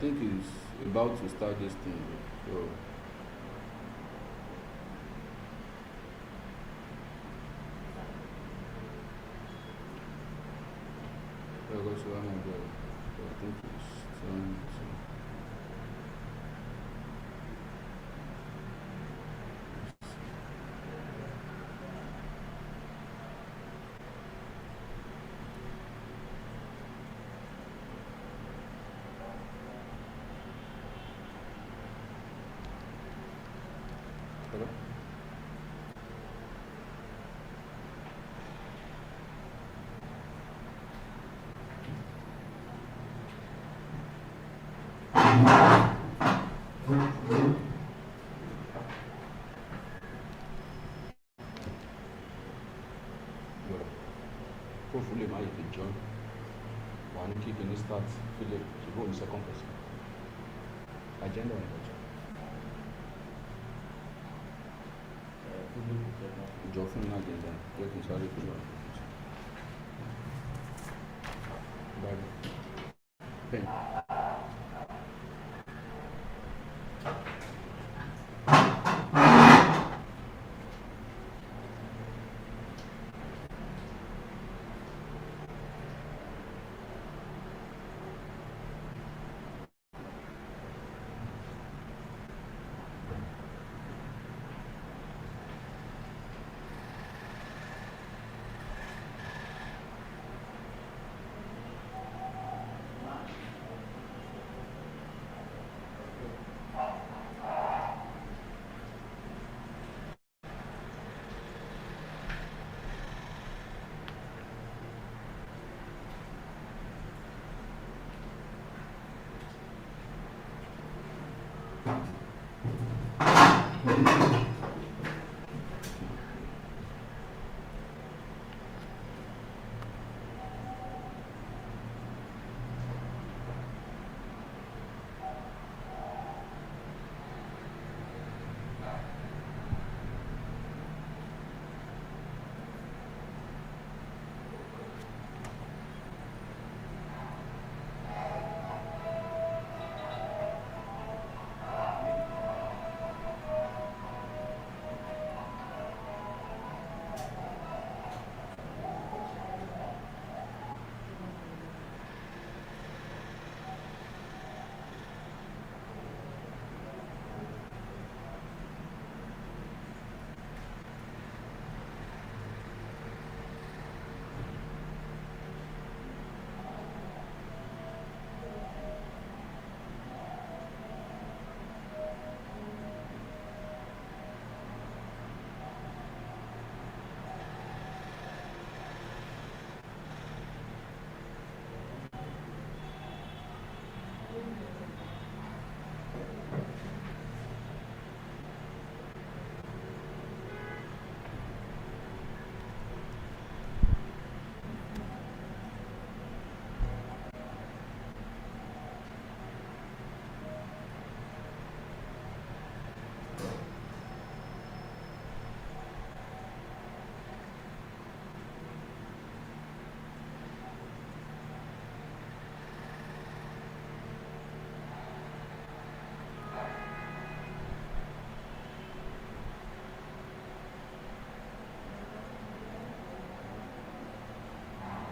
think he's about to start this thing. So, I go to one of the. I think it's so. Hello? Well, hopefully, my can join. One keep in the start, Philip, to go in second person. Agenda on it. Ìjọ fún mi ní agenda, jẹ́ kí n sáré fún wa. Báyìí. Bẹ́ẹ̀ni.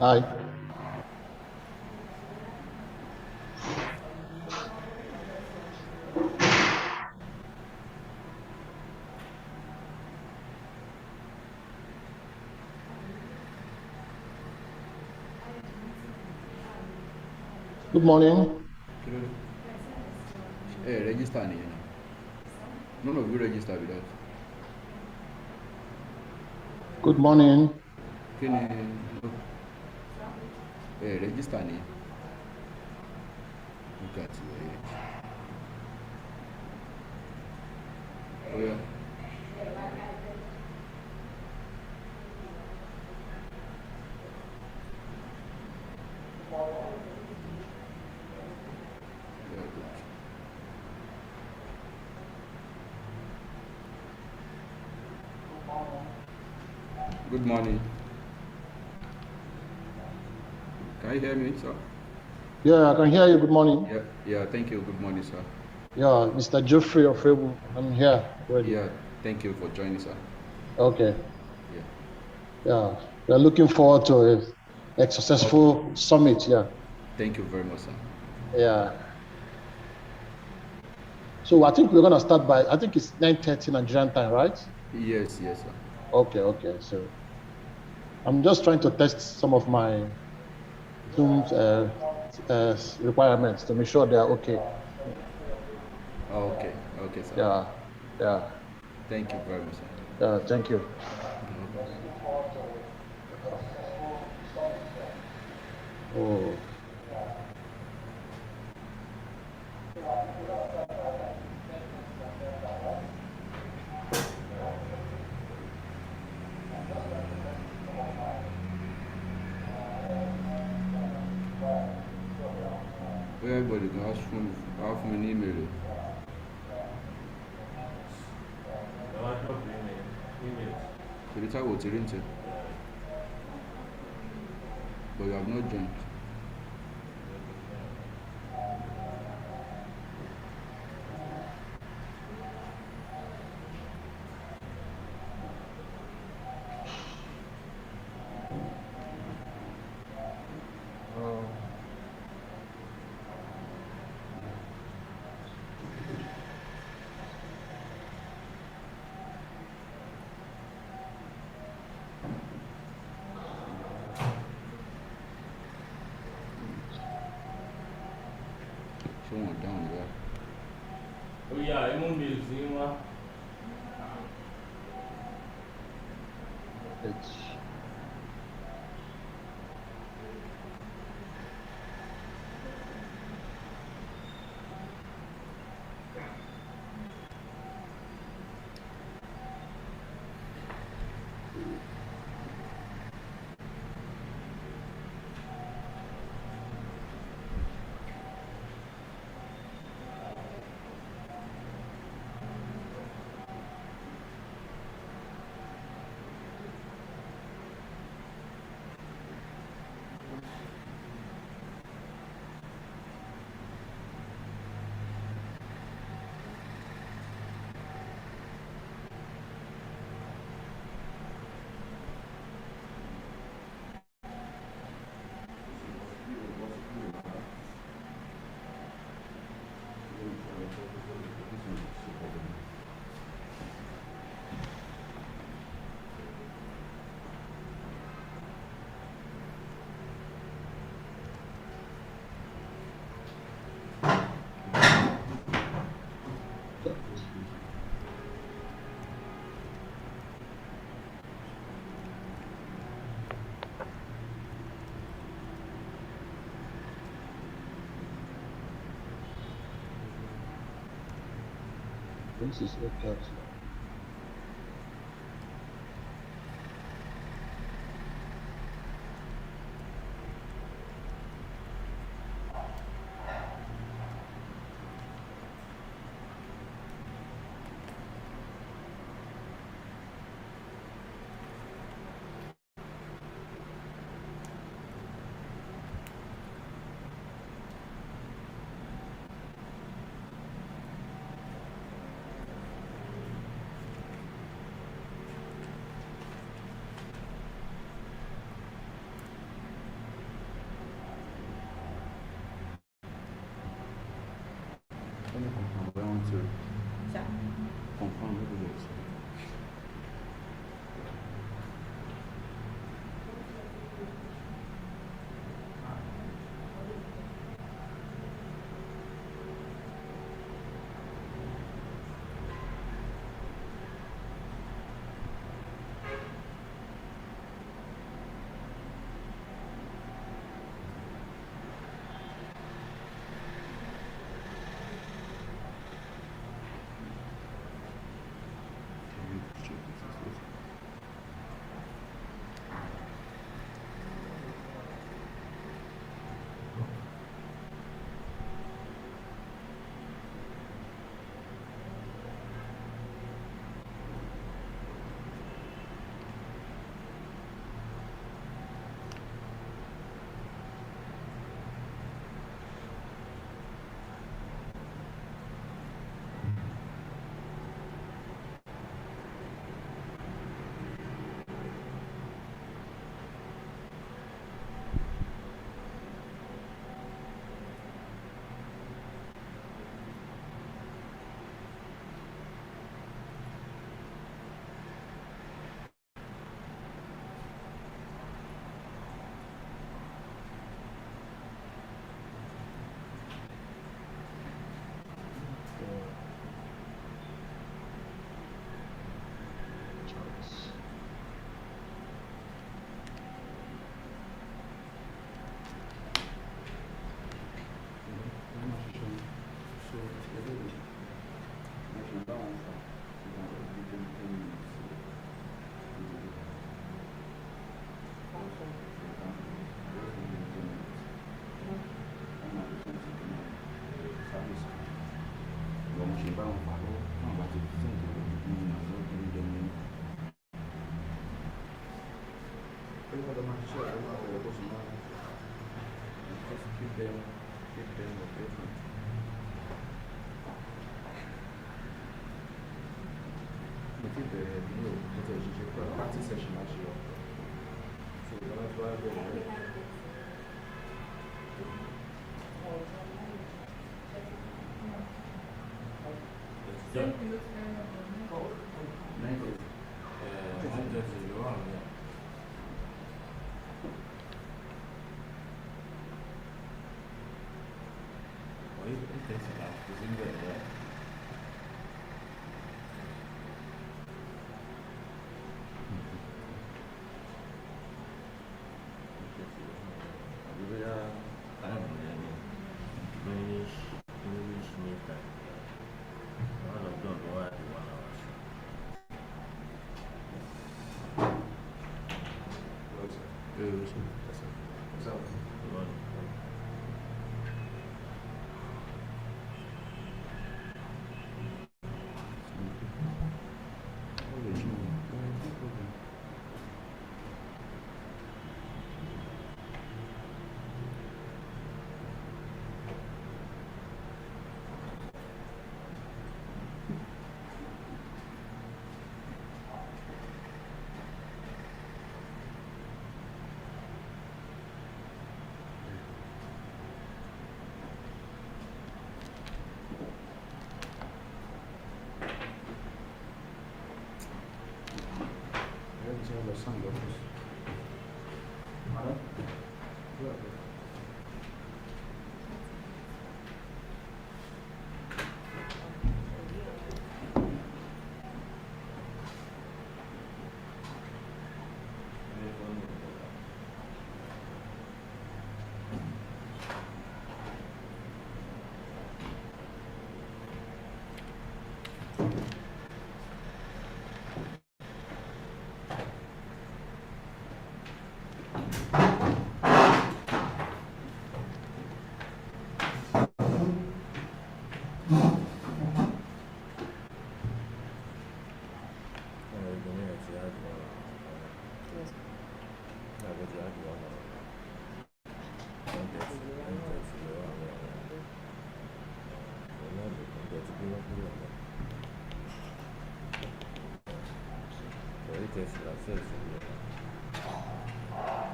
Hi. Good morning. Register nìyẹn. None of you register with us. Good morning. Kí ni register nìyẹn. Look at your age. Oh yeah. Very good. Good morning. Can you hear me, sir? Yeah, I can hear you. Good morning. Yeah, thank you. Good morning, sir. Yeah, Mr. Geoffrey of Rebu. I'm here. Ready. Yeah, thank you for joining, sir. Okay. Yeah. Yeah. We're looking forward to a successful summit. Yeah. Thank you very much, sir. Yeah. So I think we're gonna start by I think it's 9:30 Nigerian time, right? Yes, sir. Okay. So I'm just trying to test some of my Zoom's requirements to make sure they are okay. Okay, sir. Yeah. Thank you very much, sir. Yeah. Thank you. Oh. Everybody can ask me an email. So the time will be but you have not joined. Someone down there. Oh yeah, I'm on the It's this is 8:30. Let me confirm. I want to confirm who it is. bá wọn fà lọ́wọ́ náà bá ti present the review and everything then pé wọ́n lọ máa ṣiṣẹ́ àwọn àwọn ọ̀rọ̀ tó sì máa just keep them updated. Mo ti bẹ̀rẹ̀ ní o mo ti ṣiṣẹ́ pé practice session máa ṣe ọ̀ so ìjọba tó wá bẹ̀rẹ̀ rẹ̀. Some of those.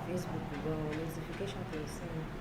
Facebook, notification to send.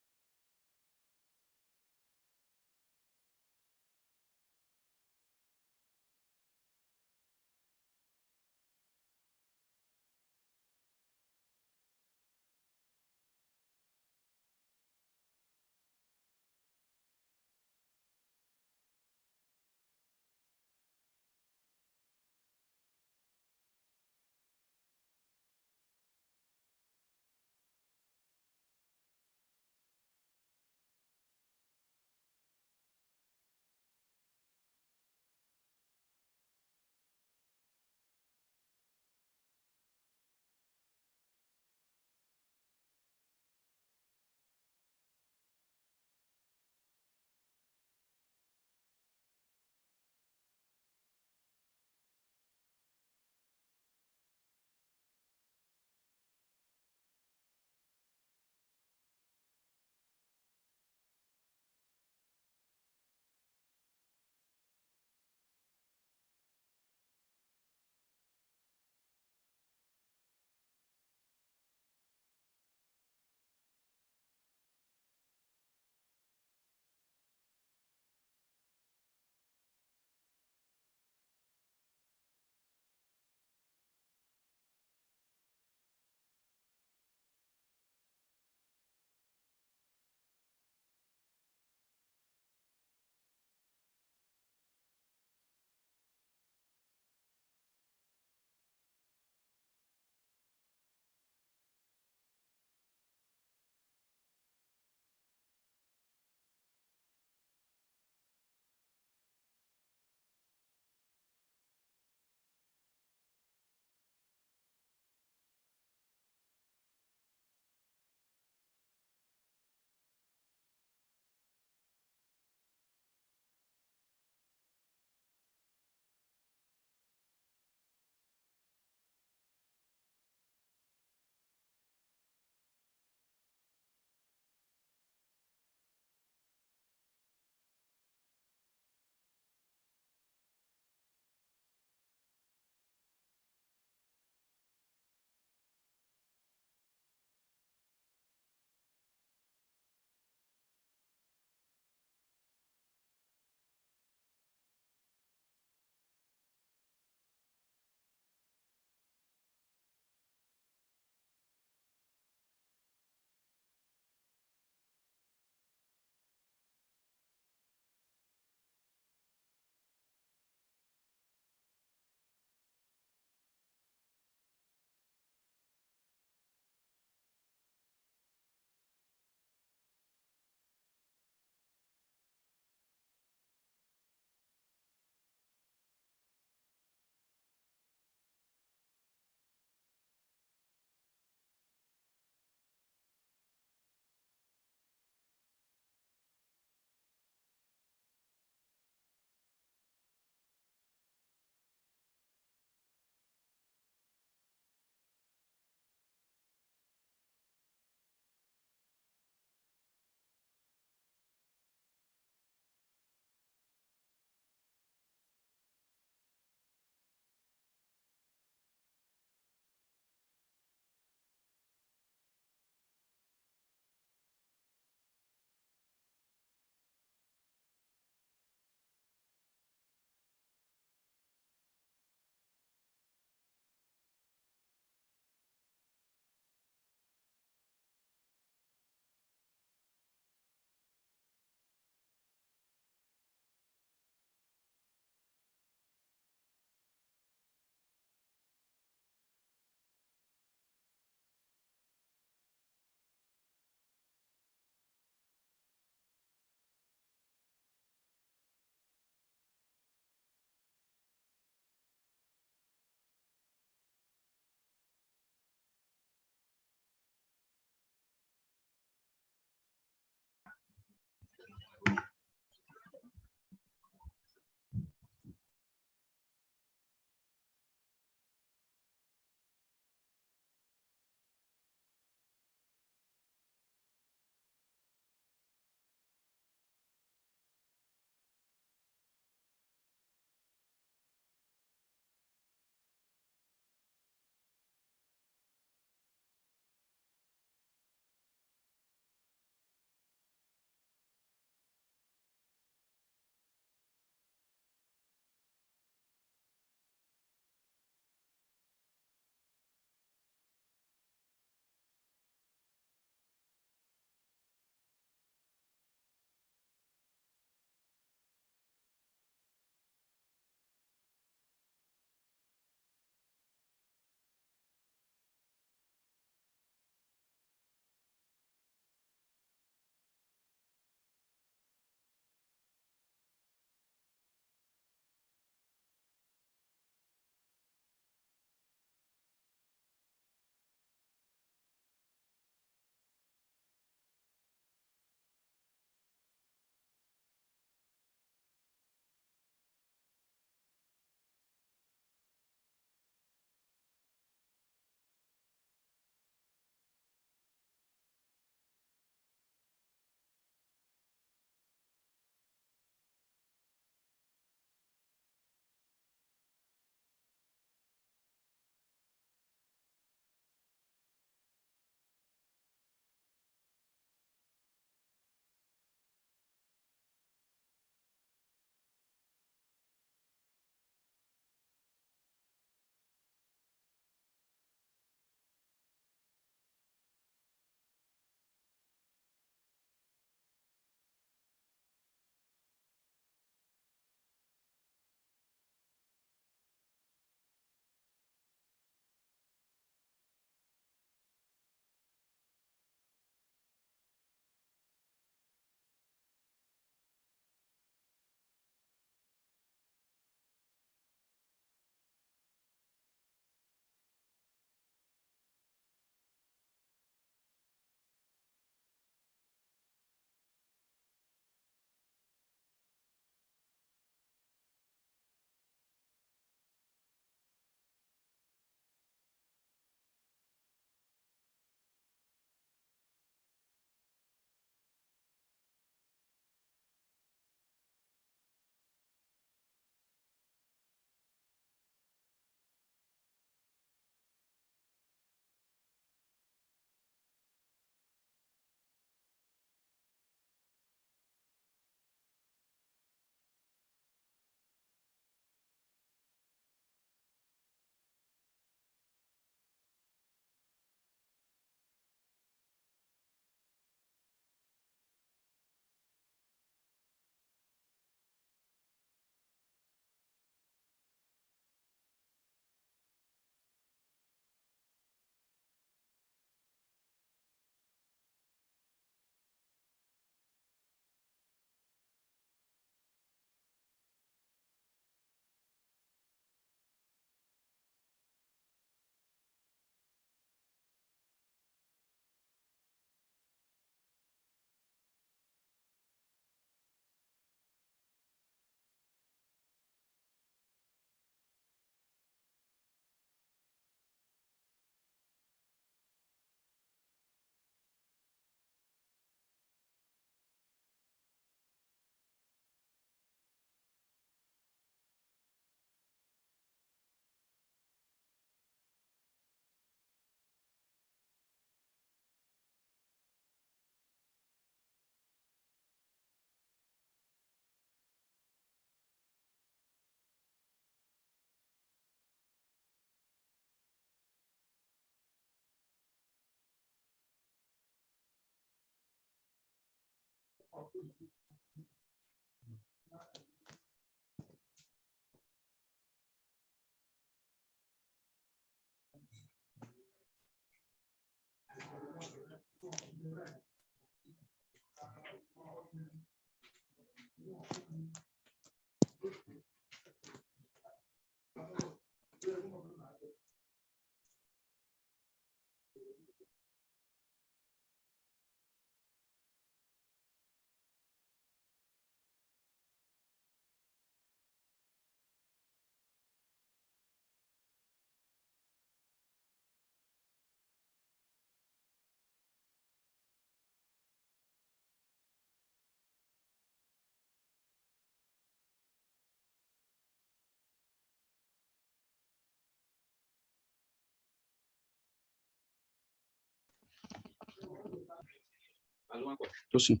Tosin.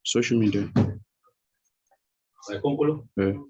Social media. Yeah.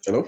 Hello?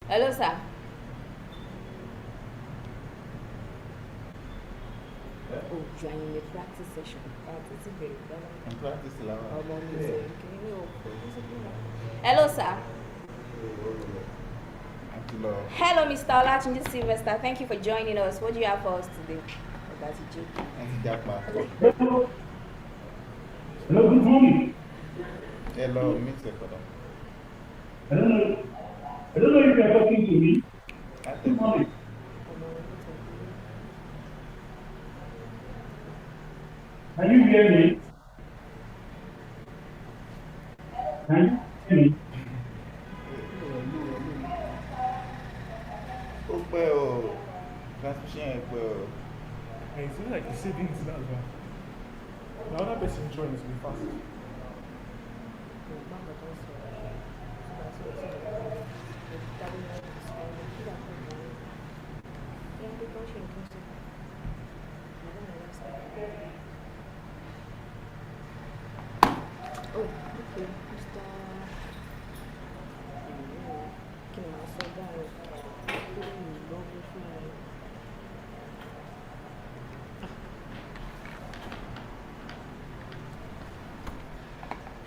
Hello, sir. Oh, you are in a practice session. Practice very And practice Hello, sir. Hello, Mr. Olatunji Sylvester. Thank you for joining us. What do you have for us today? Hello, good morning. Hello, Mr. Koda. I don't know if you are talking to me. Good morning. Can you hear me? Can you hear me? Transmission. It seems like the savings now. The other person joins me fast. Oh, okay. Mr.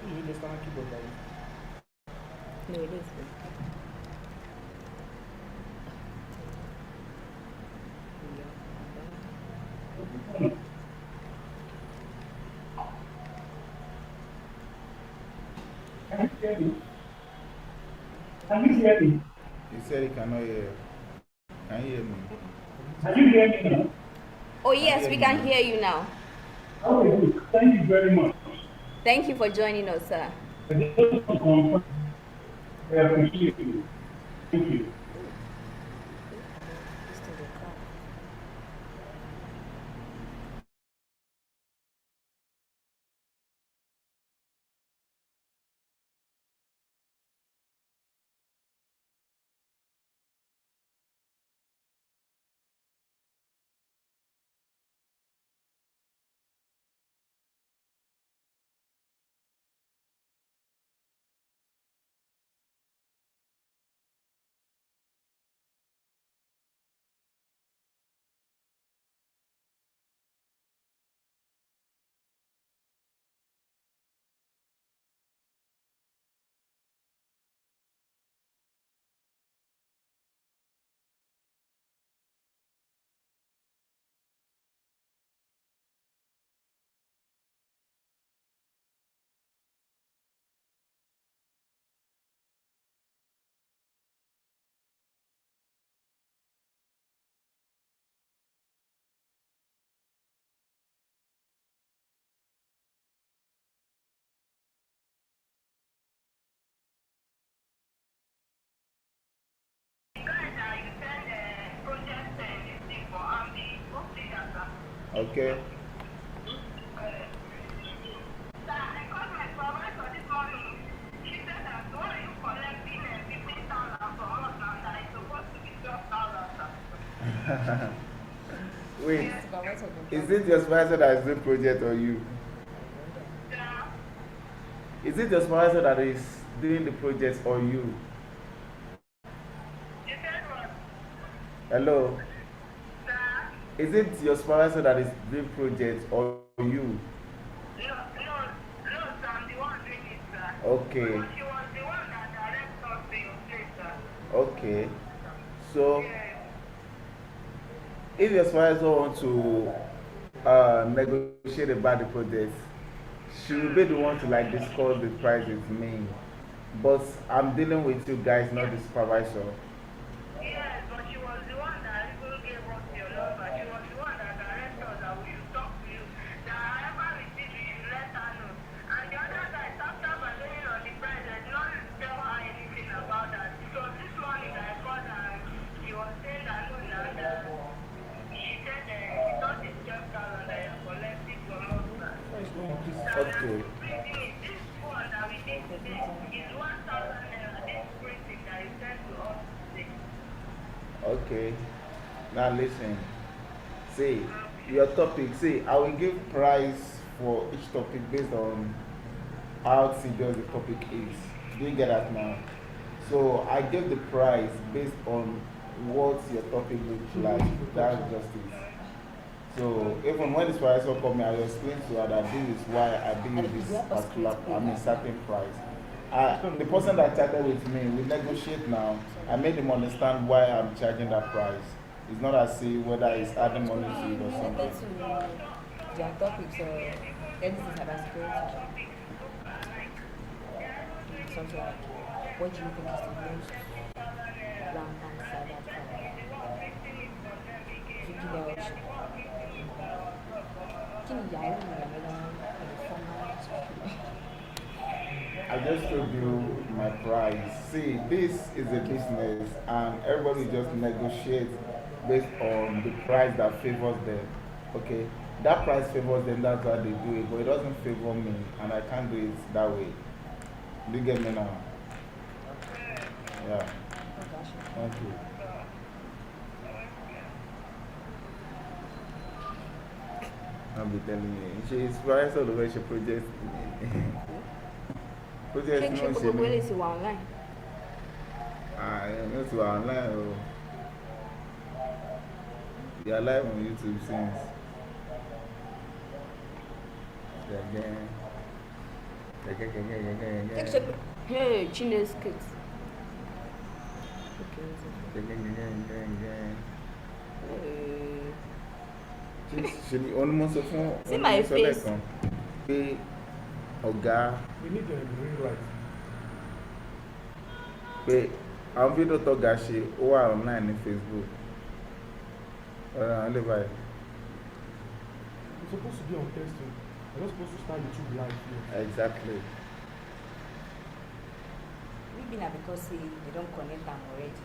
You just can't keep up with No, it is. Can you hear me? Can you hear me? He said he cannot hear you. Can you hear me? Can you hear me now? Oh, yes, we can hear you now. Okay, good. Thank you very much. Thank you for joining us, sir. I just want to confirm. I appreciate you. Thank you. Okay. Wait, is it your supervisor that is doing project or you? Is it your supervisor that is doing the project or you? Hello? Is it your supervisor that is doing project or you? No, I'm the one doing it, sir. Okay. But she was the one that directed us to your place, sir. Okay. So, Yes. if your supervisor wants to negotiate about the project, she will be the one to like discuss the price with me. But I'm dealing with you guys, not the supervisor. Yes, but she was the one that even gave us your number. She was the one that directed us that we should talk to you. That however we did, you should let her know. And the other guy, after bargaining on the price, did not tell her anything about that. It was this morning that I called her and she was saying that no, that she said she thought it's 12,000 that you're collecting from us. Okay. This one that we did today is 1,000 naira. This printing that you sent to us today. Okay. Now listen. See, your topic. See, I will give price for each topic based on how serious the topic is. Do you get that now? So I give the price based on what your topic looks like. That's just it. So even when the supervisor called me, I will explain to her that this is why I believe this particular, certain price. The person that chatted with me, we negotiate now. I made him understand why I'm charging that price. It's not as if whether it's adding money to it or something. Their topics or anything about security. Something like, what do you think is the most rampant cyber crime? Kí lẹ ọ̀ṣun? Kí ni ìyàwó mi àmẹ́lá formal speaking? I just told you my price. See, this is a business and everybody just negotiates based on the price that favors them. Okay? That price favors them, that's why they do it, but it doesn't favor me and I can't do it that way. Do you get me now? Yeah. Thank you. I'll be telling you. She's price all the way she projects. Project Ṣé no gbogbo ilé ti wà online? no to online. Oh. You are live on YouTube since. Hey, Chine's kids. Ṣe bí ọ̀nà mọ́ sọ fún See my face. kan pé ọ̀gá We need the green light. pé àwọn fídíò tọ́gà ṣe ó wà online ní Facebook. Ọ̀rọ̀ àwọn ilé báyìí. It's supposed to be on testing. We're not supposed to start YouTube live here. Exactly. Maybe na because say they don't connect them already.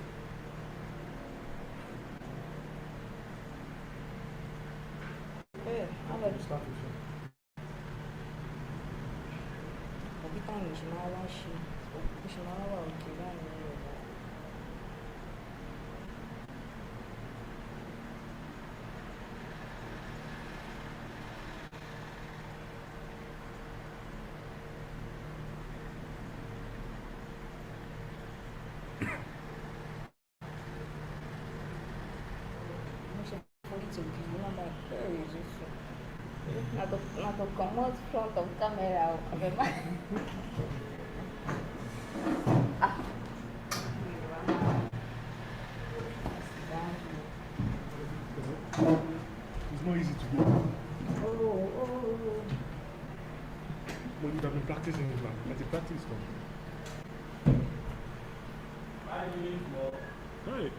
Hey, how about Start with you. every time you should not wash it? You should not wash it. Na to comot front of camera. It's not easy to go. But you have been practicing it now. Let the practice come. 5 minutes more. Right.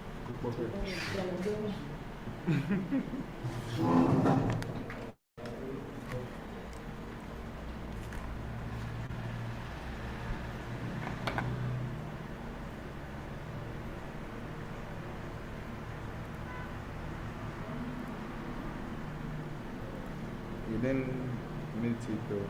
You didn't meet it though.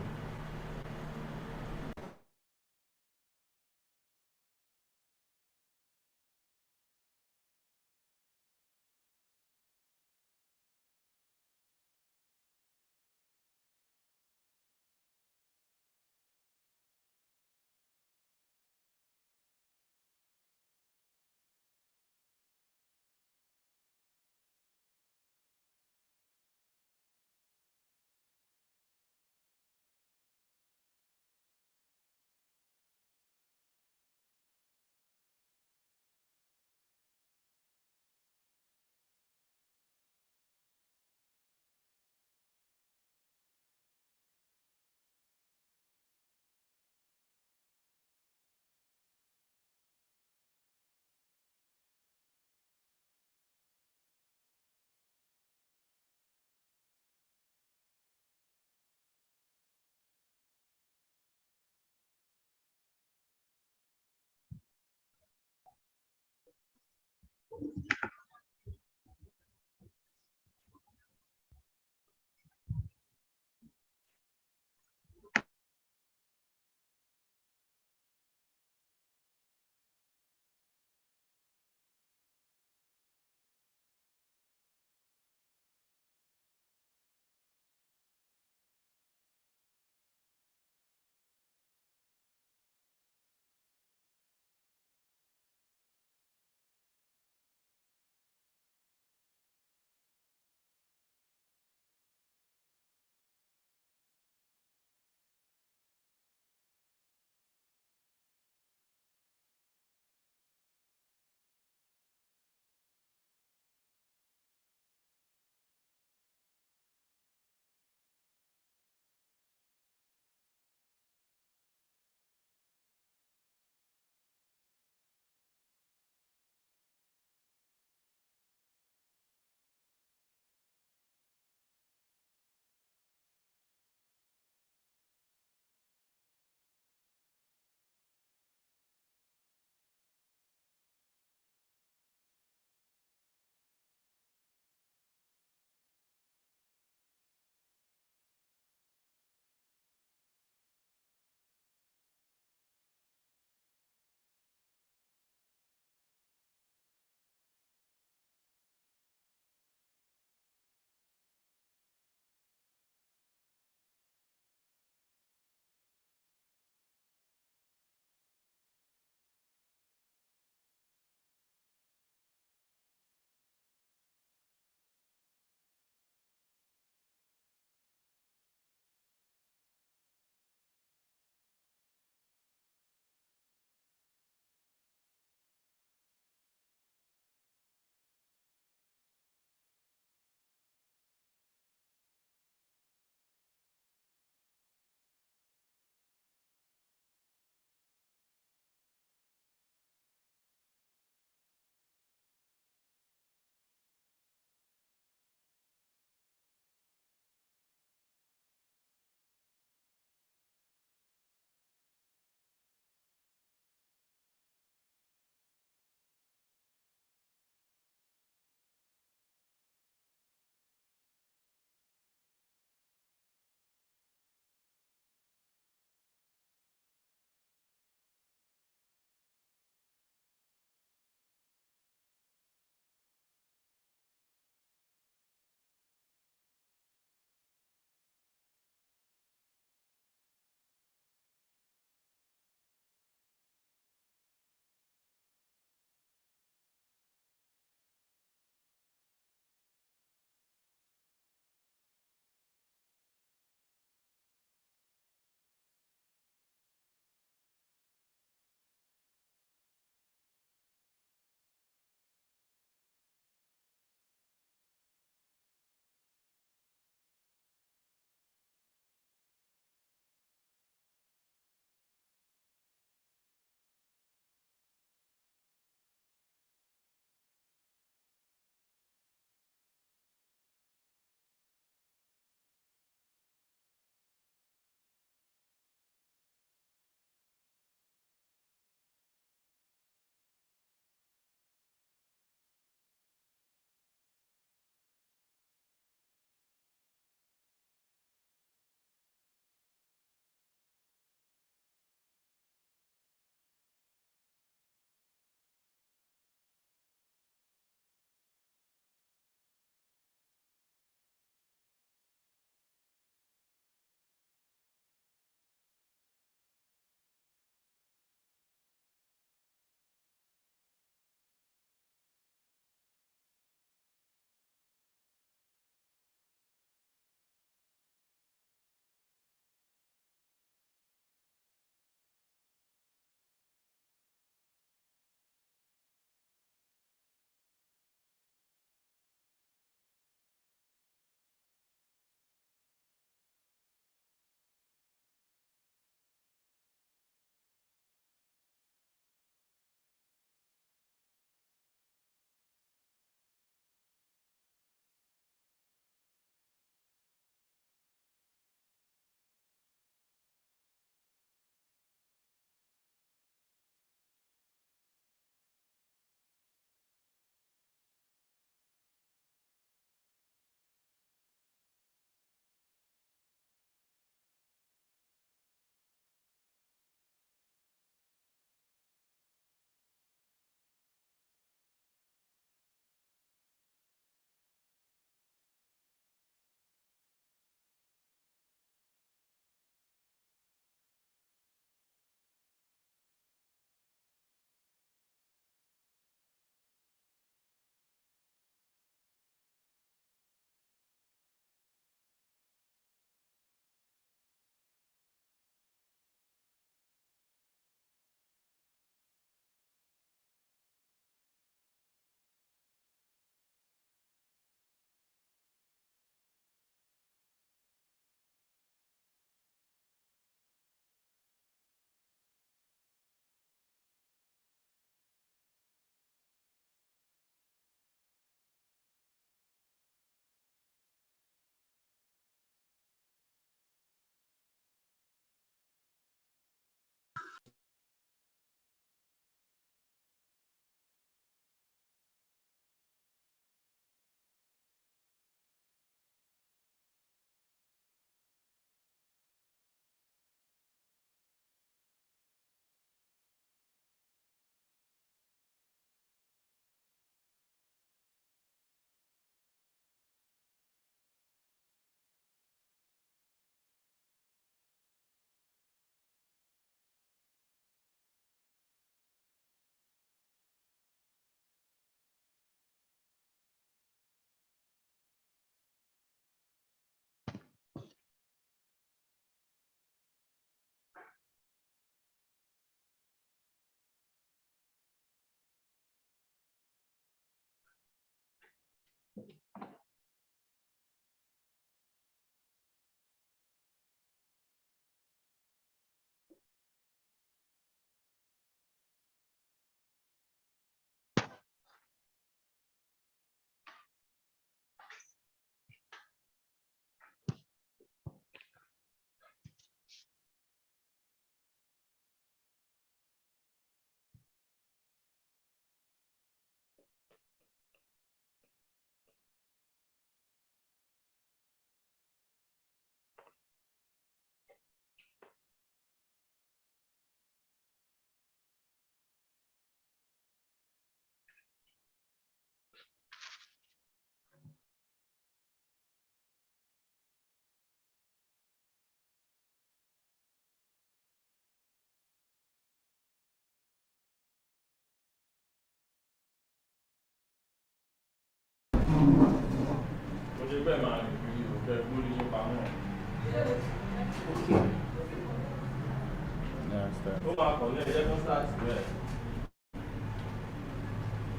start. Ó máa kàn ní ẹ̀jẹ̀ kan start bẹ́ẹ̀.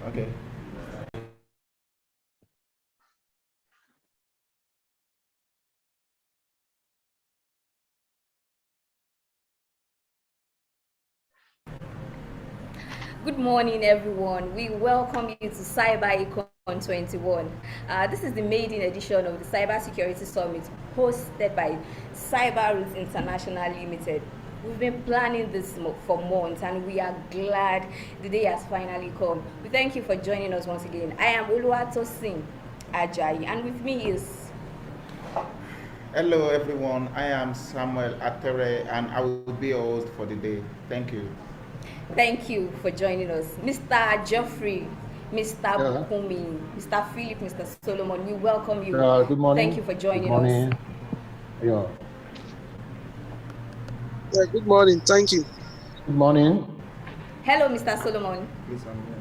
Okay. Good morning, everyone. We welcome you to Cyberacon'21. This is the maiden edition of the Cybersecurity Summit hosted by Cyberacon' International Limited. We've been planning this for months and we are glad the day has finally come. We thank you for joining us once again. I am Oluwatosin Ajayi and with me is... Hello everyone, I am Samuel Atere and I will be your host for the day. Thank you. Thank you for joining us. Mr. Geoffrey, Mr. Bukumi, Mr. Philip, Mr. Solomon, we welcome you. Good morning. Thank you for joining Good morning. us. Yeah. Yeah, good morning. Thank you. Good morning. Hello, Mr. Solomon. Please unmute.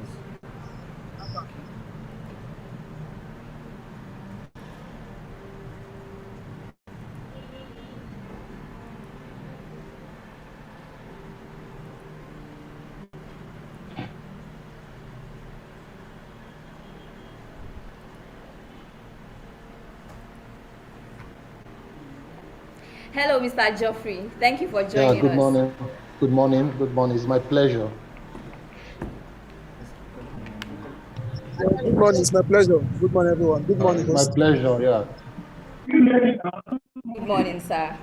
Hello, Mr. Geoffrey. Thank you for joining us. Good morning. Good morning. Good morning. It's my pleasure. Yeah, good morning. It's my pleasure. Good morning, everyone. Good morning. My pleasure. Yeah. Good morning, sir.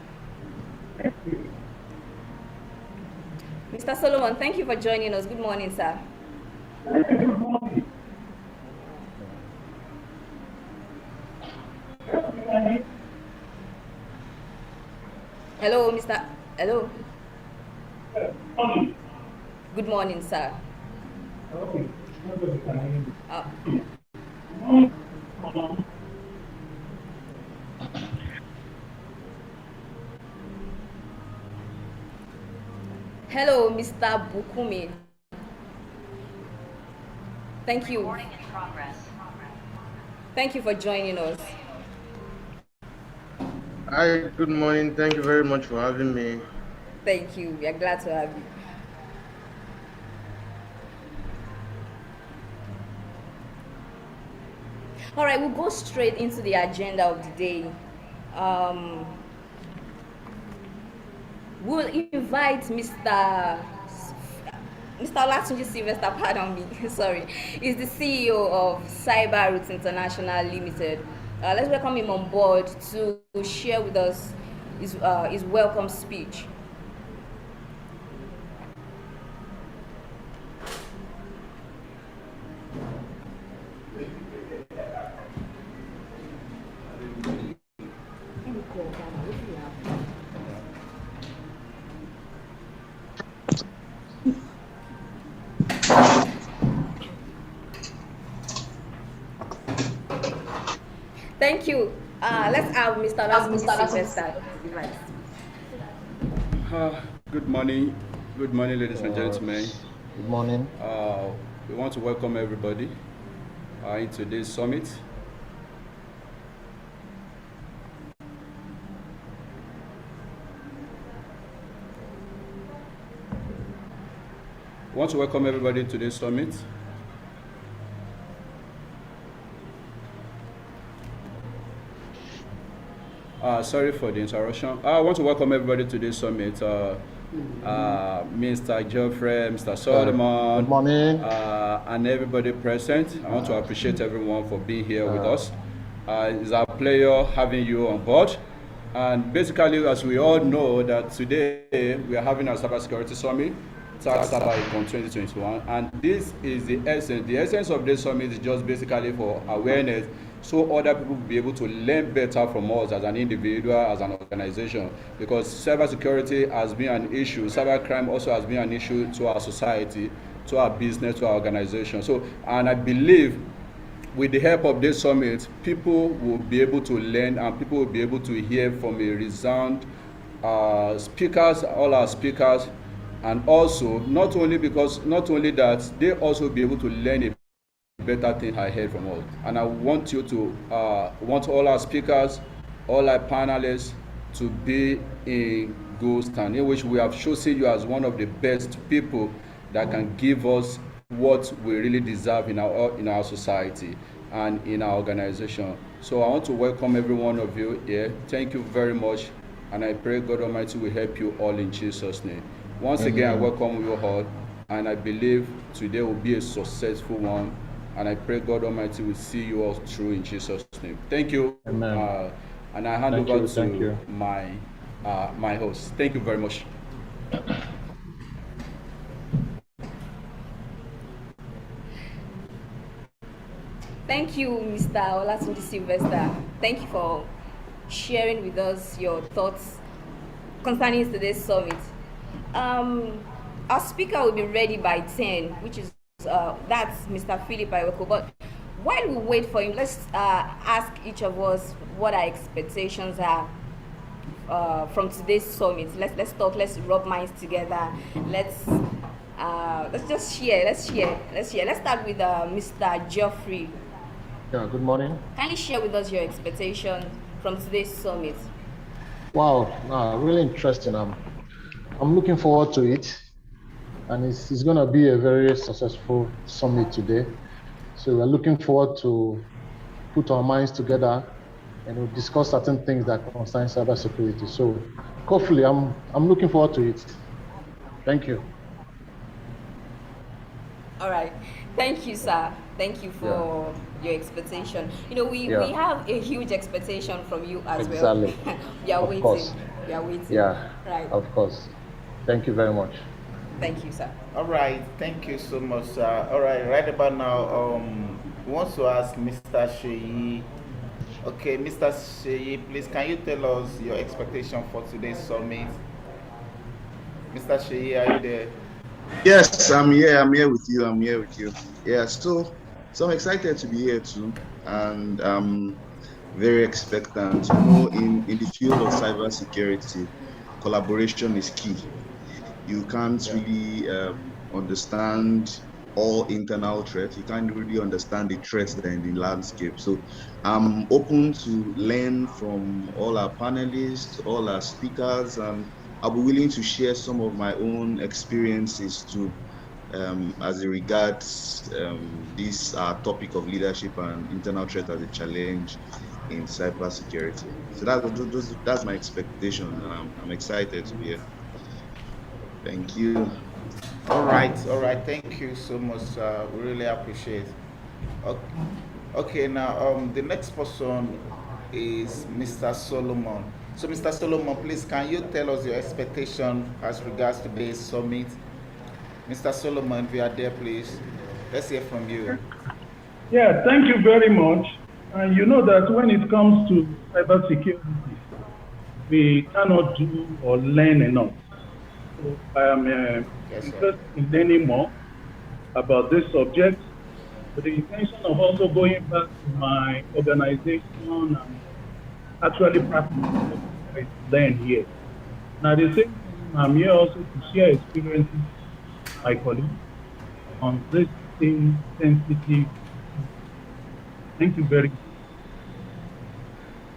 Mr. Solomon, thank you for joining us. Good morning, sir. Hello, Mr. Hello. Good morning, sir. Hello, Mr. Bukumi. Thank you. Thank you for joining us. Hi, good morning. Thank you very much for having me. Thank you. We are glad to have you. All right, we'll go straight into the agenda of the day. We'll invite Mr. Olatunji Sylvester, pardon me, sorry. He's the CEO of Cyberacon' International Limited. Let's welcome him on board to share with us his welcome speech. Thank you. Let's have Mr. Olatunji Sylvester. Good morning. Good morning, ladies and gentlemen. Good morning. We want to welcome everybody in today's summit. We want to welcome everybody to today's summit. Sorry for the interruption. I want to welcome everybody to this summit. Mr. Geoffrey, Mr. Solomon, good morning. And everybody present. I want to appreciate everyone for being here with us. It's our pleasure having you on board. And basically, as we all know, that today we are having our cybersecurity summit, Cyberacon' 2021, and this is the essence. The essence of this summit is just basically for awareness, so other people will be able to learn better from us as an individual, as an organization, because cybersecurity has been an issue. Cybercrime also has been an issue to our society, to our business, to our organization. So, and I believe with the help of this summit, people will be able to learn and people will be able to hear from a resound speakers, all our speakers, and also not only that, they also be able to learn a better thing ahead from us. And I want you to want all our speakers, all our panelists to be in good stand, in which we have chosen you as one of the best people that can give us what we really deserve in our society and in our organization. So I want to welcome every one of you here. Thank you very much, and I pray God Almighty will help you all in Jesus' name. Once again, I welcome you all, and I believe today will be a successful one, and I pray God Almighty will see you all through in Jesus' name. Thank you. Amen. And I hand Thank over you, to thank you. my host. Thank you very much. Thank you, Mr. Olatunji Sylvester. Thank you for sharing with us your thoughts concerning today's summit. Our speaker will be ready by 10, which is that's Mr. Philip Iweko. But while we wait for him, let's ask each of us what our expectations are from today's summit. Let's talk. Let's rub minds together. Let's just share. Let's share. Let's start with Mr. Geoffrey. Yeah, good morning. Kindly share with us your expectations from today's summit. Wow, really interesting. I'm looking forward to it, and it's going to be a very successful summit today. So we're looking forward to put our minds together and we'll discuss certain things that concern cybersecurity. So hopefully, I'm looking forward to it. Thank you. All right. Thank you, sir. Thank you for your expectation. We have a huge expectation from you as well. We are waiting. Course. We are waiting. Yeah. Right. Of course. Thank you very much. Thank you, sir. All right, thank you so much, sir. All right about now, we want to ask Mr. Sheyi. Okay, Mr. Sheyi, please, can you tell us your expectation for today's summit? Mr. Sheyi, are you there? Yes, I'm here. I'm here with you. Yeah, so I'm excited to be here too, and I'm very expectant. In the field of cybersecurity, collaboration is key. You can't really understand all internal threats. You can't really understand the threats that are in the landscape. So I'm open to learn from all our panelists, all our speakers, and I'll be willing to share some of my own experiences too, as it regards this topic of leadership and internal threat as a challenge in cybersecurity. So that's my expectation, and I'm excited to be here. Thank you. All right. Thank you so much. We really appreciate. Okay. Now, the next person is Mr. Solomon. So, Mr. Solomon, please, can you tell us your expectation as regards to today's summit? Mr. Solomon, if you are there, please, let's hear from you. Yeah, thank you very much. And you know that when it comes to cybersecurity, we cannot do or learn enough. So I am interested in learning more about this subject with the intention of also going back to my organization and actually practicing what I learned here. Now, at the same time, I'm here also to share experiences with my colleagues on this thing sensitive. Thank you very much.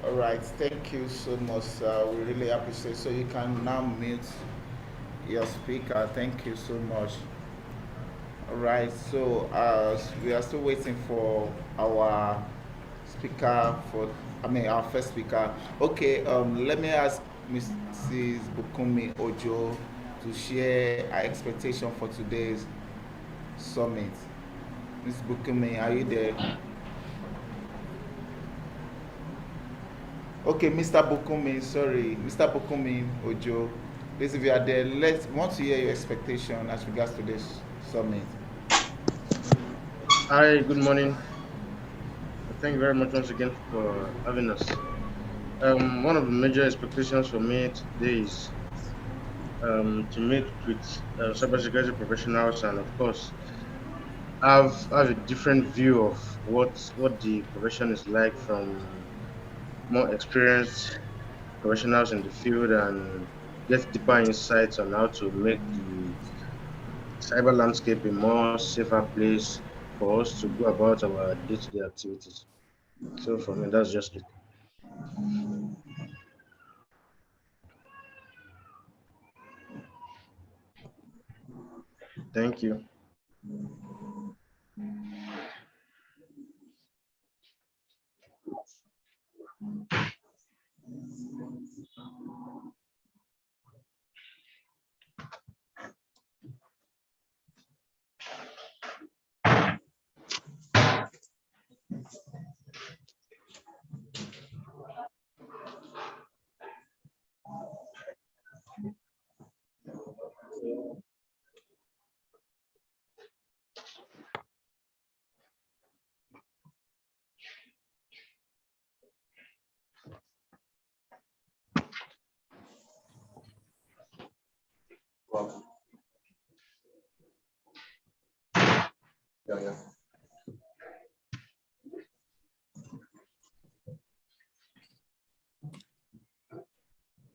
All right, thank you so much. We really appreciate. So you can now mute your speaker. Thank you so much. All right, so we are still waiting for our speaker our first speaker. Okay, let me ask Mrs. Bukumi Ojo to share our expectation for today's summit. Ms. Bukumi, are you there? Okay, Mr. Bukumi Ojo, please, if you are there, want to hear your expectation as regards to this summit. Hi, good morning. Thank you very much once again for having us. One of the major expectations for me today is to meet with cybersecurity professionals and, of course, have a different view of what the profession is like from more experienced professionals in the field and get deeper insights on how to make the cyber landscape a more safer place for us to go about our day-to-day activities. So for me, that's just it. Thank you.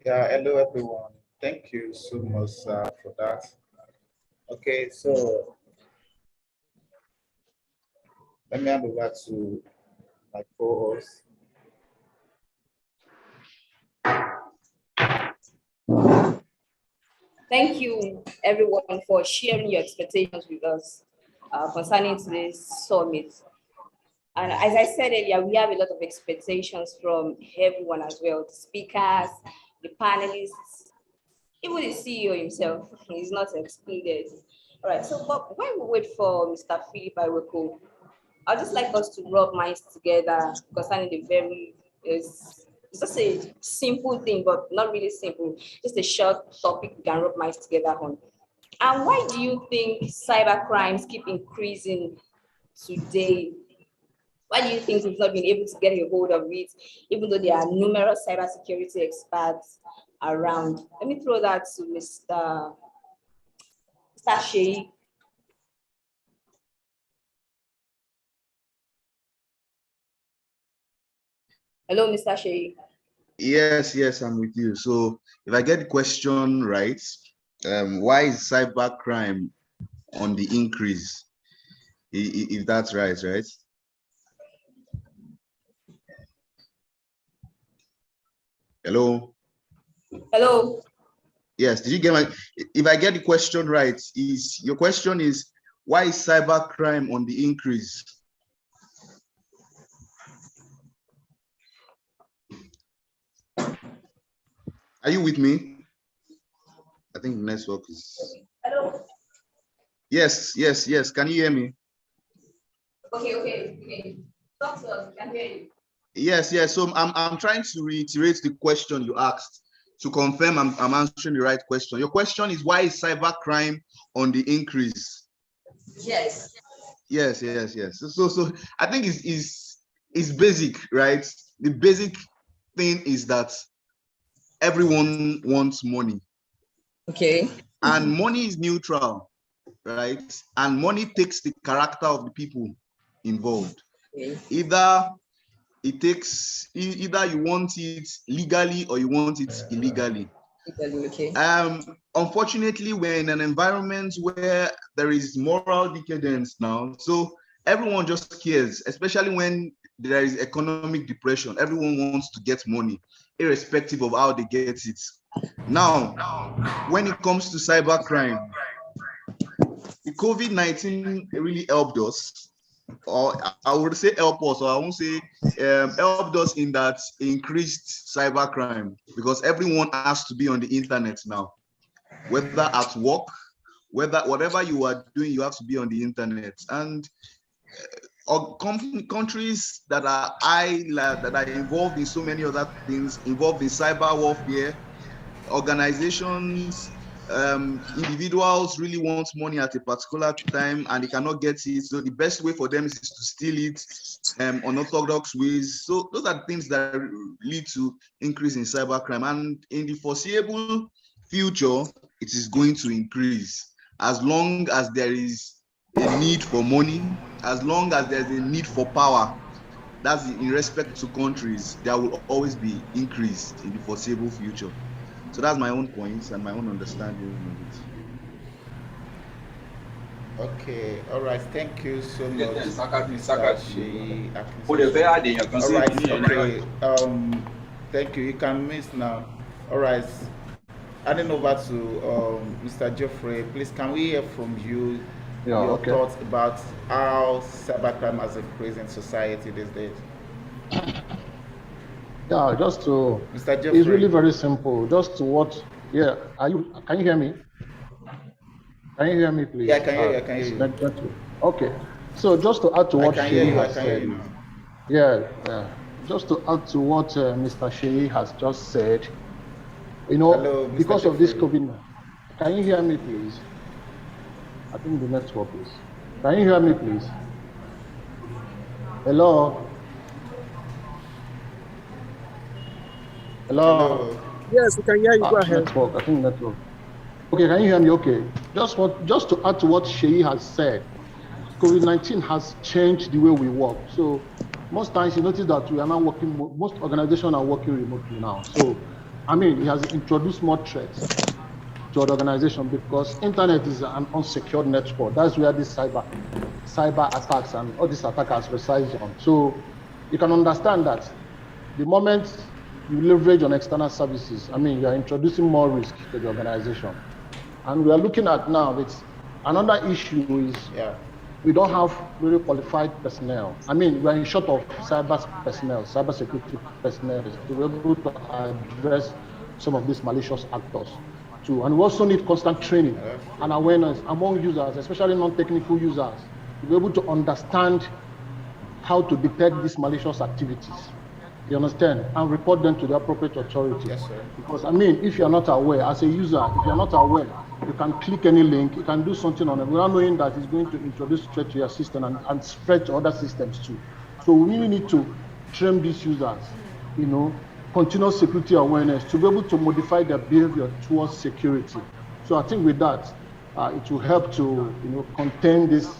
Yeah, hello everyone. Thank you so much for that. Okay, so let me hand over to my co-host. Thank you, everyone, for sharing your expectations with us concerning today's summit. And as I said earlier, we have a lot of expectations from everyone as well, the speakers, the panelists, even the CEO himself is not excluded. All right, so but while we wait for Mr. Philip Iweko, I'd just like us to rub minds together concerning the very it's just a simple thing, but not really simple. Just a short topic we can rub minds together on. And why do you think cyber crimes keep increasing today? Why do you think we've not been able to get a hold of it, even though there are numerous cybersecurity experts around? Let me throw that to Mr. Shea. Hello, Mr. Shea. Yes, I'm with you. So if I get the question right, why is cybercrime on the increase? If that's right? Hello? Hello? Yes, did you get if I get the question right, your question is, why is cybercrime on the increase? Are you with me? I think the network is. Hello? Yes. Can you hear me? Okay. Talk to us, we can hear you. Yes. So I'm trying to reiterate the question you asked to confirm I'm answering the right question. Your question is, why is cybercrime on the increase? Yes. Yes. So I think it's basic, right? The basic thing is that everyone wants money. Okay. And money is neutral, right? And money takes the character of the people involved. Okay. Either you want it legally or you want it illegally. Okay. Unfortunately, we're in an environment where there is moral decadence now. So everyone just cares, especially when there is economic depression. Everyone wants to get money, irrespective of how they get it. Now, when it comes to cybercrime, the COVID-19 really helped us, or I would say help us, or I won't say helped us in that increased cybercrime, because everyone has to be on the internet now, whether at work, whatever you are doing, you have to be on the internet. And countries that are that are involved in so many other things, involved in cyber warfare, organizations, individuals really want money at a particular time and they cannot get it. So the best way for them is to steal it unorthodox ways. So those are things that lead to increase in cybercrime. And in the foreseeable future, it is going to increase as long as there is a need for money, as long as there's a need for power. That's in respect to countries, there will always be increase in the foreseeable future. So that's my own points and my own understanding of it. Okay, all right. Thank you so much, Mr. Shea. All right, okay. Thank you. You can miss now. All right. handing over to Mr. Geoffrey. Please, can we hear from you your okay. thoughts about how cybercrime has increased in society these days? Yeah, just to, Mr. Geoffrey. it's really very simple. Just to what, yeah, can you hear me? Can you hear me, please? Yeah, I can hear you, I can hear you. Okay, so just to add to what Sheyi has said, you just to add to what Mr. Sheyi has just said, you know, Hello, because of this COVID, can you hear me, please? I think the network is. Can you hear me, please? Hello? Hello? Yes, we can hear you. Go ahead. Network, I think network. Okay, can you hear me? Okay. Just to add to what Sheyi has said, COVID-19 has changed the way we work. So most times you notice that we are now working, most organizations are working remotely now. So, I mean, it has introduced more threats to the organization because internet is an unsecured network. That's where these cyber attacks and all these attackers reside on. So you can understand that the moment you leverage on external services, I mean, you are introducing more risk to the organization. And we are looking at now, it's another issue is we don't have really qualified personnel. I mean, we are in short of cyber security personnel to be able to address some of these malicious actors too. And we also need constant training and awareness among users, especially non-technical users, to be able to understand how to detect these malicious activities. You understand? And report them to the appropriate authorities. Yes, sir. Because, I mean, if you're not aware, as a user, if you're not aware, you can click any link, you can do something on it without knowing that it's going to introduce threat to your system and spread to other systems too. So we really need to train these users, you know, continuous security awareness to be able to modify their behavior towards security. So I think with that, it will help to, you know, contain this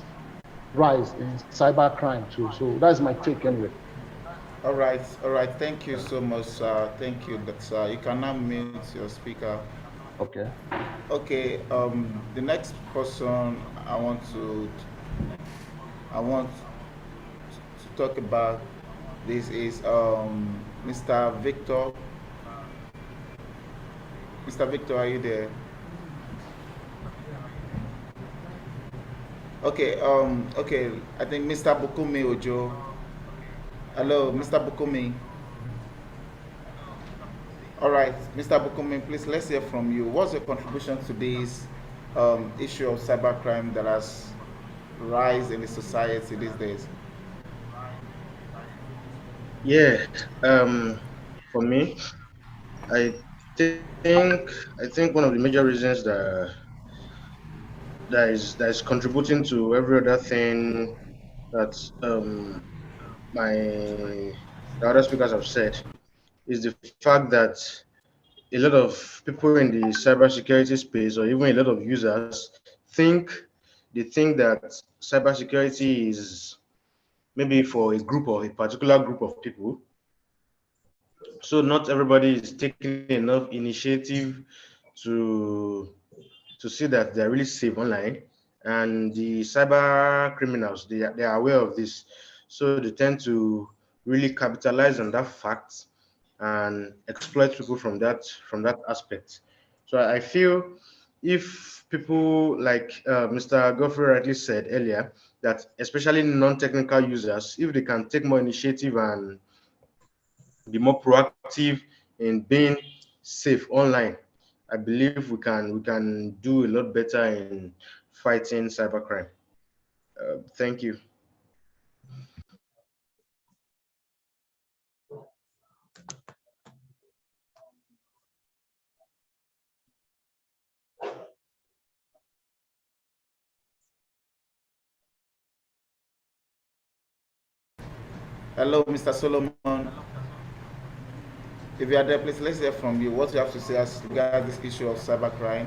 rise in cybercrime too. So that's my take anyway. All right. Thank you so much. Thank you. That you can now mute your speaker. Okay. Okay. The next person I want to talk about this is Mr. Victor. Mr. Victor, are you there? Okay. Okay. I think Mr. Bukumi Ojo. Hello, Mr. Bukumi. All right, Mr. Bukumi, please let's hear from you. What's your contribution to this issue of cybercrime that has rise in the society these days? Yeah, for me, I think one of the major reasons that is contributing to every other thing that the other speakers have said is the fact that a lot of people in the cybersecurity space, or even a lot of users, think that cybersecurity is maybe for a group or a particular group of people. So not everybody is taking enough initiative to see that they're really safe online. And the cyber criminals, they are aware of this. So they tend to really capitalize on that fact and exploit people from that aspect. So I feel if people like Mr. Godfrey rightly said earlier, that especially non-technical users, if they can take more initiative and be more proactive in being safe online, I believe we can do a lot better in fighting cybercrime. Thank you. Hello, Mr. Solomon. If you are there, please let's hear from you. What you have to say as regards this issue of cybercrime?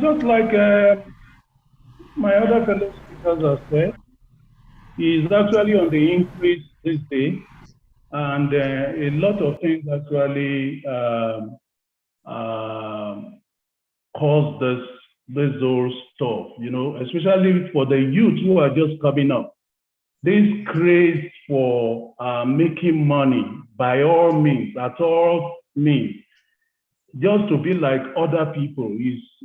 Just like my other fellow speakers have said, is actually on the increase this day, and a lot of things actually cause this whole stuff, you know, especially for the youth who are just coming up. This craze for making money by all means, at all means, just to be like other people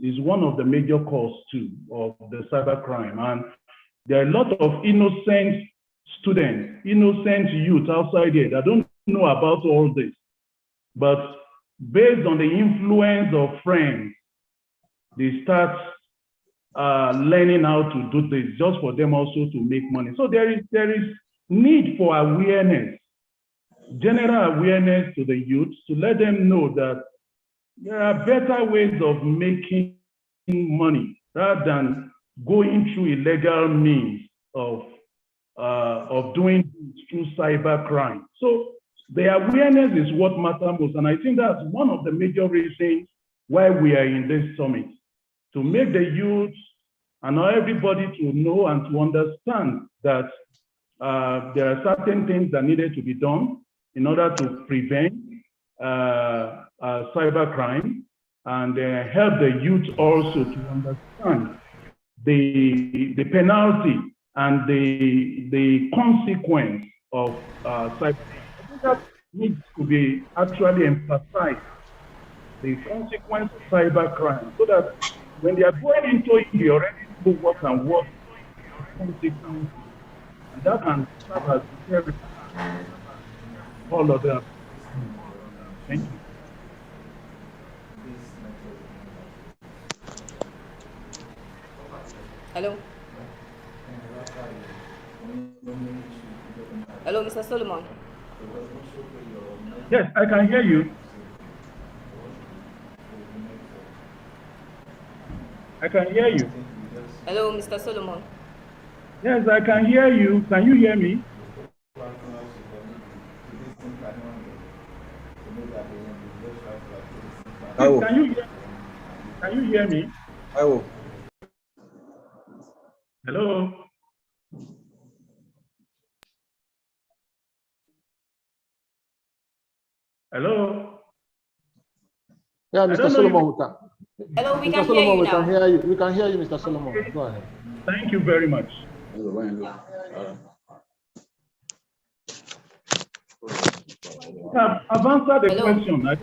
is one of the major causes too of the cybercrime. And there are a lot of innocent students, innocent youth outside here that don't know about all this. But based on the influence of friends, they start learning how to do this just for them also to make money. So there is need for awareness, general awareness to the youth, to let them know that there are better ways of making money rather than going through illegal means of doing through cybercrime. So the awareness is what matters most, and I think that's one of the major reasons why we are in this summit, to make the youth and everybody to know and to understand that there are certain things that needed to be done in order to prevent cybercrime, and help the youth also to understand the penalty and the consequence of cybercrime. I think that needs to be actually emphasized, the consequence of cybercrime, so that when they are going into it, they already know what and what consequences, and that can serve as deterrent all of them. Thank you. Hello. Hello, Mr. Solomon. Yes, I can hear you. I can hear you. Hello, Mr. Solomon. Yes, I can hear you. Can you hear me? Oh. Can you hear me? Oh. Hello. Hello. Yeah, Mr. Solomon, we can. Hello, we Mr. can Solomon, hear you we now. can hear you. We can hear you, Mr. Solomon. Go ahead. Thank you very much. I've answered the question.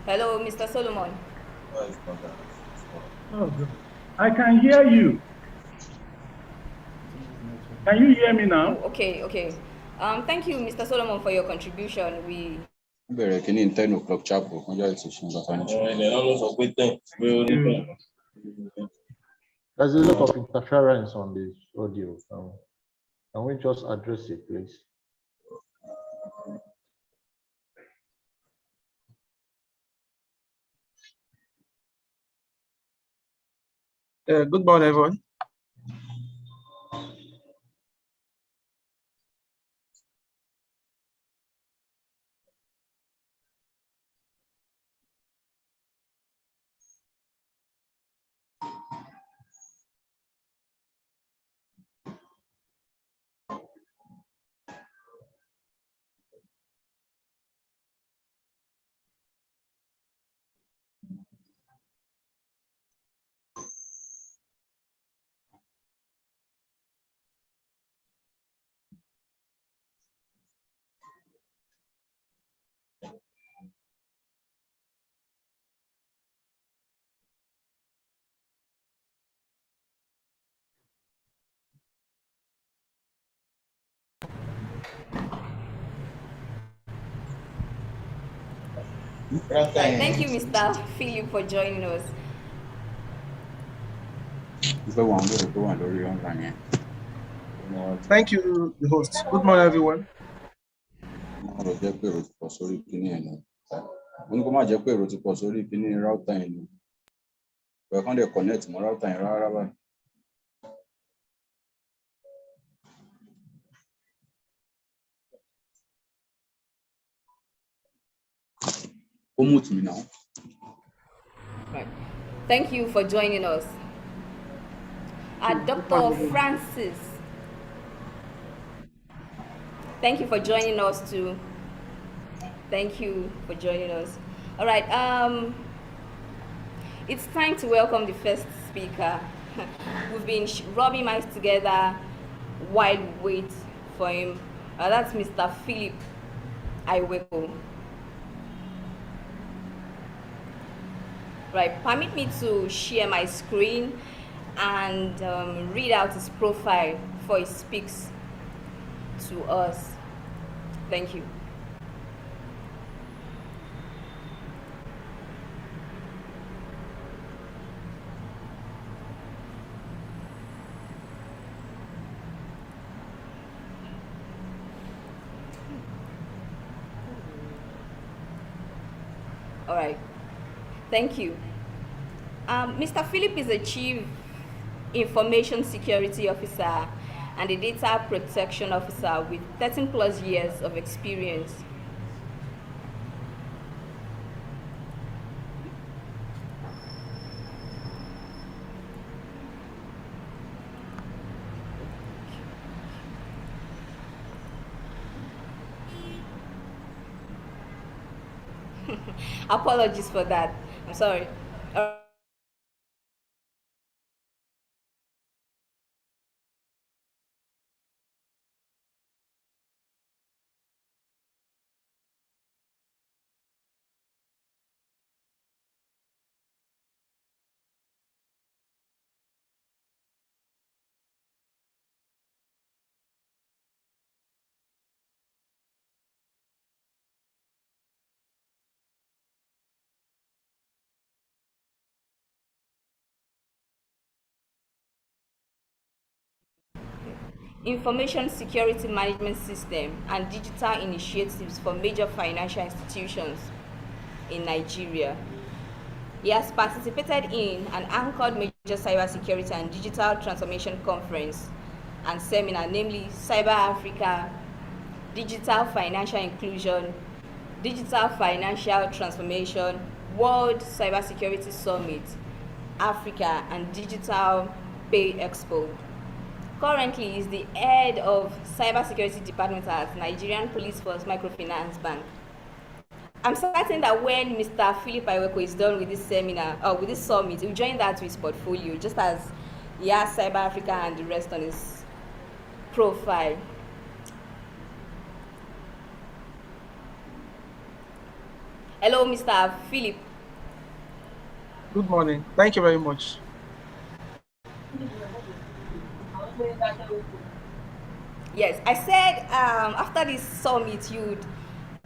Hello, Mr. Solomon. Oh, I can hear you. Can you hear me now? Oh, okay. Thank you, Mr. Solomon, for your contribution. We. Bẹ̀rẹ̀ kí ní 10 o'clock chapel kan jáde ti ṣe nǹkan There's a lot of interference on this audio. Can we just address it, please? Good morning, everyone. Thank you, Mr. Philip, for joining us. Thank you, the host. Good morning, everyone. Right. Thank you for joining us. Dr. Francis. Thank you for joining us too. Thank you for joining us. All right. It's time to welcome the first speaker. We've been rubbing minds together while we wait for him. That's Mr. Philip Iweko. Right, permit me to share my screen and read out his profile before he speaks to us. Thank you. All right, thank you. Mr. Philip is a Chief Information Security Officer and a Data Protection Officer with 13 plus years of experience. Apologies for that. I'm sorry. Information security management system and digital initiatives for major financial institutions in Nigeria. He has participated in and anchored major cybersecurity and digital transformation conference and seminar, namely Cyber Africa, Digital Financial Inclusion, Digital Financial Transformation, World Cybersecurity Summit, Africa, and Digital Pay Expo. Currently, he is the head of cybersecurity department at Nigerian Police Force Microfinance Bank. I'm certain that when Mr. Philip Iweko is done with this seminar, or with this summit, he'll join that to his portfolio, just as he has Cyber Africa and the rest on his profile. Hello, Mr. Philip. Good morning. Thank you very much. Yes, I said after this summit, you'd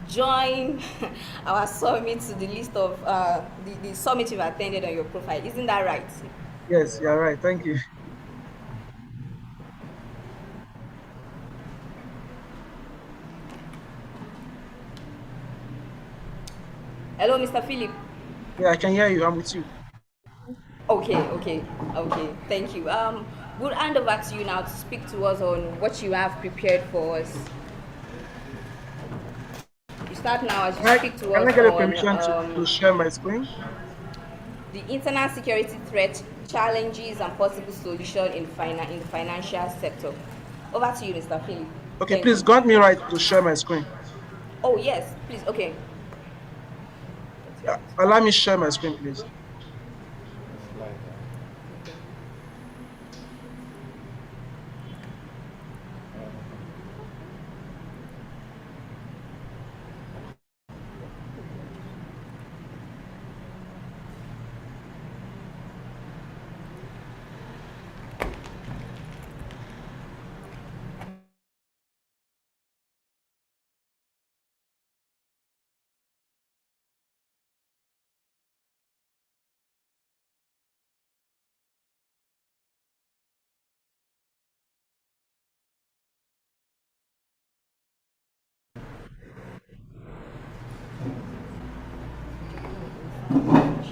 join our summit to the list of the summit you've attended on your profile. Isn't that right? Yes, you're right. Thank you. Hello, Mr. Philip. Yeah, I can hear you. I'm with you. Okay. Thank you. We'll hand over to you now to speak to us on what you have prepared for us. You start now as you speak to us Can I get a on permission to share my screen? the internal security threat, challenges, and possible solution in the financial sector. Over to you, Mr. Philip. Okay, Thank please you. grant me right to share my screen. Oh yes, please. Okay. Yeah, allow me share my screen, please.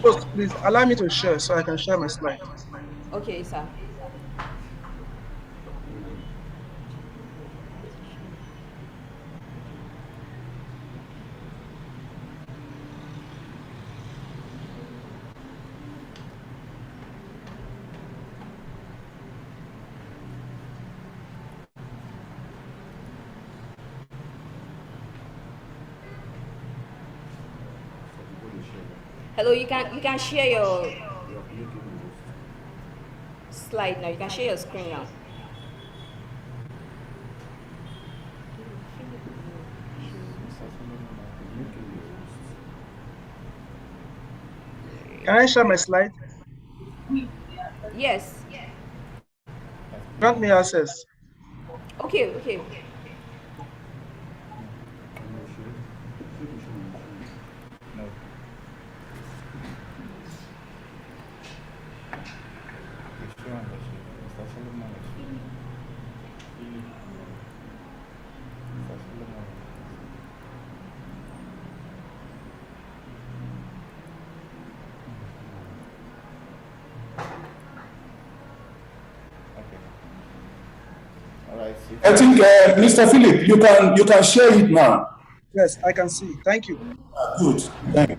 Host, please allow me to share so I can share my slide. Okay, sir. Hello, you can share your slide now. You can share your screen now. Can I share my slide? Yes. Grant me access. Okay, okay. I think, Mr. Philip, you can share it now. Yes, I can see. Thank you. Good. Thank you.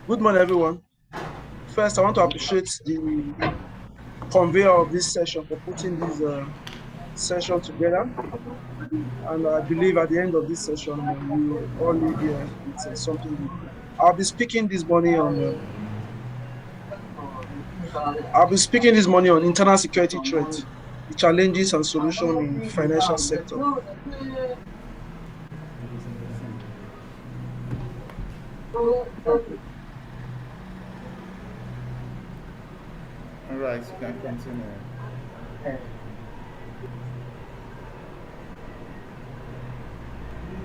Good morning, everyone. First, I want to appreciate the conveyor of this session for putting this session together. And I believe at the end of this session, we will all leave here with something new. I'll be speaking this morning on internal security threats, the challenges and solutions in the financial sector. All right, you can continue.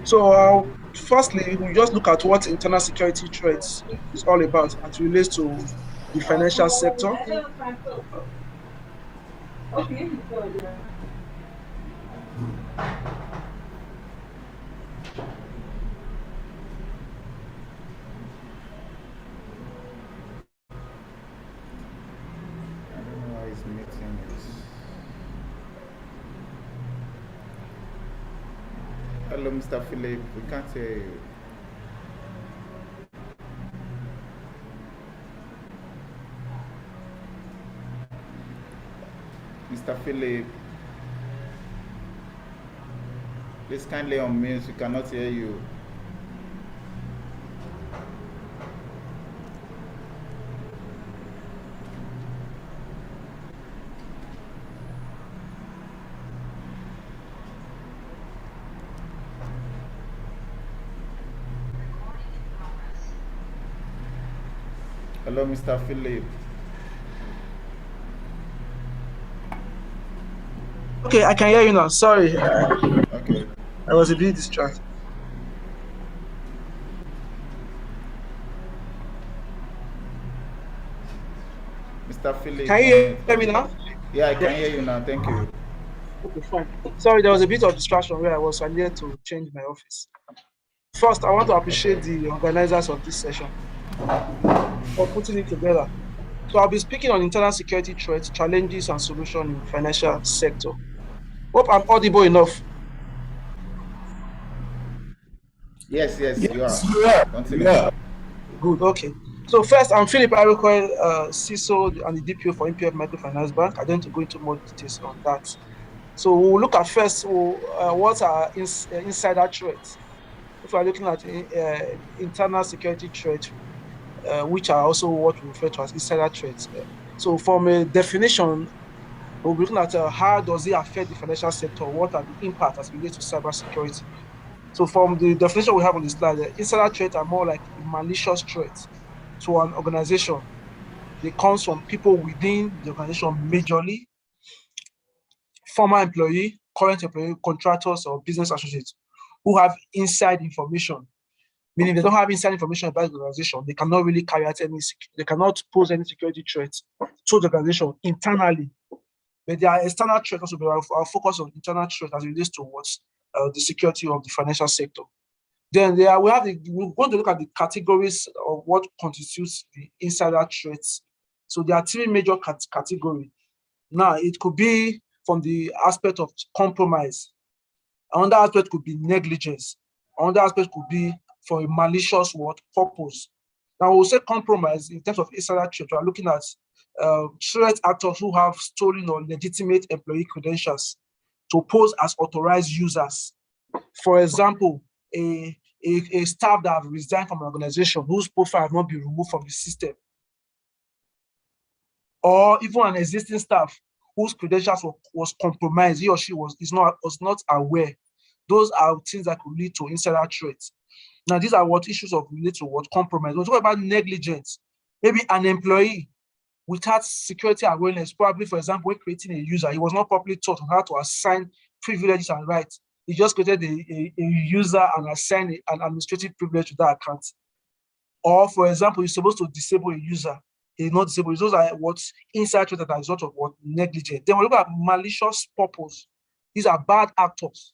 So, firstly, we just look at what internal security threats is all about as it relates to the financial sector. Hello, Mr. Philip. We can't hear you. Mr. Philip, please kindly unmute. We cannot hear you. Hello, Mr. Philip. Okay, I can hear you now. Sorry. Okay. I was a bit distracted. Mr. Philip. Can you hear me now? Yeah, I can hear you now. Thank you. Okay, fine. Sorry, there was a bit of distraction where I was. So I needed to change my office. First, I want to appreciate the organizers of this session for putting it together. So I'll be speaking on internal security threats, challenges, and solutions in the financial sector. Hope I'm audible enough. Yes, you are. Yeah. Continue. Yeah. Good, okay. So first, I'm Philip Cyberacon', CISO and the DPO for MPF Microfinance Bank. I don't need to go into more details on that. So we'll look at first what are insider threats. If we're looking at internal security threats, which are also what we refer to as insider threats. So from a definition, we'll be looking at how does it affect the financial sector? What are the impacts as it relates to cybersecurity? So from the definition we have on the slide, insider threats are more like malicious threats to an organization. They come from people within the organization majorly, former employee, current employee, contractors, or business associates who have inside information, meaning they don't have inside information about the organization. They cannot really carry out they cannot pose any security threats to the organization internally. But there are external threats also, but I'll focus on internal threats as it relates to what's the security of the financial sector. Then we're going to look at the categories of what constitutes the insider threats. So there are three major categories. Now, it could be from the aspect of compromise. Another aspect could be negligence. Another aspect could be for a malicious purpose. Now, we'll say compromise in terms of insider threat. We are looking at threat actors who have stolen or legitimate employee credentials to pose as authorized users. For example, a staff that have resigned from an organization whose profile have not been removed from the system, or even an existing staff whose credentials was compromised, he or she was not aware. Those are things that could lead to insider threats. Now, these are what issues of relate to what compromise. We're talking about negligence. Maybe an employee without security awareness, probably, for example, when creating a user, he was not properly taught on how to assign privileges and rights. He just created a user and assigned an administrative privilege to that account. Or, for example, you're supposed to disable a user. He's not disabled. Those are what insider threat as a result of what negligence. Then we look at malicious purpose. These are bad actors,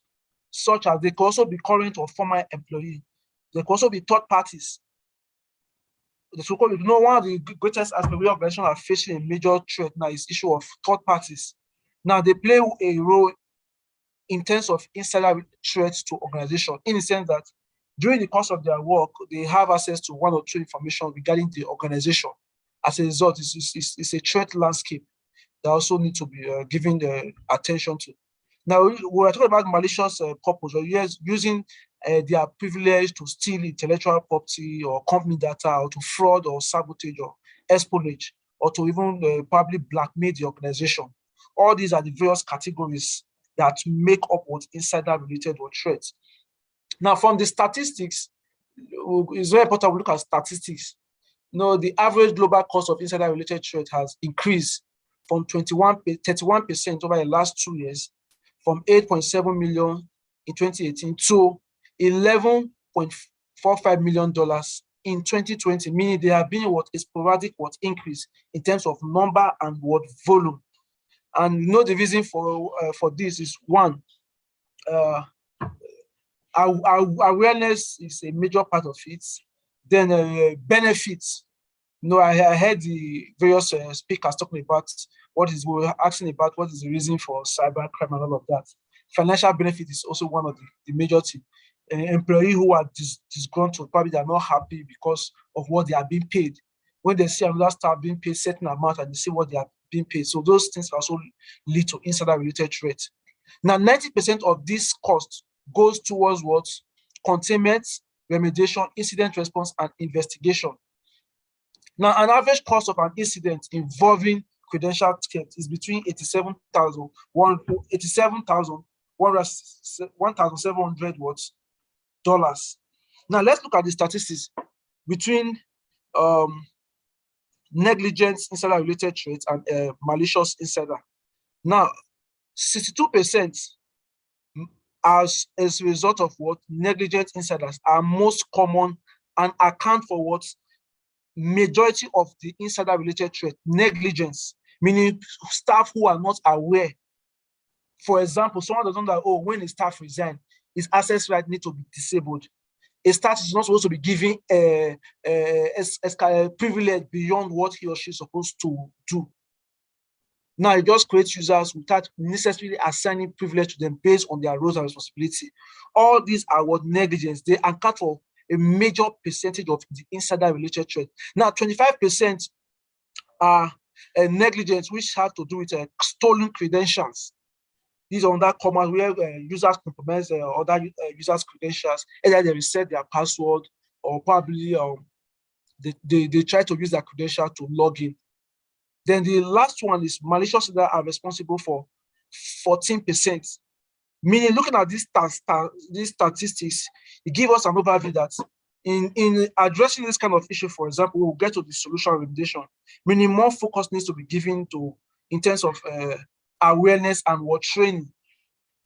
such as they could also be current or former employee. They could also be third parties. One of the greatest aspects of organizations are facing a major threat now is issue of third parties. Now, they play a role in terms of insider threats to organization, in the sense that during the course of their work, they have access to one or two information regarding the organization. As a result, it's a threat landscape that also need to be given the attention to. Now, we're talking about malicious purpose, or using their privilege to steal intellectual property or company data, or to fraud or sabotage or espionage, or to even probably blackmail the organization. All these are the various categories that make up what insider-related or threats. Now, from the statistics, it's very important we look at statistics. The average global cost of insider-related threat has increased from 31% over the last 2 years, from 8.7 million in 2018 to $11.45 million in 2020, meaning there have been a sporadic increase in terms of number and volume. And the reason for this is, one, awareness is a major part of it. Then benefits. I heard the various speakers talking about we were asking about what is the reason for cybercrime and all of that. Financial benefit is also one of the major things. Employees who are disgruntled, probably they are not happy because of what they are being paid. When they see another staff being paid certain amount and they see what they are being paid, so those things also lead to insider-related threat. Now, 90% of this cost goes towards what? Containment, remediation, incident response, and investigation. Now, an average cost of an incident involving credential theft is between $1,700 Now, let's look at the statistics between negligence insider-related threats and malicious insider. Now, 62% as a result of what negligent insiders are most common and account for what majority of the insider-related threat. Negligence, meaning staff who are not aware. For example, someone doesn't know that, when a staff resigns, his access right need to be disabled. A staff is not supposed to be given a privilege beyond what he or she is supposed to do. Now, it just creates users without necessarily assigning privilege to them based on their roles and responsibility. All these are what negligence. They account for a major percentage of the insider-related threat. Now, 25% are negligence, which have to do with stolen credentials. These are under common where users compromise other users' credentials. Either they reset their password, or probably they try to use their credential to log in. Then the last one is malicious that are responsible for 14%. Meaning, looking at these statistics, it gives us an overview that in addressing this kind of issue, for example, we'll get to the solution remediation, meaning more focus needs to be given to in terms of awareness and training,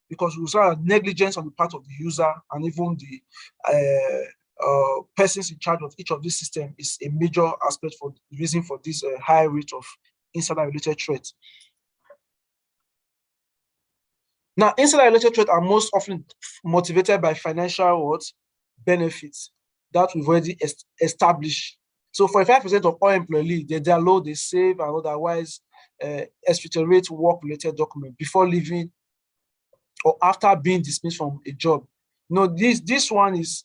because we saw negligence on the part of the user and even the persons in charge of each of these systems is a major aspect for the reason for this high rate of insider-related threats. Now, insider-related threats are most often motivated by financial benefits that we've already established. So, 45% of all employees, they download, they save, and otherwise expectorate work-related documents before leaving or after being dismissed from a job. This one is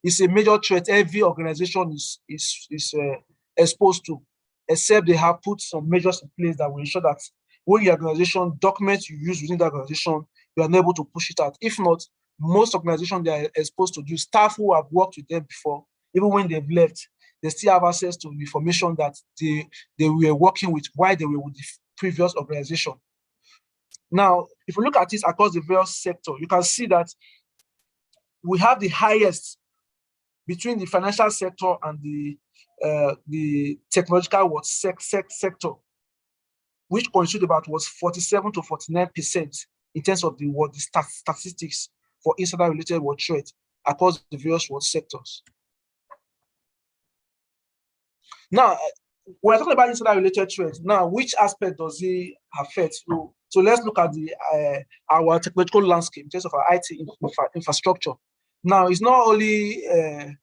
is a major threat every organization is exposed to, except they have put some measures in place that will ensure that when your organization documents you use within the organization, you are able to push it out. If not, most organizations they are exposed to, staff who have worked with them before, even when they've left, they still have access to information that they were working with while they were with the previous organization. Now, if you look at this across the various sectors, you can see that we have the highest between the financial sector and the technological sector, which constitute about 47 to 49% in terms of the statistics for insider-related threat across the various sectors. Now, we're talking about insider-related threats. Now, which aspect does it affect? So let's look at our technological landscape in terms of our IT infrastructure. Now, it's not only the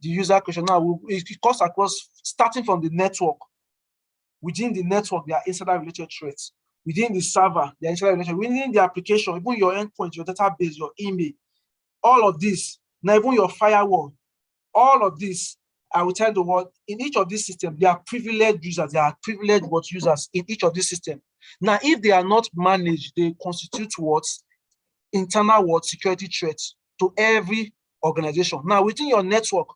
user question. Now, it cuts across, starting from the network. Within the network, there are insider-related threats. Within the server, there are insider-related. Within the application, even your endpoint, your database, your email, all of this. Now, even your firewall, all of this. I will tell the world, in each of these systems, there are privileged users, there are privileged users in each of these systems. Now, if they are not managed, they constitute internal security threats to every organization. Now, within your network,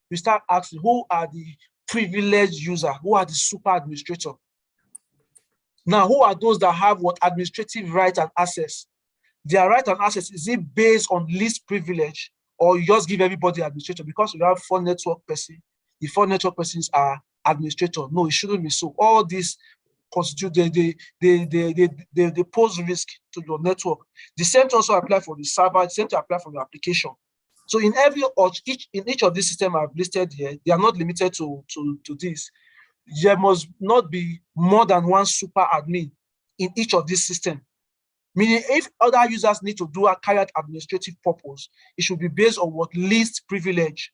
you start asking, who are the privileged users? Who are the super administrators? Now, who are those that have administrative right and access? Their right and access, is it based on least privilege, or you just give everybody administrator? Because you have 4 network persons, the 4 network persons are administrator. No, it shouldn't be so. All these constitute, they pose risk to your network. The same to also apply for the server, the same to apply for your application. So in each of these systems I've listed here, they are not limited to this. There must not be more than one super admin in each of these systems. Meaning, if other users need to carry out administrative purpose, it should be based on least privilege.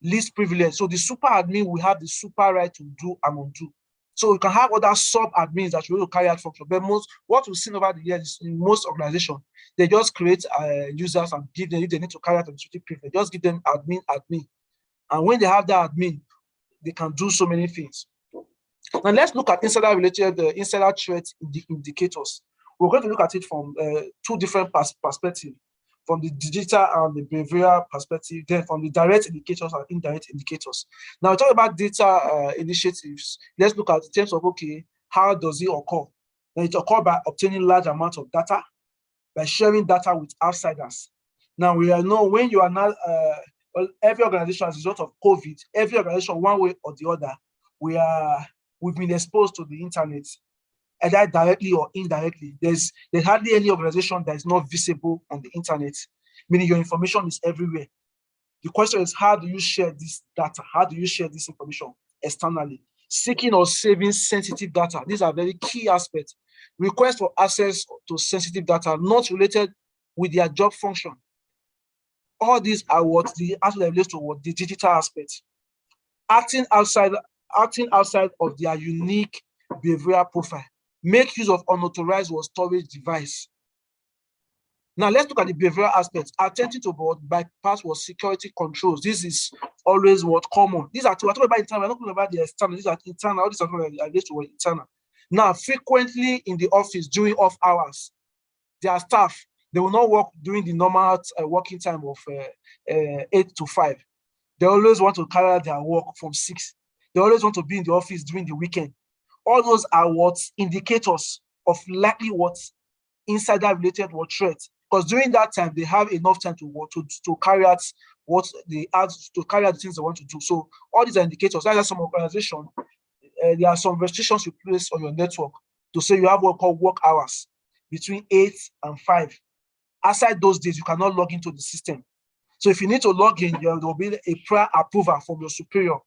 Least privilege. So the super admin will have the super right to do and undo. So you can have other sub-admins that will carry out function. But what we've seen over the years in most organizations, they just create users and give them, if they need to carry out administrative privilege, just give them admin. And when they have that admin, they can do so many things. Now let's look at insider threat indicators. We're going to look at it from 2 different perspectives, from the digital and the behavioral perspective, then from the direct indicators and indirect indicators. Now, talk about data initiatives. Let's look at in terms of, okay, how does it occur? Now, it occurs by obtaining large amounts of data, by sharing data with outsiders. Now, we know when you are not, every organization as a result of COVID, every organization, one way or the other, we've been exposed to the internet, either directly or indirectly. There's hardly any organization that is not visible on the internet, meaning your information is everywhere. The question is, how do you share this data? How do you share this information externally? Seeking or saving sensitive data. These are very key aspects. Request for access to sensitive data not related with their job function. All these are the aspect that relates to the digital aspect. Acting outside of their unique behavioral profile. Make use of unauthorized storage device. Now let's look at the behavioral aspects. Attempting to bypass security controls. This is always common. These are we're talking about internal. We're not talking about the external. These are internal. All these are related to internal. Now, frequently in the office during off hours, their staff, they will not work during the normal working time of 8 to 5. They always want to carry out their work from 6. They always want to be in the office during the weekend. All those are indicators of likely insider-related threats. Because during that time, they have enough time to carry out the things they want to do. So all these are indicators. Like some organization, there are some restrictions you place on your network to say you have what called work hours between 8 and 5. Outside those days, you cannot log into the system. So if you need to log in, there will be a prior approval from your superior.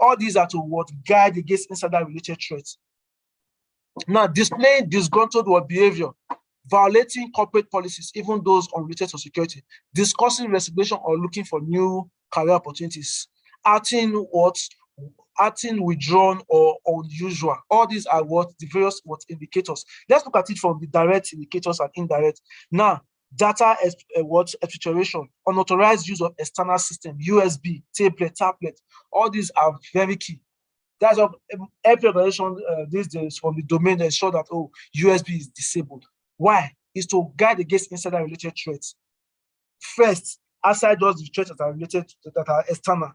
All these are to guide against insider-related threats. Now, displaying disgruntled behavior, violating corporate policies, even those unrelated to security, discussing resignation or looking for new career opportunities, acting withdrawn or unusual. All these are the various indicators. Let's look at it from the direct indicators and indirect. Now, data exfiltration, unauthorized use of external system, USB, tablet. All these are very key. That's what every organization these days from the domain they ensure that USB is disabled. Why? Is to guard against insider related threats. First, outside those threats that are related that are external.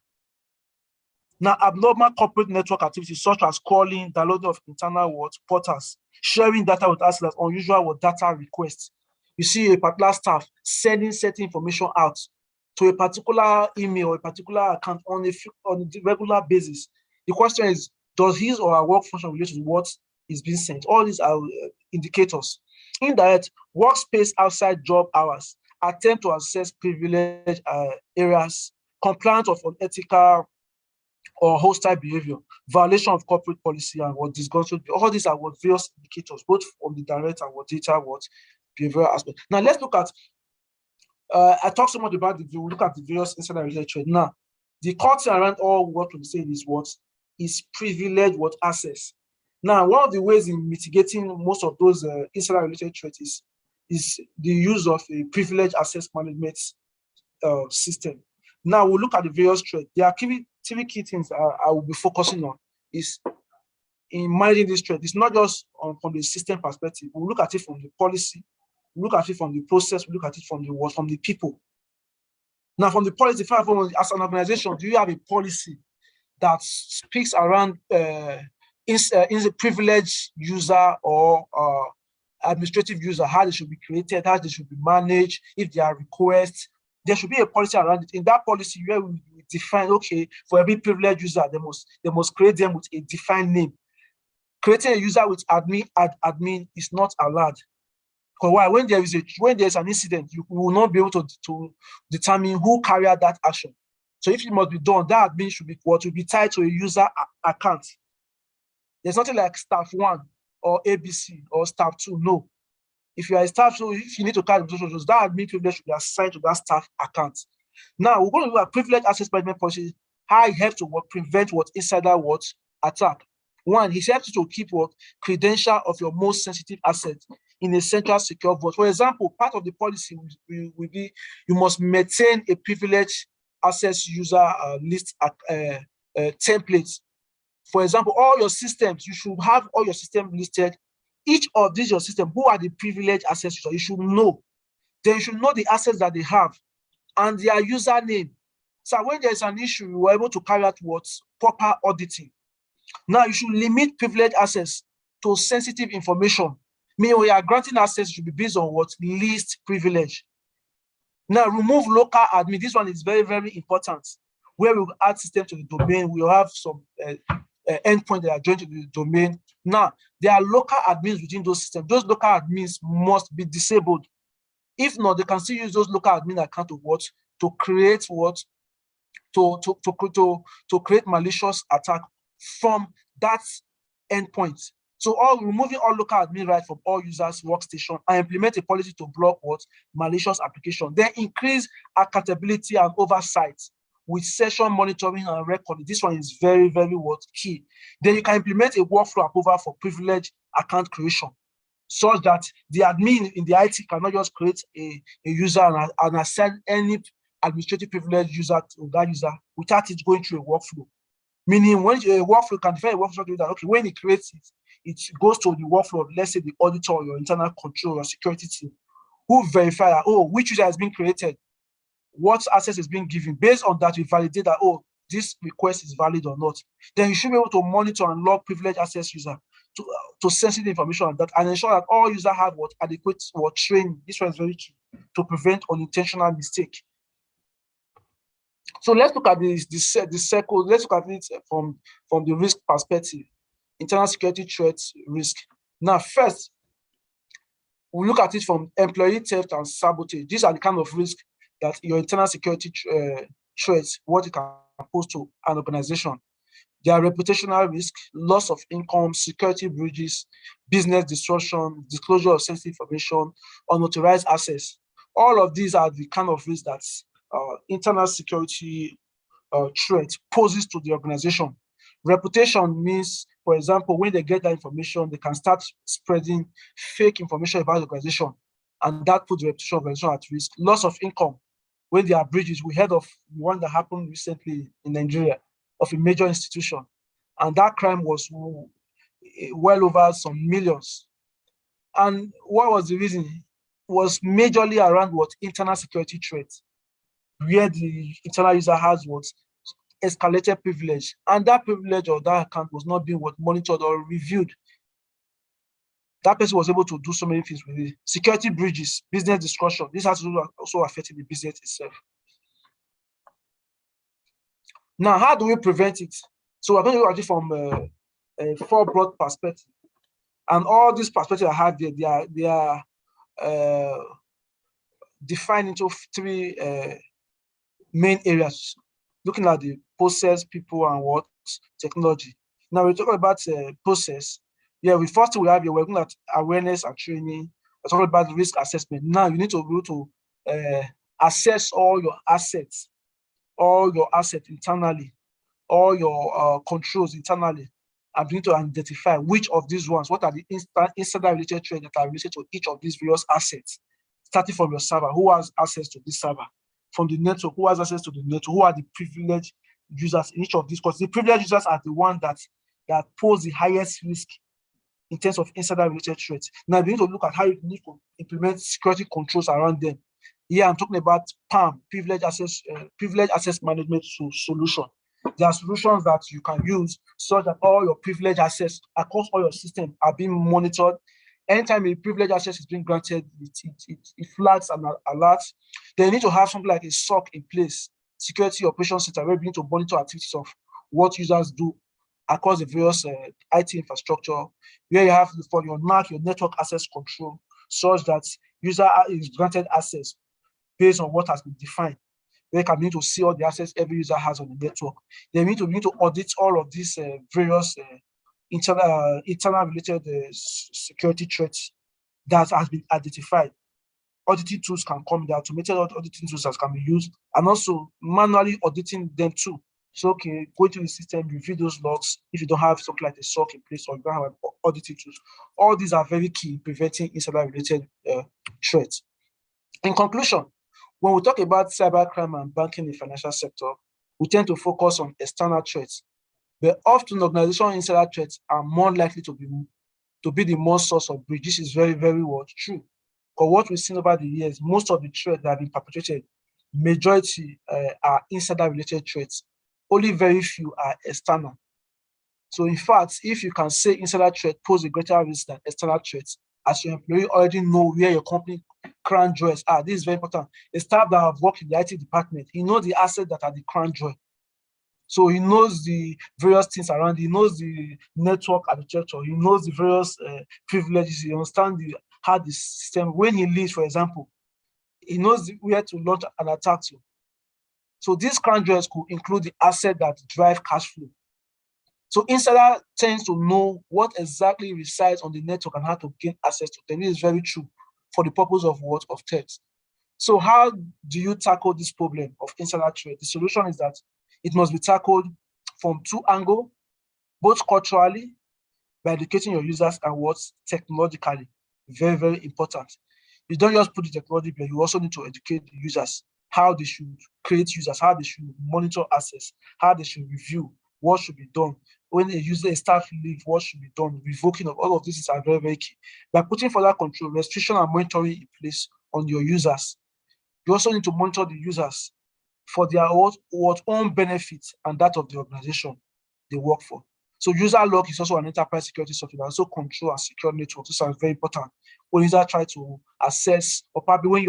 Now, abnormal corporate network activities such as calling, downloading of internal portals, sharing data with us, unusual data requests. You see a particular staff sending certain information out to a particular email or a particular account on a regular basis. The question is, does his or her work function relate to what is being sent? All these are indicators. Indirect, workspace outside job hours, attempt to access privileged areas, compliance of unethical or hostile behavior, violation of corporate policy and disgruntled. All these are various indicators, both from the direct and data behavioral aspect. Now let's look at. I talked so much about we'll look at the various insider related threats. Now, the core thing around all what we say is privileged access. Now, one of the ways in mitigating most of those insider related threats is the use of a privileged access management system. Now we'll look at the various threats. There are three key things I will be focusing on is in managing this threat. It's not just from the system perspective. We'll look at it from the policy, we'll look at it from the process, we'll look at it from the people. Now, from the policy, as an organization, do you have a policy that speaks around is a privileged user or administrative user, how they should be created, how they should be managed, if there are requests? There should be a policy around it. In that policy, where we define, okay, for every privileged user, they must create them with a defined name. Creating a user with admin is not allowed. Because why? When there's an incident, you will not be able to determine who carried out that action. So if it must be done, that admin should be tied to a user account. There's nothing like staff 1 or ABC or staff 2. No. If you are a staff, so if you need to carry the that admin privilege should be assigned to that staff account. Now we're going to look at privileged access management policy, how it helps to prevent insider attack. One, it helps you to keep credential of your most sensitive assets in a central secure vault. For example, part of the policy will be you must maintain a privileged access user list templates. For example, all your systems, you should have all your systems listed. Each of these your system, who are the privileged access users, you should know. Then you should know the assets that they have and their username. So when there's an issue, you are able to carry out proper auditing. Now you should limit privileged access to sensitive information. Meaning when you are granting access, should be based on least privilege. Now remove local admin. This one is very, very important. Where we will add system to the domain, we will have some endpoint that are joined to the domain. Now, there are local admins within those systems. Those local admins must be disabled. If not, they can still use those local admin account to create to create malicious attack from that endpoint. So removing all local admin rights from all users' workstation and implement a policy to block malicious application. Then increase accountability and oversight with session monitoring and recording. This one is very, very key. Then you can implement a workflow approval for privileged account creation, such that the admin in the IT cannot just create a user and assign any administrative privilege user to that user without it going through a workflow. Meaning when a workflow can define a workflow that, okay, when it creates it, it goes to the workflow of, let's say, the auditor or your internal control or security team, who verify that, which user has been created, what access is being given. Based on that, we validate that, this request is valid or not. Then you should be able to monitor and log privileged access user to sensitive information on that and ensure that all users have adequate training. This one is very key to prevent unintentional mistake. So let's look at the circle. Let's look at it from the risk perspective, internal security threats risk. Now, first, we'll look at it from employee theft and sabotage. These are the kind of risk that your internal security threats, what it can pose to an organization. There are reputational risk, loss of income, security breaches, business disruption, disclosure of sensitive information, unauthorized access. All of these are the kind of risks that internal security threat poses to the organization. Reputation means, for example, when they get that information, they can start spreading fake information about the organization. and that puts the reputation of the organization at risk. Loss of income when there are breaches. We heard of the one that happened recently in Nigeria of a major institution, and that crime was well over some millions. And what was the reason? It was majorly around what internal security threats, where the internal user has what escalated privilege, and that privilege or that account was not being what monitored or reviewed. That person was able to do so many things with it. Security breaches, business disruption. This has also affected the business itself. Now, how do we prevent it? So we're going to look at it from a four broad perspective, and all these perspectives I have there, they are defined into three main areas. Looking at the process, people, and what technology. Now we're talking about process. Yeah, first we have we're looking at awareness and training. We're talking about the risk assessment. Now you need to be able to assess all your assets internally, all your controls internally, and you need to identify which of these ones, what are the insider related threats that are related to each of these various assets, starting from your server, who has access to this server, from the network, who has access to the network, who are the privileged users in each of these, because the privileged users are the ones that pose the highest risk in terms of insider related threats. Now we need to look at how you need to implement security controls around them. Here I'm talking about PAM, privileged access management solution. There are solutions that you can use so that all your privileged access across all your systems are being monitored. Anytime a privileged access is being granted, it flags and alerts. They need to have something like a SOC in place, security operations center, where we need to monitor activities of what users do across the various IT infrastructure, where you have for your NAC, your network access control, such that user is granted access based on what has been defined. They can need to see all the access every user has on the network. They need to audit all of these various internal related security threats that has been identified. Auditing tools can come, the automated auditing tools that can be used, and also manually auditing them too. So, okay, go to the system, review those logs if you don't have something like a SOC in place or you don't have auditing tools. All these are very key in preventing insider related threats. In conclusion, when we talk about cybercrime and banking in the financial sector, we tend to focus on external threats, but often organizational insider threats are more likely to be the more source of breach. This is very, very true. Because what we've seen over the years, most of the threats that have been perpetrated, majority are insider-related threats. Only very few are external. So in fact, if you can say insider threat pose a greater risk than external threats, as your employee already know where your company crown jewels are. This is very important. A staff that have worked in the IT department, he knows the assets that are the crown jewel. So he knows the various things around, he knows the network architecture, he knows the various privileges, he understands how the system, when he leaves, for example, he knows where to launch an attack to. So these crown jewels could include the assets that drive cash flow. So insider tends to know what exactly resides on the network and how to gain access to them. This is very true for the purpose of what? Of theft. So how do you tackle this problem of insider threat? The solution is that it must be tackled from two angles, both culturally, by educating your users, and what? Technologically. Very, very important. You don't just put the technology, but you also need to educate the users how they should create users, how they should monitor access, how they should review, what should be done. When a staff leave, what should be done, revoking of all of this are very, very key. By putting further control, restriction, and monitoring in place on your users, you also need to monitor the users for their own benefit and that of the organization they work for. So user log is also an enterprise security software that also control and secure networks. This is very important. When users try to access, or probably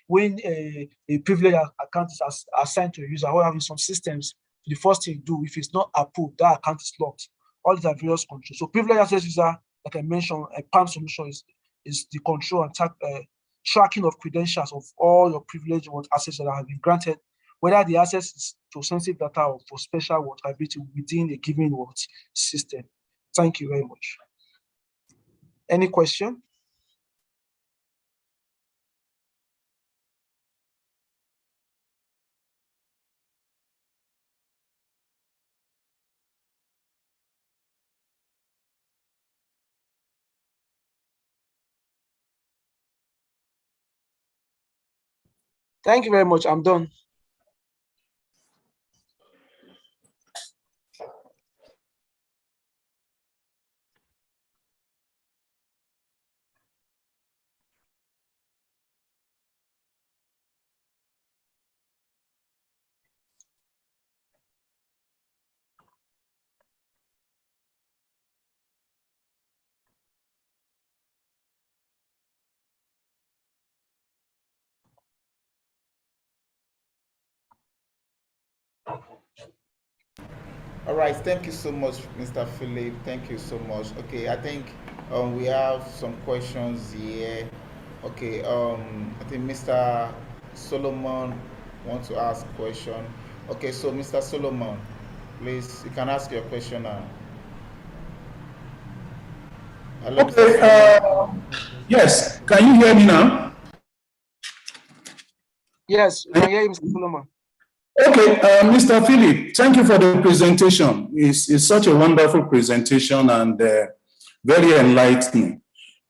when a privileged account is assigned to a user or having some systems, the first thing you do, if it's not approved, that account is locked. All these are various controls. So privileged access user, like I mentioned, a PAM solution is the control and tracking of credentials of all your privileged access that have been granted, whether the access is to sensitive data or for special activity within a given system. Thank you very much. Any question? Thank you very much. I'm done. All right, thank you so much, Mr. Philip. Thank you so much. Okay, I think we have some questions here. Okay, I think Mr. Solomon wants to ask a question. Okay, so Mr. Solomon, please, you can ask your question now. Hello, Mr. Okay, Solomon. yes, can you hear me now? Yes, we can hear you, Mr. Solomon. Okay, Mr. Philip, thank you for the presentation. It's such a wonderful presentation and very enlightening.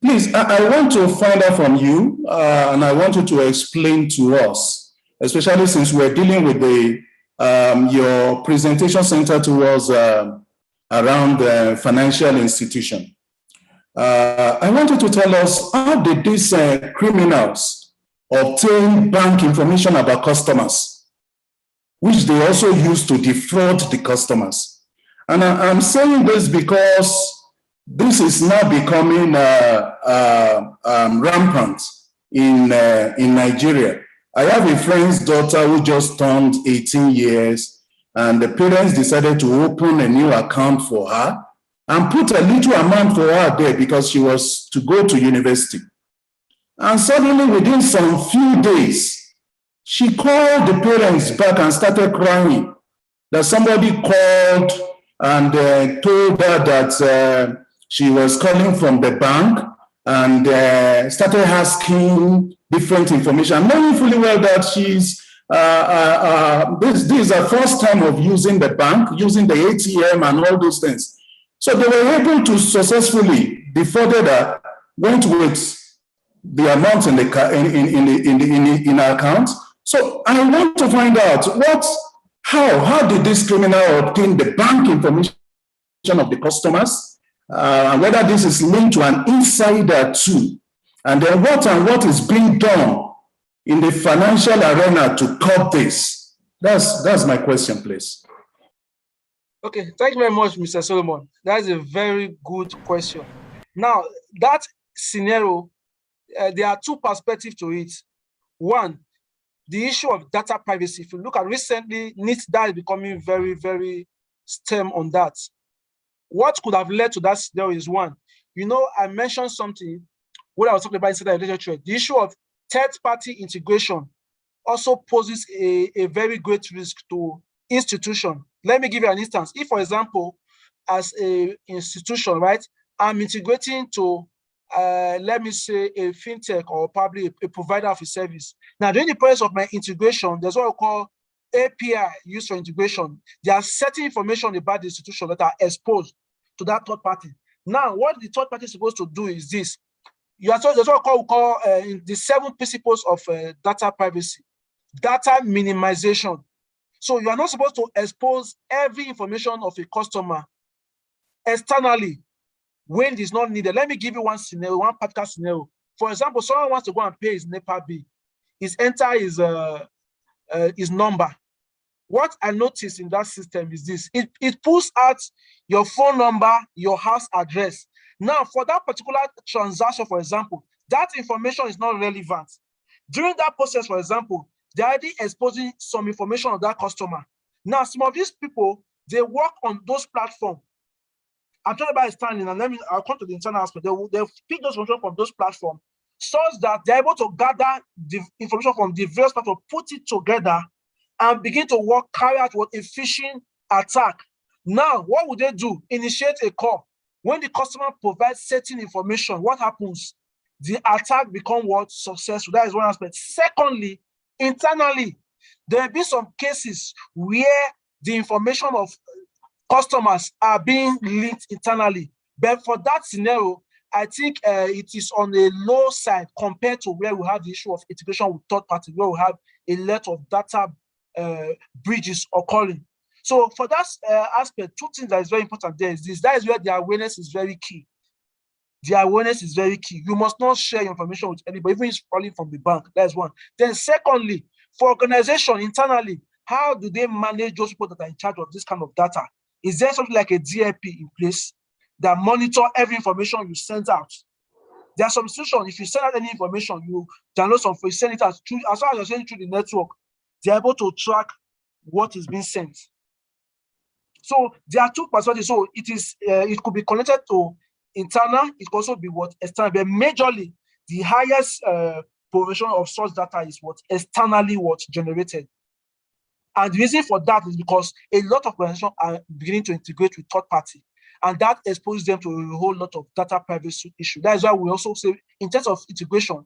Please, I want to find out from you, and I want you to explain to us, especially since we're dealing with the your presentation centered towards around the financial institution. I want you to tell us, how did these criminals obtain bank information about customers, which they also use to defraud the customers? And I'm saying this because this is now becoming rampant in Nigeria. I have a friend's daughter who just turned 18 years, and the parents decided to open a new account for her and put a little amount for her there because she was to go to university. And suddenly, within some few days, she called the parents back and started crying that somebody called and told her that she was calling from the bank and started asking different information, knowing fully well that this is her first time of using the bank, using the ATM and all those things. So they were able to successfully defraud her, went with the amount in her account. So I want to find out how did this criminal obtain the bank information of the customers, whether this is linked to an insider too, and then what is being done in the financial arena to curb this? That's my question, please. Okay, thank you very much, Mr. Solomon. That is a very good question. Now, that scenario, there are two perspectives to it. One, the issue of data privacy. If you look at recently, NISDA is becoming very, very stern on that. What could have led to that scenario is one, I mentioned something when I was talking about insider literature. The issue of third-party integration also poses a very great risk to institution. Let me give you an instance. If, for example, as a institution, right, I'm integrating to, let me say, a fintech or probably a provider of a service. Now, during the process of my integration, there's what we call API used for integration. There are certain information about the institution that are exposed to that third party. Now, what the third party is supposed to do is this. There's what we call the 7 principles of data privacy, data minimization. So you are not supposed to expose every information of a customer externally when it is not needed. Let me give you one scenario, one particular scenario. For example, someone wants to go and pay his NEPA bill. Enter his number. What I noticed in that system is this. It pulls out your phone number, your house address. Now, for that particular transaction, for example, that information is not relevant. During that process, for example, they're already exposing some information of that customer. Now, some of these people, they work on those platforms. I'm talking about standing, and I'll come to the internal aspect. They'll pick those information from those platforms, such that they're able to gather the information from the various platforms, put it together, and begin to carry out a phishing attack. Now, what would they do? Initiate a call. When the customer provides certain information, what happens? The attack becomes successful. That is one aspect. Secondly, internally, there will be some cases where the information of customers are being linked internally. But for that scenario, I think it is on a low side compared to where we have the issue of integration with third party, where we have a lot of data breaches occurring. So for that aspect, two things that is very important there is this. That is where the awareness is very key. The awareness is very key. You must not share your information with anybody, even if it's calling from the bank. That's one. Then secondly, for organization internally, how do they manage those people that are in charge of this kind of data? Is there something like a DLP in place that monitor every information you send out? There are some institutions, if you send out any information, you download some, you send it out through, as long as you're sending through the network, they're able to track what is being sent. So there are two perspectives. So it could be connected to internal, it could also be what external, but majorly the highest provision of source data is what externally what's generated. And the reason for that is because a lot of organizations are beginning to integrate with third party, and that exposes them to a whole lot of data privacy issue. That is why we also say, in terms of integration,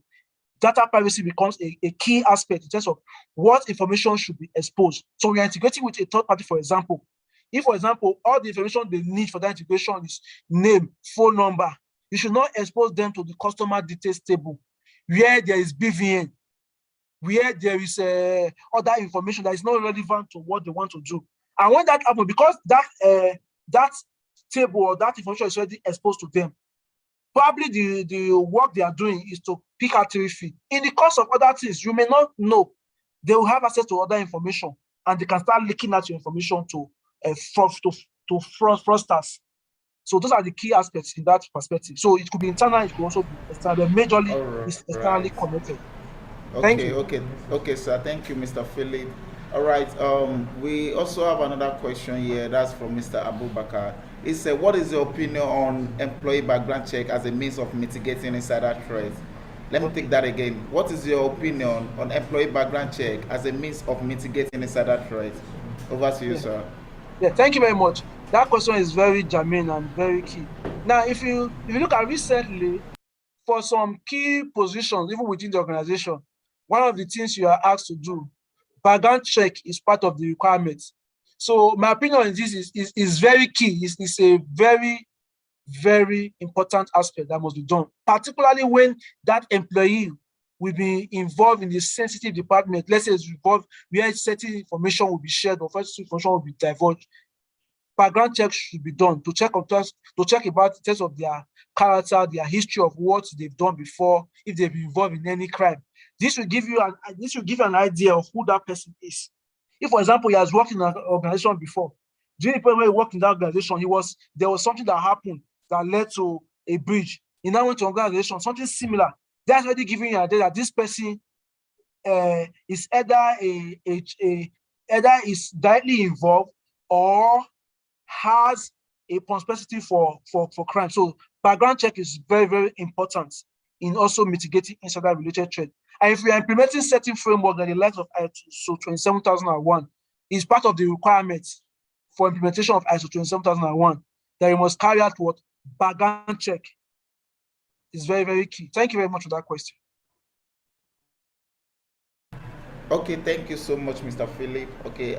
data privacy becomes a key aspect in terms of what information should be exposed. So we are integrating with a third party, for example. If, for example, all the information they need for that integration is name, phone number, you should not expose them to the customer details table where there is BVN, where there is other information that is not relevant to what they want to do. And when that happens, because that table or that information is already exposed to them, probably the work they are doing is to pick artery feed. In the course of other things, you may not know, they will have access to other information, and they can start leaking out your information to fraudsters. So those are the key aspects in that perspective. So it could be internal, it could also be external. Majorly, it's externally connected. Thank you. Okay, sir. Thank you, Mr. Philip. All right. We also have another question here. That's from Mr. Abubakar. He said, "What is your opinion on employee background check as a means of mitigating insider threats?" Let me take that again. What is your opinion on employee background check as a means of mitigating insider threats? Over to you, sir. Yeah, thank you very much. That question is very germane and very key. Now, if you look at recently, for some key positions, even within the organization, one of the things you are asked to do, background check is part of the requirements. So my opinion on this is very key. It's a very, very important aspect that must be done, particularly when that employee will be involved in the sensitive department. Let's say it's involved where certain information will be shared or certain information will be divulged. Background checks should be done to check about the test of their character, their history of what they've done before, if they've been involved in any crime. This will give you an idea of who that person is. If, for example, he has worked in an organization before, during the point where he worked in that organization, there was something that happened that led to a breach. He now went to an organization, something similar. That's already giving you an idea that this person is either is directly involved or has a propensity for crime. So background check is very, very important in also mitigating insider related threat. And if we are implementing certain framework that the likes of ISO 27001 is part of the requirements for implementation of ISO 27001, that you must carry out what background check is very, very key. Thank you very much for that question. Okay, thank you so much, Mr. Philip. Okay,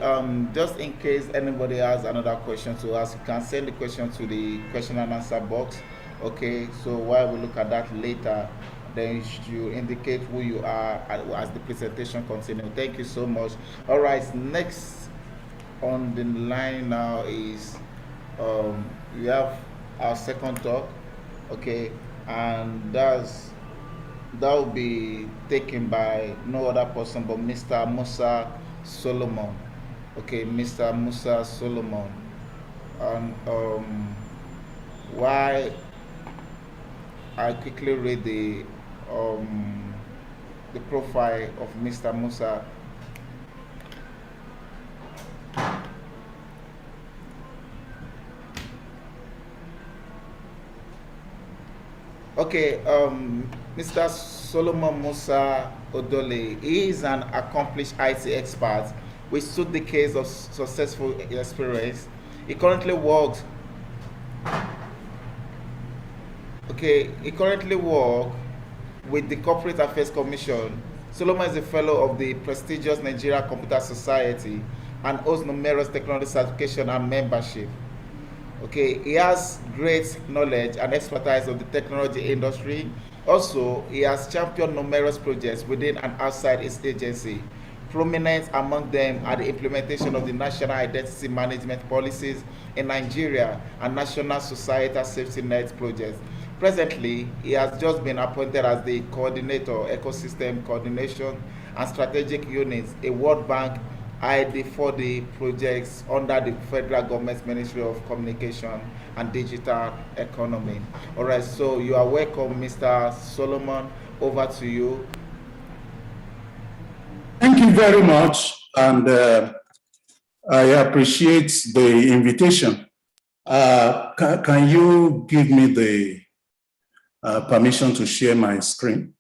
just in case anybody has another question to ask, you can send the question to the question and answer box. Okay, so while we look at that later, then you indicate who you are as the presentation continues. Thank you so much. All right, next on the line now is we have our second talk. Okay, and that will be taken by no other person but Mr. Musa Solomon. Okay, Mr. Musa Solomon. And why I quickly read the profile of Mr. Musa. Okay, Mr. Solomon Musa Odole, he is an accomplished IT expert with 2 decades of successful experience. He currently works with the Corporate Affairs Commission. Solomon is a fellow of the prestigious Nigeria Computer Society and holds numerous technology certification and membership. Okay, he has great knowledge and expertise of the technology industry. Also, he has championed numerous projects within and outside his agency. Prominent among them are the implementation of the National Identity Management Policies in Nigeria and National Societal Safety Net projects. Presently, he has just been appointed as the Coordinator, Ecosystem Coordination and Strategic Units, a World Bank ID4D projects under the Federal Government's Ministry of Communication and Digital Economy. All right, so you are welcome, Mr. Solomon. Over to you. Thank you very much, and I appreciate the invitation. Can you give me the permission to share my screen?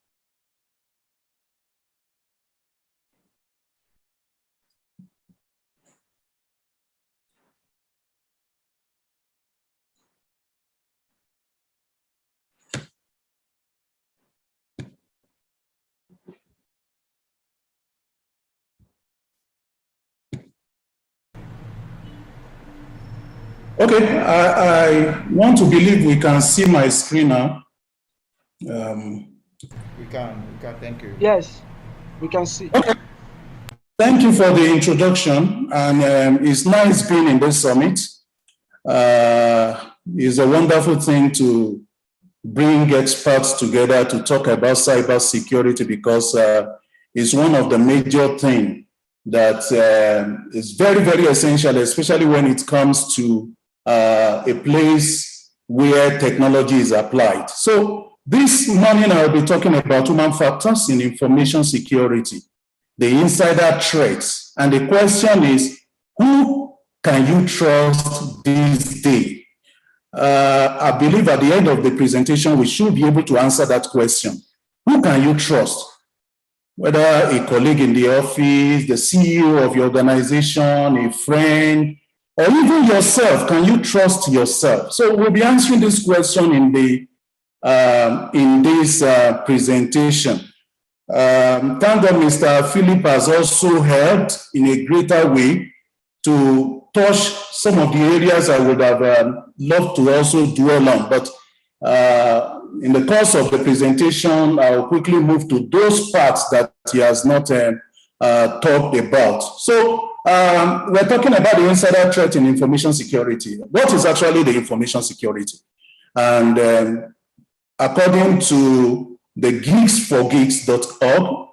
Okay, I want to believe we can see my screen now. We can, thank you. Yes, we can see. Okay. Thank you for the introduction, and it's nice being in this summit. It's a wonderful thing to bring experts together to talk about cybersecurity, because it's one of the major things that is very, very essential, especially when it comes to a place where technology is applied. So this morning I'll be talking about human factors in information security, the insider threats. And the question is, who can you trust this day? I believe at the end of the presentation, we should be able to answer that question. Who can you trust? Whether a colleague in the office, the CEO of your organization, a friend, or even yourself. Can you trust yourself? So we'll be answering this question in this presentation. Thank God Mr. Philip has also helped in a greater way to touch some of the areas I would have loved to also dwell on. But in the course of the presentation, I'll quickly move to those parts that he has not talked about. So we're talking about the insider threat in information security. What is actually the information security? And according to the geeksforgeeks.org,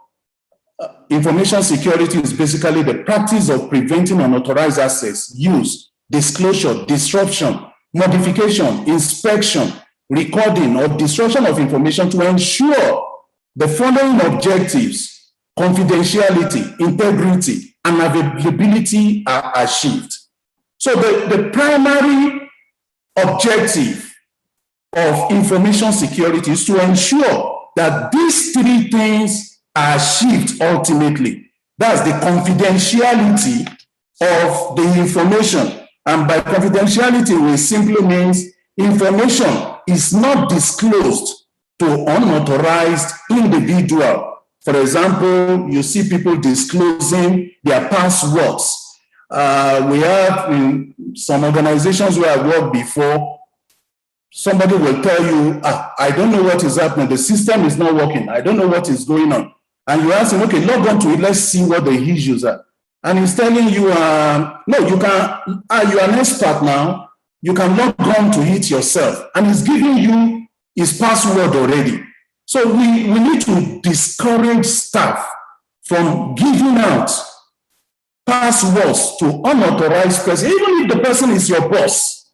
information security is basically the practice of preventing unauthorized access, use, disclosure, disruption, modification, inspection, recording, or destruction of information to ensure the following objectives: confidentiality, integrity, and availability are achieved. So the primary objective of information security is to ensure that these three things are achieved ultimately. That's the confidentiality of the information. And by confidentiality, we simply means information is not disclosed to unauthorized individual. For example, you see people disclosing their passwords. We have in some organizations where I worked before, somebody will tell you, I don't know what is happening. The system is not working. I don't know what is going on. And you ask him, okay, log on to it. Let's see what the issues are. And he's telling you, no, you can, you're an expert now. You can log on to it yourself. And he's giving you his password already. So we need to discourage staff from giving out passwords to unauthorized person. Even if the person is your boss,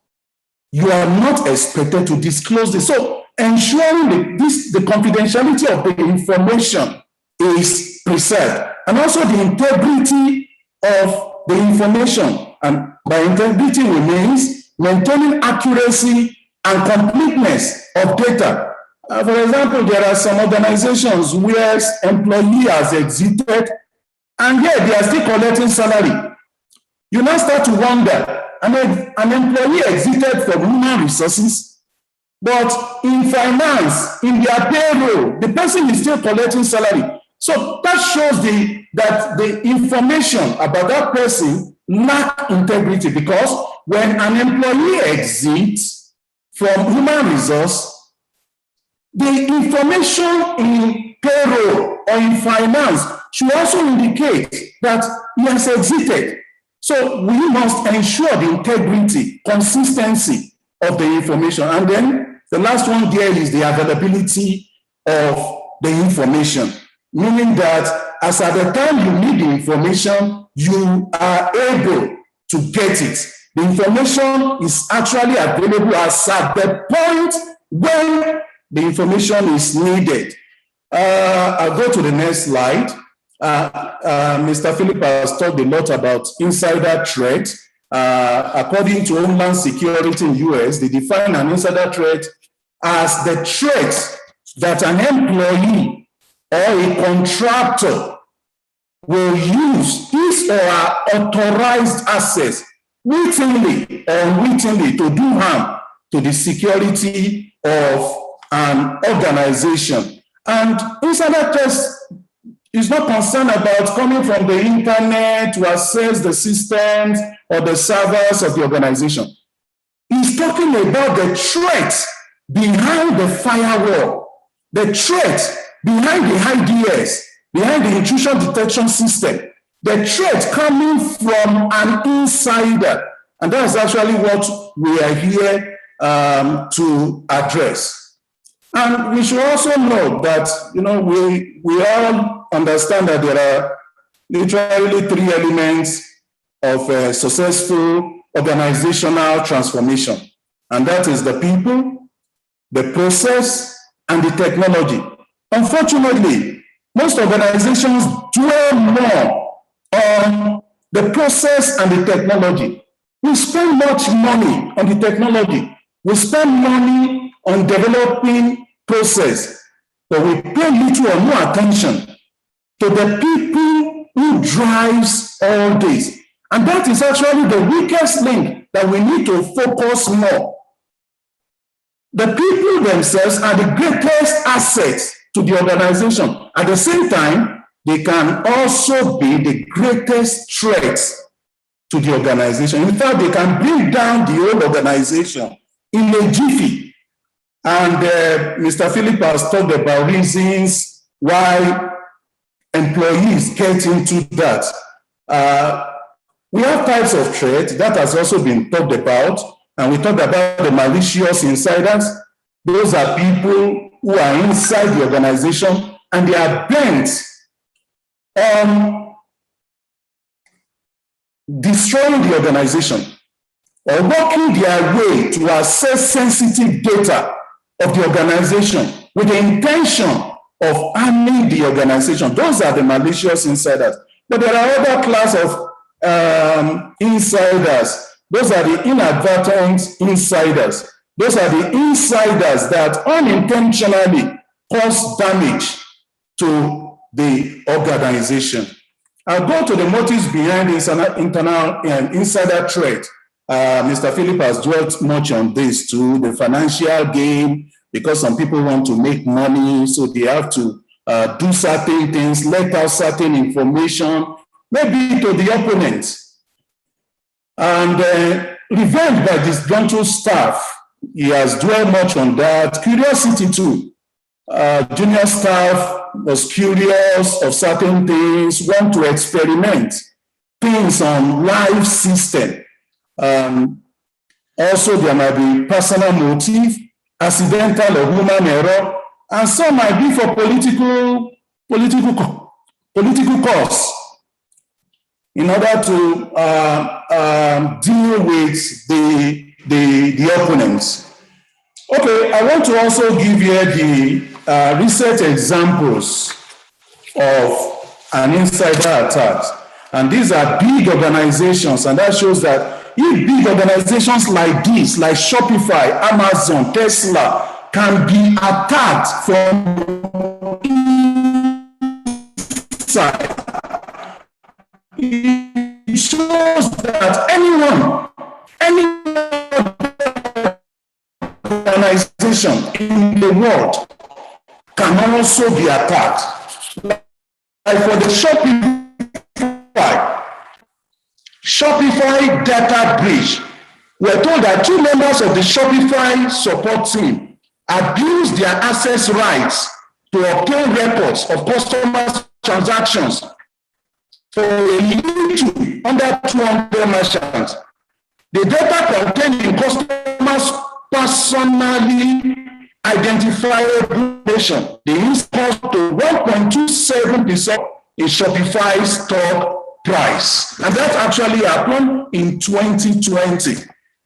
you are not expected to disclose this. So ensuring the confidentiality of the information is preserved, and also the integrity of the information. And by integrity, we means maintaining accuracy and completeness of data. For example, there are some organizations where employee has exited, and yet they are still collecting salary. You now start to wonder, an employee exited from human resources, but in finance, in their payroll, the person is still collecting salary. So that shows that the information about that person lack integrity, because when an employee exits from human resource, the information in payroll or in finance should also indicate that he has exited. So we must ensure the integrity, consistency of the information. And then the last one there is the availability of the information, meaning that as at the time you need the information, you are able to get it. The information is actually available as at the point when the information is needed. I'll go to the next slide. Mr. Philip has talked a lot about insider threat. According to Homeland Security in US, they define an insider threat as the threat that an employee or a contractor will use his or her authorized access wittingly or unwittingly to do harm to the security of an organization. And insider threat is not concerned about coming from the internet to access the systems or the servers of the organization. He's talking about the threat behind the firewall, the threat behind the IDS, behind the intrusion detection system, the threat coming from an insider. And that's actually what we are here to address. And we should also know that, we all understand that there are literally three elements of a successful organizational transformation. And that is the people, the process, and the technology. Unfortunately, most organizations dwell more on the process and the technology. We spend much money on the technology. We spend money on developing process, but we pay little or no attention to the people who drives all this. And that is actually the weakest link that we need to focus more. The people themselves are the greatest assets to the organization. At the same time, they can also be the greatest threats to the organization. In fact, they can bring down the whole organization in a jiffy. And Mr. Philip has talked about reasons why employees get into that. We have types of threats that has also been talked about, and we talked about the malicious insiders. Those are people who are inside the organization and they are bent on destroying the organization or working their way to access sensitive data of the organization with the intention of harming the organization. Those are the malicious insiders. But there are other class of insiders. Those are the inadvertent insiders. Those are the insiders that unintentionally cause damage to the organization. I'll go to the motives behind this internal insider threat. Mr. Philip has dwelt much on this too, the financial gain, because some people want to make money, so they have to do certain things, let out certain information, maybe to the opponent. And revenge by disgruntled staff, he has dwelt much on that. Curiosity too. Junior staff was curious of certain things, want to experiment things on live system. Also, there might be personal motive, accidental or human error, and some might be for political cause in order to deal with the opponents. Okay, I want to also give you the recent examples of an insider attack. And these are big organizations, and that shows that if big organizations like this, like Shopify, Amazon, Tesla, can be attacked from inside, it shows that any organization in the world can also be attacked. Like for the Shopify data breach, we're told that 2 members of the Shopify support team abused their access rights to obtain records of customers' transactions for a little under 200 merchants. The data contained in customers' personally identifiable information, the increase to 1.27% in Shopify's stock price. And that actually happened in 2020.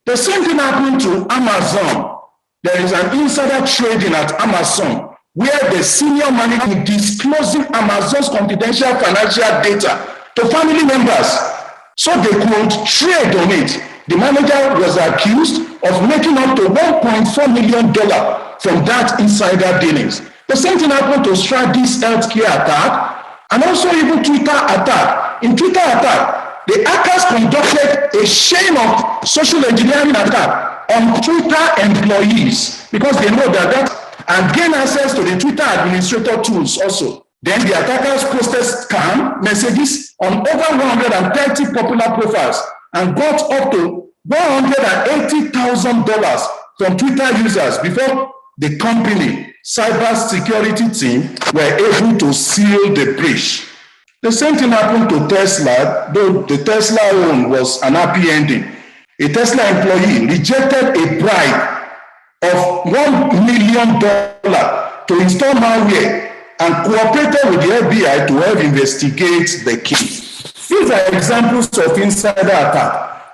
The same thing happened to Amazon. There is an insider trading at Amazon where the senior manager is disclosing Amazon's confidential financial data to family members so they could trade on it. The manager was accused of making up to $1.4 million from that insider dealings. The same thing happened to Strategies healthcare attack and also even Twitter attack. In Twitter attack, the hackers conducted a chain of social engineering attack on Twitter employees because they know that and gain access to the Twitter administrator tools also. Then the attackers posted scam messages on over 130 popular profiles and got up to $180,000 from Twitter users before the company cybersecurity team were able to seal the breach. The same thing happened to Tesla, though the Tesla own was an happy ending. A Tesla employee rejected a bribe of $1 million to install malware and cooperated with the FBI to help investigate the case. These are examples of insider attack.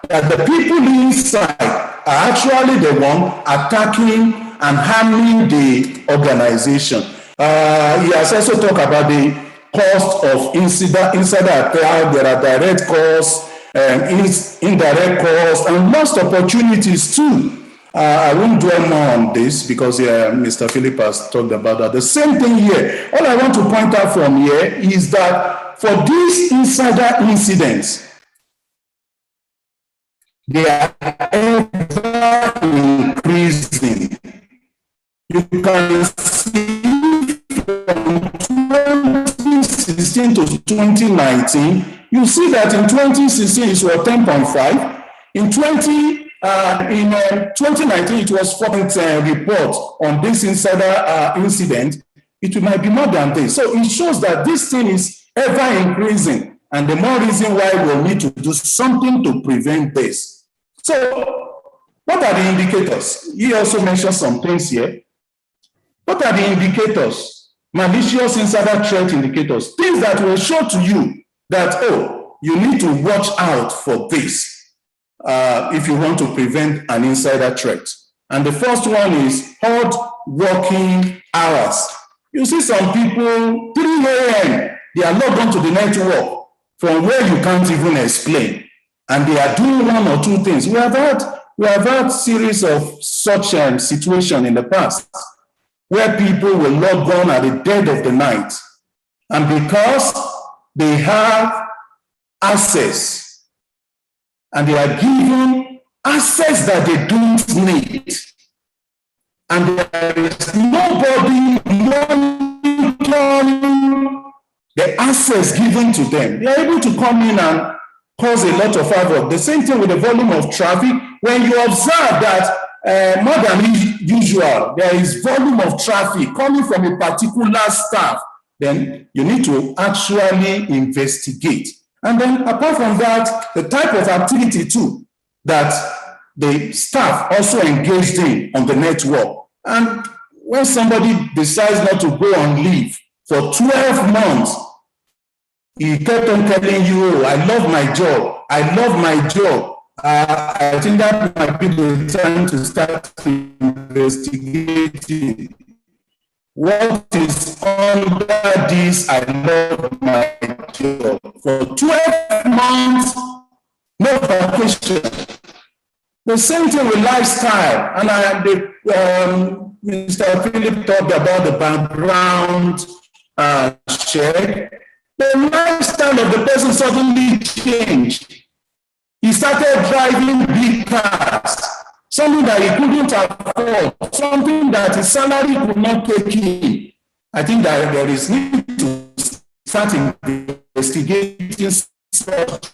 That the people inside are actually the one attacking and harming the organization. He has also talked about the cost of insider attack. There are direct costs, indirect costs, and lost opportunities too. I won't dwell more on this because Mr. Philip has talked about that. The same thing here. All I want to point out from here is that for these insider incidents, they are ever increasing. You can see from 2016 to 2019, you see that in 2016 it was 10.5. In 2019 it was 4 reports on this insider incident. It might be more than this. So it shows that this thing is ever increasing, and the more reason why we'll need to do something to prevent this. So, what are the indicators? He also mentioned some things here. What are the indicators? Malicious insider threat indicators. Things that will show to you that, oh, you need to watch out for this if you want to prevent an insider threat. And the first one is hard working hours. You see some people, 3 a.m., they are logged onto the network from where you can't even explain. And they are doing one or two things. We have had series of such situation in the past where people will log on at the dead of the night. And because they have access and they are given access that they don't need, and there is nobody monitoring the access given to them, they are able to come in and cause a lot of havoc. The same thing with the volume of traffic. When you observe that more than usual, there is volume of traffic coming from a particular staff, then you need to actually investigate. And then apart from that, the type of activity too that the staff also engaged in on the network. And when somebody decides not to go on leave for 12 months, he kept on telling you, oh, I love my job. I love my job. I think that might be the time to start investigating. What is under this? I love my job. For 12 months, no vacation. The same thing with lifestyle. And Mr. Philip talked about the background check. The lifestyle of the person suddenly changed. He started driving big cars, something that he couldn't afford, something that his salary could not take in. I think that there is need to start investigating such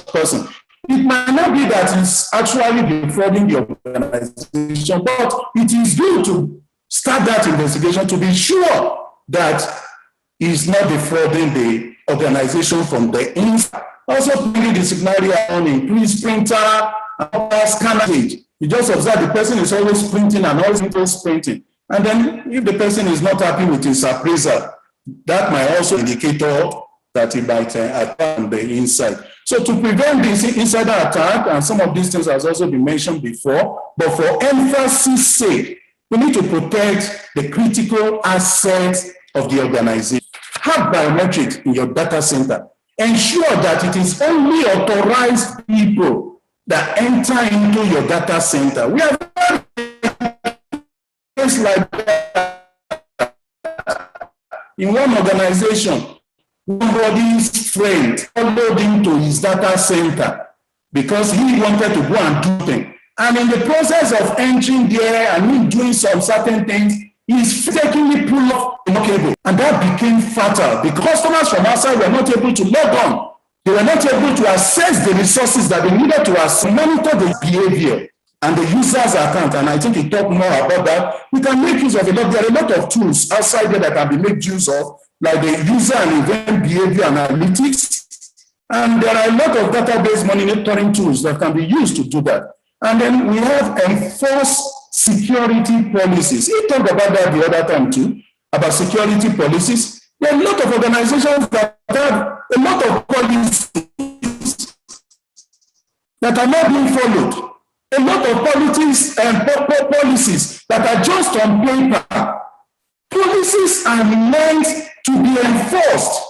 person. It might not be that it's actually defrauding the organization, but it is good to start that investigation to be sure that is not defrauding the organization from the inside. Also, bringing the scenario on increased printer, scanner page. You just observe the person is always printing and always printing. And then if the person is not happy with his appraisal, that might also indicate that he might attack on the inside. So to prevent this insider attack, and some of these things has also been mentioned before, but for emphasis sake, we need to protect the critical assets of the organization. Have biometrics in your data center. Ensure that it is only authorized people that enter into your data center. We have things like that in one organization. Somebody's friend followed him to his data center because he wanted to go and do things. And in the process of entering there and him doing some certain things, he's mistakenly pulled off the cable. And that became fatal because customers from outside were not able to log on. They were not able to access the resources that they needed to monitor the behavior and the user's account. And I think you talk more about that. We can make use of a lot. There are a lot of tools outside there that can be made use of, like the user and event behavior analytics. And there are a lot of database monitoring tools that can be used to do that. And then we have enforced security policies. We talked about that the other time too, about security policies. There are a lot of organizations that have a lot of policies that are not being followed. A lot of policies that are just on paper. Policies are meant to be enforced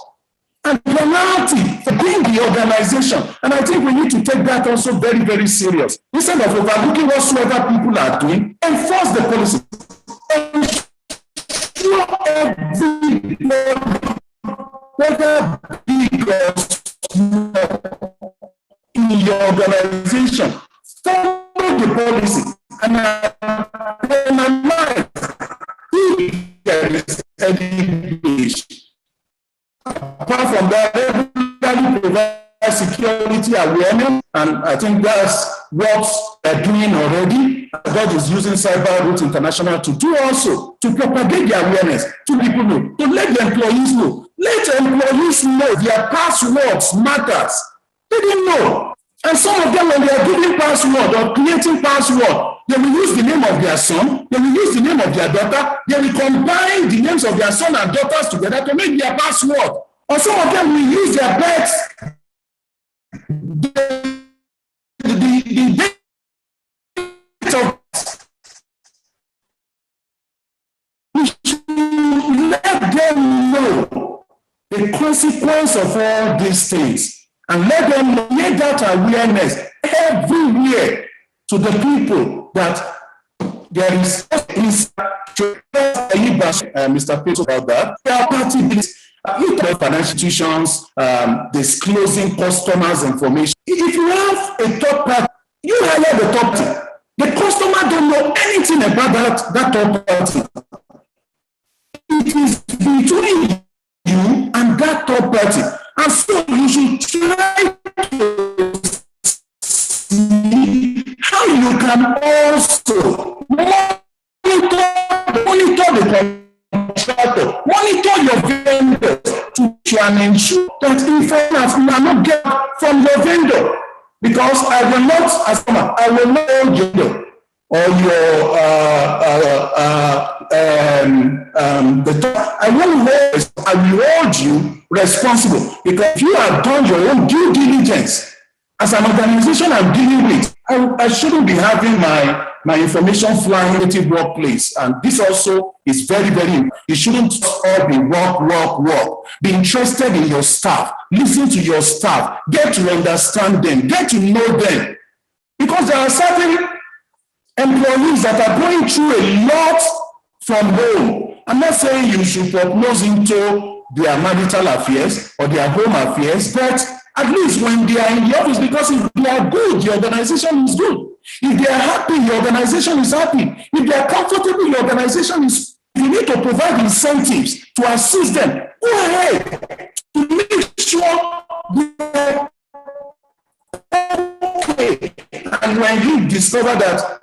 and penalty for being the organization. And I think we need to take that also very, very serious. Instead of overlooking whatsoever people are doing, enforce the policy. Ensure everybody, whether big or small, in your organization, follow the policy and analyze if there is any breach. Apart from that, everybody provides security awareness, and I think that's what they're doing already. God is using Cyberacon' International to do also, to propagate the awareness, to people know, to let the employees know. Let employees know their passwords matters. They didn't know. And some of them, when they are giving password or creating password, they will use the name of their son, they will use the name of their daughter, they will combine the names of their son and daughters together to make their password. Or some of them will use their pets, the date of we should let them know the consequence of all these things. And let them make that awareness everywhere to the people that there is Mr. Petro about that. There are party bills, financial institutions disclosing customers' information. If you have a top party, you hire the top party. The customer don't know anything about that top party. It is between you and that top party. And so you should try to see how you can also monitor the contractor, monitor your vendors to ensure that information will not get from your vendor. Because I will not, as I will not hold your or your I will hold you responsible, because if you have done your own due diligence as an organization I'm dealing with, I shouldn't be having my information flying in the workplace. And this also is very, very important. You shouldn't all be work. Be interested in your staff. Listen to your staff. Get to understand them. Get to know them. Because there are certain employees that are going through a lot from home. I'm not saying you should prognose into their marital affairs or their home affairs, but at least when they are in the office, because if they are good, the organization is good. If they are happy, the organization is happy. If they are comfortable, the organization is. You need to provide incentives to assist them. Go ahead to make sure they're okay. And when you discover that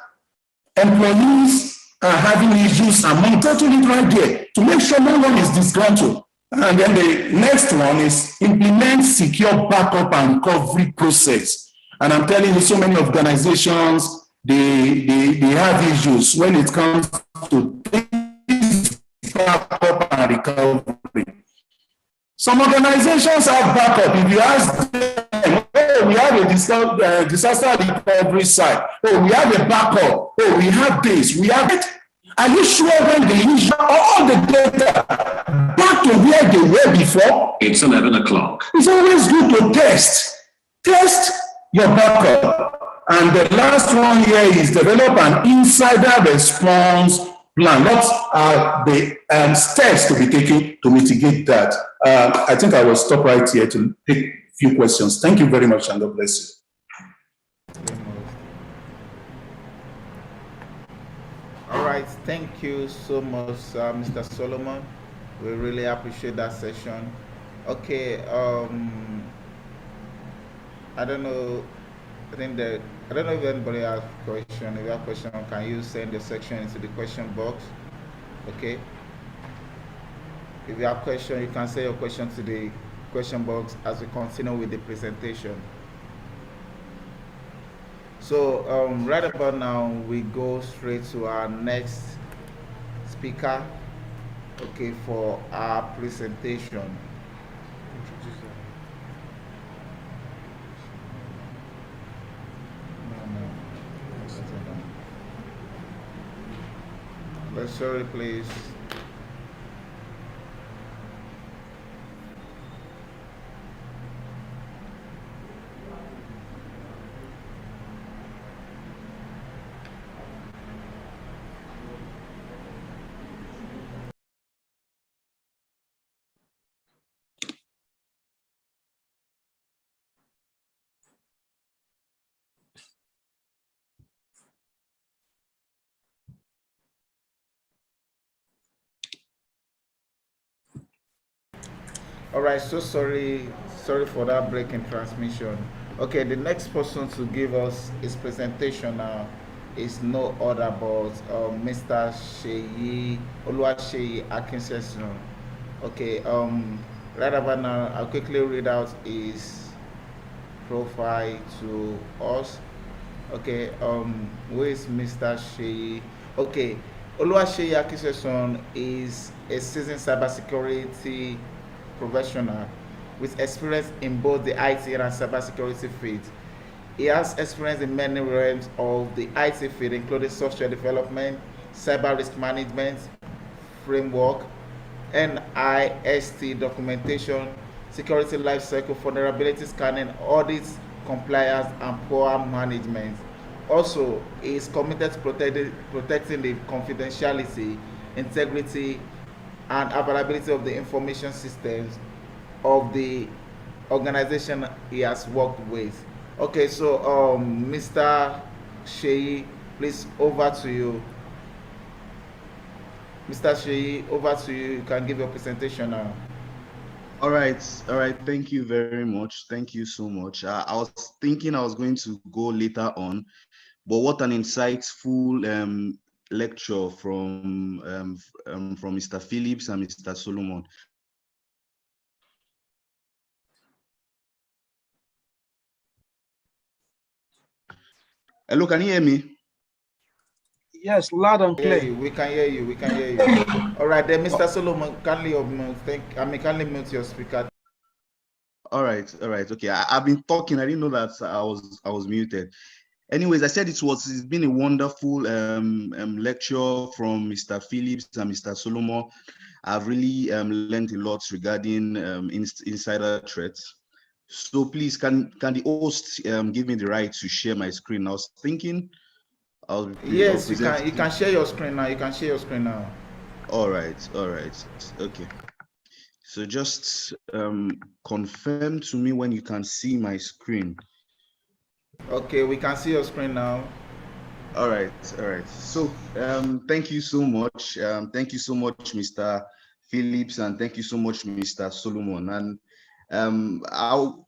employees are having issues and monitoring it right there to make sure no one is disgruntled. And then the next one is implement secure backup and recovery process. And I'm telling you, so many organizations, they have issues when it comes to backup and recovery. Some organizations have backup. If you ask them, oh, we have a disaster recovery site. Oh, we have a backup. Oh, we have this. We have it. Are you sure when they use all the data back to where they were before? It's 11 o'clock. It's always good to test. Test your backup. And the last one here is develop an insider response plan. What are the steps to be taken to mitigate that? I think I will stop right here to take a few questions. Thank you very much, and God bless you. All right, thank you so much, Mr. Solomon. We really appreciate that session. Okay, I don't know. I don't know if anybody has a question. If you have a question, can you send your section into the question box? Okay. If you have a question, you can send your question to the question box as we continue with the presentation. So right about now, we go straight to our next speaker, okay, for our presentation. Sorry, please. All right, so sorry for that break in transmission. Okay, the next person to give us his presentation now is no other but Mr. Oluwaseyi Akinsesun. Okay, right about now, I'll quickly read out his profile to us. Okay, who is Mr. Seyi? Okay, Oluwaseyi Akinsesun is a seasoned cybersecurity professional with experience in both the IT and cybersecurity field. He has experience in many realms of the IT field, including software development, cyber risk management framework, NIST documentation, security lifecycle, vulnerability scanning, audits, compliance, and power management. Also, he is committed to protecting the confidentiality, integrity, and availability of the information systems of the organization he has worked with. Okay, so Mr. Seyi, please, over to you. Mr. Seyi, over to you. You can give your presentation now. All right. Thank you very much. Thank you so much. I was thinking I was going to go later on, but what an insightful lecture from Mr. Phillips and Mr. Solomon. Hello, can you hear me? Yes, loud and clear. We can hear you. We can hear you. All right, then, Mr. Solomon, kindly mute your speaker. All right. Okay, I've been talking. I didn't know that I was muted. Anyways, I said it's been a wonderful lecture from Mr. Phillips and Mr. Solomon. I've really learned a lot regarding insider threats. So please, can the host give me the right to share my screen? I was thinking Yes, you can share your screen now. You can share your screen now. All right. Okay. So just confirm to me when you can see my screen. Okay, we can see your screen now. All right. So thank you so much. Thank you so much, Mr. Phillips, and thank you so much, Mr. Solomon. And I'll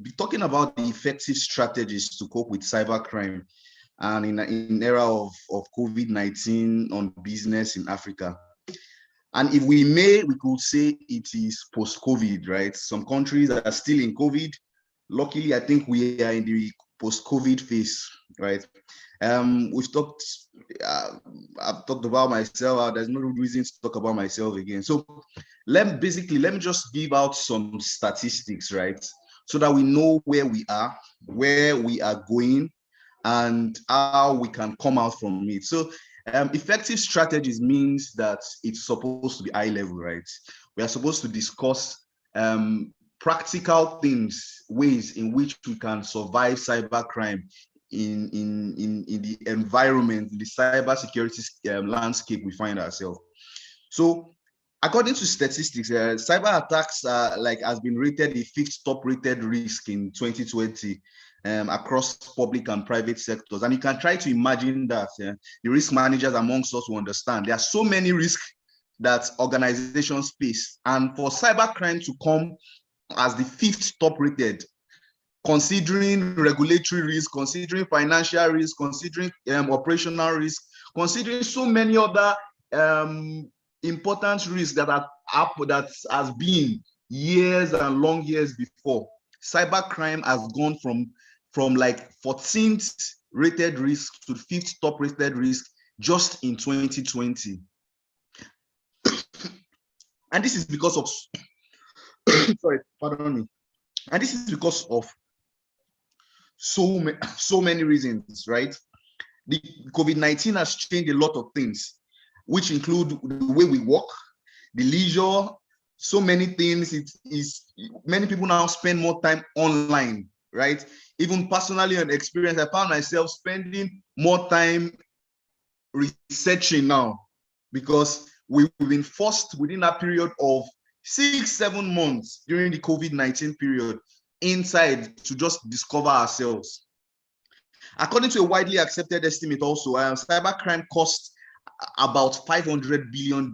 be talking about the effective strategies to cope with cybercrime and in era of COVID-19 on business in Africa. And if we may, we could say it is post-COVID, right? Some countries are still in COVID. Luckily, I think we are in the post-COVID phase, right? We've talked, I've talked about myself. There's no reason to talk about myself again. So let me just give out some statistics, right? So that we know where we are going, and how we can come out from it. So effective strategies means that it's supposed to be high level, right? We are supposed to discuss practical things, ways in which we can survive cybercrime in the environment, the cybersecurity landscape we find ourselves. So according to statistics, cyber attacks has been rated the 5th top rated risk in 2020 across public and private sectors. And you can try to imagine that the risk managers amongst us will understand there are so many risks that organizations face. And for cybercrime to come as the 5th top rated, considering regulatory risk, considering financial risk, considering operational risk, considering so many other important risks that has been years and long years before. Cybercrime has gone from like 14th rated risk to 5th top rated risk just in 2020. And this is because of sorry, pardon me. And this is because of so many reasons, right? The COVID-19 has changed a lot of things, which include the way we work, the leisure, so many things. Many people now spend more time online, right? Even personally and experience, I found myself spending more time researching now, because we've been forced within that period of 6-7 months during the COVID-19 period inside to just discover ourselves. According to a widely accepted estimate also, cybercrime cost about $500 billion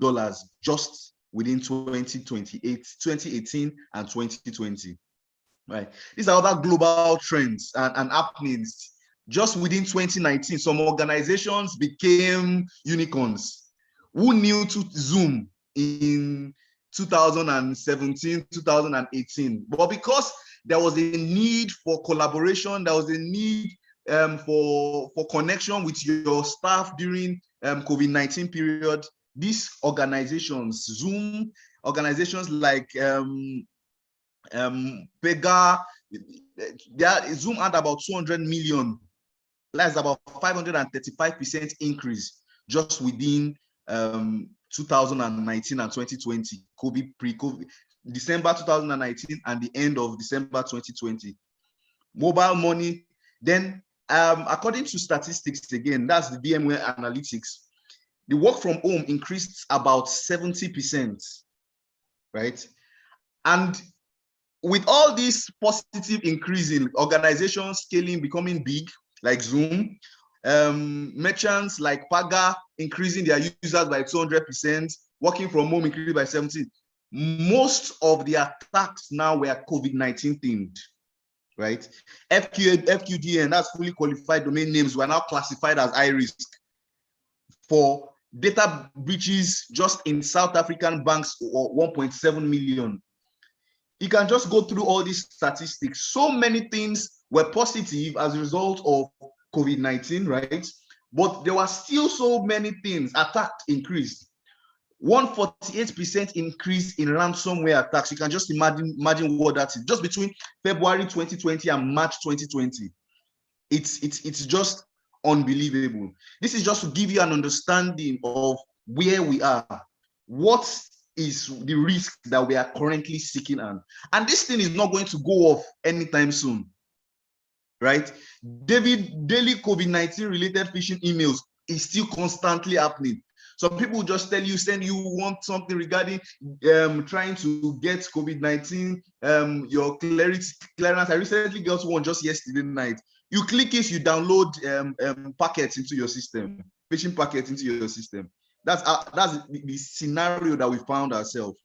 just within 2018 and 2020. Right. These are other global trends and happenings. Just within 2019, some organizations became unicorns. Who knew to Zoom in 2017, 2018? But because there was a need for collaboration, there was a need for connection with your staff during COVID-19 period, these organizations, Zoom, organizations like Pega, Zoom had about 200 million. That's about 535% increase just within 2019 and 2020, pre-COVID, December 2019 and the end of December 2020. Mobile money. Then, according to statistics, again, that's the VMware analytics, the work from home increased about 70%, right? And with all this positive increase in organizations scaling, becoming big, like Zoom, merchants like Paga increasing their users by 200%, working from home increased by 70%. Most of the attacks now were COVID-19 themed, right? FQDN, that's fully qualified domain names, were now classified as high risk. For data breaches just in South African banks, 1.7 million. You can just go through all these statistics. So many things were positive as a result of COVID-19, right? But there were still so many things. Attacks increased. 148% increase in ransomware attacks. You can just imagine what that is. Just between February 2020 and March 2020. It's just unbelievable. This is just to give you an understanding of where we are. What is the risk that we are currently seeking on? And this thing is not going to go off anytime soon, right? Daily COVID-19 related phishing emails is still constantly happening. Some people just tell you, send you want something regarding trying to get COVID-19, your clearance. I recently got one just yesterday night. You click it, you download packets into your system, phishing packets into your system. That's the scenario that we found ourselves.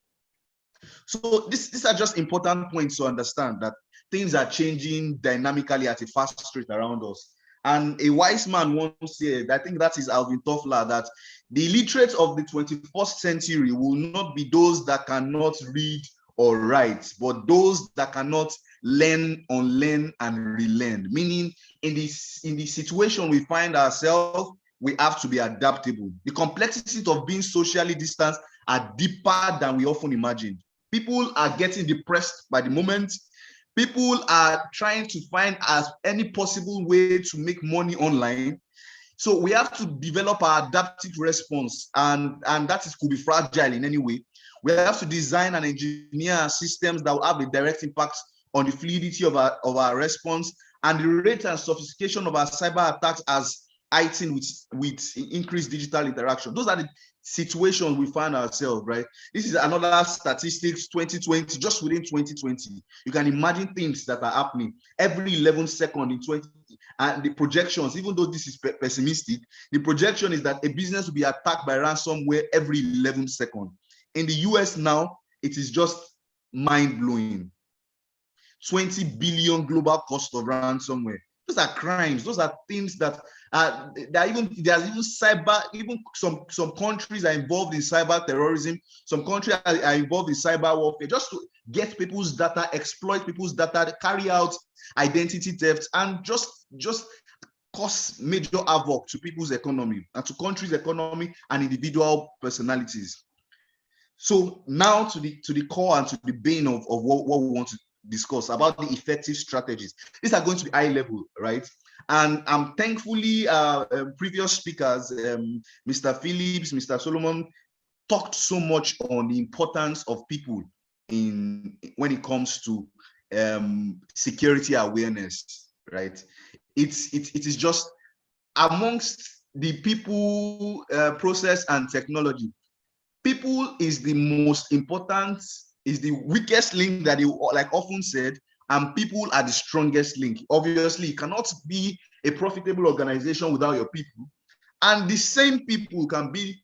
So these are just important points to understand, that things are changing dynamically at a fast rate around us. And a wise man once said, I think that is Alvin Toffler, that The illiterate of the 21st century will not be those that cannot read or write, but those that cannot learn, unlearn, and relearn. Meaning, in the situation we find ourselves, we have to be adaptable. The complexities of being socially distanced are deeper than we often imagine. People are getting depressed by the moment. People are trying to find any possible way to make money online. So we have to develop our adaptive response, and that could be fragile in any way. We have to design and engineer systems that will have a direct impact on the fluidity of our response, and the rate and sophistication of our cyber attacks as heightened with increased digital interaction. Those are the situations we find ourselves, right? This is another statistics 2020, just within 2020. You can imagine things that are happening every 11 seconds in 20. And the projections, even though this is pessimistic, the projection is that a business will be attacked by ransomware every 11 seconds. In the US now, it is just mind-blowing. 20 billion global cost of ransomware. Those are crimes. Those are things that there's even cyber, even some countries are involved in cyber terrorism. Some countries are involved in cyber warfare just to get people's data, exploit people's data, carry out identity theft, and just cause major havoc to people's economy and to countries' economy and individual personalities. So now to the core and to the bane of what we want to discuss about the effective strategies. These are going to be high level, right? And thankfully, previous speakers, Mr. Phillips, Mr. Solomon, talked so much on the importance of people when it comes to security awareness, right? It is just amongst the people, process, and technology. People is the most important, is the weakest link that you like often said, and people are the strongest link. Obviously, you cannot be a profitable organization without your people, and the same people can be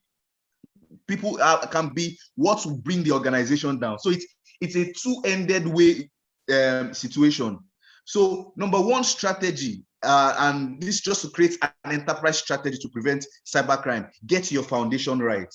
what will bring the organization down. So it's a two-ended way situation. So number one strategy, and this is just to create an enterprise strategy to prevent cybercrime. Get your foundation right.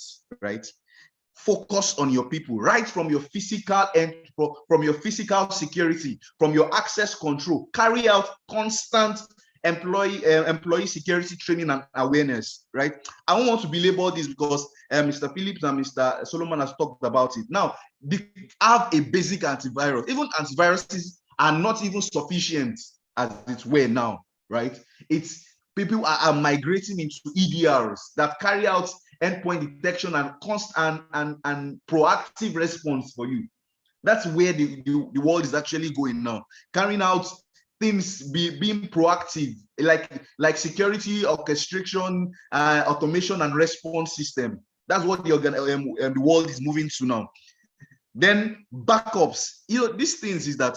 Focus on your people, right from your physical and from your physical security, from your access control. Carry out constant employee security training and awareness, right? I don't want to belabor this because Mr. Phillips and Mr. Solomon has talked about it. Now, they have a basic antivirus. Even antiviruses are not even sufficient as it were now, right? People are migrating into EDRs that carry out endpoint detection and constant and proactive response for you. That's where the world is actually going now. Carrying out things, being proactive, like security orchestration, automation, and response system. That's what the world is moving to now. Then backups. These things is that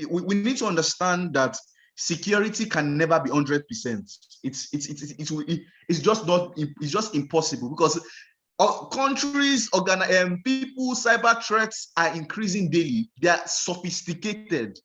we need to understand that security can never be 100%. It's just impossible because countries, people, cyber threats are increasing daily. They are sophisticated.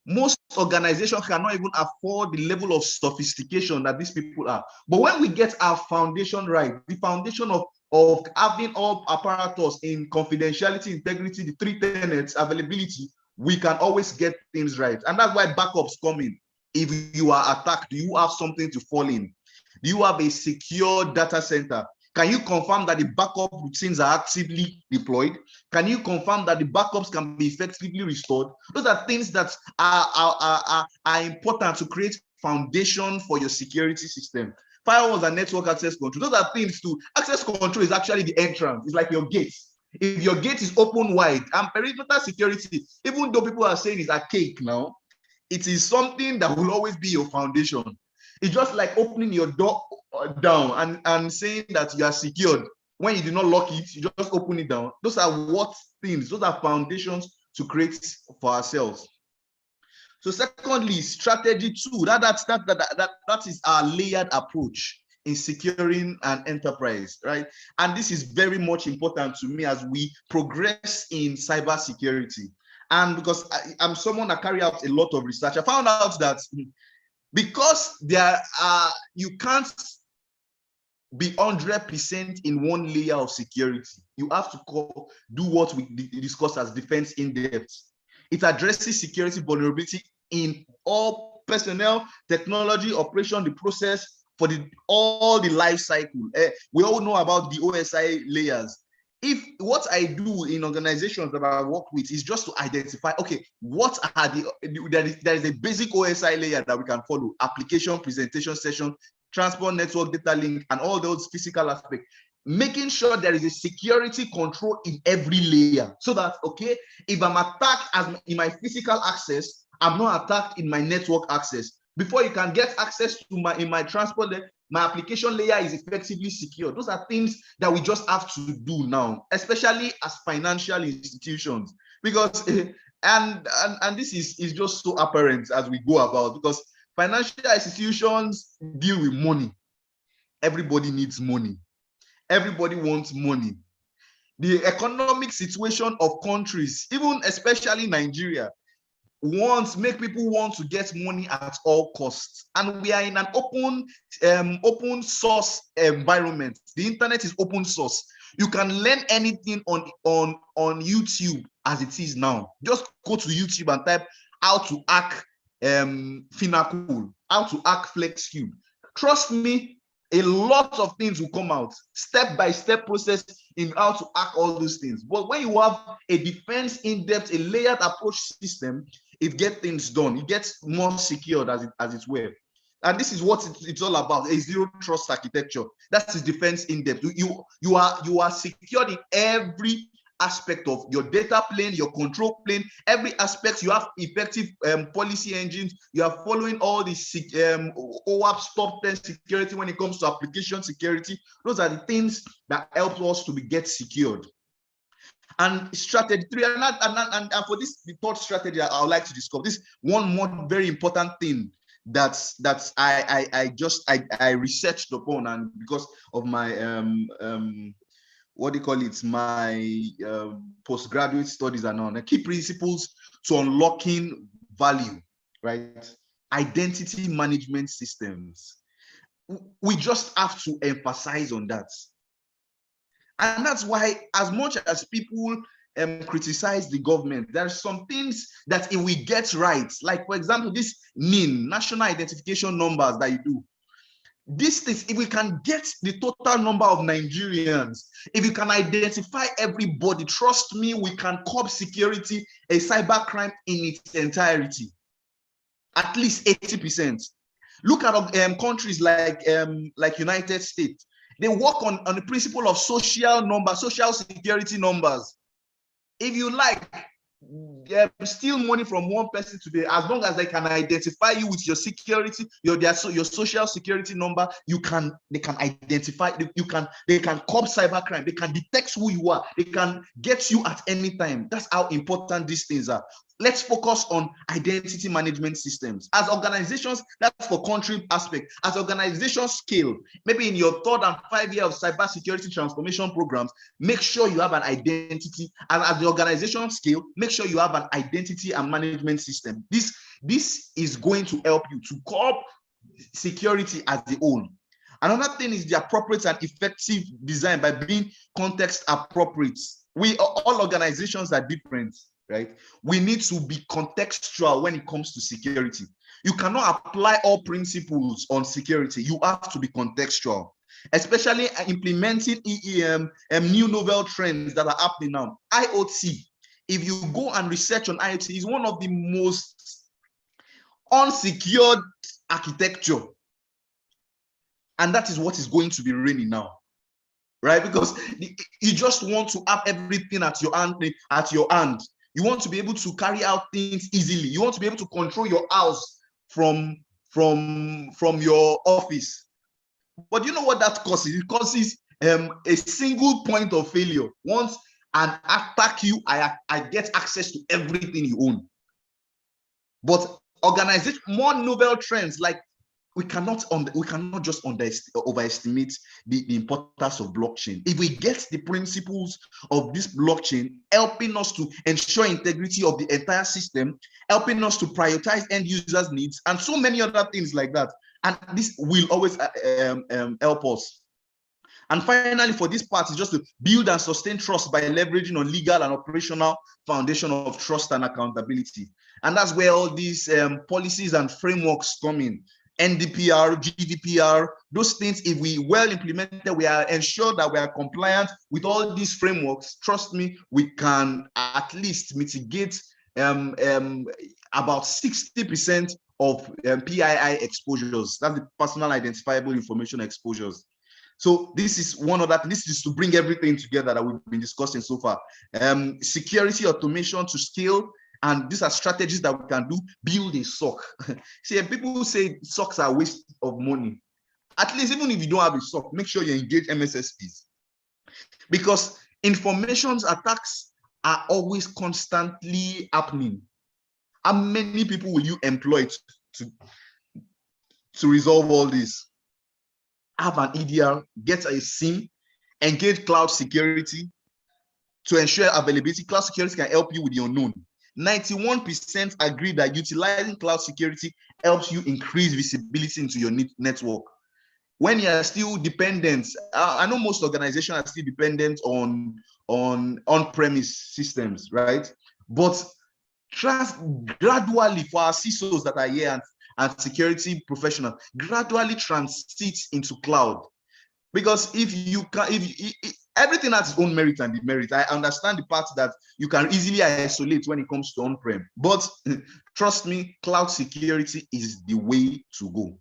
Most organizations cannot even afford the level of sophistication that these people are. But when we get our foundation right, the foundation of having all apparatus in confidentiality, integrity, the three tenets, availability, we can always get things right. And that's why backups come in. If you are attacked, do you have something to fall in? Do you have a secure data center? Can you confirm that the backup routines are actively deployed? Can you confirm that the backups can be effectively restored? Those are things that are important to create foundation for your security system. Firewalls and network access control, those are things to access control is actually the entrance. It's like your gate. If your gate is open wide, and perimeter security, even though people are saying it's archaic now, it is something that will always be your foundation. It's just like opening your door down and saying that you are secured. When you do not lock it, you just open it down. Those are those are foundations to create for ourselves. So secondly, strategy 2, that is our layered approach in securing an enterprise, right? And this is very much important to me as we progress in cybersecurity. And because I'm someone that carry out a lot of research, I found out that because you can't be 100% in one layer of security. You have to do what we discuss as defense in depth. It addresses security vulnerability in all personnel, technology, operation, the process for all the life cycle. We all know about the OSI layers. If what I do in organizations that I work with is just to identify, okay, what are there is a basic OSI layer that we can follow: application, presentation, session, transport, network, data link, and all those physical aspects. Making sure there is a security control in every layer, so that, okay, if I'm attacked in my physical access, I'm not attacked in my network access. Before you can get access to in my transport, my application layer is effectively secure. Those are things that we just have to do now, especially as financial institutions, because and this is just so apparent as we go about, because financial institutions deal with money. Everybody needs money. Everybody wants money. The economic situation of countries, even especially Nigeria, make people want to get money at all costs. And we are in an open source environment. The internet is open source. You can learn anything on YouTube as it is now. Just go to YouTube and type how to hack Finacool, how to hack FlexCube. Trust me, a lot of things will come out, step-by-step process in how to hack all those things. But when you have a defense in-depth, a layered approach system, it gets things done. It gets more secured as it were. And this is what it's all about: a zero trust architecture. That is defense in-depth. You are secured in every aspect of your data plane, your control plane, every aspect. You have effective policy engines. You are following all the OWASP top 10 security when it comes to application security. Those are the things that help us to get secured. And strategy 3, and for this, the third strategy I would like to discuss, this one more very important thing that I researched upon, and because of my what do you call it, my postgraduate studies and on key principles to unlocking value, right? Identity management systems. We just have to emphasize on that. And that's why, as much as people criticize the government, there are some things that if we get right, like for example, this NIN, National Identification Numbers that you do, these things, if we can get the total number of Nigerians, if you can identify everybody, trust me, we can curb security, a cybercrime in its entirety, at least 80%. Look at countries like United States. They work on the principle of social security numbers. If you like, steal money from one person today, as long as they can identify you with your security, your social security number, they can identify, they can curb cybercrime, they can detect who you are, they can get you at any time. That's how important these things are. Let's focus on identity management systems. As organizations, that's for country aspect. As organizations scale, maybe in your 3rd and 5th year of cybersecurity transformation programs, make sure you have an identity. And as the organization scale, make sure you have an identity and management system. This is going to help you to curb security as the whole. Another thing is the appropriate and effective design by being context appropriate. All organizations are different, right? We need to be contextual when it comes to security. You cannot apply all principles on security. You have to be contextual, especially implementing new novel trends that are happening now. IoT, if you go and research on IoT, is one of the most unsecured architecture. And that is what is going to be reigning now, right? Because you just want to have everything at your hand. You want to be able to carry out things easily. You want to be able to control your house from your office. But you know what that causes? It causes a single point of failure. Once an attack you, I get access to everything you own. But organization, more novel trends, like we cannot just overestimate the importance of blockchain. If we get the principles of this blockchain helping us to ensure integrity of the entire system, helping us to prioritize end users' needs, and so many other things like that, and this will always help us. And finally, for this part, is just to build and sustain trust by leveraging on legal and operational foundation of trust and accountability. And that's where all these policies and frameworks come in. NDPR, GDPR, those things, if we well implemented, we are ensured that we are compliant with all these frameworks. Trust me, we can at least mitigate about 60% of PII exposures. That's the personal identifiable information exposures. So this is one of that. This is to bring everything together that we've been discussing so far. Security automation to scale, and these are strategies that we can do. Build a SOC. See, people say SOCs are a waste of money. At least even if you don't have a SOC, make sure you engage MSSPs, because information attacks are always constantly happening. How many people will you employ to resolve all this? Have an EDR, get a SIM, engage cloud security to ensure availability. Cloud security can help you with the unknown. 91% agree that utilizing cloud security helps you increase visibility into your network. When you are still dependent, I know most organizations are still dependent on on-premise systems, right? But trust gradually for our CISOs that are here and security professionals, gradually transit into cloud. Because if you can, everything has its own merit and demerit. I understand the part that you can easily isolate when it comes to on-prem, but trust me, cloud security is the way to go.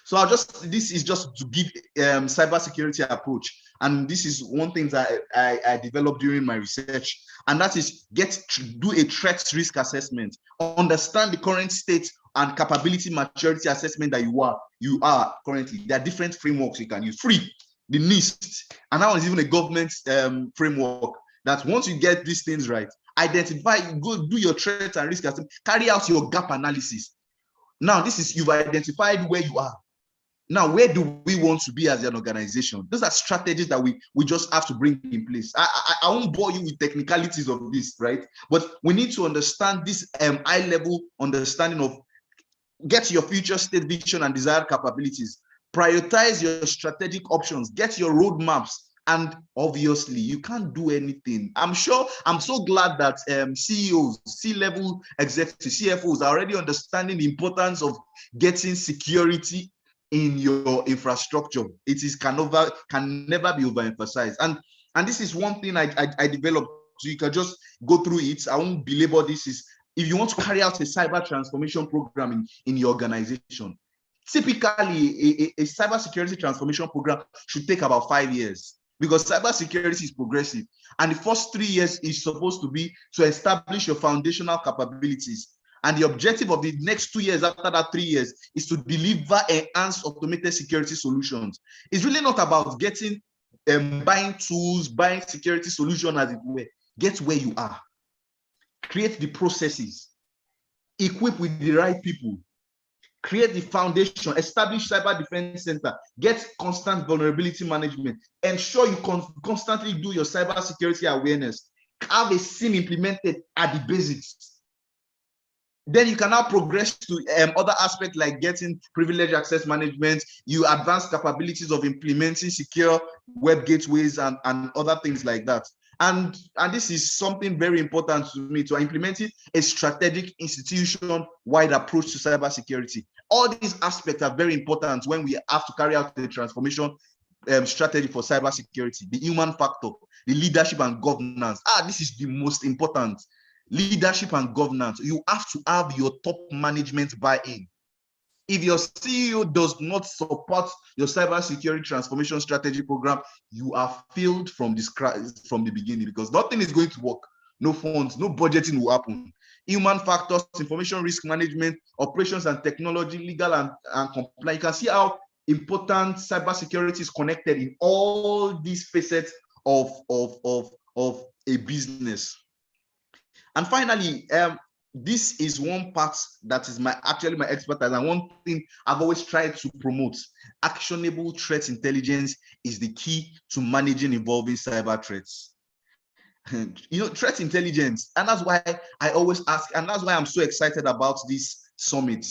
So this is just to give cybersecurity approach. And this is one thing that I developed during my research, and that is do a threat risk assessment, understand the current state and capability maturity assessment that you are currently. There are different frameworks you can use. Free, the NIST, and now is even a government framework that once you get these things right, identify, go do your threat and risk assessment, carry out your gap analysis. Now this is, you've identified where you are. Now, where do we want to be as an organization? Those are strategies that we just have to bring in place. I won't bore you with technicalities of this, right? But we need to understand this high-level understanding of get your future state vision and desired capabilities, prioritize your strategic options, get your roadmaps, and obviously, you can't do anything. I'm so glad that CEOs, C-level executives, CFOs are already understanding the importance of getting security in your infrastructure. It can never be overemphasized. And this is one thing I developed, so you can just go through it. I won't belabor this. Is if you want to carry out a cyber transformation program in your organization, typically a cybersecurity transformation program should take about 5 years, because cybersecurity is progressive. And the first 3 years is supposed to be to establish your foundational capabilities. And the objective of the next 2 years after that 3 years is to deliver enhanced automated security solutions. It's really not about getting, buying tools, buying security solution as it were. Get where you are. Create the processes. Equip with the right people. Create the foundation. Establish cyber defense center. Get constant vulnerability management. Ensure you constantly do your cyber security awareness. Have a SIM implemented at the basics. Then you can now progress to other aspects like getting privileged access management, you advanced capabilities of implementing secure web gateways and other things like that. And this is something very important to me, to implementing a strategic institution-wide approach to cybersecurity. All these aspects are very important when we have to carry out the transformation strategy for cybersecurity. The human factor, the leadership and governance. This is the most important. Leadership and governance. You have to have your top management buy-in. If your CEO does not support your cybersecurity transformation strategy program, you are failed from the beginning, because nothing is going to work. No funds, no budgeting will happen. Human factors, information risk management, operations and technology, legal and compliance. You can see how important cybersecurity is connected in all these facets of a business. And finally, this is one part that is actually my expertise, and one thing I've always tried to promote. Actionable threat intelligence is the key to managing evolving cyber threats. Threat intelligence, and that's why I always ask, and that's why I'm so excited about this summit.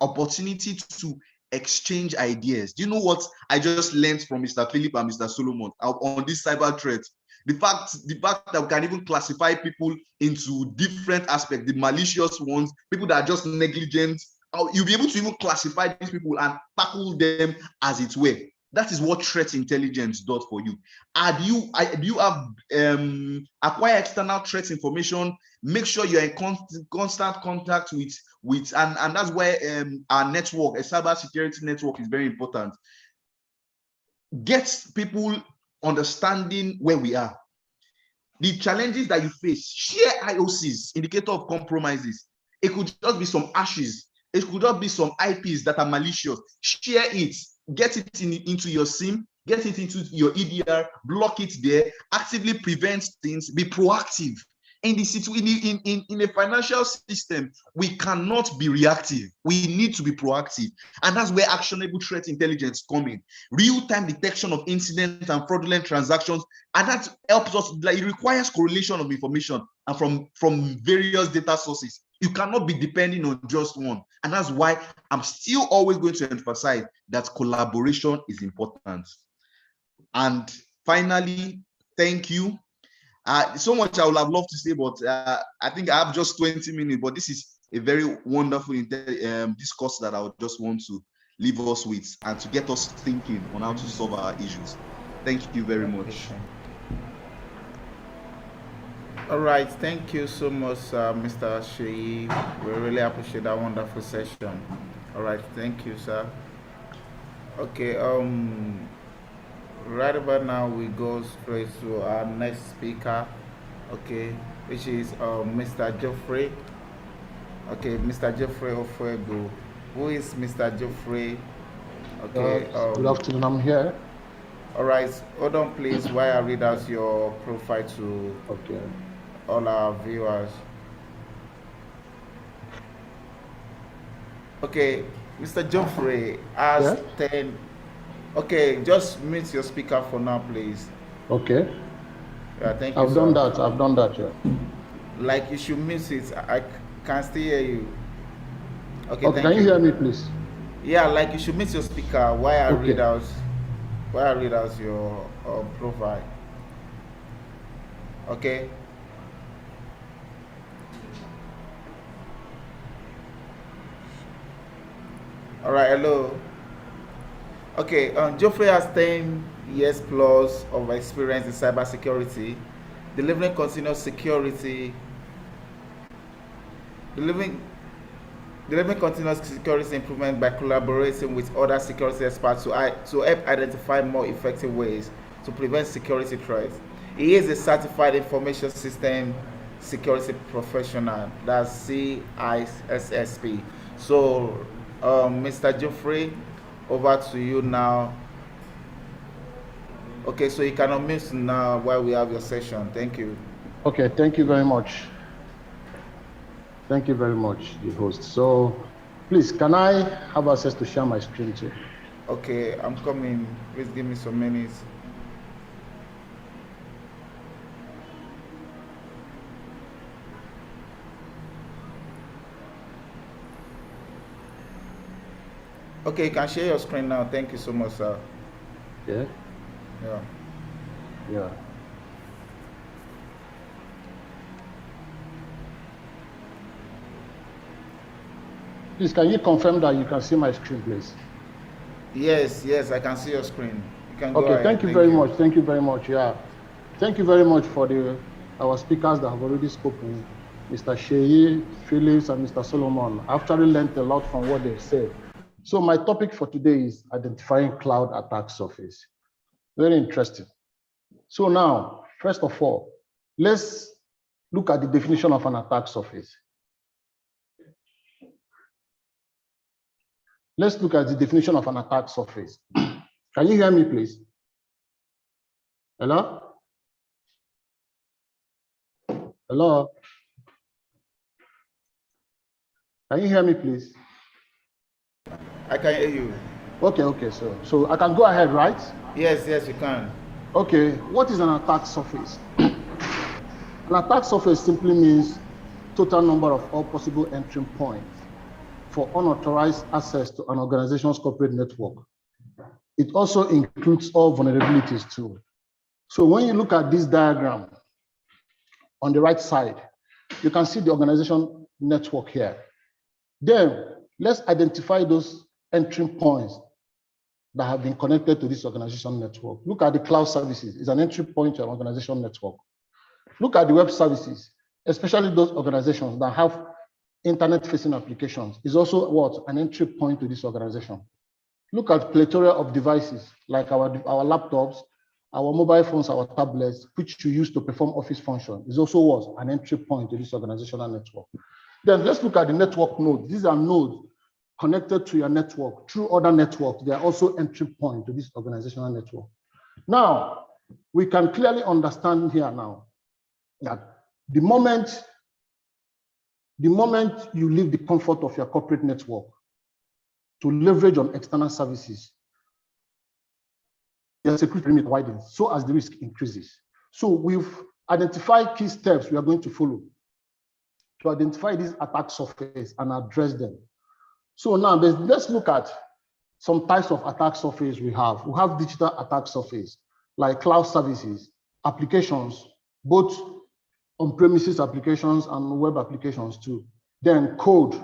Opportunity to exchange ideas. Do you know what I just learned from Mr. Philip and Mr. Solomon on this cyber threat? The fact that we can even classify people into different aspects, the malicious ones, people that are just negligent, you'll be able to even classify these people and tackle them as it were. That is what threat intelligence does for you. Do you have acquire external threat information? Make sure you're in constant contact with and that's where our network, a cyber security network, is very important. Get people understanding where we are, the challenges that you face. Share IOCs, indicator of compromises. It could just be some ashes. It could just be some IPs that are malicious. Share it. Get it into your SIM. Get it into your EDR. Block it there. Actively prevent things. Be proactive. In the situation, in a financial system, we cannot be reactive. We need to be proactive, and that's where actionable threat intelligence come in. Real-time detection of incidents and fraudulent transactions, and that helps us. It requires correlation of information and from various data sources. You cannot be depending on just one, and that's why I'm still always going to emphasize that collaboration is important. And finally, thank you. So much I would have loved to say, but I think I have just 20 minutes. But this is a very wonderful discourse that I would just want to leave us with and to get us thinking on how to solve our issues. Thank you very much. All right, thank you so much, Mr. Sheyi. We really appreciate that wonderful session. All right, thank you, sir. Okay, right about now we go straight to our next speaker, okay, which is Mr. Geoffrey. Okay, Mr. Geoffrey Ofuego. Who is Mr. Geoffrey? Okay. Good afternoon, I'm here. All right, hold on please while I read out your profile to all our viewers. Okay, Mr. Geoffrey has 10. Okay, just mute your speaker for now, please. Okay. Yeah, thank you. I've done that, yeah. Like you should mute it. I can still hear you. Okay, okay, can you hear me, please? Yeah, like you should mute your speaker while I read out your profile. Okay. All right, hello. Okay, Geoffrey has 10 years plus of experience in cybersecurity, delivering continuous security, delivering continuous security improvement by collaborating with other security experts to help identify more effective ways to prevent security threats. He is a certified information system security professional, that's CISSP. So, Mr. Geoffrey, over to you now. Okay, so you can unmute now while we have your session. Thank you. Okay, thank you very much. Thank you very much, the host. So, please, can I have access to share my screen too? Okay, I'm coming. Please give me some minutes. Okay, you can share your screen now. Thank you so much, sir. Yeah? Yeah. Yeah. Please, can you confirm that you can see my screen, please? Yes, I can see your screen. You can go ahead. Thank you very much. Thank you very much. Yeah. Thank you very much for our speakers that have already spoken, Mr. Sheyi, Phillips, and Mr. Solomon. I've actually learned a lot from what they've said. So my topic for today is identifying cloud attack surface. Very interesting. So now, first of all, let's look at the definition of an attack surface. Let's look at the definition of an attack surface. Can you hear me, please? Hello? Hello? Can you hear me, please? I can hear you. Okay, so I can go ahead, right? Yes, you can. Okay, what is an attack surface? An attack surface simply means total number of all possible entry points for unauthorized access to an organization's corporate network. It also includes all vulnerabilities too. So when you look at this diagram on the right side, you can see the organization network here. Then let's identify those entry points that have been connected to this organization network. Look at the cloud services, it's an entry point to an organization network. Look at the web services, especially those organizations that have internet-facing applications, is also what? An entry point to this organization. Look at plethora of devices like our laptops, our mobile phones, our tablets, which you use to perform office function, is also what? An entry point to this organizational network. Then let's look at the network nodes. These are nodes connected to your network through other networks. They are also entry point to this organizational network. Now, we can clearly understand here now that the moment you leave the comfort of your corporate network to leverage on external services, your security perimeter widens, so as the risk increases. So we've identified key steps we are going to follow to identify these attack surface and address them. So now let's look at some types of attack surface we have. We have digital attack surface, like cloud services, applications, both on-premises applications and web applications too. Then code,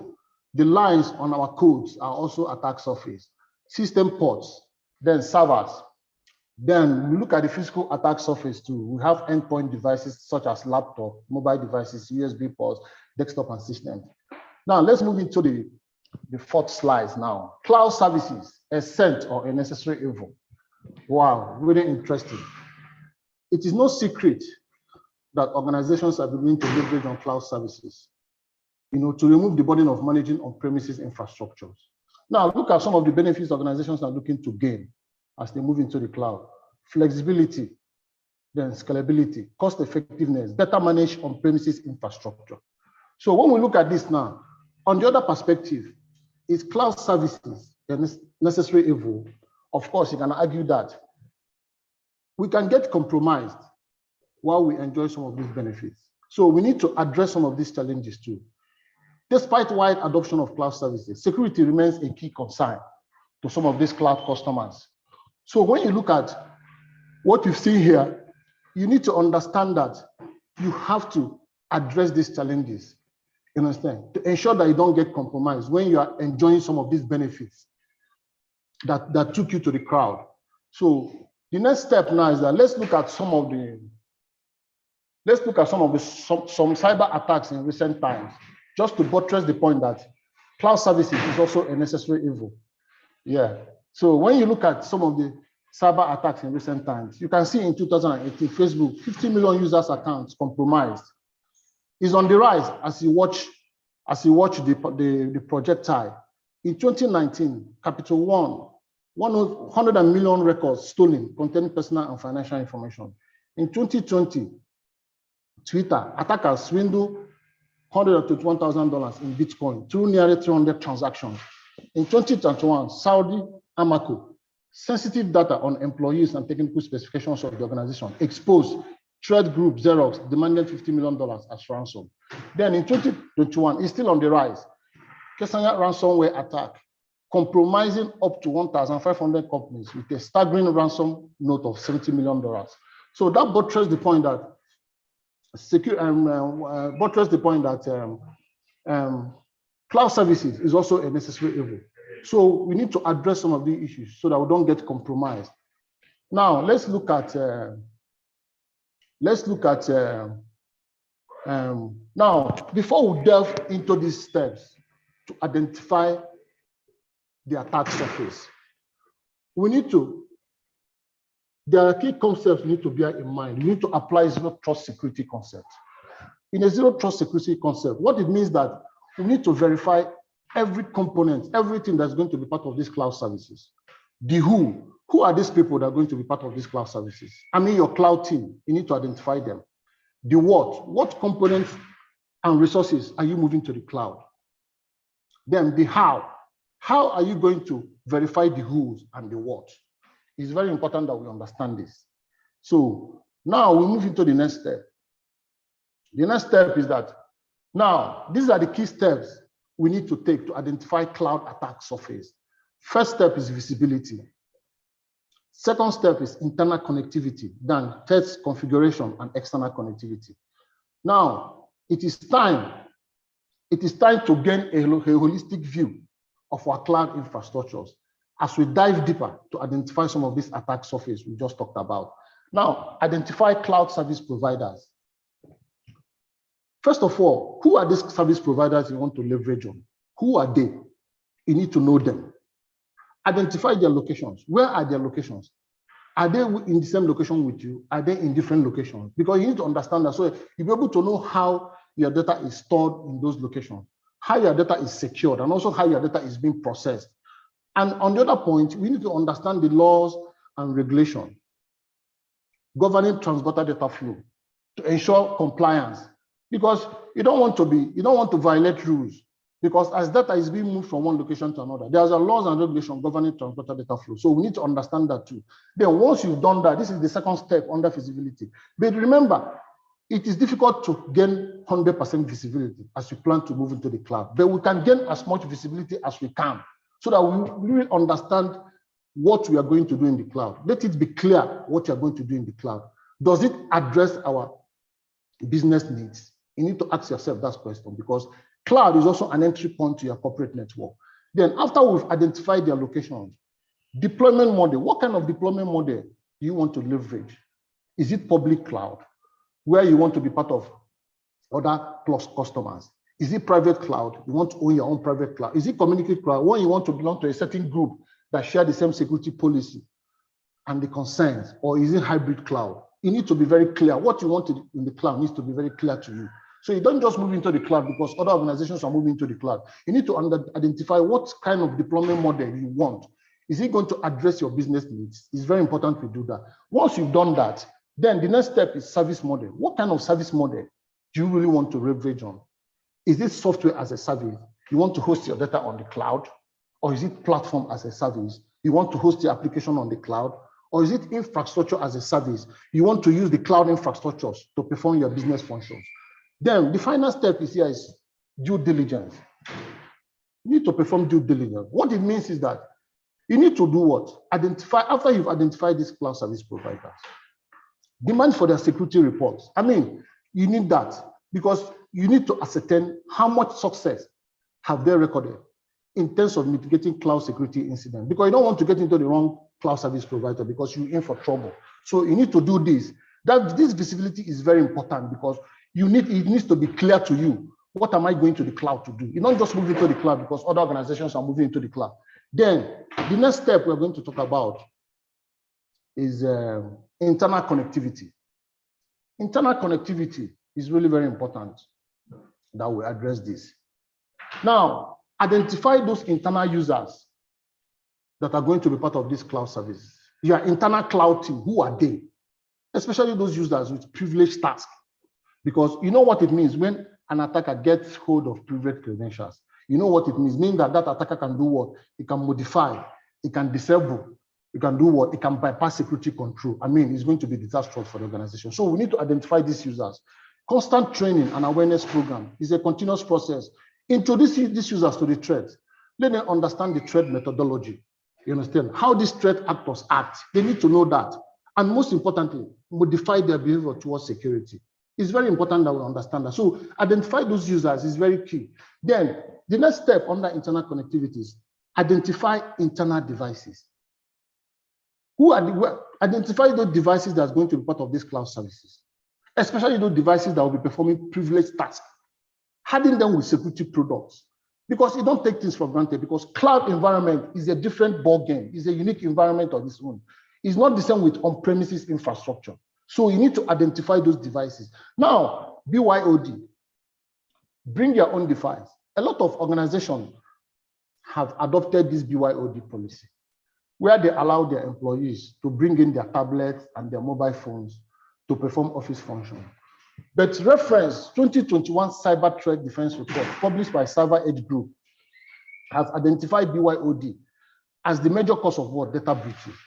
the lines on our codes are also attack surface. System ports, then servers. Then we look at the physical attack surface too. We have endpoint devices such as laptop, mobile devices, USB ports, desktop and systems. Now let's move into the fourth slide now. Cloud services, a scent or a necessary evil. Wow, really interesting. It is no secret that organizations are beginning to leverage on cloud services, to remove the burden of managing on-premises infrastructures. Now, look at some of the benefits organizations are looking to gain as they move into the cloud. Flexibility, then scalability, cost effectiveness, better managed on-premises infrastructure. So when we look at this now, on the other perspective, is cloud services a necessary evil? Of course, you can argue that we can get compromised while we enjoy some of these benefits. So we need to address some of these challenges too. Despite wide adoption of cloud services, security remains a key concern to some of these cloud customers. So when you look at what you see here, you need to understand that you have to address these challenges, you understand, to ensure that you don't get compromised when you are enjoying some of these benefits that took you to the crowd. So the next step now is that let's look at some cyber attacks in recent times, just to buttress the point that cloud services is also a necessary evil. Yeah. So when you look at some of the cyber attacks in recent times, you can see in 2018, Facebook, 50 million users' accounts compromised. Is on the rise as you watch the projectile. In 2019, Capital One, 100 million records stolen containing personal and financial information. In 2020, Twitter, attackers swindled $121,000 in Bitcoin through nearly 300 transactions. In 2021, Saudi Aramco, sensitive data on employees and technical specifications of the organization, exposed threat group Xerox, demanded $50 million as ransom. Then in 2021, it's still on the rise. Kesanya ransomware attack, compromising up to 1,500 companies with a staggering ransom note of $70 million. So that buttresses the point that cloud services is also a necessary evil. So we need to address some of the issues so that we don't get compromised. Now let's look at now before we delve into these steps to identify the attack surface, there are key concepts we need to bear in mind. We need to apply zero trust security concept. In a zero trust security concept, what it means that we need to verify every component, everything that's going to be part of these cloud services. The who are these people that are going to be part of these cloud services? I mean, your cloud team, you need to identify them. The what components and resources are you moving to the cloud? Then the how are you going to verify the who's and the what? It's very important that we understand this. So now we move into the next step. The next step is that now these are the key steps we need to take to identify cloud attack surface. First step is visibility. Second step is internal connectivity. Then third, configuration and external connectivity. Now, it is time to gain a holistic view of our cloud infrastructures as we dive deeper to identify some of these attack surface we just talked about. Now, identify cloud service providers. First of all, who are these service providers you want to leverage on? Who are they? You need to know them. Identify their locations. Where are their locations? Are they in the same location with you? Are they in different locations? Because you need to understand that. So you'll be able to know how your data is stored in those locations, how your data is secured, and also how your data is being processed. And on the other point, we need to understand the laws and regulations governing transborder data flow to ensure compliance. Because you don't want to violate rules. Because as data is being moved from one location to another, there's a laws and regulations governing transporter data flow. So we need to understand that too. Then once you've done that, this is the second step under visibility. But remember, it is difficult to gain 100% visibility as we plan to move into the cloud. But we can gain as much visibility as we can so that we really understand what we are going to do in the cloud. Let it be clear what you are going to do in the cloud. Does it address our business needs? You need to ask yourself that question, because cloud is also an entry point to your corporate network. Then after we've identified their locations, deployment model, what kind of deployment model do you want to leverage? Is it public cloud, where you want to be part of other plus customers? Is it private cloud? You want to own your own private cloud? Is it community cloud, when you want to belong to a certain group that share the same security policy and the concerns? Or is it hybrid cloud? You need to be very clear. What you want in the cloud needs to be very clear to you. So you don't just move into the cloud because other organizations are moving into the cloud. You need to identify what kind of deployment model you want. Is it going to address your business needs? It's very important to do that. Once you've done that, then the next step is service model. What kind of service model do you really want to leverage on? Is it software as a service? You want to host your data on the cloud? Or is it platform as a service? You want to host your application on the cloud? Or is it infrastructure as a service? You want to use the cloud infrastructures to perform your business functions? Then the final step is due diligence. You need to perform due diligence. What it means is that you need to do what? Identify, after you've identified these cloud service providers, demand for their security reports. I mean, you need that because you need to ascertain how much success have they recorded in terms of mitigating cloud security incidents. Because you don't want to get into the wrong cloud service provider because you're in for trouble. So you need to do this. This visibility is very important because it needs to be clear to you. What am I going to the cloud to do? You don't just move into the cloud because other organizations are moving into the cloud. Then the next step we're going to talk about is internal connectivity. Internal connectivity is really very important that we address this. Now, identify those internal users that are going to be part of this cloud service. Your internal cloud team, who are they? Especially those users with privileged tasks. Because you know what it means when an attacker gets hold of privileged credentials. You know what it means. Meaning that attacker can do what? It can modify, it can disable, it can do what? It can bypass security control. I mean, it's going to be disastrous for the organization. So we need to identify these users. Constant training and awareness program is a continuous process. Introduce these users to the threat. Let them understand the threat methodology. You understand? How these threat actors act. They need to know that. And most importantly, modify their behavior towards security. It's very important that we understand that. So identify those users is very key. Then the next step under internal connectivities, identify internal devices. Identify those devices that's going to be part of these cloud services, especially those devices that will be performing privileged tasks, harden them with security products. Because you don't take things for granted, because cloud environment is a different ball game. It's a unique environment of its own. It's not the same with on-premises infrastructure. So you need to identify those devices. Now, BYOD, bring your own device. A lot of organizations have adopted this BYOD policy, where they allow their employees to bring in their tablets and their mobile phones to perform office functions. But reference 2021 Cyber Threat Defense Report published by Cyber Edge Group has identified BYOD as the major cause of what? Data breaches,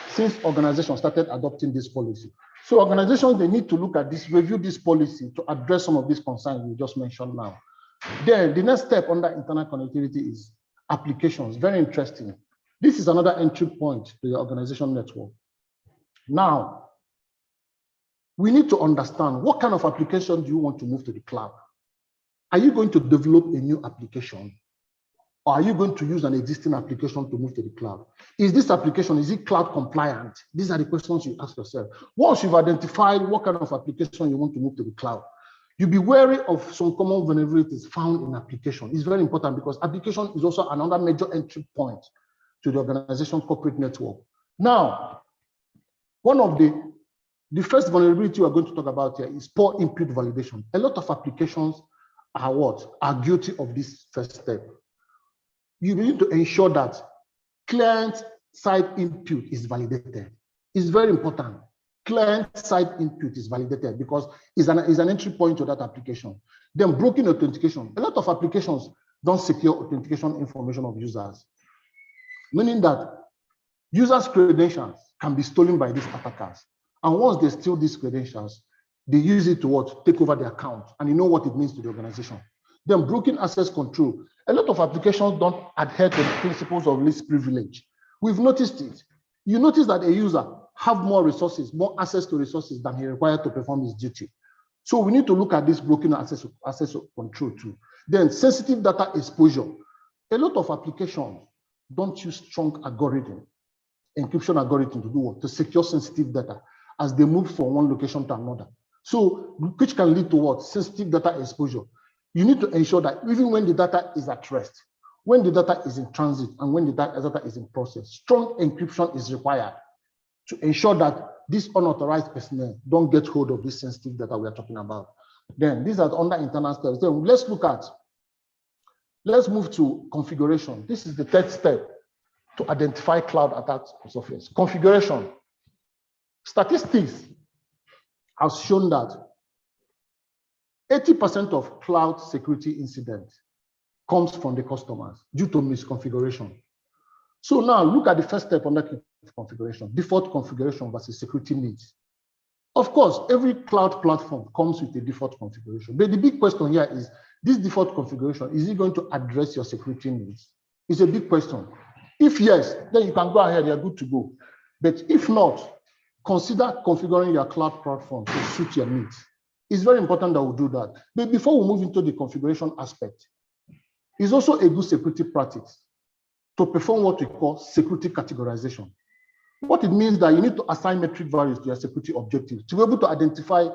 since organizations started adopting this policy. So organizations, they need to look at this, review this policy to address some of these concerns we just mentioned now. Then the next step under internal connectivity is applications. Very interesting. This is another entry point to your organization network. Now, we need to understand what kind of application do you want to move to the cloud? Are you going to develop a new application? Or are you going to use an existing application to move to the cloud? Is this application, is it cloud compliant? These are the questions you ask yourself. Once you've identified what kind of application you want to move to the cloud, you'll be wary of some common vulnerabilities found in application. It's very important because application is also another major entry point to the organization corporate network. Now, one of the first vulnerability we're going to talk about here is poor input validation. A lot of applications are what? Are guilty of this first step. You need to ensure that client-side input is validated. It's very important. Client-side input is validated because it's an entry point to that application. Then broken authentication. A lot of applications don't secure authentication information of users, meaning that users' credentials can be stolen by these attackers. And once they steal these credentials, they use it to what? Take over the account. And you know what it means to the organization. Then broken access control. A lot of applications don't adhere to the principles of least privilege. We've noticed it. You notice that a user have more resources, more access to resources than he required to perform his duty. So we need to look at this broken access control too. Then sensitive data exposure. A lot of applications don't use strong algorithm, encryption algorithm to do what? To secure sensitive data as they move from one location to another. So which can lead to what? Sensitive data exposure. You need to ensure that even when the data is at rest, when the data is in transit, and when the data is in process, strong encryption is required to ensure that these unauthorized personnel don't get hold of this sensitive data we are talking about. Then these are under internal steps. Then let's move to configuration. This is the third step to identify cloud attack surface. Configuration. Statistics has shown that 80% of cloud security incidents comes from the customers due to misconfiguration. So now look at the first step under configuration, default configuration versus security needs. Of course, every cloud platform comes with a default configuration, but the big question here is, this default configuration, is it going to address your security needs? It's a big question. If yes, then you can go ahead, you're good to go. But if not, consider configuring your cloud platform to suit your needs. It's very important that we do that. But before we move into the configuration aspect, it's also a good security practice to perform what we call security categorization. What it means that you need to assign metric values to your security objectives to be able to identify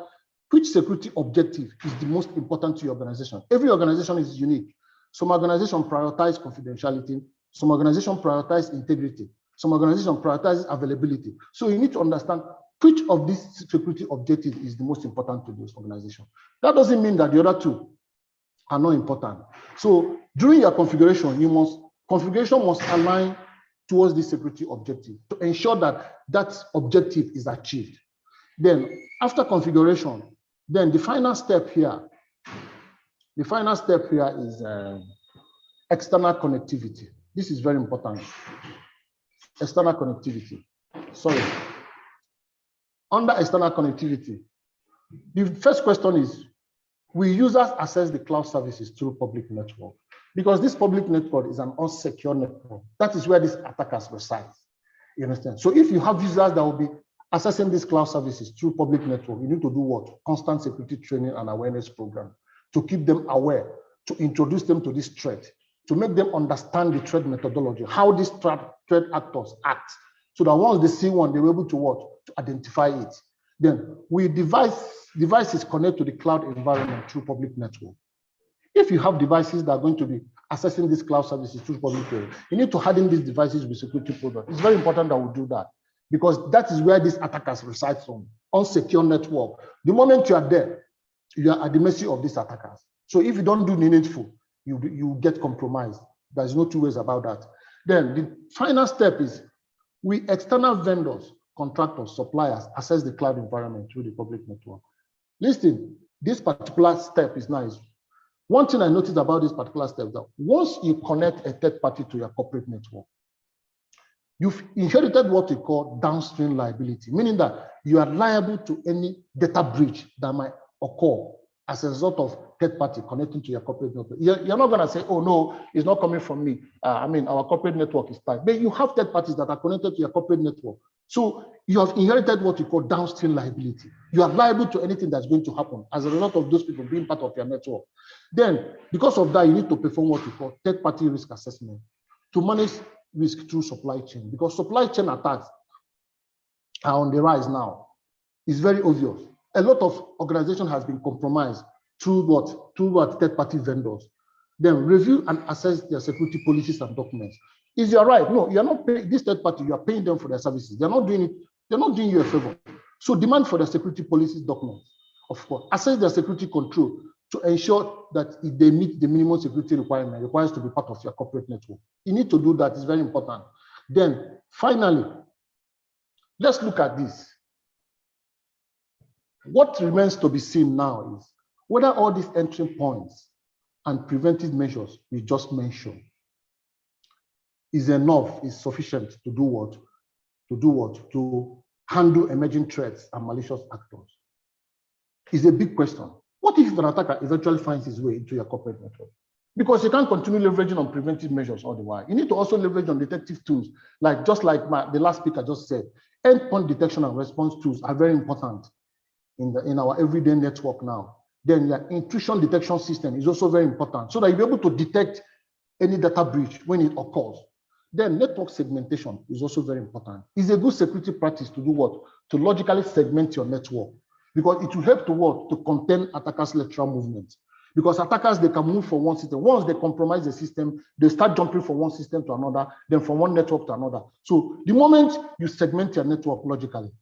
which security objective is the most important to your organization. Every organization is unique. Some organizations prioritize confidentiality, some organizations prioritize integrity, some organizations prioritize availability. So you need to understand which of these security objectives is the most important to this organization. That doesn't mean that the other two are not important. So during your configuration, configuration must align towards this security objective to ensure that that objective is achieved. Then after configuration, then the final step here is external connectivity. This is very important. External connectivity. Sorry. Under external connectivity, the first question is, will users access the cloud services through public network? Because this public network is an unsecure network. That is where these attackers reside. You understand? So if you have users that will be accessing these cloud services through public network, you need to do what? Constant security training and awareness program to keep them aware, to introduce them to this threat, to make them understand the threat methodology, how these threat actors act, so that once they see one, they're able to what? To identify it. Then we devices connect to the cloud environment through public network. If you have devices that are going to be accessing these cloud services through public network, you need to harden these devices with security products. It's very important that we do that because that is where these attackers reside from, unsecure network. The moment you are there, you are at the mercy of these attackers. So if you don't do the needful, you get compromised. There's no two ways about that. Then the final step is we external vendors, contractors, suppliers access the cloud environment through the public network. Listen, this particular step is nice. One thing I noticed about this particular step is that once you connect a third party to your corporate network, you've inherited what we call downstream liability, meaning that you are liable to any data breach that might occur as a result of third party connecting to your corporate network. You're not going to say, oh no, it's not coming from me. I mean, our corporate network is tight. But you have third parties that are connected to your corporate network. So you have inherited what you call downstream liability. You are liable to anything that's going to happen as a result of those people being part of your network. Then, because of that, you need to perform what you call third party risk assessment to manage risk through supply chain, because supply chain attacks are on the rise now. It's very obvious. A lot of organization has been compromised through what? Through what? Third-party vendors. Then review and assess their security policies and documents. Is you right? No, you're not paying this third party, you are paying them for their services. They're not doing it, they're not doing you a favor. So demand for their security policies documents, of course. Assess their security control to ensure that if they meet the minimum security requirement, requires to be part of your corporate network. You need to do that, it's very important. Then finally, let's look at this. What remains to be seen now is whether all these entry points and preventive measures we just mentioned is enough, is sufficient to do what? To do what? To handle emerging threats and malicious actors. It's a big question. What if an attacker eventually finds his way into your corporate network? Because you can't continue leveraging on preventive measures all the while. You need to also leverage on detective tools, like just like the last speaker just said. Endpoint detection and response tools are very important in our everyday network now. Then your intrusion detection system is also very important so that you'll be able to detect any data breach when it occurs. Then network segmentation is also very important. It's a good security practice to do what? To logically segment your network, because it will help to what? To contain attackers' lateral movement. Because attackers, they can move from one system. Once they compromise the system, they start jumping from one system to another, then from one network to another. So the moment you segment your network logically,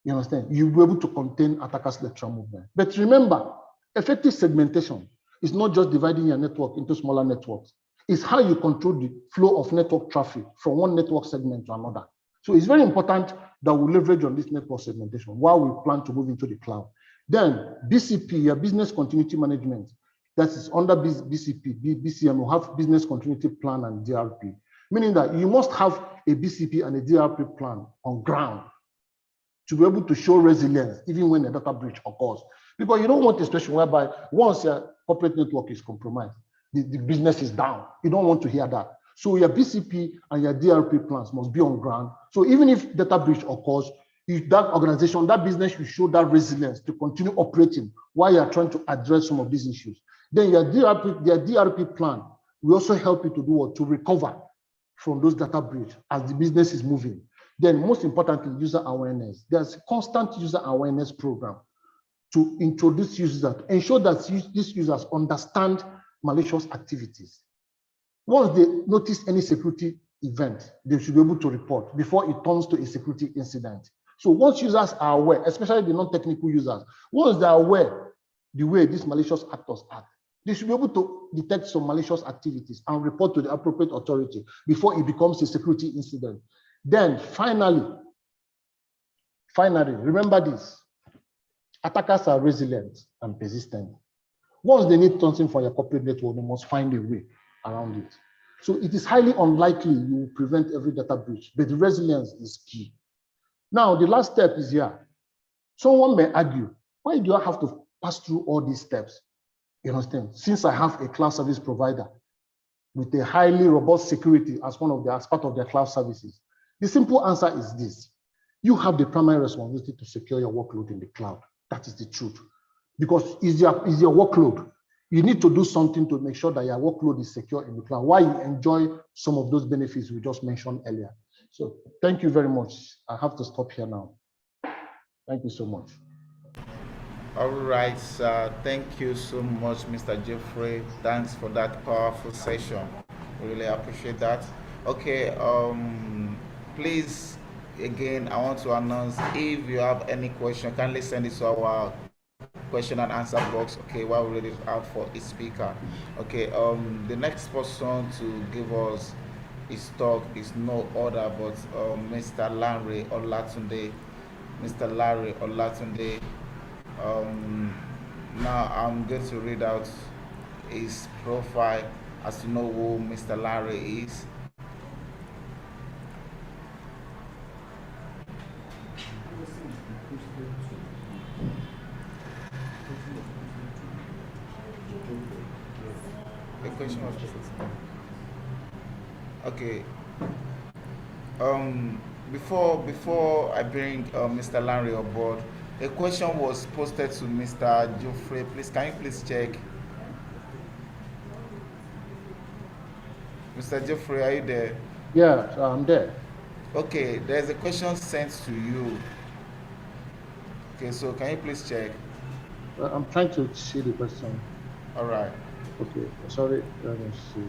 you understand, you'll be able to contain attackers' lateral movement. But remember, effective segmentation is not just dividing your network into smaller networks. It's how you control the flow of network traffic from one network segment to another. So it's very important that we leverage on this network segmentation while we plan to move into the cloud. Then BCP, your business continuity management, that is under BCP, BCM will have business continuity plan and DRP, meaning that you must have a BCP and a DRP plan on ground to be able to show resilience even when a data breach occurs. Because you don't want a situation whereby once your corporate network is compromised, the business is down. You don't want to hear that. So your BCP and your DRP plans must be on ground. So even if data breach occurs, that organization, that business should show that resilience to continue operating while you're trying to address some of these issues. Then your DRP plan will also help you to do what? To recover from those data breach as the business is moving. Then most importantly, user awareness. There's a constant user awareness program to introduce users, to ensure that these users understand malicious activities. Once they notice any security event, they should be able to report before it turns to a security incident. So once users are aware, especially the non-technical users, once they are aware the way these malicious actors act, they should be able to detect some malicious activities and report to the appropriate authority before it becomes a security incident. Then finally, remember this, attackers are resilient and persistent. Once they need something from your corporate network, they must find a way around it. So it is highly unlikely you will prevent every data breach, but the resilience is key. Now, the last step is here. Someone may argue, why do I have to pass through all these steps? You understand? Since I have a cloud service provider with a highly robust security as part of their cloud services. The simple answer is this. You have the primary responsibility to secure your workload in the cloud. That is the truth. Because it's your workload. You need to do something to make sure that your workload is secure in the cloud while you enjoy some of those benefits we just mentioned earlier. So thank you very much. I have to stop here now. Thank you so much. All right, thank you so much, Mr. Jeffrey. Thanks for that powerful session. We really appreciate that. Okay, please, again, I want to announce, if you have any question, kindly send it to our question and answer box, okay, while we read it out for each speaker. Okay, the next person to give us his talk is no other but Mr. Larry Olatunde. Mr. Larry Olatunde. Now I'm going to read out his profile as to know who Mr. Larry is. question was okay. Before I bring Mr. Larry on board, a question was posted to Mr. Geoffrey. Please, can you please check? Mr. Geoffrey, are you there? Yeah, I'm there. Okay, there's a question sent to you. Okay, so can you please check? I'm trying to see the question. All right. Okay, sorry, let me see.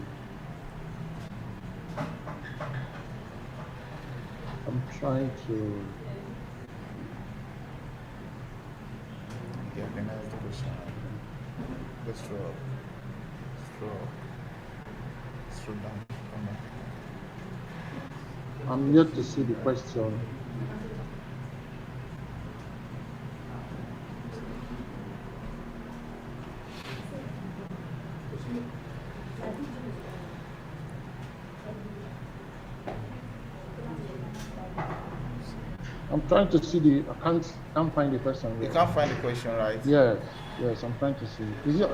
I'm trying to. Yeah, then that's the question. Let's scroll. Scroll down. Come on. I'm yet to see the question. I'm trying to see the. I can't find the question. You can't find the question, right? Yes, I'm trying to see. Is it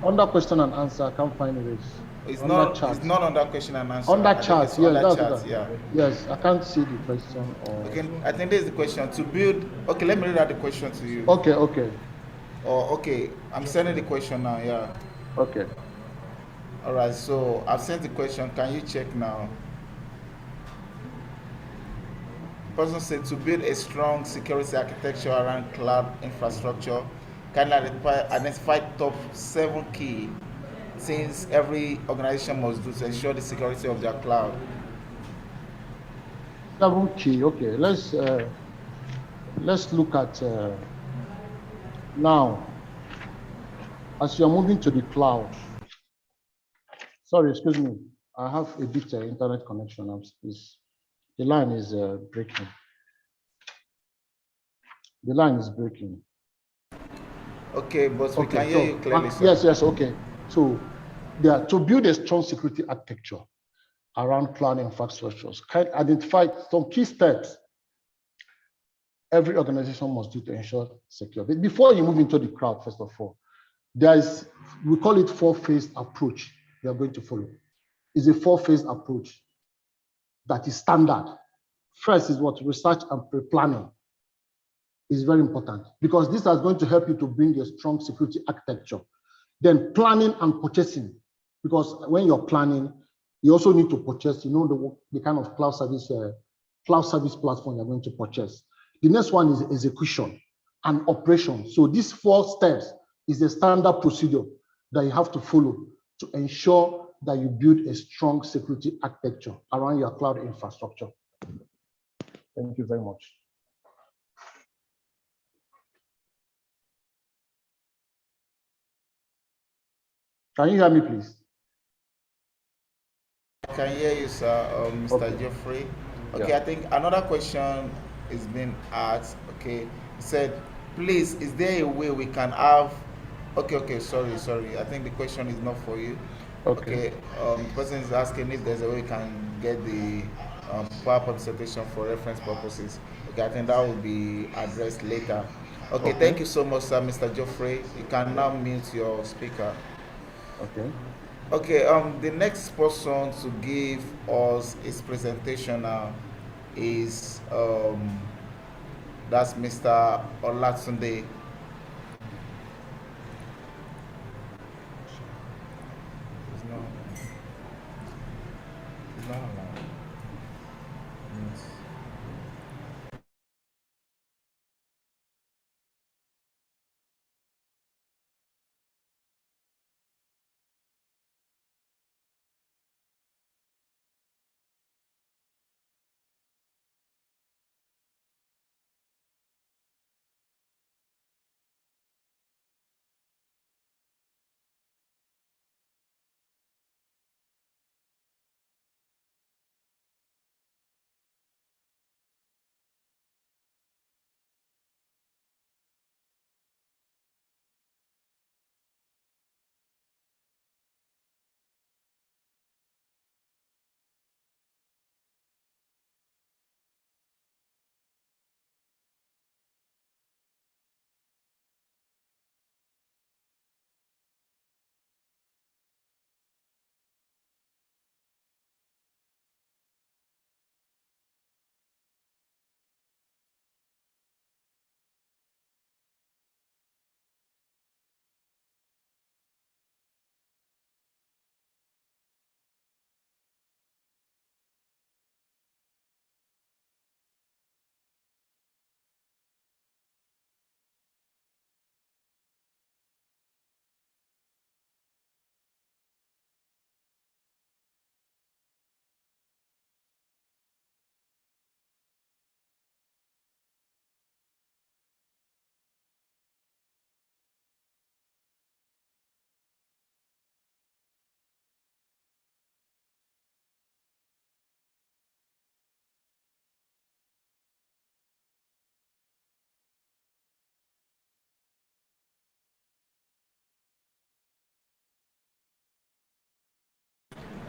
under question and answer? I can't find it. It's under not. chat. It's not under question and answer. Under I think chat, it's yes, under that's chat. it. Yeah. Yes, I can't see the question. Or... Okay, I think this is the question. To build. Okay, let me read out the question to you. Okay. Okay, I'm sending the question now. Yeah. Okay. All right. So I've sent the question. Can you check now? Person said to build a strong security architecture around cloud infrastructure, can identify top 7 key things every organization must do to ensure the security of their cloud. 7 key. Okay, let's look at now. As you're moving to the cloud. Sorry, excuse me. I have a bit internet connection. The line is breaking. The line is breaking. Okay, but we can hear you clearly. Yes, okay. So to build a strong security architecture around cloud infrastructures, can identify some key steps every organization must do to ensure security. Before you move into the cloud, first of all, we call it 4-phase approach we are going to follow. It's a 4-phase approach that is standard. First is what research and pre-planning is very important because this is going to help you to bring a strong security architecture. Then planning and purchasing, because when you're planning, you also need to purchase, the kind of cloud service platform you're going to purchase. The next one is execution and operation. So these 4 steps is a standard procedure that you have to follow to ensure that you build a strong security architecture around your cloud infrastructure. Thank you very much. Can you hear me, please? I can hear you, sir, Mr. Geoffrey. Okay, yeah. I think another question is being asked. Okay, he said, please, is there a way we can have... Okay, sorry. I think the question is not for you. Okay, the person is asking if there's a way we can get the PowerPoint presentation for reference purposes. Okay, I think that will be addressed later. Okay, thank you so much, sir, Mr. Geoffrey. You can now mute your speaker. Okay, the next person to give us his presentation now is that's Mr. Olatunde. He's not allowed. Yes.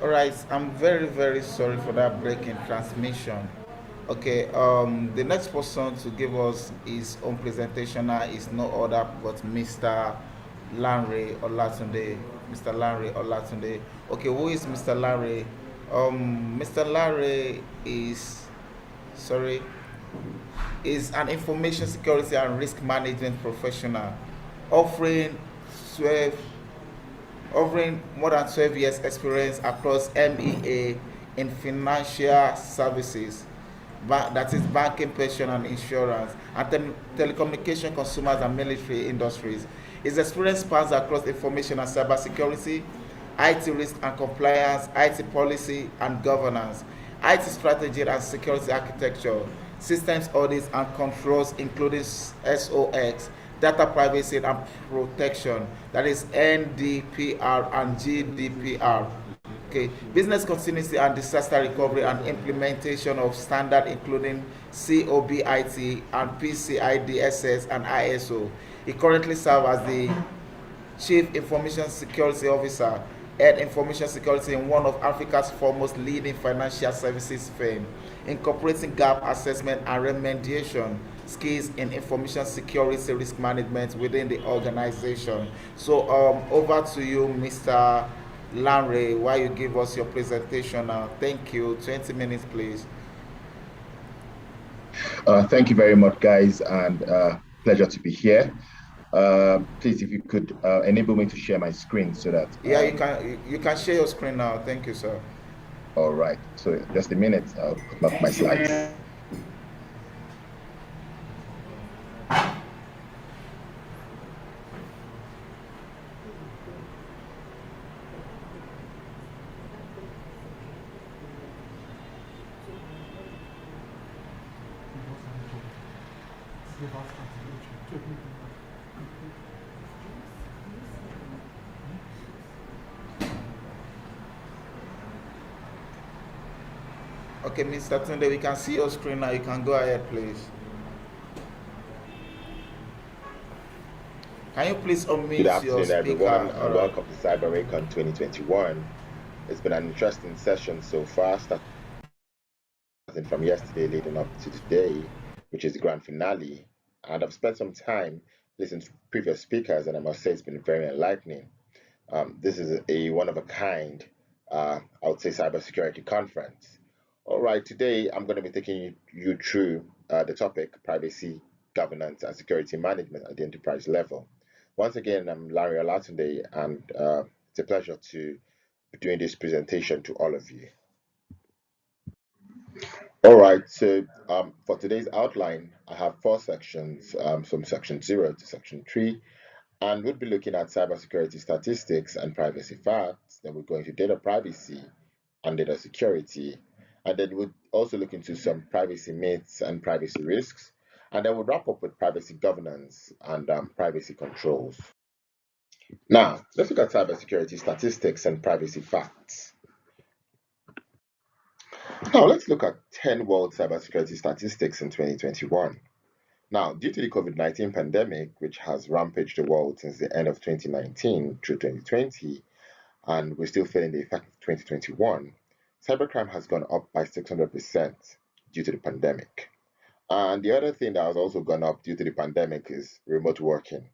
All right, I'm very, very sorry for that break in transmission. Okay, the next person to give us his own presentation now is no other but Mr. Lanre Olatunde. Mr. Lanre Olatunde. Okay, who is Mr. Lanre? Mr. Lanre sorry, is an information security and risk management professional offering 12 offering more than 12 years experience across MEA in financial services, that is banking, pension and insurance, and telecommunication, consumers and military industries. His experience spans across information and cybersecurity, IT risk and compliance, IT policy and governance, IT strategy and security architecture, systems audits and controls including SOX, data privacy and protection, that is NDPR and GDPR. Okay, business continuity and disaster recovery and implementation of standard including COBIT and PCI-DSS and ISO. He currently serves as the Chief Information Security Officer, Head Information Security in one of Africa's foremost leading financial services firm, incorporating gap assessment and remediation skills in information security risk management within the organization. So over to you, Mr. Lanre, while you give us your presentation now. Thank you. 20 minutes, please. Thank you very much, guys, and pleasure to be here. Please, if you could enable me to share my screen so that yeah, you can share your screen now. Thank you, sir. All right, so just a minute, I'll put up my slides. Okay, Mr. Tunde, we can see your screen now. You can go ahead, please. Can you please unmute Good afternoon, your speaker? everyone, and welcome to Cyberacon' 2021. It's been an interesting session so far, starting from yesterday leading up to today, which is the grand finale. And I've spent some time listening to previous speakers, and I must say it's been very enlightening. This is a one-of-a-kind, I would say, cybersecurity conference. All right, today I'm going to be taking you through the topic, privacy, governance, and security management at the enterprise level. Once again, I'm Larry Olatunde, and it's a pleasure to be doing this presentation to all of you. All right, so for today's outline, I have 4 sections, from section 0 to section 3, and we'll be looking at cybersecurity statistics and privacy facts. Then we're going to data privacy and data security, and then we'll also look into some privacy myths and privacy risks, and then we'll wrap up with privacy governance and privacy controls. Now, let's look at cybersecurity statistics and privacy facts. Now, let's look at 10 world cybersecurity statistics in 2021. Now, due to the COVID-19 pandemic, which has rampaged the world since the end of 2019 through 2020, and we're still feeling the effect of 2021, cybercrime has gone up by 600% due to the pandemic. And the other thing that has also gone up due to the pandemic is remote working.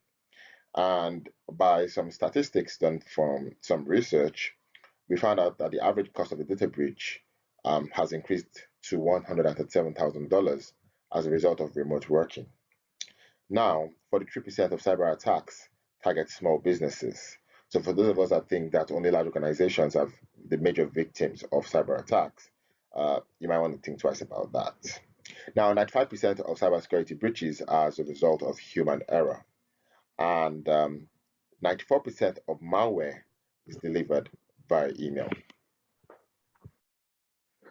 And by some statistics done from some research, we found out that the average cost of a data breach has increased to $137,000 as a result of remote working. Now, 43% of cyber attacks target small businesses. So for those of us that think that only large organizations are the major victims of cyber attacks, you might want to think twice about that. Now, 95% of cybersecurity breaches are as a result of human error, and 94% of malware is delivered via email.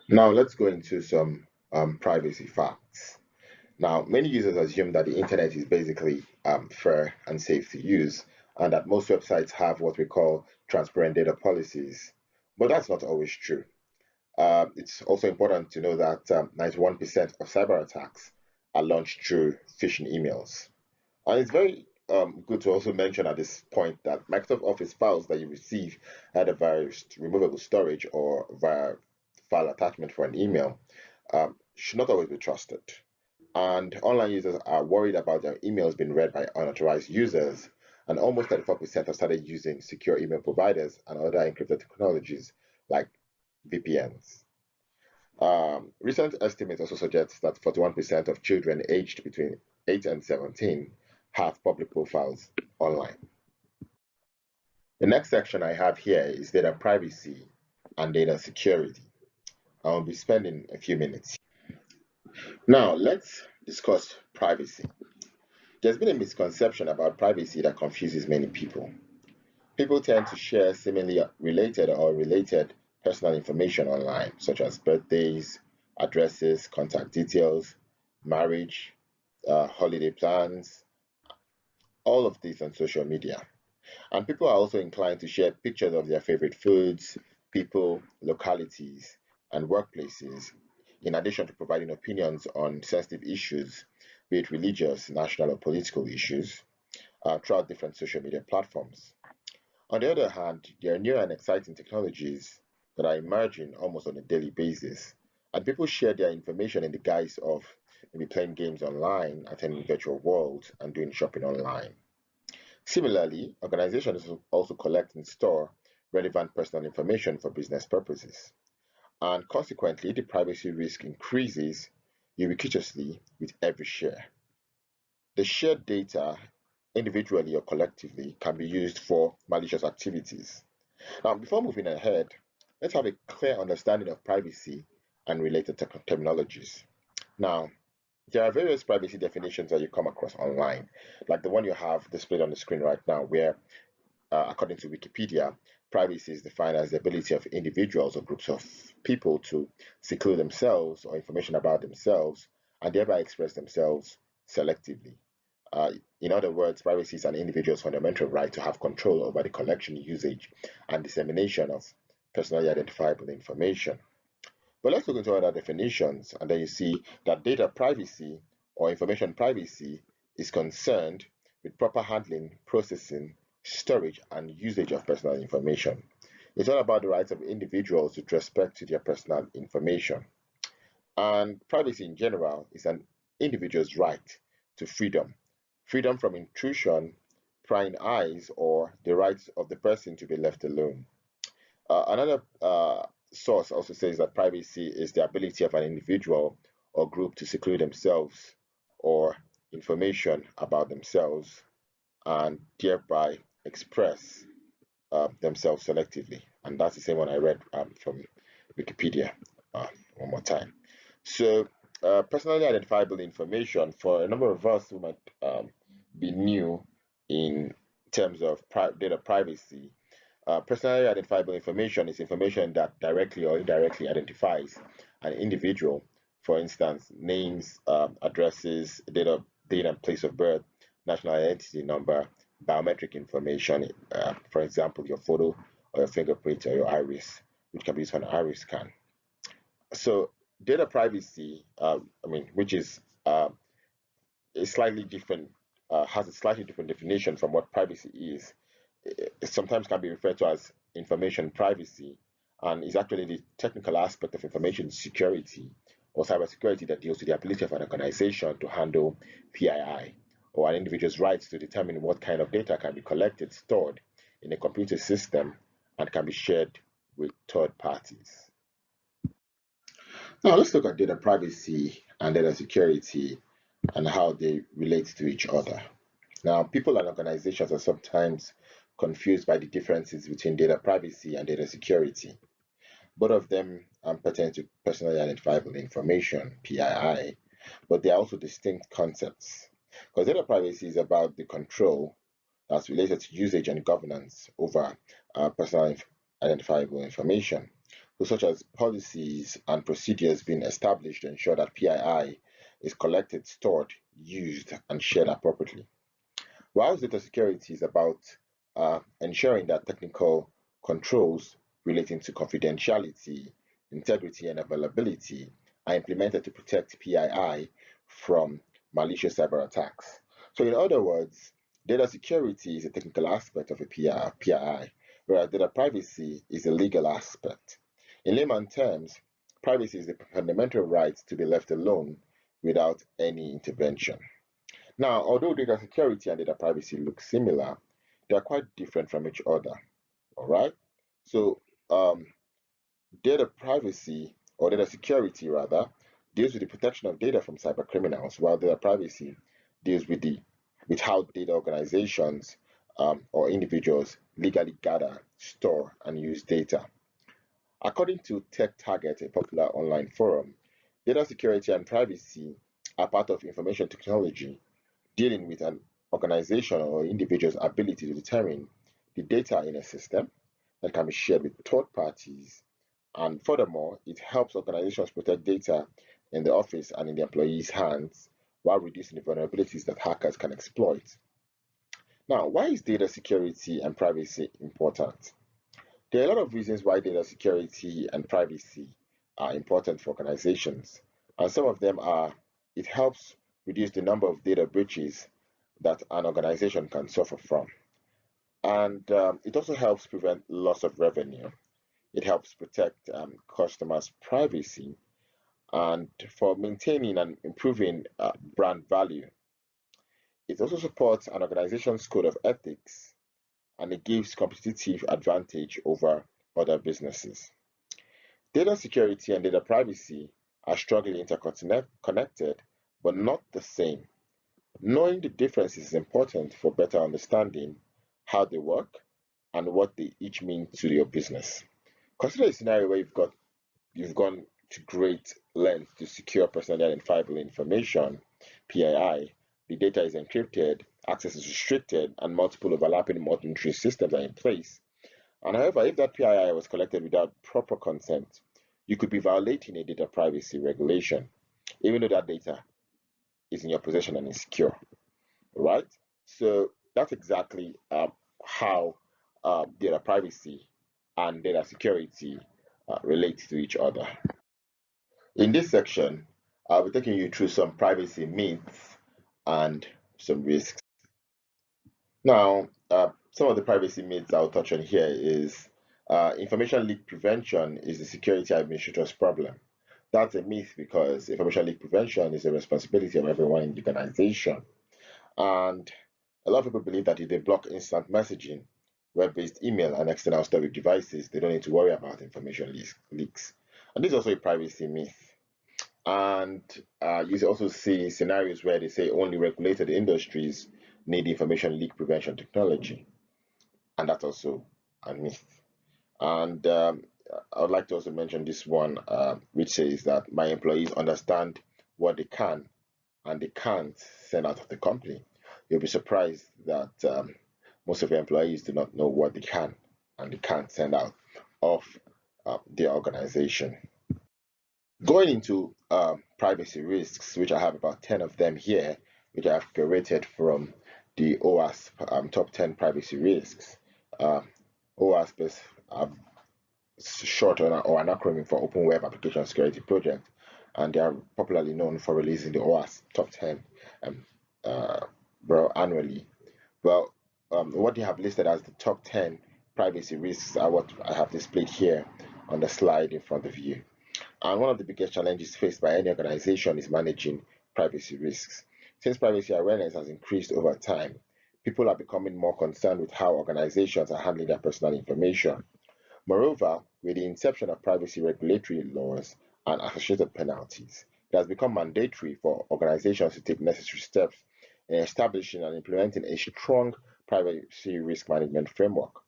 Now, let's go into some privacy facts. Now, many users assume that the internet is basically fair and safe to use, and that most websites have what we call transparent data policies, but that's not always true. It's also important to know that 91% of cyber attacks are launched through phishing emails. And it's very good to also mention at this point that Microsoft Office files that you receive either via removable storage or via file attachment for an email should not always be trusted. And online users are worried about their emails being read by unauthorized users, and almost 34% have started using secure email providers and other encrypted technologies like VPNs. Recent estimates also suggest that 41% of children aged between 8 and 17 have public profiles online. The next section I have here is data privacy and data security. I'll be spending a few minutes. Now, let's discuss privacy. There's been a misconception about privacy that confuses many people. People tend to share seemingly related or related personal information online, such as birthdays, addresses, contact details, marriage, holiday plans, all of this on social media. And people are also inclined to share pictures of their favorite foods, people, localities, and workplaces, in addition to providing opinions on sensitive issues, be it religious, national, or political issues, throughout different social media platforms. On the other hand, there are new and exciting technologies that are emerging almost on a daily basis, and people share their information in the guise of maybe playing games online, attending virtual worlds, and doing shopping online. Similarly, organizations also collect and store relevant personal information for business purposes, and consequently, the privacy risk increases ubiquitously with every share. The shared data, individually or collectively, can be used for malicious activities. Now, before moving ahead, let's have a clear understanding of privacy and related terminologies. Now, there are various privacy definitions that you come across online, like the one you have displayed on the screen right now, where, according to Wikipedia, privacy is defined as the ability of individuals or groups of people to seclude themselves or information about themselves and thereby express themselves selectively. In other words, privacy is an individual's fundamental right to have control over the collection, usage, and dissemination of personally identifiable information. But let's look into other definitions, and then you see that data privacy or information privacy is concerned with proper handling, processing, storage, and usage of personal information. It's all about the rights of individuals with respect to their personal information. And privacy in general is an individual's right to freedom, freedom from intrusion, prying eyes, or the rights of the person to be left alone. Another source also says that privacy is the ability of an individual or group to seclude themselves or information about themselves and thereby express themselves selectively. And that's the same one I read from Wikipedia one more time. So, personally identifiable information, for a number of us who might be new in terms of data privacy, personally identifiable information is information that directly or indirectly identifies an individual. For instance, names, addresses, date and place of birth, national identity number, biometric information, for example, your photo or your fingerprint or your iris, which can be used for an iris scan. So data privacy, which is a slightly different, has a slightly different definition from what privacy is. It sometimes can be referred to as information privacy, and is actually the technical aspect of information security or cybersecurity that deals with the ability of an organization to handle PII, or an individual's rights to determine what kind of data can be collected, stored in a computer system, and can be shared with third parties. Now let's look at data privacy and data security and how they relate to each other. Now, people and organizations are sometimes confused by the differences between data privacy and data security. Both of them pertain to personally identifiable information, PII, but they are also distinct concepts. Because data privacy is about the control that's related to usage and governance over personally identifiable information, such as policies and procedures being established to ensure that PII is collected, stored, used, and shared appropriately. While data security is about ensuring that technical controls relating to confidentiality, integrity, and availability are implemented to protect PII from malicious cyber attacks. So, in other words, Data security is a technical aspect of a PII, whereas data privacy is a legal aspect. In layman terms, privacy is the fundamental right to be left alone without any intervention. Now, although data security and data privacy look similar, they are quite different from each other. All right. So, data privacy or data security rather deals with the protection of data from cyber criminals, while data privacy deals with how data organizations or individuals legally gather, store, and use data. According to Tech Target, a popular online forum, data security and privacy are part of information technology dealing with an organization or individual's ability to determine the data in a system that can be shared with third parties. And furthermore, it helps organizations protect data in the office and in the employees' hands while reducing the vulnerabilities that hackers can exploit. Now, why is data security and privacy important? There are a lot of reasons why data security and privacy are important for organizations, and some of them are it helps reduce the number of data breaches that an organization can suffer from, and it also helps prevent loss of revenue. It helps protect customers' privacy and for maintaining and improving brand value. It also supports an organization's code of ethics and it gives competitive advantage over other businesses. Data security and data privacy are strongly interconnected, but not the same. Knowing the differences is important for better understanding how they work and what they each mean to your business. Consider a scenario where you've gone to great lengths to secure personally identifiable information, PII. The data is encrypted, access is restricted, and multiple overlapping monitoring systems are in place. And however, if that PII was collected without proper consent, you could be violating a data privacy regulation, even though that data is in your possession and is secure. Right? So that's exactly how data privacy and data security relate to each other. In this section, I'll be taking you through some privacy myths and some risks. Now, some of the privacy myths I'll touch on here is information leak prevention is the security administrator's problem. That's a myth because information leak prevention is a responsibility of everyone in the organization. And a lot of people believe that if they block instant messaging, web-based email, and external storage devices, they don't need to worry about information leaks. And this is also a privacy myth. And you also see scenarios where they say only regulated industries need information leak prevention technology. And that's also a myth. And I would like to also mention this one, which says that my employees understand what they can and they can't send out of the company. You'll be surprised that most of your employees do not know what they can and they can't send out of their organization. Going into privacy risks, which I have about 10 of them here, which I've curated from the OWASP top 10 privacy risks. OWASP is short or an acronym for Open Web Application Security Project, and they are popularly known for releasing the OWASP top 10 annually. Well, what they have listed as the top 10 privacy risks are what I have displayed here on the slide in front of you. And one of the biggest challenges faced by any organization is managing privacy risks. Since privacy awareness has increased over time, people are becoming more concerned with how organizations are handling their personal information. Moreover, with the inception of privacy regulatory laws and associated penalties, it has become mandatory for organizations to take necessary steps in establishing and implementing a strong privacy risk management framework.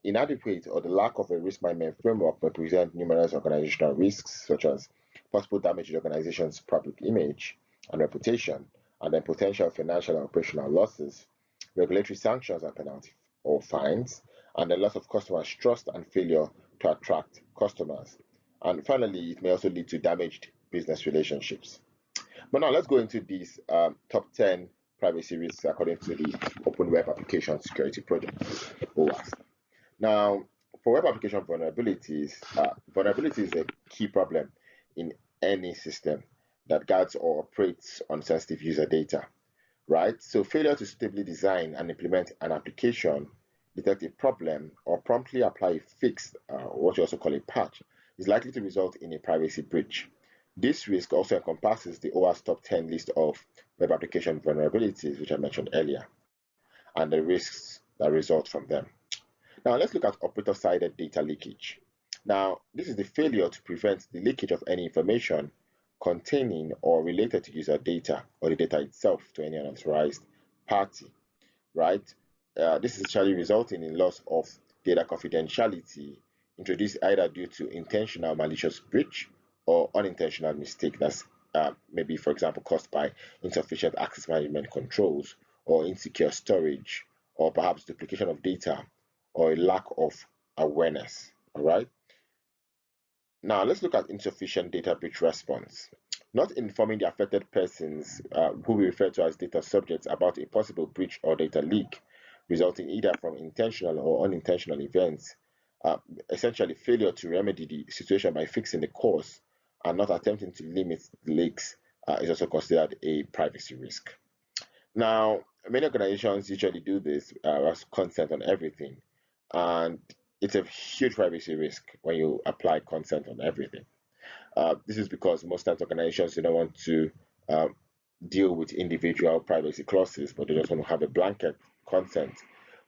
Inadequate or the lack of a risk management framework may present numerous organizational risks, such as possible damage to the organization's public image and reputation, and then potential financial and operational losses, regulatory sanctions and penalties or fines, and the loss of customers' trust and failure to attract customers. And finally, it may also lead to damaged business relationships. But now let's go into these top 10 privacy risks according to the Open Web Application Security Project, OWASP. Now, for web application vulnerabilities, vulnerability is a key problem in any system that guards or operates on sensitive user data. right? So failure to suitably design and implement an application, detect a problem, or promptly apply a fix, what you also call a patch, is likely to result in a privacy breach. This risk also encompasses the OWASP top 10 list of web application vulnerabilities, which I mentioned earlier, and the risks that result from them. Now, let's look at operator-sided data leakage. Now, this is the failure to prevent the leakage of any information containing or related to user data or the data itself to any unauthorized party, right? This is actually resulting in loss of data confidentiality introduced either due to intentional malicious breach or unintentional mistake that's maybe, for example, caused by insufficient access management controls or insecure storage or perhaps duplication of data or a lack of awareness. All right. Now let's look at insufficient data breach response. Not informing the affected persons, who we refer to as data subjects, about a possible breach or data leak, resulting either from intentional or unintentional events. Essentially, failure to remedy the situation by fixing the cause and not attempting to limit the leaks is also considered a privacy risk. Now, many organizations usually do this as consent on everything, and it's a huge privacy risk when you apply consent on everything. This is because most times organizations do not want to deal with individual privacy clauses, but they just want to have a blanket consent,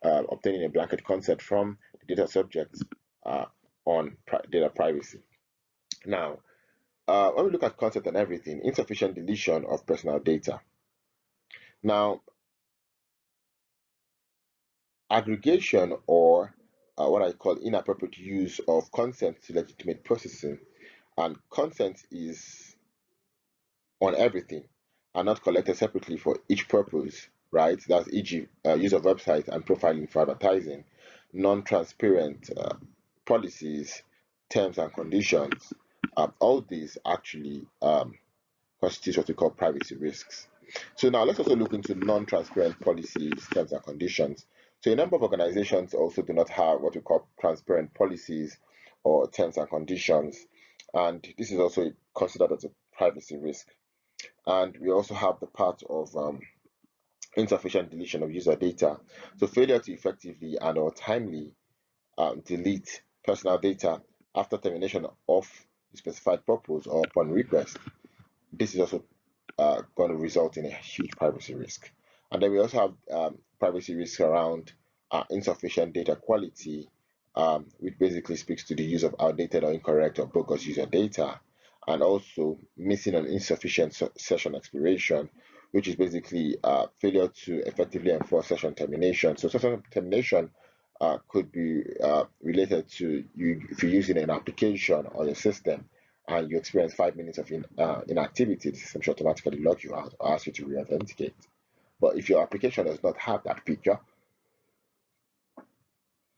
obtaining a blanket consent from the data subjects on data privacy. Now, when we look at consent on everything, insufficient deletion of personal data. Now, aggregation or what I call inappropriate use of consent to legitimate processing, and consent is on everything and not collected separately for each purpose, right? That's e.g. Use of website and profiling for advertising, non-transparent policies, terms and conditions. All these actually constitute what we call privacy risks. So now let's also look into non-transparent policies, terms and conditions. So a number of organizations also do not have what we call transparent policies or terms and conditions, and this is also considered as a privacy risk. And we also have the part of insufficient deletion of user data. So failure to effectively and or timely delete personal data after termination of the specified purpose or upon request. This is also going to result in a huge privacy risk. And then we also have privacy risks around insufficient data quality, which basically speaks to the use of outdated or incorrect or bogus user data, and also missing an insufficient session expiration, which is basically failure to effectively enforce session termination. So session termination could be related to you if you're using an application or your system and you experience 5 minutes of inactivity, the system should automatically log you out or ask you to re-authenticate. But if your application does not have that feature,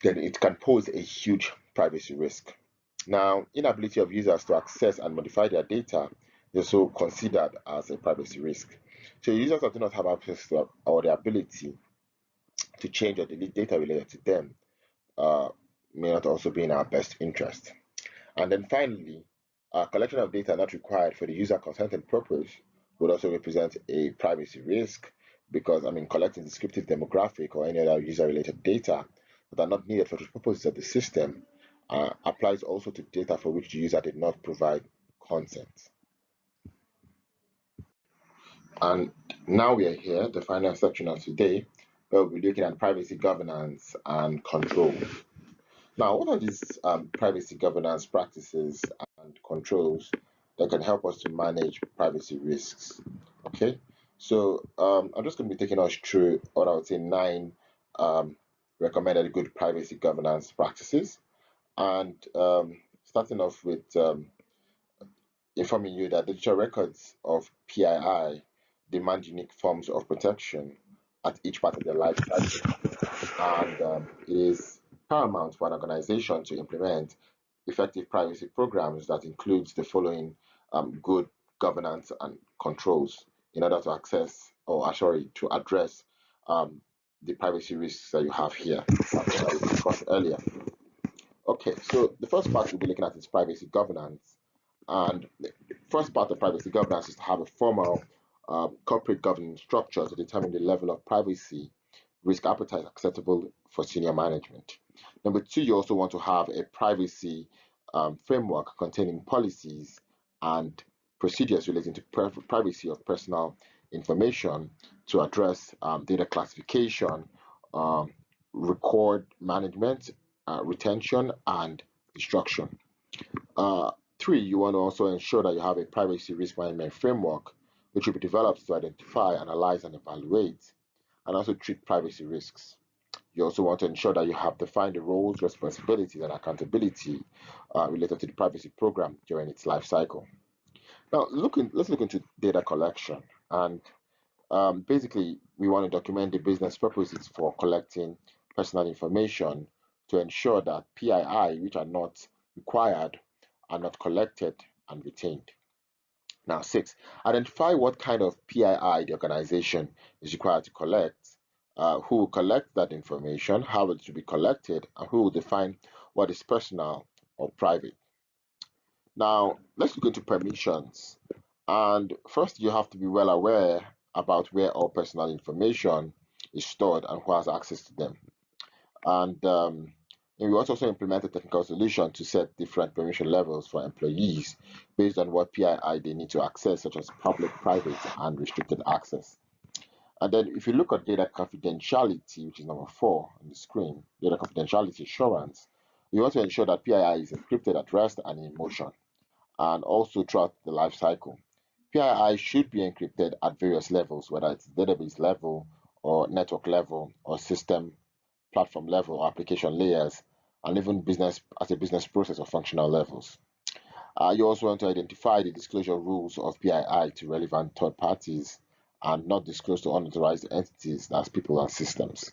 then it can pose a huge privacy risk. Now, inability of users to access and modify their data is also considered as a privacy risk. So users that do not have access to or the ability to change or delete data related to them may not also be in our best interest. And then finally, collection of data not required for the user consented purpose would also represent a privacy risk, because collecting descriptive demographic or any other user related data that are not needed for the purposes of the system applies also to data for which the user did not provide consent. And now we are here, the final section of today, where we'll be looking at privacy governance and control. Now, what are these privacy governance practices and controls that can help us to manage privacy risks? Okay, so I'm just going to be taking us through what I would say 9 recommended good privacy governance practices, and starting off with informing you that digital records of PII demand unique forms of protection at each part of their life cycle, and it is paramount for an organization to implement effective privacy programs that includes the following good governance and controls in order to access or to address the privacy risks that you have here that we discussed earlier. Okay, so the first part we'll be looking at is privacy governance. And the first part of privacy governance is to have a formal corporate governance structure to determine the level of privacy risk appetite acceptable for senior management. Number two, you also want to have a privacy framework containing policies and procedures relating to privacy of personal information to address data classification, record management, retention, and destruction. Three, you want to also ensure that you have a privacy risk management framework which will be developed to identify, analyze, and evaluate, and also treat privacy risks. You also want to ensure that you have defined the roles, responsibilities, and accountability related to the privacy program during its life cycle. Now, let's look into data collection. And basically, we want to document the business purposes for collecting personal information to ensure that PII, which are not required, are not collected and retained. Now, six, identify what kind of PII the organization is required to collect, who will collect that information, how it should be collected, and who will define what is personal or private. Now, let's look into permissions. And first, you have to be well aware about where all personal information is stored and who has access to them. And we also implement a technical solution to set different permission levels for employees based on what PII they need to access, such as public, private, and restricted access. And then if you look at data confidentiality, which is number 4 on the screen, data confidentiality assurance, you want to ensure that PII is encrypted at rest and in motion, and also throughout the life cycle. PII should be encrypted at various levels, whether it's database level or network level or system platform level or application layers, and even business as a business process or functional levels. You also want to identify the disclosure rules of PII to relevant third parties and not disclose to unauthorized entities, that's people and systems.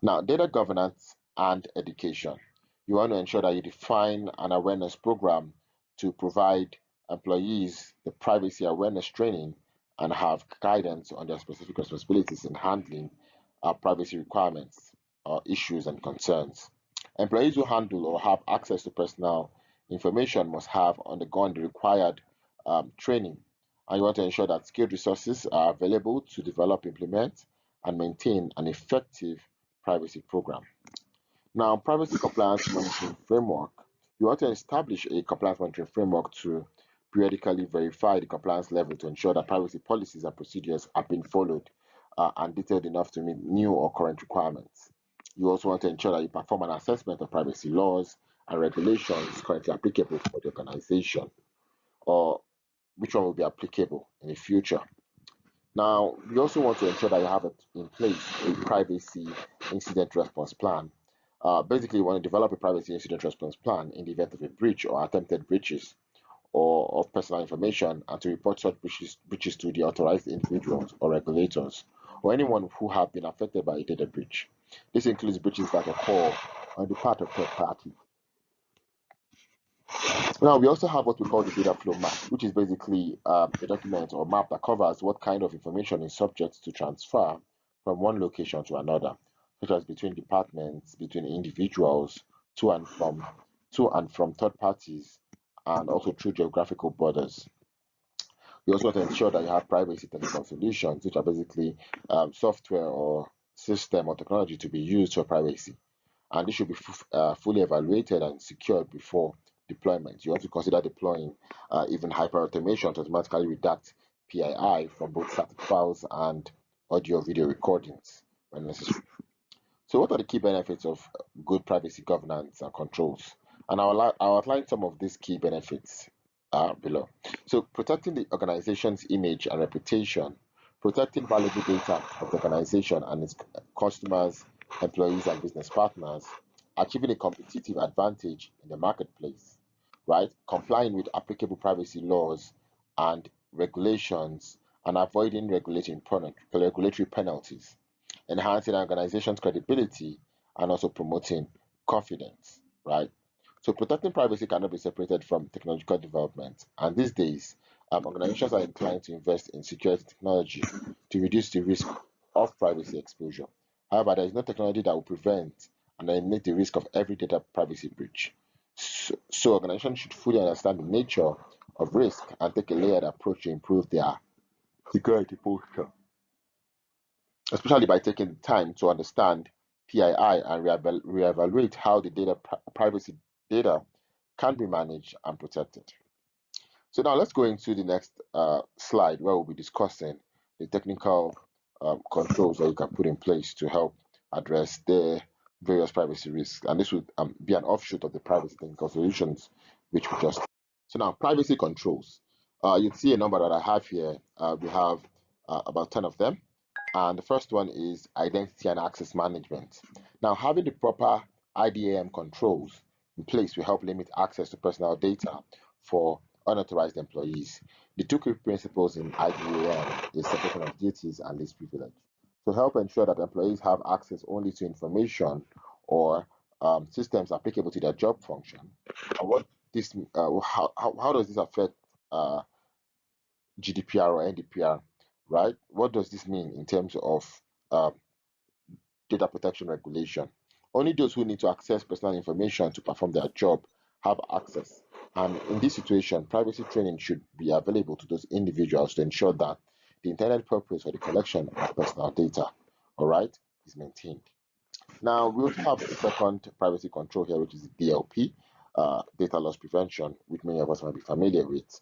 Now, data governance and education. You want to ensure that you define an awareness program to provide employees the privacy awareness training and have guidance on their specific responsibilities in handling privacy requirements, issues, and concerns. Employees who handle or have access to personal information must have undergone the required training, and you want to ensure that skilled resources are available to develop, implement, and maintain an effective privacy program. Now, privacy compliance monitoring framework. You want to establish a compliance monitoring framework to periodically verify the compliance level to ensure that privacy policies and procedures are being followed and detailed enough to meet new or current requirements. You also want to ensure that you perform an assessment of privacy laws and regulations currently applicable for the organization, or which one will be applicable in the future. Now, we also want to ensure that you have in place a privacy incident response plan. Basically, you want to develop a privacy incident response plan in the event of a breach or attempted breaches or of personal information, and to report such breaches to the authorized individuals or regulators or anyone who have been affected by a data breach. This includes breaches that occur on the part of third parties. Now, we also have what we call the data flow map, which is basically a document or map that covers what kind of information is subject to transfer from one location to another, such as between departments, between individuals, to and from third parties, and also through geographical borders. We also want to ensure that you have privacy technical solutions, which are basically software or system or technology to be used for privacy. And this should be fully evaluated and secured before deployment. You want to consider deploying even hyperautomation to automatically redact PII from both static files and audio-video recordings when necessary. So what are the key benefits of good privacy governance and controls? And I'll outline some of these key benefits below. So protecting the organization's image and reputation, protecting valuable data of the organization and its customers, employees, and business partners, achieving a competitive advantage in the marketplace, right? Complying with applicable privacy laws and regulations, and avoiding regulatory penalties, enhancing an organization's credibility, and also promoting confidence, right? So protecting privacy cannot be separated from technological development. And these days, organizations are inclined to invest in security technology to reduce the risk of privacy exposure. However, there is no technology that will prevent and eliminate the risk of every data privacy breach. So organizations should fully understand the nature of risk and take a layered approach to improve their security posture, especially by taking time to understand PII and reevaluate how the privacy data can be managed and protected. So now let's go into the next slide where we'll be discussing the technical controls that you can put in place to help address the various privacy risks. And this would be an offshoot of the privacy technical solutions, which we just. So now privacy controls. You'd see a number that I have here. We have about 10 of them. And the first one is identity and access management. Now, having the proper IDAM controls in place will help limit access to personal data for unauthorized employees. The two key principles in IDAM is separation of duties and least privilege. To help ensure that employees have access only to information or systems applicable to their job function. How does this affect GDPR or NDPR, right? What does this mean in terms of data protection regulation? Only those who need to access personal information to perform their job have access. And in this situation, privacy training should be available to those individuals to ensure that the intended purpose for the collection of personal data, all right, is maintained. Now, we also have a second privacy control here, which is DLP, data loss prevention, which many of us might be familiar with.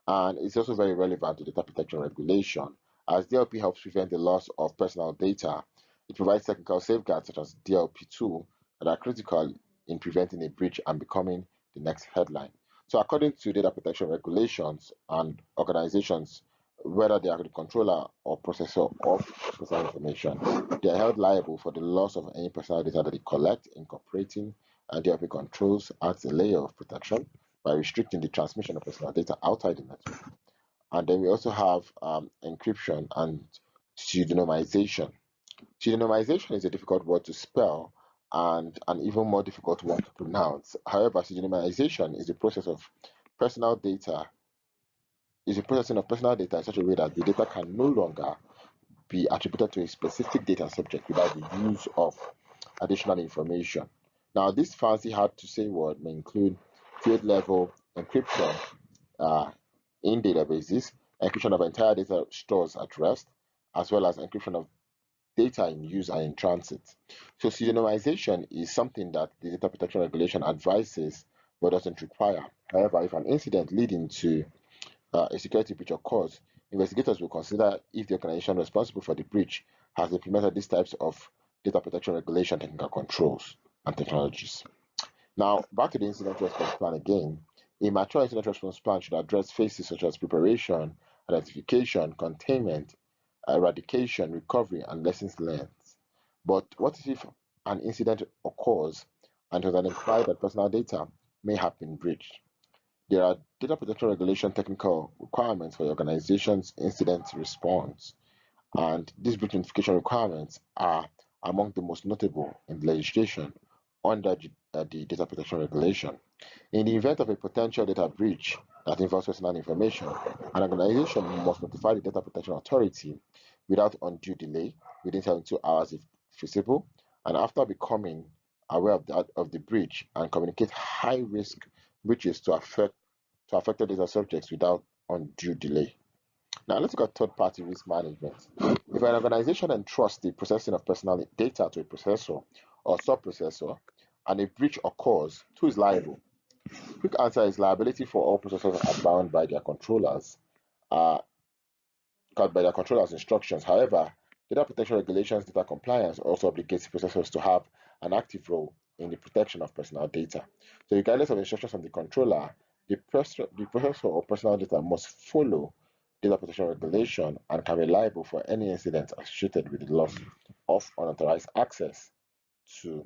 And it's also very relevant to data protection regulation, as DLP helps prevent the loss of personal data. It provides technical safeguards such as DLP2 that are critical in preventing a breach and becoming the next headline. So according to data protection regulations and organizations, whether they are the controller or processor of personal information, they are held liable for the loss of any personal data that they collect. Incorporating DLP controls adds a layer of protection by restricting the transmission of personal data outside the network. And then we also have encryption and pseudonymization. Pseudonymization is a difficult word to spell and an even more difficult one to pronounce. However, pseudonymization is the process of personal data, is a processing of personal data in such a way that the data can no longer be attributed to a specific data subject without the use of additional information. Now, this fancy hard to say word may include field level encryption in databases, encryption of entire data stores at rest, as well as encryption of data in use and in transit. So pseudonymization is something that the data protection regulation advises but doesn't require. However, if an incident leading to a security breach occurs, investigators will consider if the organization responsible for the breach has implemented these types of data protection regulation technical controls and technologies. Now, back to the incident response plan again. A mature incident response plan should address phases such as preparation, identification, containment, eradication, recovery, and lessons learned. But what if an incident occurs and it was identified that personal data may have been breached? There are data protection regulation technical requirements for your organization's incident response, and these breach notification requirements are among the most notable in the legislation under the data protection regulation. In the event of a potential data breach that involves personal information, an organization must notify the data protection authority without undue delay within 72 hours if feasible, and after becoming aware of the breach, and communicate high risk breaches to affected data subjects without undue delay. Now let's look at third-party risk management. If an organization entrusts the processing of personal data to a processor or sub-processor and a breach occurs, who is liable? Quick answer is liability for all processors are bound by their controllers, instructions. However, data protection regulations, data compliance also obligates processors to have an active role in the protection of personal data. So regardless of instructions from the controller, the processor or personal data must follow data protection regulation and can be liable for any incident associated with the loss of unauthorized access to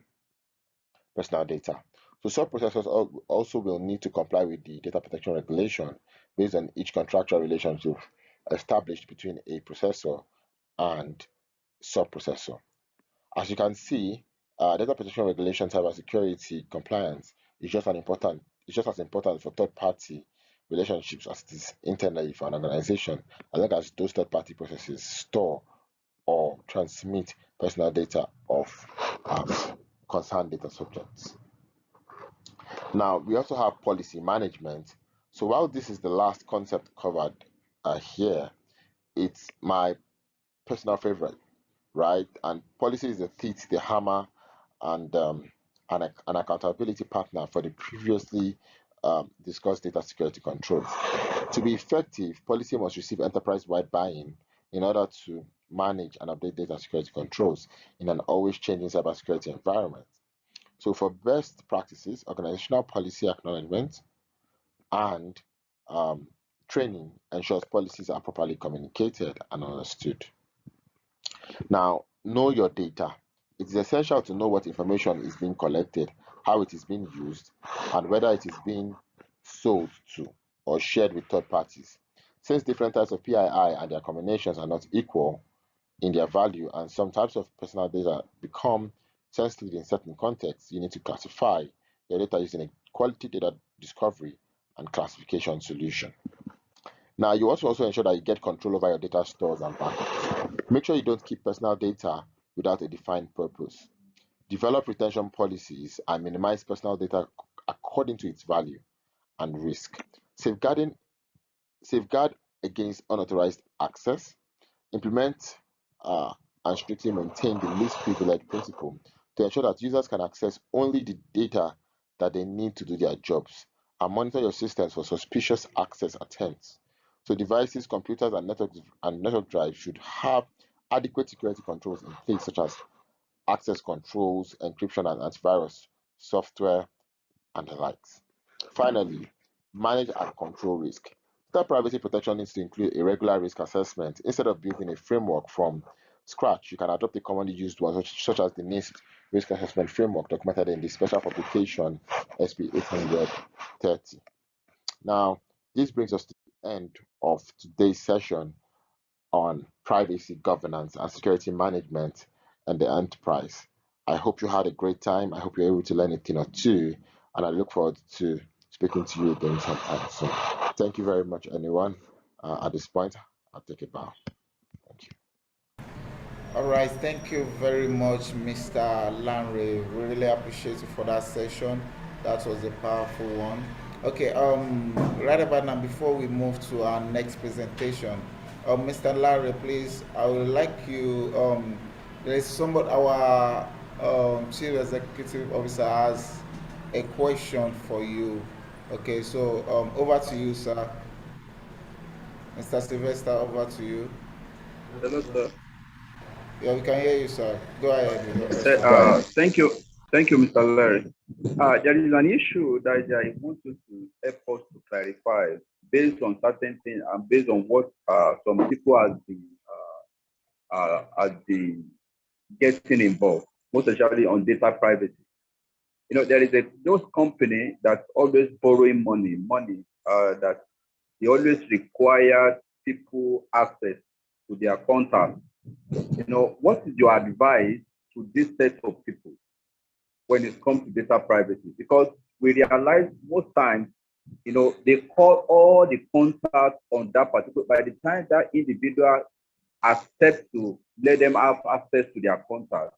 personal data. So sub-processors also will need to comply with the data protection regulation based on each contractual relationship established between a processor and sub-processor. As you can see, data protection regulation, cybersecurity compliance is just as important for third-party relationships as it is internally for an organization, as long as those third-party processes store or transmit personal data of concerned data subjects. Now, we also have policy management. So while this is the last concept covered here, it's my personal favorite, right? And policy is the teeth, the hammer, and an accountability partner for the previously discussed data security controls. To be effective, policy must receive enterprise-wide buy-in in order to manage and update data security controls in an always changing cybersecurity environment. So for best practices, organizational policy acknowledgement and um, training ensures policies are properly communicated and understood. Now, know your data. It is essential to know what information is being collected, how it is being used, and whether it is being sold to or shared with third parties. Since different types of PII and their combinations are not equal in their value, and some types of personal data become sensitive in certain contexts, you need to classify your data using a quality data discovery and classification solution. Now, you also ensure that you get control over your data stores and backups. Make sure you don't keep personal data without a defined purpose. Develop retention policies and minimize personal data according to its value and risk. Safeguard against unauthorized access. Implement and strictly maintain the least privilege principle to ensure that users can access only the data that they need to do their jobs, and monitor your systems for suspicious access attempts. So devices, computers, and network drives should have adequate security controls in place, such as access controls, encryption, and antivirus software, and the likes. Finally, manage and control risk. Data privacy protection needs to include a regular risk assessment. Instead of building a framework from scratch, you can adopt a commonly used one, such as the NIST Risk Assessment Framework documented in the special publication SP 830. Now, this brings us to the end of today's session on privacy governance and security management and the enterprise. I hope you had a great time. I hope you're able to learn a thing or two, and I look forward to speaking to you again sometime soon. Thank you very much, anyone. At this point, I'll take a bow. Thank you. All right, thank you very much, Mr. Lanre. We really appreciate you for that session. That was a powerful one. Okay, right about now, before we move to our next presentation, Mr. Lanre, please, I would like you. There is somebody, our chief executive officer has a question for you. Okay, so over to you, sir. Mr. Sylvester, over to you. Hello, sir. Yeah, we can hear you, sir. Go ahead. Thank you, Mr. Larry. There is an issue that I want you to help us to clarify based on certain things and based on what some people have been getting involved, most especially on data privacy. You know, there is those company that's always borrowing money that they always require people access to their contacts. You know, what is your advice to this set of people when it comes to data privacy? Because we realize most times, you know, they call all the contacts on that particular, by the time that individual accepts to let them have access to their contacts,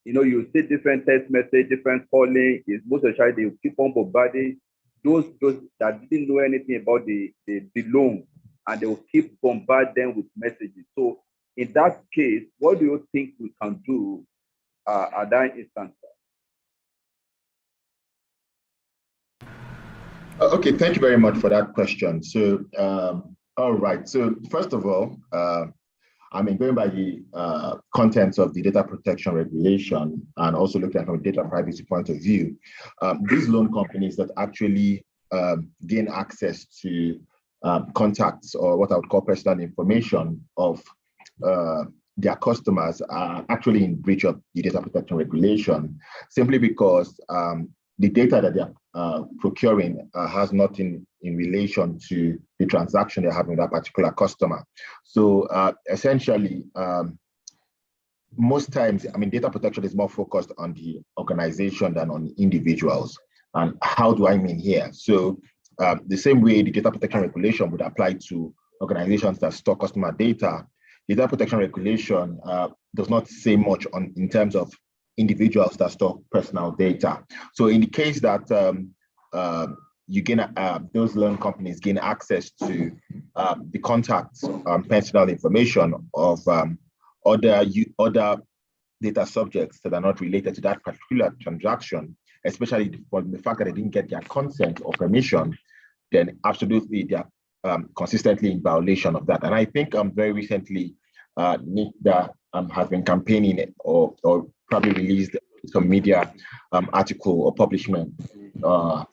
you know, you see different text message, different calling, is most especially they keep on bombarding those that didn't know anything about the loan, and they will keep bombarding them with messages. So in that case, what do you think we can do at that instance? Okay, thank you very much for that question. So, all right. So first of all, I mean, going by the contents of the data protection regulation and also looking at from a data privacy point of view, these loan companies that actually gain access to contacts or what I would call personal information of their customers are actually in breach of the data protection regulation, simply because the data that they're procuring has nothing in relation to the transaction they're having with that particular customer. So essentially, most times, I mean, data protection is more focused on the organization than on individuals. And how do I mean here? So the same way the data protection regulation would apply to organizations that store customer data, the data protection regulation does not say much in terms of individuals that store personal data. So in the case that you gain those loan companies gain access to the contacts, personal information of other data subjects that are not related to that particular transaction, especially for the fact that they didn't get their consent or permission, then absolutely they are consistently in violation of that. And I think very recently, NICDA has been campaigning or probably released some media article or publication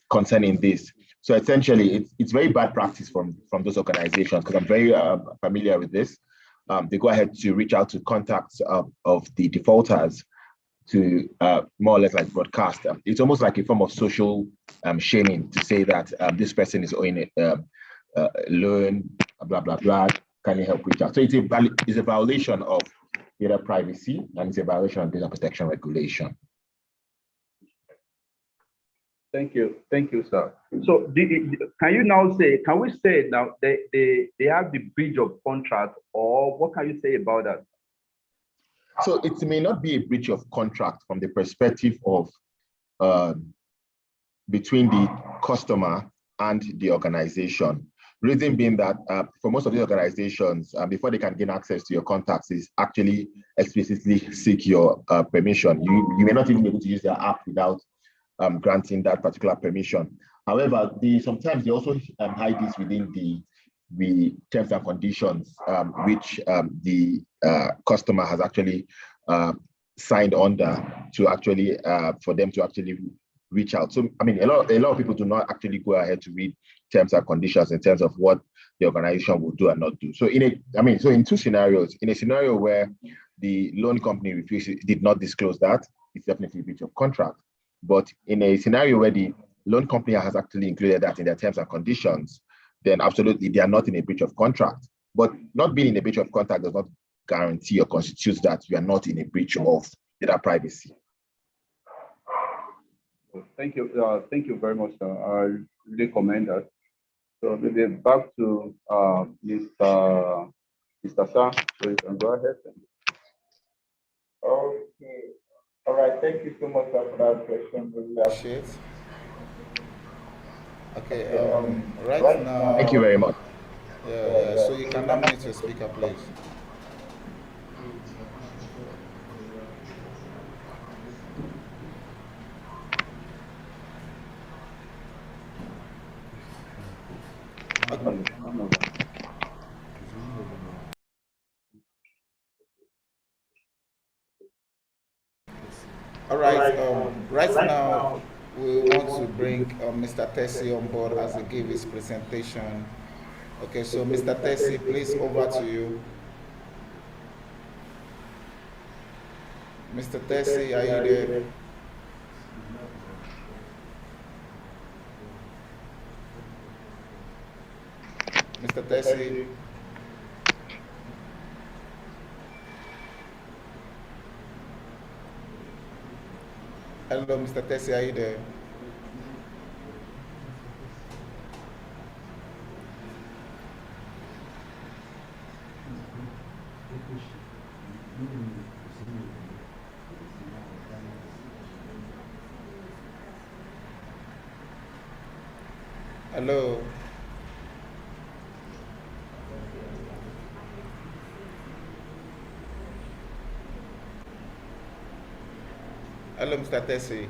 concerning this. So essentially, it's very bad practice from those organizations, because I'm very familiar with this. They go ahead to reach out to contacts of the defaulters to more or less like broadcast. It's almost like a form of social shaming to say that this person is owing a loan, blah, blah, blah, can you help reach out? So it's a violation of data privacy, and it's a violation of data protection regulation. Thank you, sir. So can we say now they have the breach of contract, or what can you say about that? So it may not be a breach of contract from the perspective of between the customer and the organization. Reason being that for most of these organizations, before they can gain access to your contacts, is actually explicitly seek your permission. You may not even be able to use their app without granting that particular permission. However, sometimes they also hide this within the terms and conditions which the customer has actually signed under to actually for them to actually reach out. So I mean, a lot of people do not actually go ahead to read terms and conditions in terms of what the organization will do and not do. So in two scenarios, in a scenario where the loan company did not disclose that, it's definitely a breach of contract. But in a scenario where the loan company has actually included that in their terms and conditions, then absolutely they are not in a breach of contract. But not being in a breach of contract does not guarantee or constitute that you are not in a breach of data privacy. Thank you very much, sir. I really commend that. So maybe back to Mr. Sam, so you can go ahead. Okay. All right. Thank you so much for that question. Really appreciate. Okay. Right now. Thank you very much. Yeah. So you can nominate your speaker, please. All right. Right now, we want to bring Mr. Tessie on board as he gives his presentation. Okay, so Mr. Tessie, please over to you. Mr. Tessie, are you there? Mr. Tessie. Hello, Mr. Tessie, are you there? Hello. Hello, Mr. Tessie.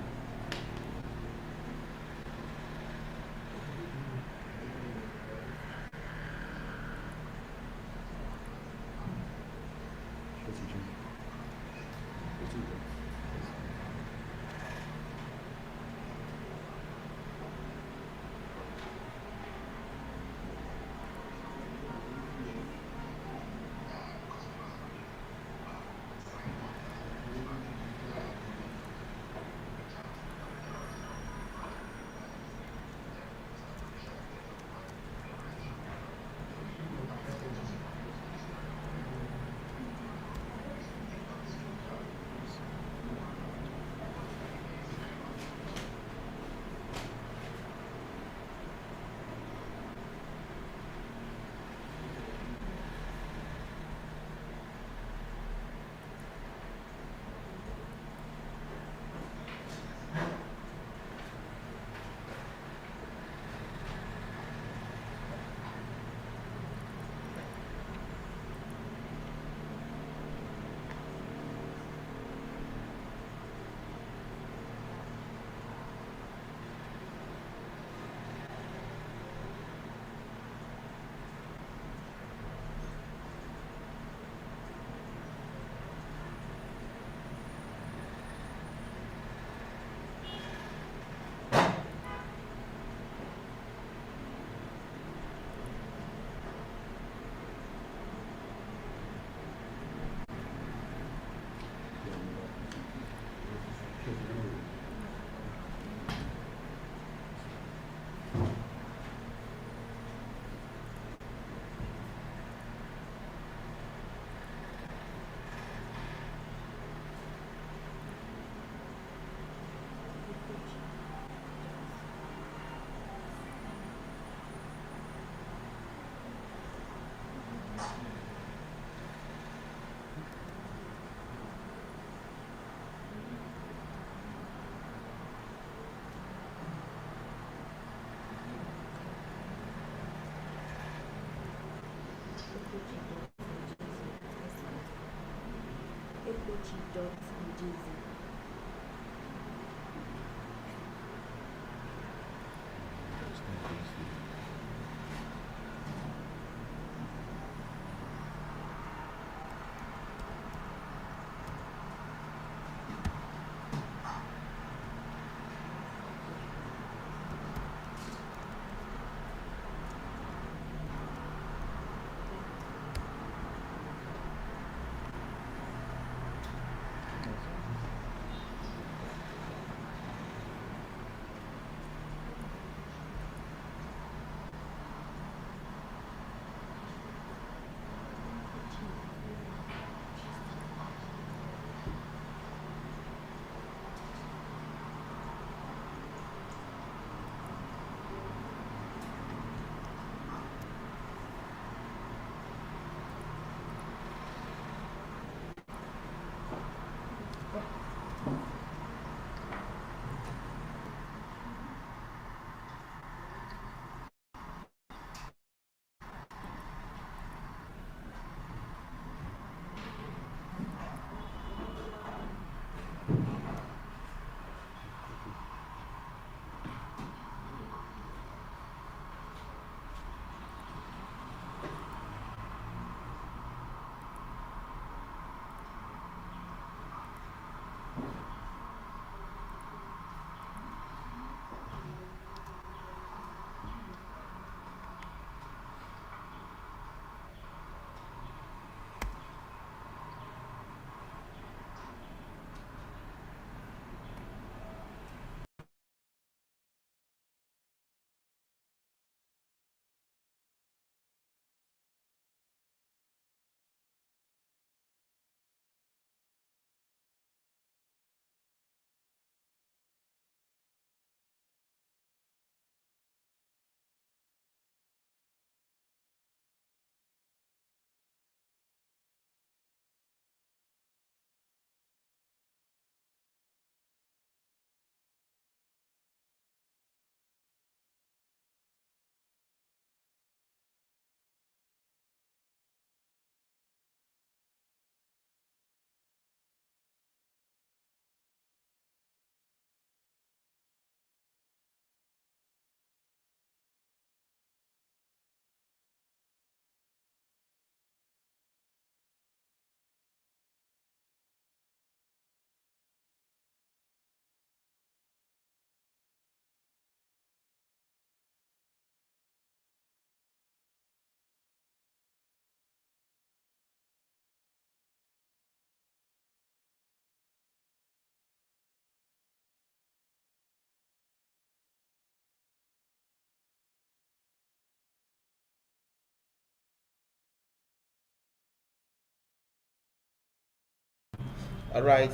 All right.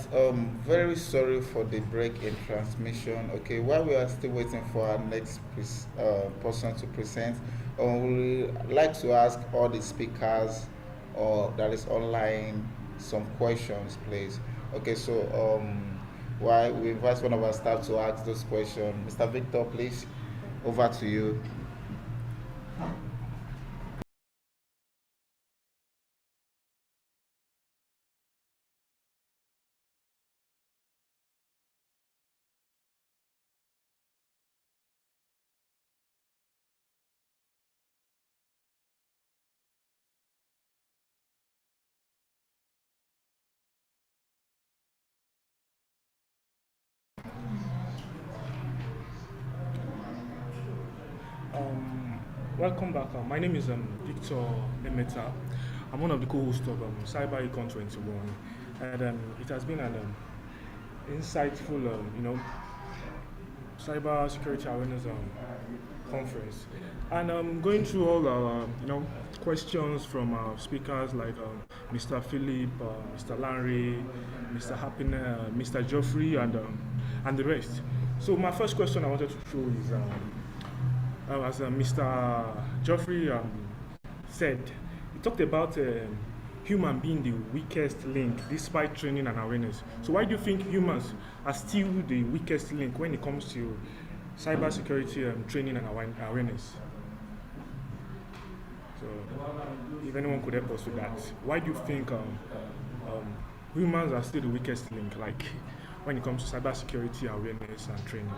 Very sorry for the break in transmission. Okay, while we are still waiting for our next person to present, we would like to ask all the speakers or that is online some questions, please. Okay, so while we invite one of our staff to ask those questions, Mr. Victor, please, over to you. Welcome back. My name is Victor Emeta. I'm one of the co-hosts of Cyberacon'21, and it has been an insightful, cyber security awareness conference. And going through all our, questions from our speakers like Mr. Philip, Mr. Larry, Mr. Happiness, Mr. Geoffrey, and the rest. So my first question I wanted to throw is, as Mr. Geoffrey said, he talked about human being the weakest link despite training and awareness. So why do you think humans are still the weakest link when it comes to cybersecurity training and awareness? So if anyone could help us with that, why do you think humans are still the weakest link, like when it comes to cybersecurity awareness and training.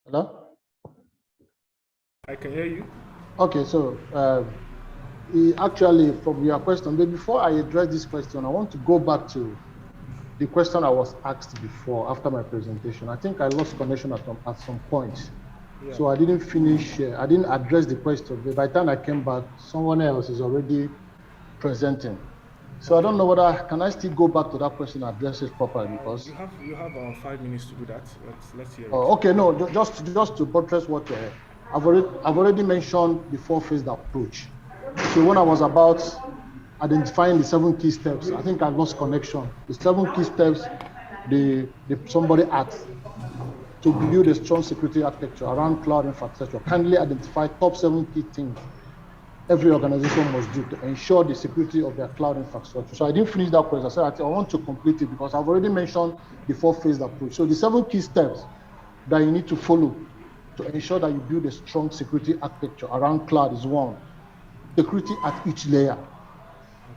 Hello? I can hear you. Okay, so actually, from your question, but before I address this question, I want to go back to the question I was asked before after my presentation. I think I lost connection at some point. Yeah. So I didn't finish, I didn't address the question. But by the time I came back, someone else is already presenting. So I don't know whether, can I still go back to that question and address it properly? Because You have 5 minutes to do that. Let's hear it. okay, no, just to buttress what I've already mentioned the four-phased approach. So when I was about identifying the 7 key steps, I think I lost connection. The 7 key steps, somebody asked to build a strong security architecture around cloud infrastructure. Kindly identify top 7 key things every organization must do to ensure the security of their cloud infrastructure. So I didn't finish that question. I said I want to complete it because I've already mentioned the four-phased approach. So the 7 key steps that you need to follow to ensure that you build a strong security architecture around cloud is 1, security at each layer.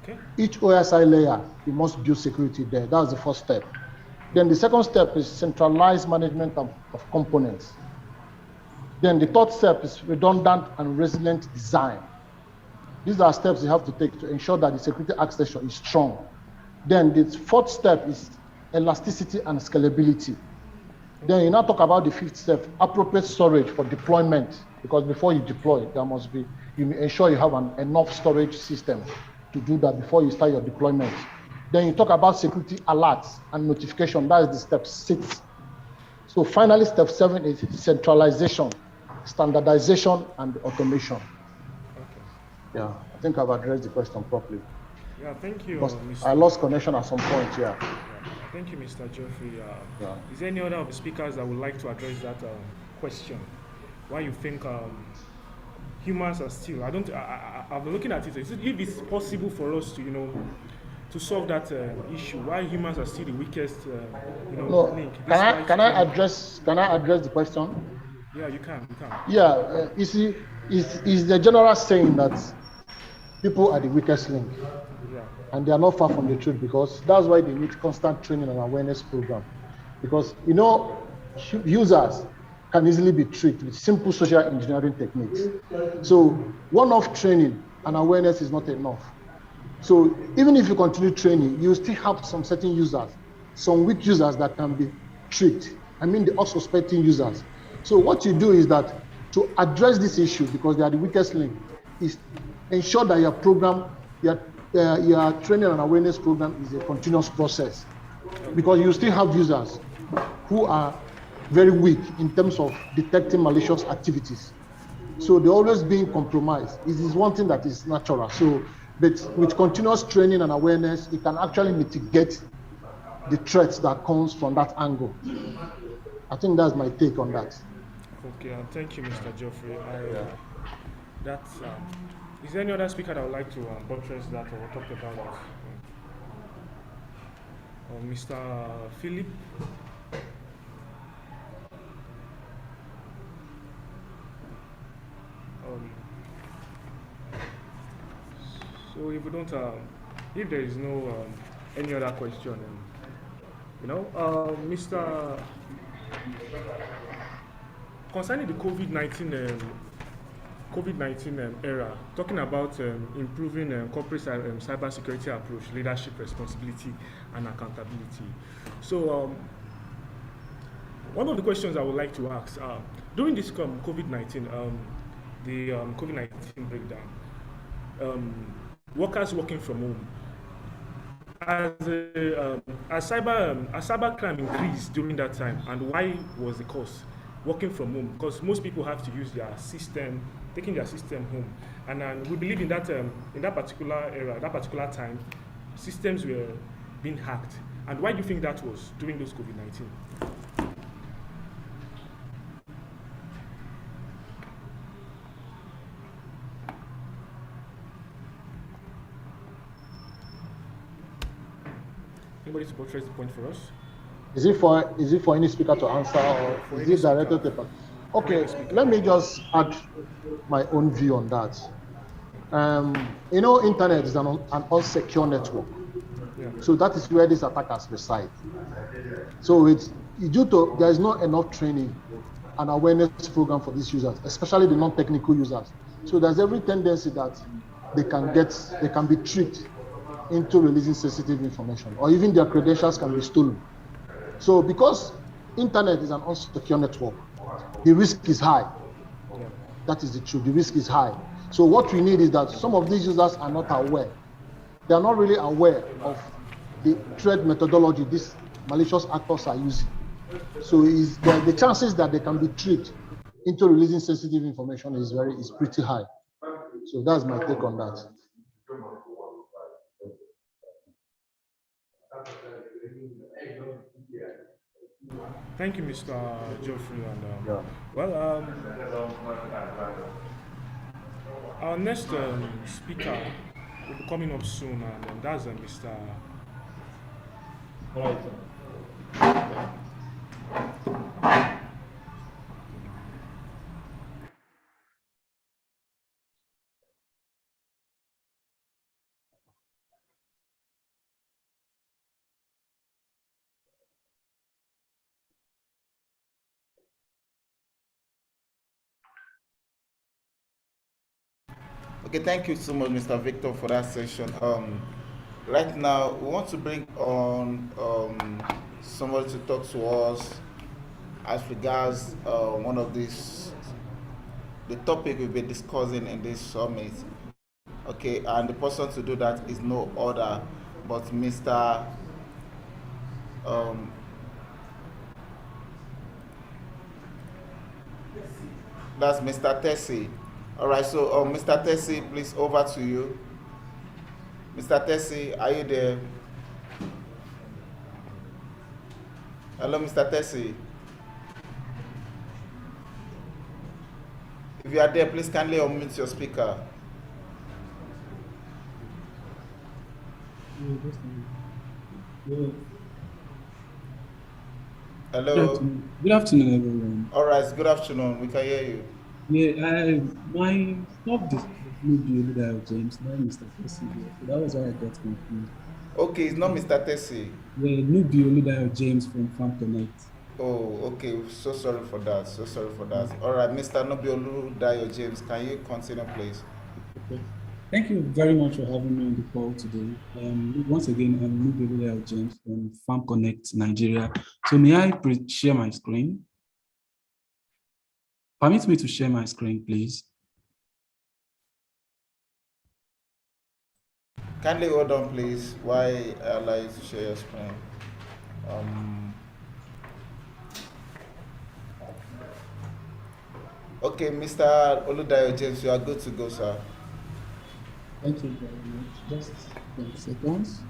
Okay. Each OSI layer, you must build security there. That's the first step. Then the second step is centralized management of components. Then the third step is redundant and resilient design. These are steps you have to take to ensure that the security architecture is strong. Then the fourth step is elasticity and scalability. Then you now talk about the fifth step, appropriate storage for deployment, because before you deploy, you ensure you have enough storage system to do that before you start your deployment. Then you talk about security alerts and notification. That is the step 6. So finally, step 7 is centralization, standardization, and automation. Yeah, I think I've addressed the question properly. Yeah, thank you. I lost connection at some point, yeah. Thank you, Mr. Geoffrey. Is there any other of the speakers that would like to address that question? Why you think humans are still? I've been looking at it. If it's possible for us to, to solve that issue, why humans are still the weakest, link? Can I address the question? Yeah, you can. Yeah, you see, is the general saying that people are the weakest link, and they are not far from the truth, because that's why they need constant training and awareness program, because users can easily be tricked with simple social engineering techniques. So one-off training and awareness is not enough. So even if you continue training, you still have some certain users, some weak users that can be tricked. I mean the unsuspecting users. So what you do is that to address this issue, because they are the weakest link, is ensure that your program, your training and awareness program is a continuous process, because you still have users who are very weak in terms of detecting malicious activities. So they're always being compromised. It is one thing that is natural. So, but with continuous training and awareness, it can actually mitigate the threats that comes from that angle. I think that's my take on that. Okay, thank you, Mr. Geoffrey. Is there any other speaker that would like to buttress that or talk about it? Mr. Philip? So if we don't, if there is no any other question, Mr. Concerning the COVID-19 era, talking about improving corporate cybersecurity approach, leadership responsibility, and accountability. So one of the questions I would like to ask, during this COVID-19, the COVID-19 breakdown, workers working from home, as cybercrime increased during that time, and why was the cause? Working from home, because most people have to use their system, taking their system home, and we believe in that particular era, that particular time, systems were being hacked. And why do you think that was during those COVID-19? Anybody to buttress the point for us? Is it for any speaker to answer, or is it directed to? Okay, let me just add my own view on that. Internet is an unsecure network. Yeah. So that is where these attackers reside. So it's due to there is not enough training and awareness program for these users, especially the non-technical users. So there's every tendency that they can be tricked into releasing sensitive information, or even their credentials can be stolen. So because internet is an unsecure network, the risk is high. Yeah. That is the truth. The risk is high. So what we need is that some of these users are not aware. They are not really aware of the threat methodology these malicious actors are using. So the chances that they can be tricked into releasing sensitive information is pretty high. So that's my take on that. Thank you, Mr. Geoffrey. And Yeah. well, our next speaker will be coming up soon, and that's Mr. All right. Okay, thank you so much, Mr. Victor, for that session. Right now, we want to bring on somebody to talk to us as regards one of the topic we've been discussing in this summit. Okay, and the person to do that is no other but Mr. That's Mr. Tessie. All right, so Mr. Tessie, please over to you. Mr. Tessie, are you there? Hello, Mr. Tessie. If you are there, please kindly unmute your speaker. Hello. Good afternoon, everyone. All right, good afternoon. We can hear you. Yeah, my top discovery maybe James, not Mr. Tessie. So that was why I got confused. Okay, it's not Mr. Tessie. Yeah, Nubi Oludayo James from Farm Connect. Oh, okay. So sorry for that. So sorry for that. All right, Mr. Nobiolu Dayo James, can you continue, please? Okay. Thank you very much for having me on the call today. Once again, I'm Nubi Oludayo James from Farm Connect Nigeria. So may I share my screen? Permit me to share my screen, please. Kindly hold on, please, while I allow you to share your screen. Okay, Mr. Oludayo James, you are good to go, sir. Thank you very much. Just 10 seconds.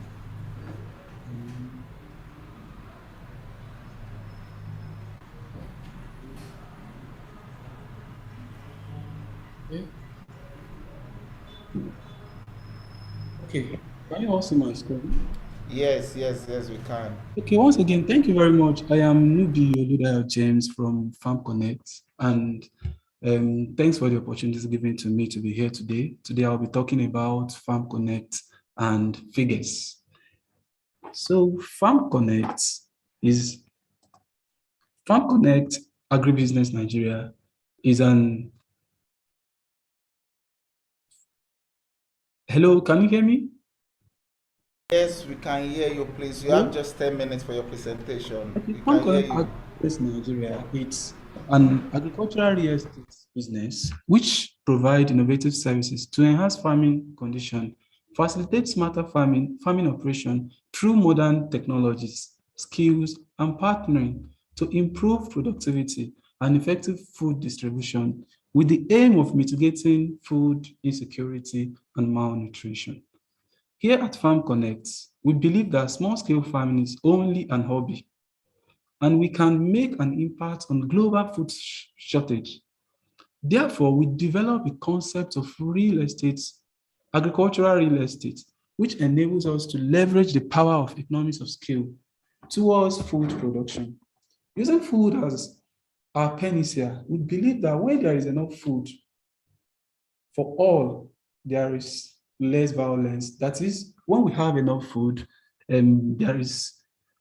Okay, can you all see my screen? Yes, we can. Okay, once again, thank you very much. I am Nubi Oludayo James from Farm Connect, and thanks for the opportunity given to me to be here today. Today, I'll be talking about Farm Connect and figures. So Farm Connect Agribusiness Nigeria is an... Hello, can you hear me? Yes, we can hear you, please. You have just 10 minutes for your presentation. Okay, We can hear you. Agribusiness Nigeria, it's an agricultural real estate business which provides innovative services to enhance farming conditions, facilitate smarter farming operation through modern technologies, skills, and partnering to improve productivity and effective food distribution with the aim of mitigating food insecurity and malnutrition. Here at Farm Connect, we believe that small-scale farming is only an hobby, and we can make an impact on global food shortage. Therefore, we develop a concept of agricultural real estate, which enables us to leverage the power of economies of scale towards food production. Using food as our panacea. We believe that when there is enough food for all, there is less violence. That is, when we have enough food,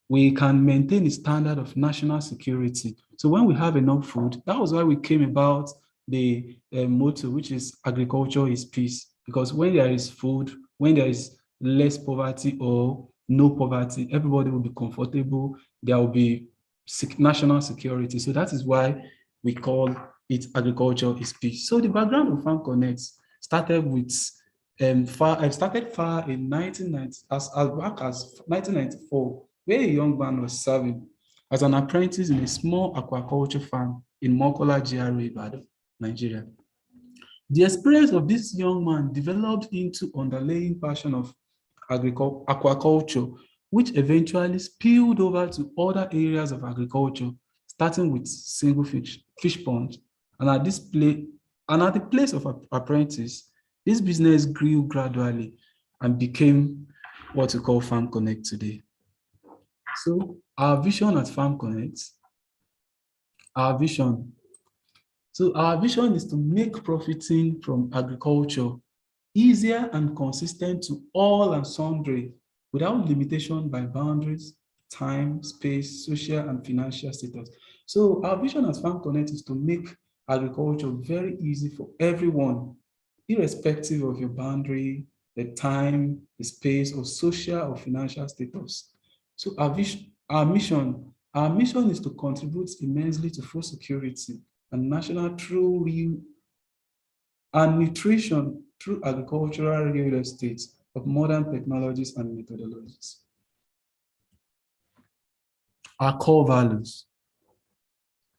we can maintain a standard of national security. So when we have enough food, that was why we came about the motto, which is agriculture is peace. Because when there is food, when there is less poverty or no poverty, everybody will be comfortable. There will be national security. So that is why we call it agriculture is peace. So the background of Farm Connect started with started far in 1990, as back as 1994, where a young man was serving as an apprentice in a small aquaculture farm in Mokola GRA, Ibadan, Nigeria. The experience of this young man developed into underlying passion of aquaculture, which eventually spilled over to other areas of agriculture, starting with single fish ponds. And at the place of apprentice, this business grew gradually and became what we call Farm Connect today. So our vision at Farm Connect, our vision is to make profiting from agriculture easier and consistent to all and sundry without limitation by boundaries, time, space, social and financial status. So our vision as Farm Connect is to make agriculture very easy for everyone, irrespective of your boundary, the time, the space, or social or financial status. So our mission is to contribute immensely to food security and national through and nutrition through agricultural real estate of modern technologies and methodologies. Our core values.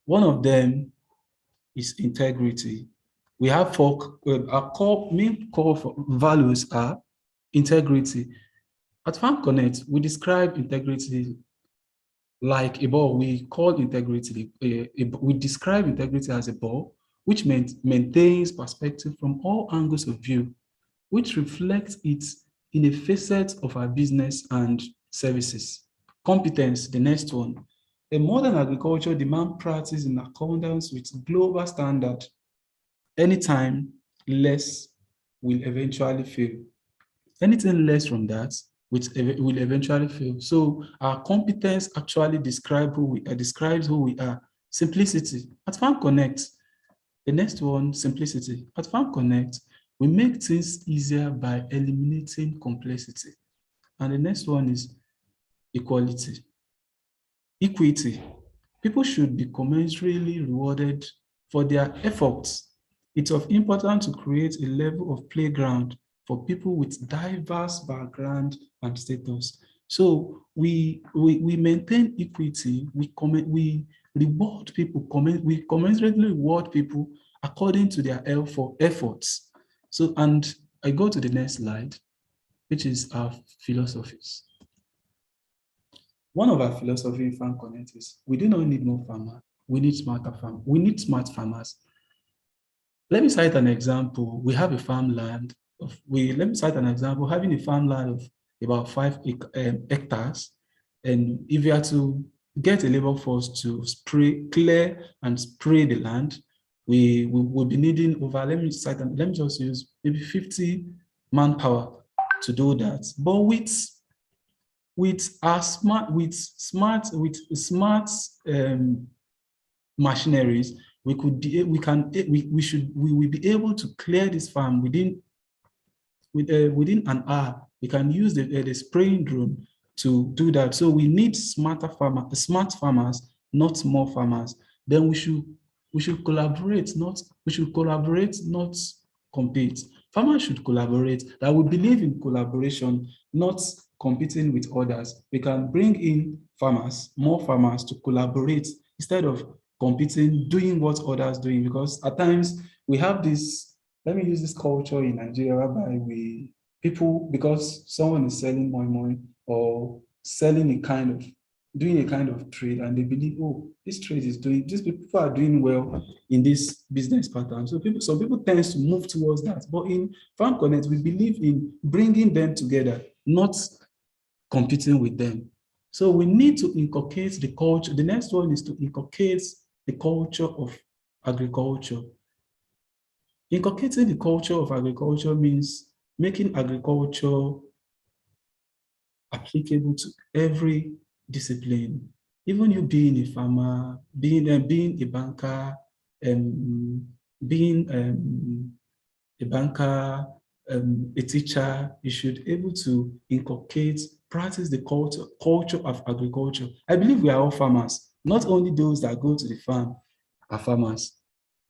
One of them is integrity. We have our main core values are integrity. At Farm Connect, we describe integrity like a ball. We call integrity, we describe integrity as a ball which maintains perspective from all angles of view, which reflects it in a facet of our business and services. Competence, the next one. A modern agriculture demands practice in accordance with global standard. Anytime less will eventually fail. Anything less from that will eventually fail. So our competence actually describes who we are. Simplicity. At Farm Connect, the next one, simplicity. At Farm Connect, we make things easier by eliminating complexity. And the next one is equality. Equity. People should be commensurately rewarded for their efforts. It's of importance to create a level of playground for people with diverse background and status. So we maintain equity, we reward people, we commensurately reward people according to their efforts. So, and I go to the next slide, which is our philosophies. One of our philosophy in Farm Connect is we do not need more farmers, we need smarter farmers. We need smart farmers. Let me cite an example. We have a farmland let me cite an example, having a farmland of about 5 hectares. And if you are to get a labor force to clear and spray the land, we will be needing over, let me just use maybe 50 manpower to do that. But with smart machineries, we will be able to clear this farm within an hour. We can use the spraying drone to do that. So we need smart farmers, not more farmers. Then we should collaborate, not compete. Farmers should collaborate. That we believe in collaboration, not competing with others. We can bring in more farmers to collaborate instead of competing, doing what others doing. Because at times we have this, let me use this culture in Nigeria whereby because someone is selling moi or doing a kind of trade, and they believe, oh, these people are doing well in this business pattern. So some people tend to move towards that. But in Farm Connect, we believe in bringing them together, not competing with them. So we need to inculcate the culture. The next one is to inculcate the culture of agriculture. Inculcating the culture of agriculture means making agriculture applicable to every discipline. Even you being a farmer, being a banker, being a banker, a teacher, you should be able to inculcate, practice the culture of agriculture. I believe we are all farmers. Not only those that go to the farm are farmers.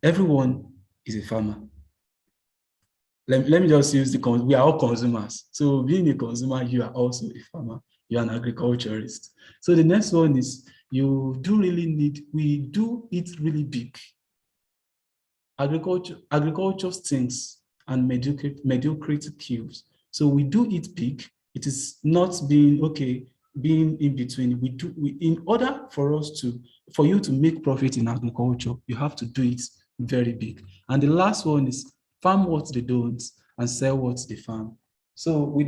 Everyone is a farmer. Let me just use we are all consumers. So being a consumer, you are also a farmer. You're an agriculturist. So the next one is we do it really big. Agriculture stinks and mediocrity kills. So we do it big. It is not being in between. In order for you to make profit in agriculture, you have to do it very big. And the last one is farm what they don't and sell what they farm. So we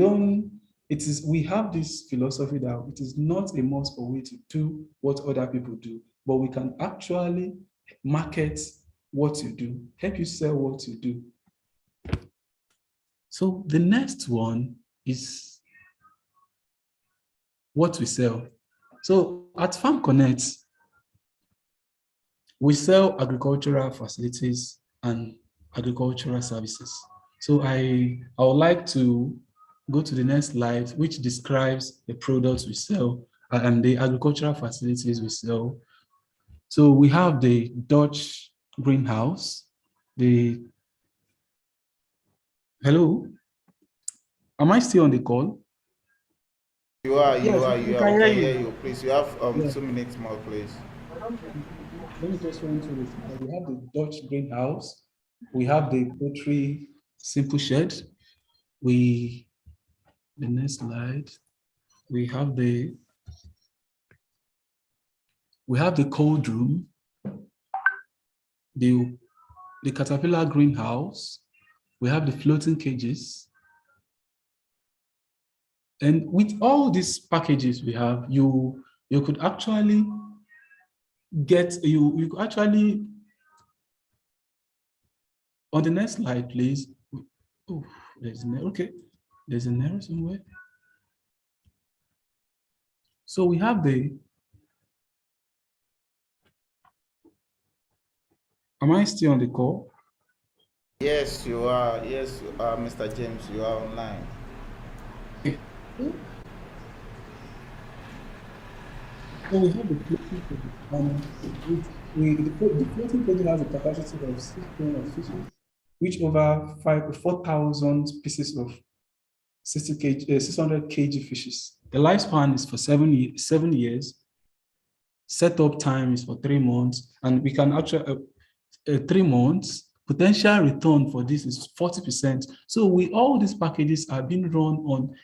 have this philosophy that it is not a must for we to do what other people do, but we can actually market what you do, help you sell what you do. So the next one is what we sell. So at Farm Connect, we sell agricultural facilities and agricultural services. So I would like to go to the next slide, which describes the products we sell and the agricultural facilities we sell. So we have the Dutch greenhouse, hello? Am I still on the call? You are. Yes, We we can can hear hear you. you. Please, you have Yeah. 2 minutes more, please. Let me just run through this. We have the Dutch greenhouse. We have the poultry simple shed. The next slide. We have the cold room, the caterpillar greenhouse. We have the floating cages. And with all these packages we have, you could actually you could actually, on the next slide, please. Oh, there's an error. Okay, there's an error somewhere. So we have am I still on the call? Yes, you are. Yes, Mr. James, you are online. So we have the floating cage. The floating cage has a capacity of 6 million fishes, which over 4,000 pieces of 600 kg fishes. The lifespan is for 7 years. Setup time is for 3 months, and we can actually 3 months. Potential return for this is 40%. So all these packages are being run on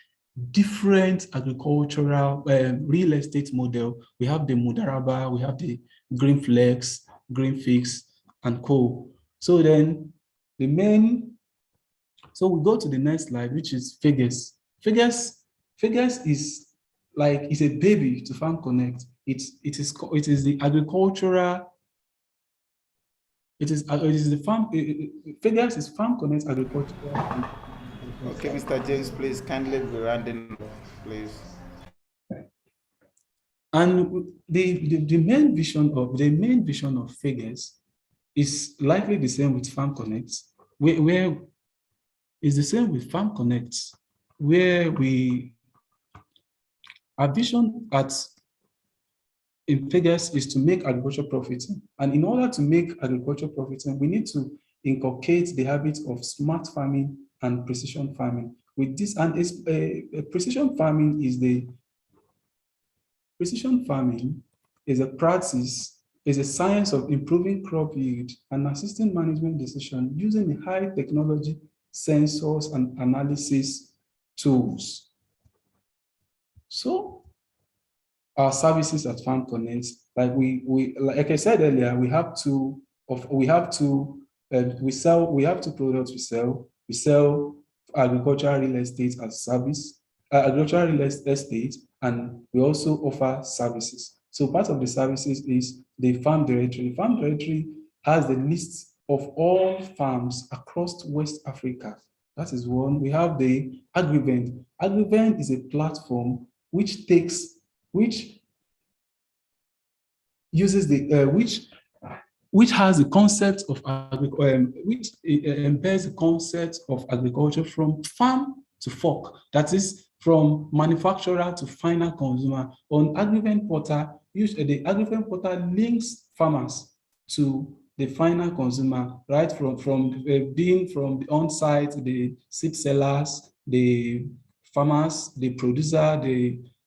different agricultural real estate model. We have the Mudaraba, we have the Green Flex, Green Fix, and co. So then so we go to the next slide, which is Figures. Figures is a baby to Farm Connect. It is the agricultural. It is the farm. Figures is Farm Connect agricultural. Okay, Mr. James, please kindly be rounding up, please. And the main vision of Figures is likely the same with Farm Connect, where is the same with Farm Connect, where our vision in Figures is to make agriculture profiting. And in order to make agriculture profiting, we need to inculcate the habits of smart farming and precision farming. With this, and precision farming is a practice, is a science of improving crop yield and assisting management decision using high technology sensors and analysis tools. So our services at Farm Connect, like I said earlier, we have two products we sell. We sell agricultural real estate as service, agricultural real estate, and we also offer services. So part of the services is the farm directory. The farm directory has the list of all farms across West Africa. That is one. We have the Agrivent. Agrivent is a platform which uses the which has the concept of which embeds the concept of agriculture from farm to fork. That is from manufacturer to final consumer. On Agrivent portal, the Agrivent portal links farmers to the final consumer, right from being from the on-site, the seed sellers, the farmers, the producer,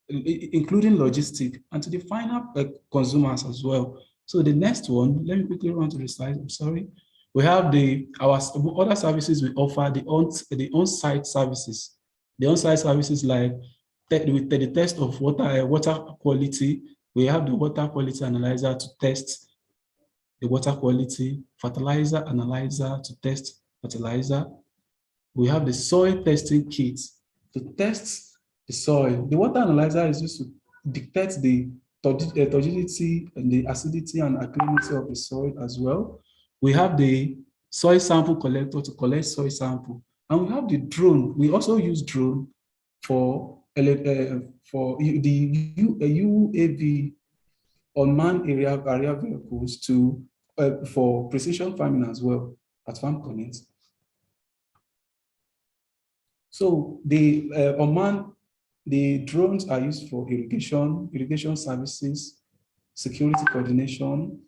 including logistic, and to the final consumers as well. So the next one, let me quickly run to the slide. I'm sorry. We have our other services we offer, the on-site services. The on-site services like with the test of water quality. We have the water quality analyzer to test the water quality, fertilizer analyzer to test fertilizer. We have the soil testing kit to test the soil. The water analyzer is used to detect the turgidity and the acidity and alkalinity of the soil as well. We have the soil sample collector to collect soil sample. And we have the drone. We also use drone for the UAV, unmanned area vehicles for precision farming as well at Farm Connect. So the drones are used for irrigation services, security coordination,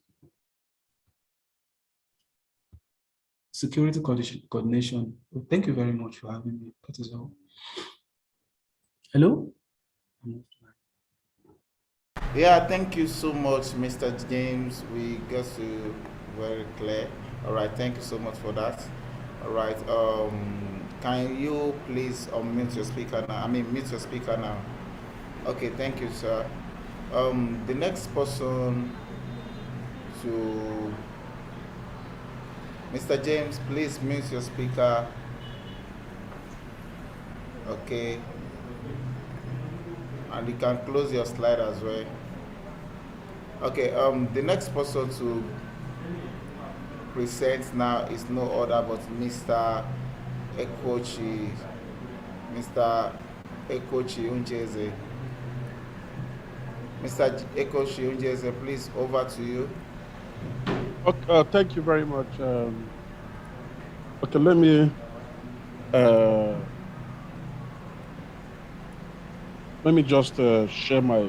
Well, thank you very much for having me. That is all. Hello? Yeah, thank you so much, Mr. James. We got to very clear. All right, thank you so much for that. All right, can you please unmute your speaker now? Mute your speaker now. Okay, thank you, sir. The next person to Mr. James, please mute your speaker. Okay. And you can close your slide as well. Okay, the next person to present now is no other but Mr. Ekochi Unjeze. Mr. Ekochi Unjeze, please, over to you. Okay, thank you very much. Okay, let me just share my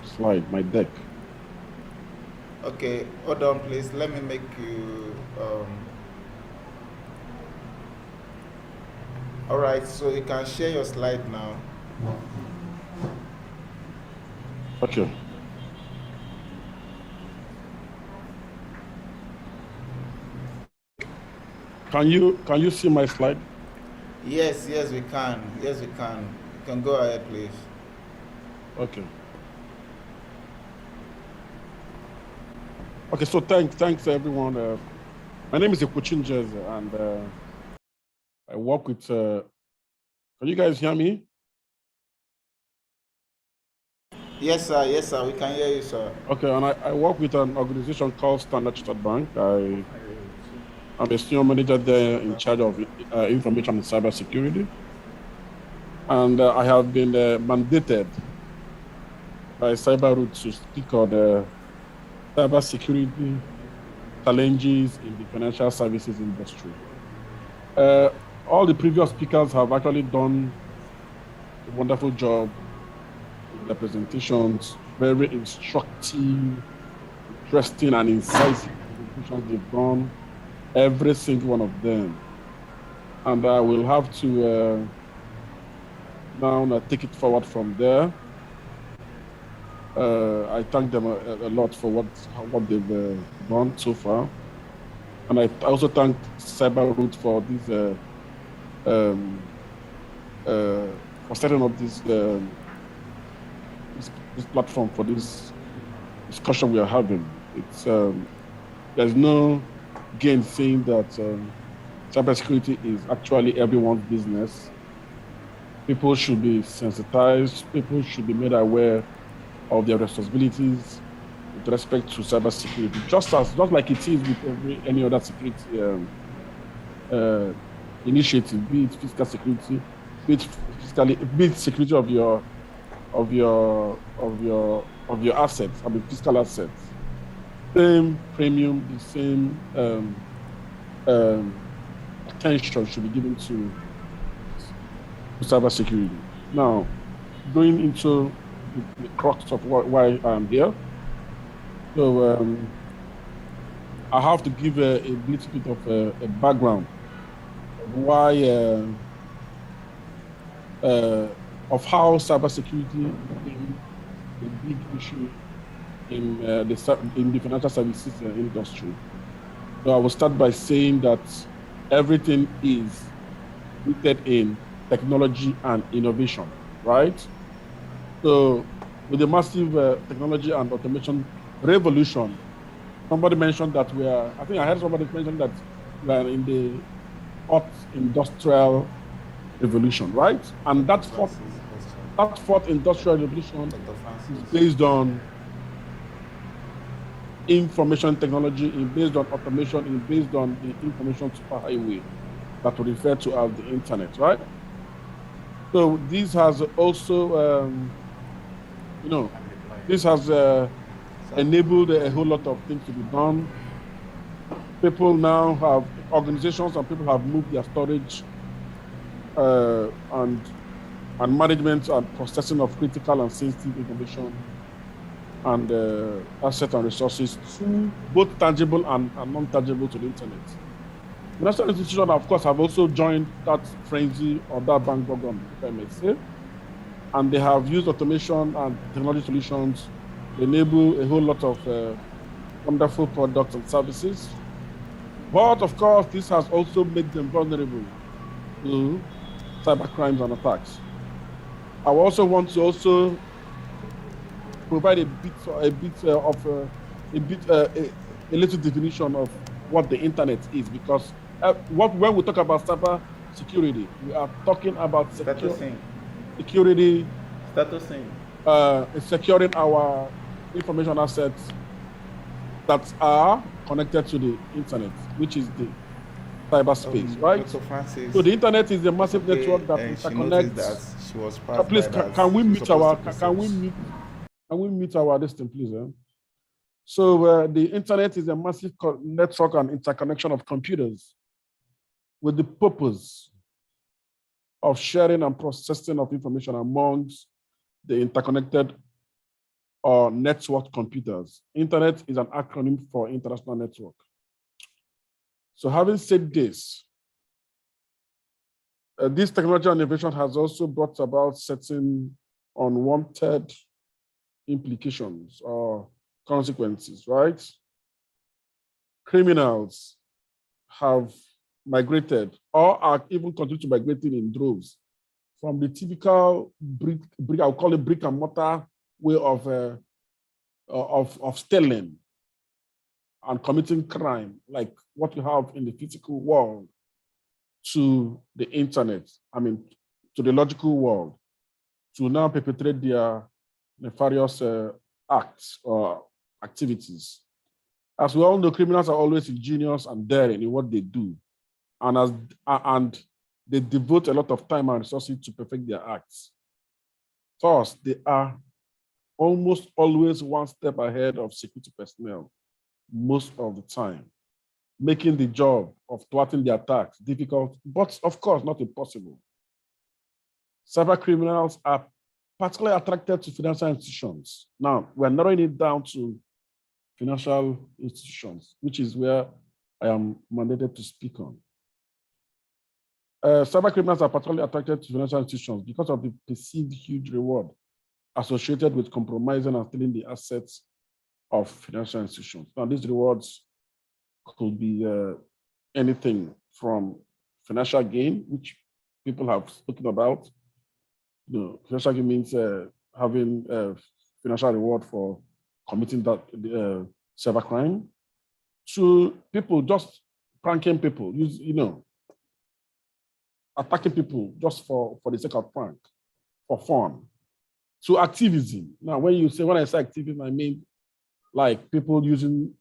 slide, my deck. Okay, hold on, please. Let me make you. All right, so you can share your slide now. Okay. Can you see my slide? Yes, we can. Yes, we can. You can go ahead, please. Okay. Okay, so thanks everyone. My name is Ekochi Unjeze, and I work with. Can you guys hear me? Yes, sir. Yes, sir. We can hear you, sir. Okay, and I work with an organization called Standard Chartered Bank. I'm a senior manager there in charge of information and cybersecurity. And I have been mandated by Cyberacon' to speak on the cybersecurity challenges in the financial services industry. All the previous speakers have actually done a wonderful job with the presentations, very instructive, interesting, and incisive presentations they've done, every single one of them. And I will have to now take it forward from there. I thank them a lot for what they've done so far. And I also thank Cyberacon' for this for setting up this platform for this discussion we are having. It's there's no gain saying that cybersecurity is actually everyone's business. People should be sensitized. People should be made aware of their responsibilities with respect to cybersecurity, just like it is with any other security initiative, be it physical security, be it security of your assets, I mean physical assets. Same premium, the same attention should be given to cybersecurity. Now, going into the crux of why I'm here. So I have to give a little bit of a background of why of how cybersecurity became a big issue in the financial services industry. So I will start by saying that everything is rooted in technology and innovation, right? So with the massive technology and automation revolution, somebody mentioned that I think I heard somebody mention that we are in the fourth industrial revolution, right? And that fourth industrial revolution is based on information technology, based on automation, based on the information superhighway that we refer to as the internet, right? So this has also, this has enabled a whole lot of things to be done. People now have, organizations and people have moved their storage and management and processing of critical and sensitive information and assets and resources to both tangible and non-tangible to the internet. Financial institutions, of course, have also joined that frenzy or that bandwagon, if I may say, and they have used automation and technology solutions to enable a whole lot of wonderful products and services. But of course, this has also made them vulnerable to cyber crimes and attacks. I also want to provide a little definition of what the internet is, because when we talk about cyber security, we are talking about security, securing our information assets that are connected to the internet, which is the cyberspace, right? So the internet is a massive network that interconnects. That she was please, can we meet our distance, please? So the internet is a massive network and interconnection of computers with the purpose of sharing and processing of information amongst the interconnected or networked computers. Internet is an acronym for international network. So having said this, this technology and innovation has also brought about certain unwanted implications or consequences, right? Criminals have migrated or are even continue to migrate in droves from the typical I'll call it brick and mortar way of stealing and committing crime, like what you have in the physical world, to the internet, to the logical world, to now perpetrate their nefarious acts or activities. As we all know, criminals are always ingenious and daring in what they do, and they devote a lot of time and resources to perfect their acts. First, they are almost always one step ahead of security personnel most of the time, making the job of thwarting the attacks difficult, but of course not impossible. Cyber criminals are particularly attracted to financial institutions. Now, we're narrowing it down to financial institutions, which is where I am mandated to speak on. Cyber criminals are particularly attracted to financial institutions because of the perceived huge reward associated with compromising and stealing the assets of financial institutions. Now, these rewards could be anything from financial gain, which people have spoken about. Financial gain means having a financial reward for committing that cyber crime, to people just pranking people, attacking people just for the sake of prank, for fun, So activism. Now, when I say activism, I mean like people using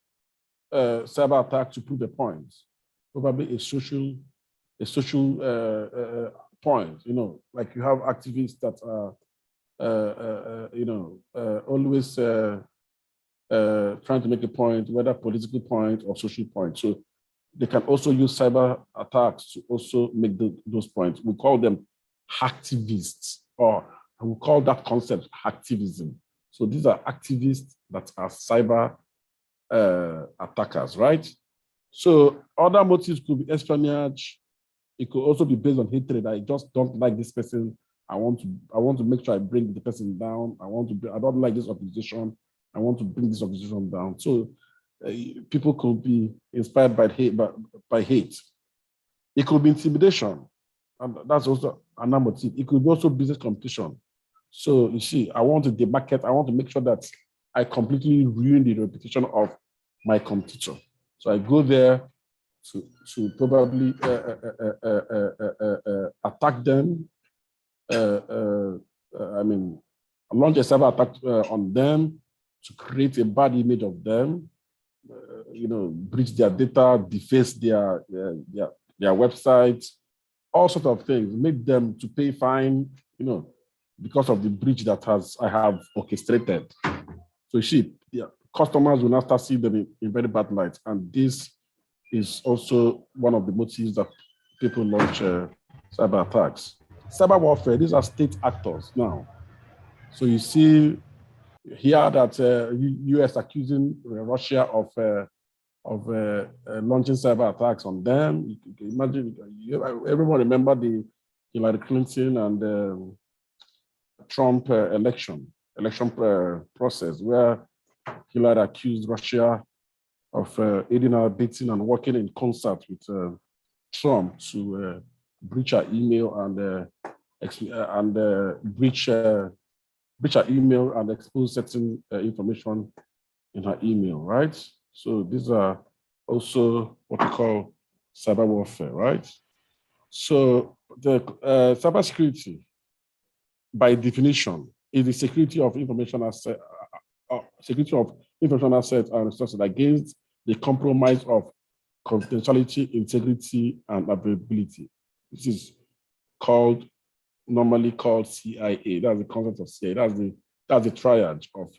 cyber attack to prove a point, probably a social point. You know, like you have activists that are always trying to make a point, whether political point or social point. So they can also use cyber attacks to also make those points. We call them hacktivists, or we call that concept hacktivism. So these are activists that are cyber attackers, right? So other motives could be espionage. It could also be based on hatred. I just don't like this person. I want to make sure I bring the person down. I don't like this organization. I want to bring this organization down. So people could be inspired by hate. It could be intimidation, and that's also another motive. It could be also business competition. So you see, I want to demarket. I want to make sure that I completely ruin the reputation of my competitor. So I go there to probably attack them. Launch a cyber attack on them to create a bad image of them. Breach their data, deface their websites, all sorts of things. Make them to pay fine. Because of the breach that I have orchestrated. So you see, customers will now start seeing them in very bad light. And this is also one of the motives that people launch cyber attacks. Cyber warfare, these are state actors now. So you see here that US accusing Russia of launching cyber attacks on them. You can imagine, everyone remember the Hillary Clinton and Trump election process, where Hillary accused Russia of aiding and abetting and working in concert with Trump to breach her email and breach her email and expose certain information in her email, right? So these are also what we call cyber warfare, right? So the cybersecurity, by definition, is the security of information assets and resources against the compromise of confidentiality, integrity, and availability. This is normally called CIA. That's the concept of CIA. That's the triad of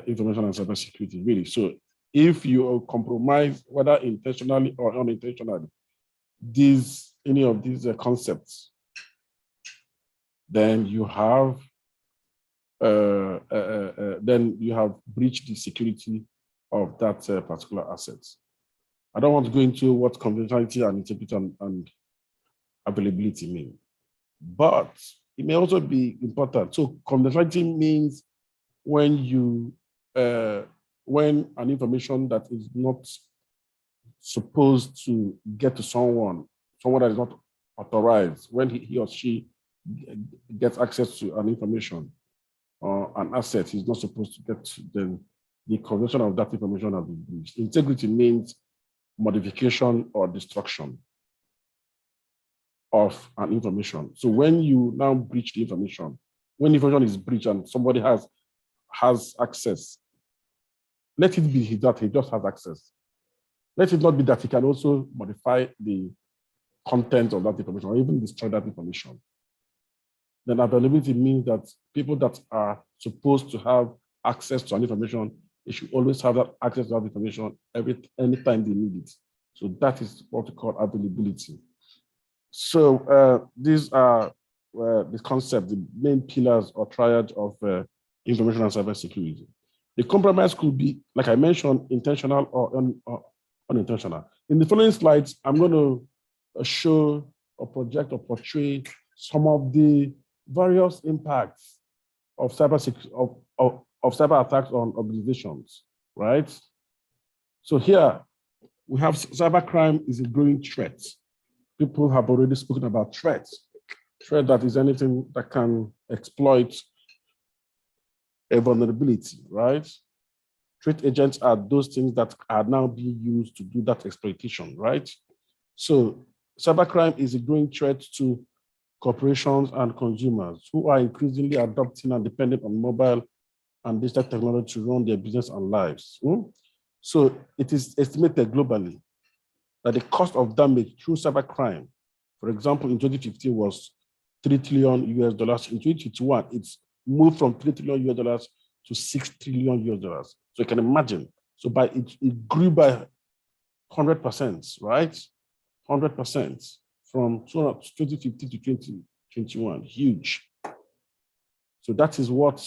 information and cybersecurity, really. So if you compromise, whether intentionally or unintentionally, any of these concepts, then you have breached the security of that particular asset. I don't want to go into what confidentiality and integrity and availability mean, but it may also be important. So confidentiality means when an information that is not supposed to get to someone that is not authorized, when he or she gets access to an information or an asset he's not supposed to get to, then the conversion of that information has been breached. Integrity means modification or destruction of an information. So when you now breach the information, when information is breached and somebody has access, let it be that he just has access. Let it not be that he can also modify the content of that information or even destroy that information. Then availability means that people that are supposed to have access to an information, they should always have that access to that information anytime they need it. So that is what we call availability. So these are the concept, the main pillars or triad of information and cybersecurity. The compromise could be, like I mentioned, intentional or unintentional. In the following slides, I'm going to show or project or portray some of the various impacts of cyber attacks on organizations, right? So here we have cybercrime is a growing threat. People have already spoken about threats. Threat that is anything that can exploit a vulnerability, right? Threat agents are those things that are now being used to do that exploitation, right? So cybercrime is a growing threat to corporations, and consumers who are increasingly adopting and dependent on mobile and digital technology to run their business and lives. So it is estimated globally that the cost of damage through cybercrime, for example, in 2015 was $3 trillion. In 2051, it's moved from $3 trillion to $6 trillion. So you can imagine. So it grew by 100%, right? 100% from 2015 to 2021, huge. So that is what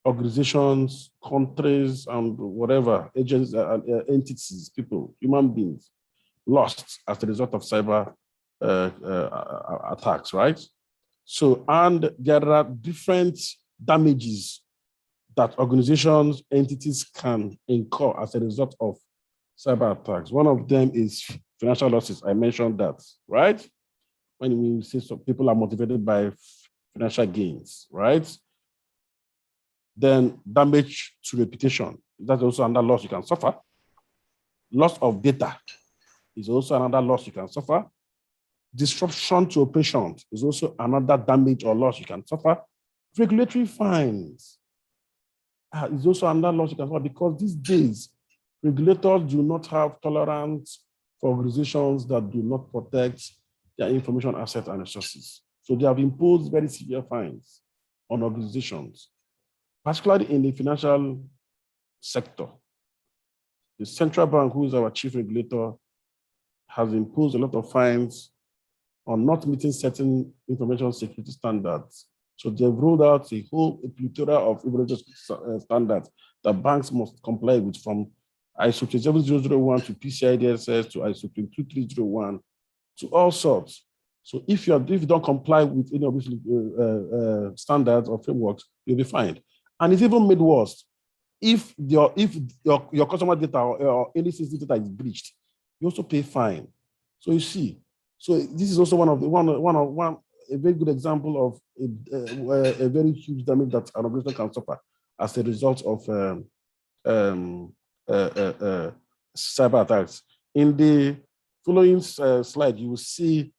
organizations, countries, and whatever, agents, entities, people, human beings, lost as a result of cyber attacks, right? So, and there are different damages that organizations, entities can incur as a result of cyber attacks. One of them is financial losses. I mentioned that, right? When we say some people are motivated by financial gains, right? Then damage to reputation. That's also another loss you can suffer. Loss of data is also another loss you can suffer. Disruption to operations is also another damage or loss you can suffer. Regulatory fines is also another loss you can suffer, because these days, regulators do not have tolerance for organizations that do not protect their information assets and resources. So they have imposed very severe fines on organizations, particularly in the financial sector. The central bank, who is our chief regulator, has imposed a lot of fines on not meeting certain information security standards. So they've rolled out a whole plethora of information standards that banks must comply with, from ISO 27001 to PCI DSS to ISO 22301 to all sorts. So if you don't comply with any of these standards or frameworks, you'll be fined. And it's even made worse. If your customer data or any sensitive data is breached, you also pay fine. So you see, so this is also a very good example of a very huge damage that an organization can suffer as a result of cyber attacks. In the following slide, you will see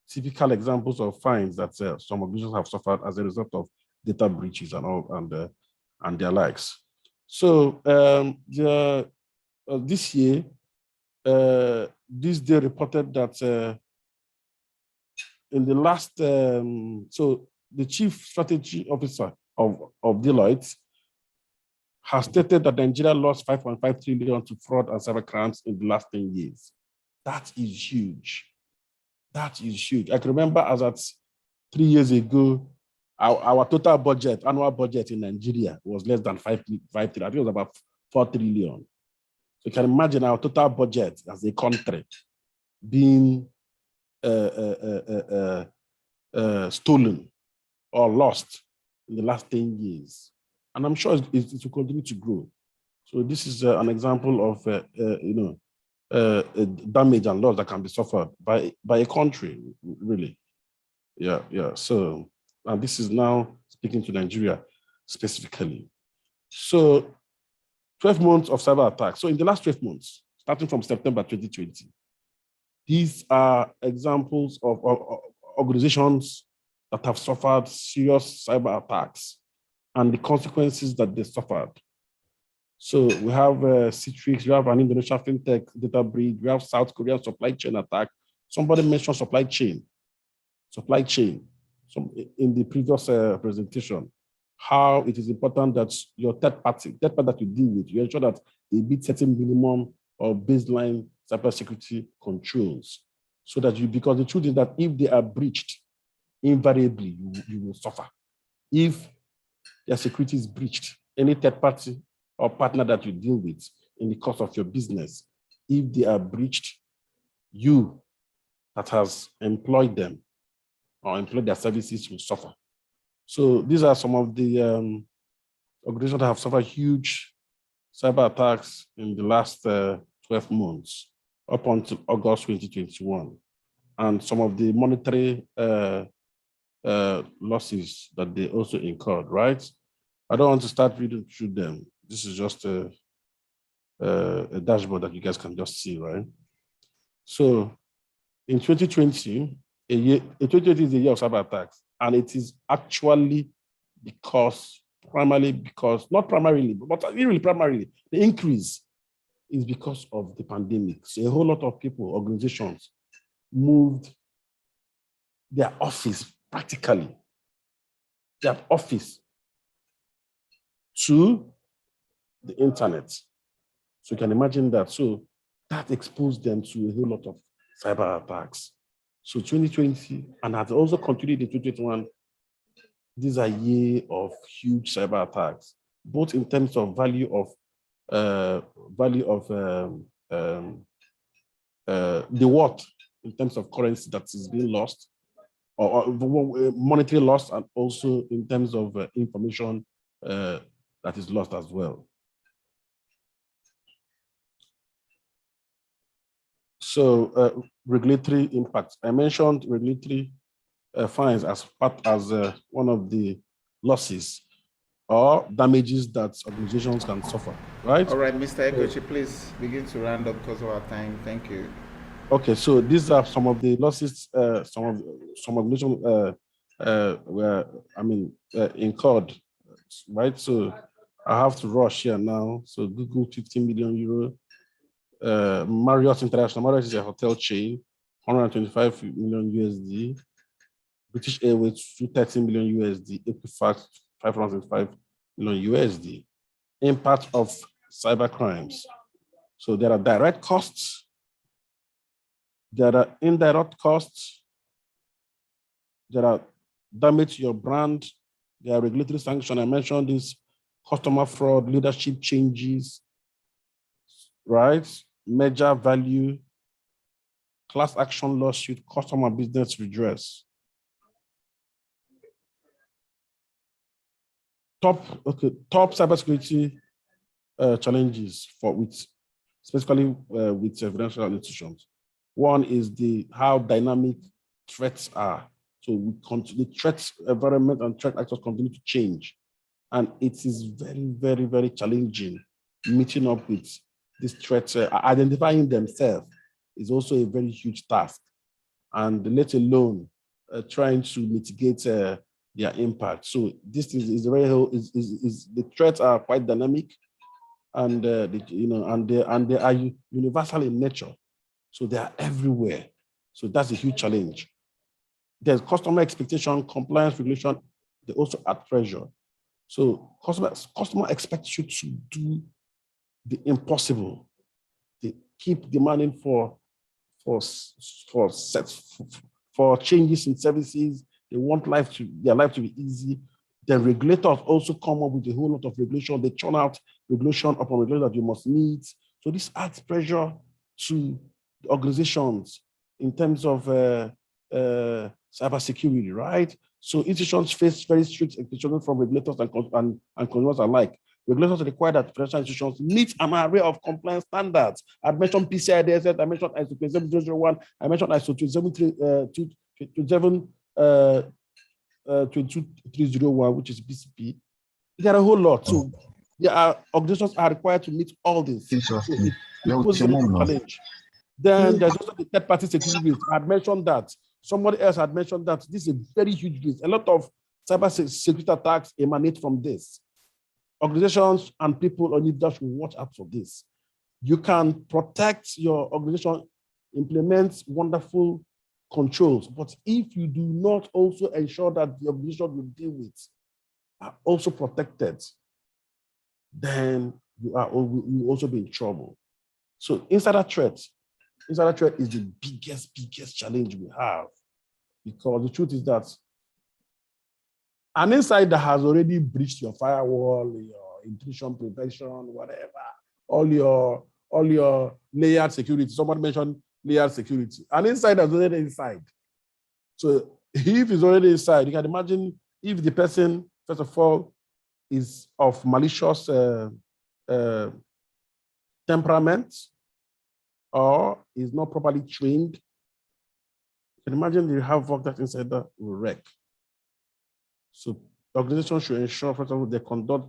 typical examples of fines that some organizations have suffered as a result of data breaches and all and their likes. So this year, this day reported that in the last, so the chief strategy officer of Deloitte has stated that Nigeria lost 5.5 trillion to fraud and cyber crimes in the last 10 years. That is huge. That is huge. I can remember as at 3 years ago, our total budget, annual budget in Nigeria was less than 5 trillion. I think it was about 4 trillion. So you can imagine our total budget as a country being stolen or lost in the last 10 years. And I'm sure it will continue to grow. So this is an example of damage and loss that can be suffered by a country, really. Yeah. So, and this is now speaking to Nigeria specifically. So 12 months of cyber attacks. So in the last 12 months, starting from September 2020, these are examples of organizations that have suffered serious cyber attacks and the consequences that they suffered. So we have Citrix, we have an Indonesian fintech data breach, we have South Korean supply chain attack. Somebody mentioned supply chain. So in the previous presentation, how it is important that your third party that you deal with, you ensure that they meet certain minimum or baseline cybersecurity controls, so that because the truth is that if they are breached, invariably you will suffer. If their security is breached, any third party or partner that you deal with in the course of your business, if they are breached, you that has employed them or employed their services will suffer. So these are some of the organizations that have suffered huge cyber attacks in the last 12 months up until August 2021, and some of the monetary losses that they also incurred, right? I don't want to start reading through them. This is just a dashboard that you guys can just see, right? So in 2020, 2020 is a year of cyber attacks, and it is actually primarily because, not primarily, but really primarily, the increase is because of the pandemic. So a whole lot of people, organizations, moved their office, practically, their office to the internet. So you can imagine that. So that exposed them to a whole lot of cyber attacks. So 2020, and has also continued in 2021, these are a year of huge cyber attacks, both in terms of value of the what in terms of currency that is being lost, or monetary loss, and also in terms of information that is lost as well. So regulatory impact. I mentioned regulatory fines as one of the losses or damages that organizations can suffer, right? All right, Mr. Egochi, please begin to round up because of our time. Thank you. Okay, so these are some of the losses some organizations were, incurred, right? So I have to rush here now. So Google, 15 million euro. Marriott International, Marriott is a hotel chain, 125 million USD. British Airways, 230 million USD. Equifax, 505 million USD. Impact of cyber crimes. So there are direct costs, there are indirect costs, there are damage to your brand, there are regulatory sanctions. I mentioned this, customer fraud, leadership changes, right? Major value, class action lawsuit, customer business redress. Top cybersecurity challenges specifically with financial institutions. One is how dynamic threats are. So the threat environment and threat actors continue to change. And it is very, very, very challenging meeting up with these threats. Identifying themselves is also a very huge task. And let alone trying to mitigate their impact. So this is the threats are quite dynamic, and they are universal in nature. So they are everywhere. So that's a huge challenge. There's customer expectation, compliance, regulation. They also add pressure. So customer expects you to do the impossible. They keep demanding for changes in services. They want their life to be easy. The regulators also come up with a whole lot of regulation. They churn out regulation upon regulation that you must meet. So this adds pressure to the organizations in terms of cybersecurity, right? So institutions face very strict expectations from regulators and consumers alike. Regulators require that financial institutions meet an array of compliance standards. I mentioned PCI DSS, I mentioned ISO 27001, I mentioned ISO 22301, which is BCP. There are a whole lot. So organizations are required to meet all this. So it poses a challenge. Then there's also the third-party security risk. I had mentioned that. Somebody else had mentioned that this is a very huge risk. A lot of cyber security attacks emanate from this. Organizations and people on individuals should watch out for this. You can protect your organization, implement wonderful controls, but if you do not also ensure that the organization you deal with are also protected, then you will also be in trouble. So insider threat is the biggest challenge we have, because the truth is that an insider has already breached your firewall, your intrusion prevention, whatever, all your layered security. Somebody mentioned layered security. An insider is already inside. So if he's already inside, you can imagine if the person, first of all, is of malicious temperament, or is not properly trained. You can imagine the havoc that insider will wreak. So organizations should ensure, first of all, they conduct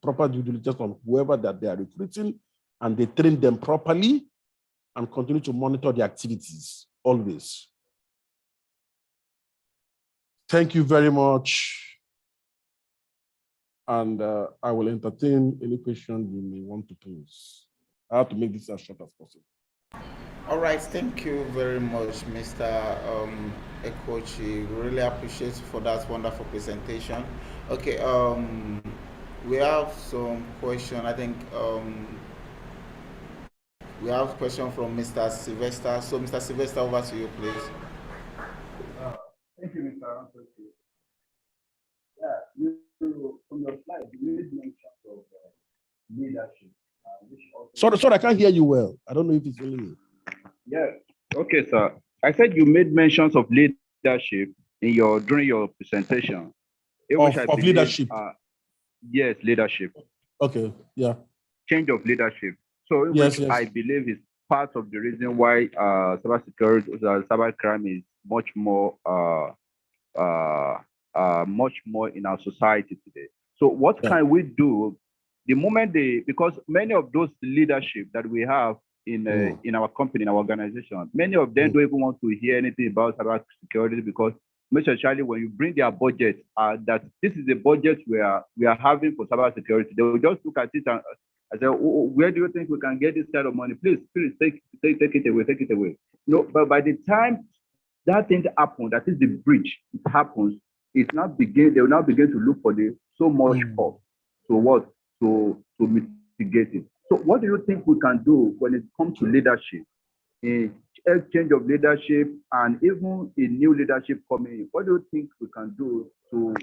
proper due diligence on whoever that they are recruiting, and they train them properly and continue to monitor the activities always. Thank you very much. And I will entertain any question you may want to pose. I have to make this as short as possible. All right, thank you very much, Mr. Ekochi. Really appreciate you for that wonderful presentation. Okay, we have some question. I think we have a question from Mr. Sylvester. So, Mr. Sylvester, over to you, please. Thank you, Mr. Anthony. Yeah, from your slide, you made mention of leadership. Sorry, I can't hear you well. I don't know if it's only me. Yeah. Okay, sir. I said you made mentions of leadership during your presentation. Of leadership. Yes, leadership. Okay. Yeah. Change of leadership. So, yes. I believe is part of the reason why cybercrime is much more in our society today. So, what can we do the moment because many of those leadership that we have in our company, in our organization, many of them don't even want to hear anything about cyber security, because most especially when you bring their budget, that this is the budget we are having for cyber security, they will just look at it and say, where do you think we can get this kind of money? Please take it away. No, but by the time that thing happens, that is the breach, it happens, they will now begin to look for so much cost to mitigate it. So what do you think we can do when it comes to leadership, a change of leadership, and even a new leadership coming in? What do you think we can do to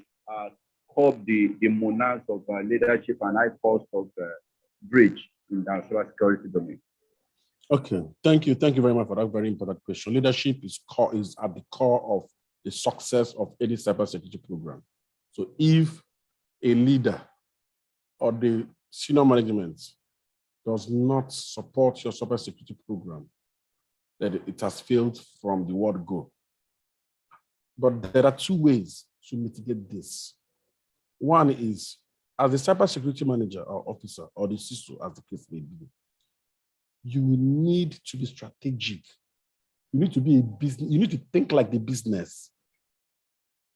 curb the menace of leadership and high cost of breach in the cybersecurity domain? Okay, thank you very much for that very important question. Leadership is at the core of the success of any cybersecurity program. So if a leader or the senior management does not support your cybersecurity program, then it has failed from the word go. But there are two ways to mitigate this. One is, as a cybersecurity manager or officer, or the CISO, as the case may be, you need to be strategic. You need to be a business. You need to think like the business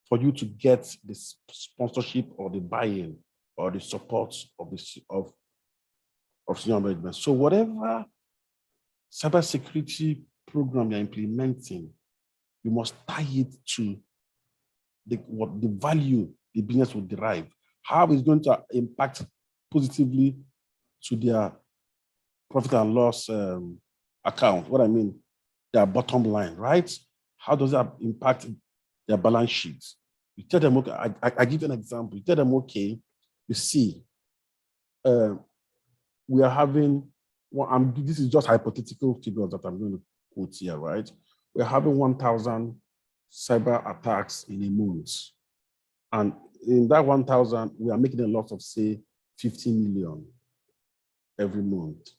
for you to get the sponsorship or the buy-in or the support of senior management. So whatever cybersecurity program you're implementing, you must tie it to what the value the business will derive, how it's going to impact positively to their profit and loss account. What I mean, their bottom line, right? How does that impact their balance sheets? You tell them, okay, I give you an example. You tell them, okay, you see, we are having, this is just hypothetical figures that I'm going to quote here, right? We're having 1,000 cyber attacks in a month. And in that 1,000, we are making a loss of, say, 15 million every month.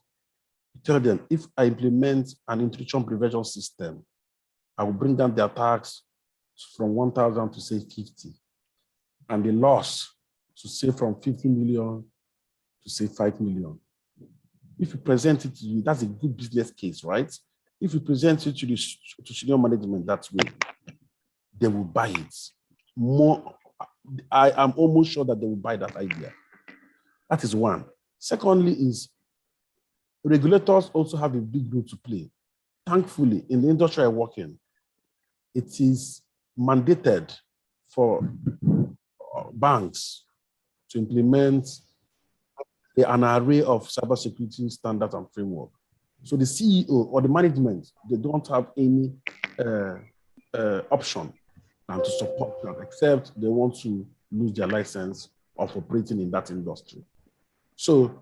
You tell them, if I implement an intrusion prevention system, I will bring down the attacks from 1,000 to, say, 50. And the loss to, say, from 50 million to, say, 5 million. If you present it to you, that's a good business case, right? If you present it to senior management that way, they will buy it. I am almost sure that they will buy that idea. That is one. Secondly is, regulators also have a big role to play. Thankfully, in the industry I work in, it is mandated for banks to implement an array of cybersecurity standards and framework. So the CEO or the management, they don't have any option and to support that, except they want to lose their license of operating in that industry. So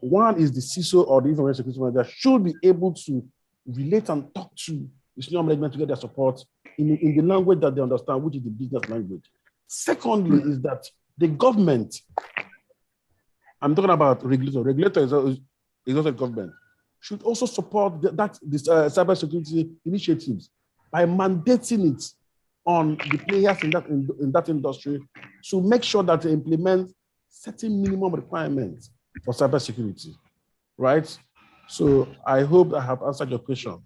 one is the CISO or the information security manager should be able to relate and talk to the senior management to get their support in the language that they understand, which is the business language. Secondly, is that the government, I'm talking about regulator. Regulator is also government, should also support this cybersecurity initiatives by mandating it on the players in that industry to make sure that they implement certain minimum requirements for cybersecurity, right? So I hope I have answered your question.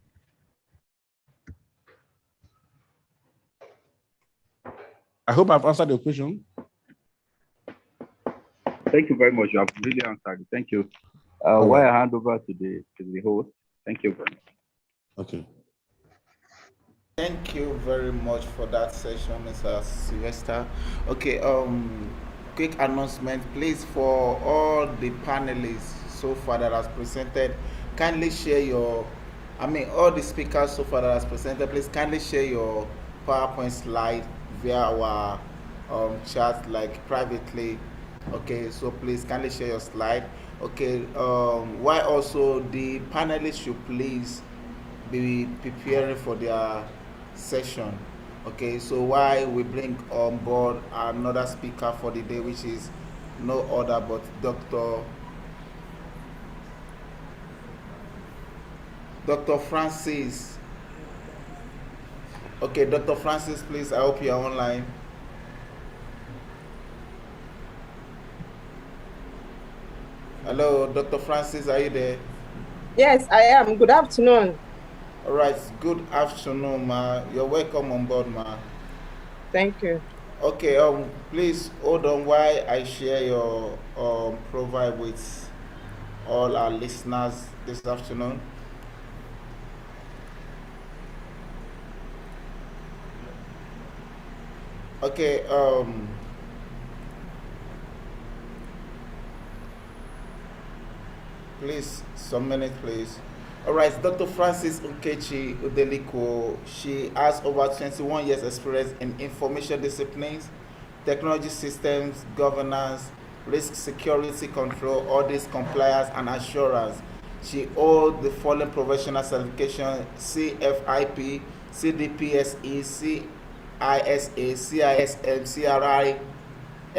I hope I've answered your question. Thank you very much. You have really answered it. Thank you. All While right. I hand over to the host, thank you very much. Okay. Thank you very much for that session, Mr. Sylvester. Okay, quick announcement, please, for all the panelists so far that has presented, kindly share your, all the speakers so far that has presented, please kindly share your PowerPoint slide via our chat, like privately. Okay, so please kindly share your slide. Okay, why also the panelists should please be preparing for their session. Okay, so why we bring on board another speaker for the day, which is no other but Dr. Francis. Okay, Dr. Francis, please, I hope you are online. Hello, Dr. Francis, are you there? Yes, I am. Good afternoon. All right, good afternoon, ma. You're welcome on board, ma. Thank you. Okay, please hold on while I share your profile with all our listeners this afternoon. Okay, please, some minute, please. All right, Dr. Francis Nkechi Udeliko. She has over 21 years experience in information disciplines, technology systems, governance, risk security control, audit, compliance, and assurance. She holds the following professional certification: CFIP, CDPSE, CISA, CISM, CRI,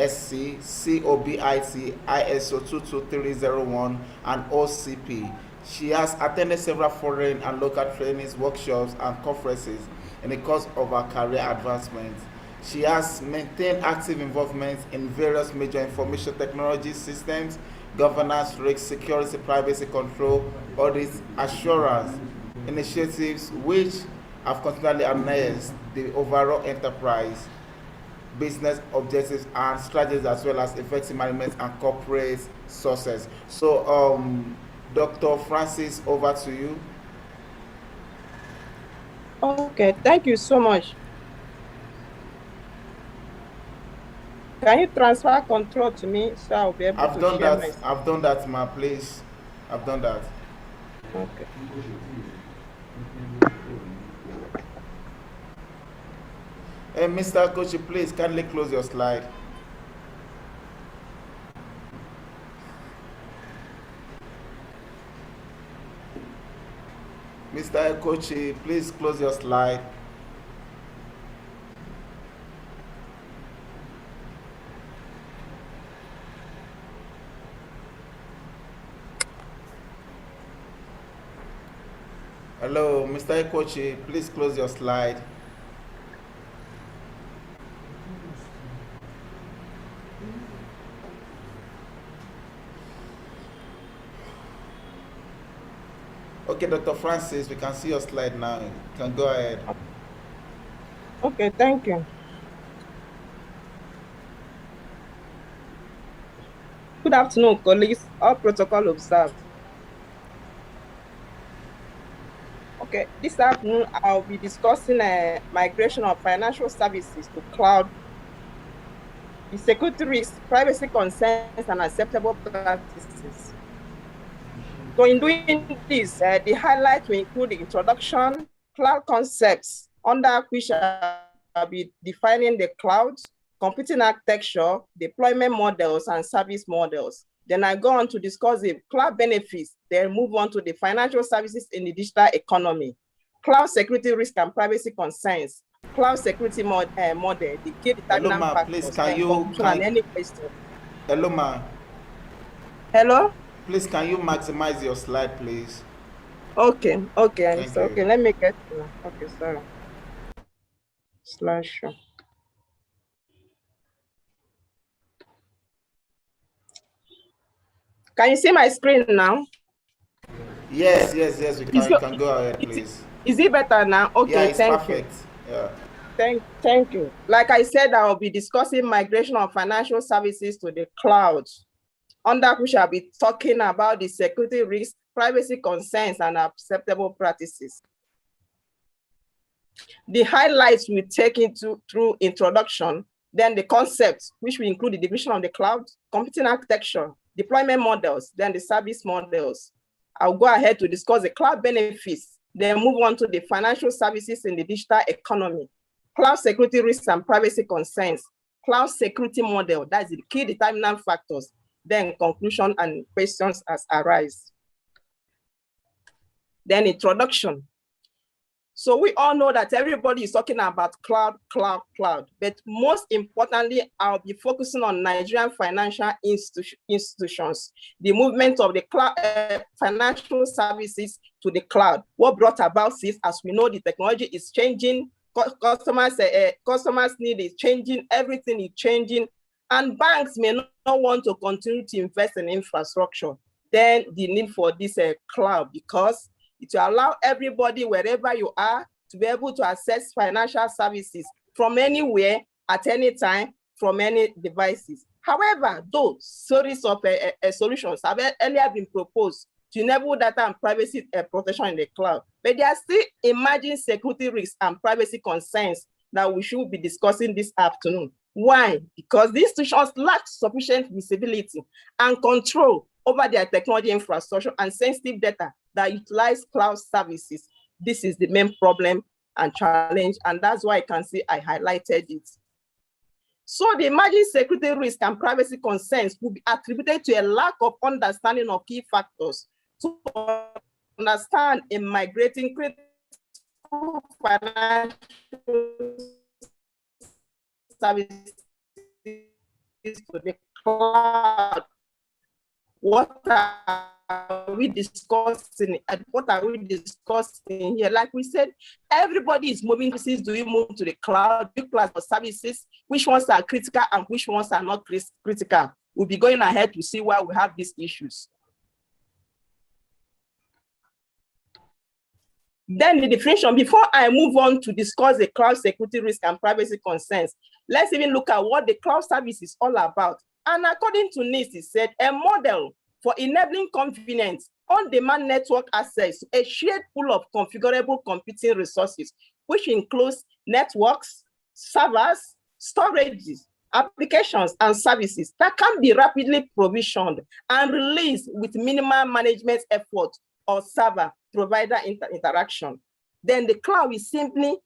SC, COBIT, ISO 22301, and OCP. She has attended several foreign and local trainings, workshops, and conferences in the course of her career advancement. She has maintained active involvement in various major information technology systems, governance, risk, security, privacy control, audit, assurance initiatives, which have continually enhanced the overall enterprise business objectives and strategies, as well as effective management and corporate success. So, Dr. Francis, over to you. Okay, thank you so much. Can you transfer control to me so I'll be able I've to done share that. my... I've done that, ma. Please, I've done that. Okay. Hey, Mr. Kochi, please kindly close your slide. Mr. Kochi, please close your slide. Hello, Mr. Kochi, please close your slide. Okay, Dr. Francis, we can see your slide now. You can go ahead. Okay, thank you. Good afternoon, colleagues. All protocol observed. Okay, this afternoon I'll be discussing migration of financial services to cloud, the security risks, privacy concerns, and acceptable practices. So in doing this, the highlights will include the introduction, cloud concepts, under which I'll be defining the cloud, computing architecture, deployment models, and service models. Then I go on to discuss the cloud benefits, then move on to the financial services in the digital economy, cloud security risk and privacy concerns, cloud security model, the key determinant ma, factors, please, and any question. Hello, ma. Hello? Please, can you maximize your slide, please? Okay, okay, Thank so, you. okay, let me get to, okay, sorry. Slideshow. Can you see my screen now? Yes, we can. You can go ahead, please. Is it better now? Okay, Yeah, it's thank perfect. you. Yeah. Thank you. Like I said, I will be discussing migration of financial services to the cloud, under which I'll be talking about the security risks, privacy concerns, and acceptable practices. The highlights we take into through introduction, then the concepts, which will include the division of the cloud, computing architecture, deployment models, then the service models. I'll go ahead to discuss the cloud benefits, then move on to the financial services in the digital economy, cloud security risks and privacy concerns, cloud security model, that's the key determinant factors, then conclusion and questions as arise. Then introduction. So we all know that everybody is talking about cloud, but most importantly, I'll be focusing on Nigerian financial institutions, the movement of the cloud, financial services to the cloud. What brought about this, as we know, the technology is changing, customers' need is changing, everything is changing, and banks may not want to continue to invest in infrastructure. Then the need for this cloud, because it will allow everybody, wherever you are, to be able to access financial services from anywhere, at any time, from any devices. However, those series of solutions have earlier been proposed to enable data and privacy protection in the cloud, but there are still emerging security risks and privacy concerns that we should be discussing this afternoon. Why? Because these institutions lack sufficient visibility and control over their technology infrastructure and sensitive data that utilize cloud services. This is the main problem and challenge, and that's why I can see I highlighted it. So the emerging security risk and privacy concerns will be attributed to a lack of understanding of key factors to understand in migrating critical financial services to the cloud. What are we discussing? What are we discussing here? Like we said, everybody is moving. Do we move to the cloud? Big class of services, which ones are critical and which ones are not critical? We'll be going ahead to see why we have these issues. Then the definition, before I move on to discuss the cloud security risk and privacy concerns, let's even look at what the cloud service is all about. And according to NIST, it said a model for enabling convenient on-demand network access to a shared pool of configurable computing resources, which includes networks, servers, storages, applications, and services that can be rapidly provisioned and released with minimal management effort or server provider interaction. Then the cloud is simply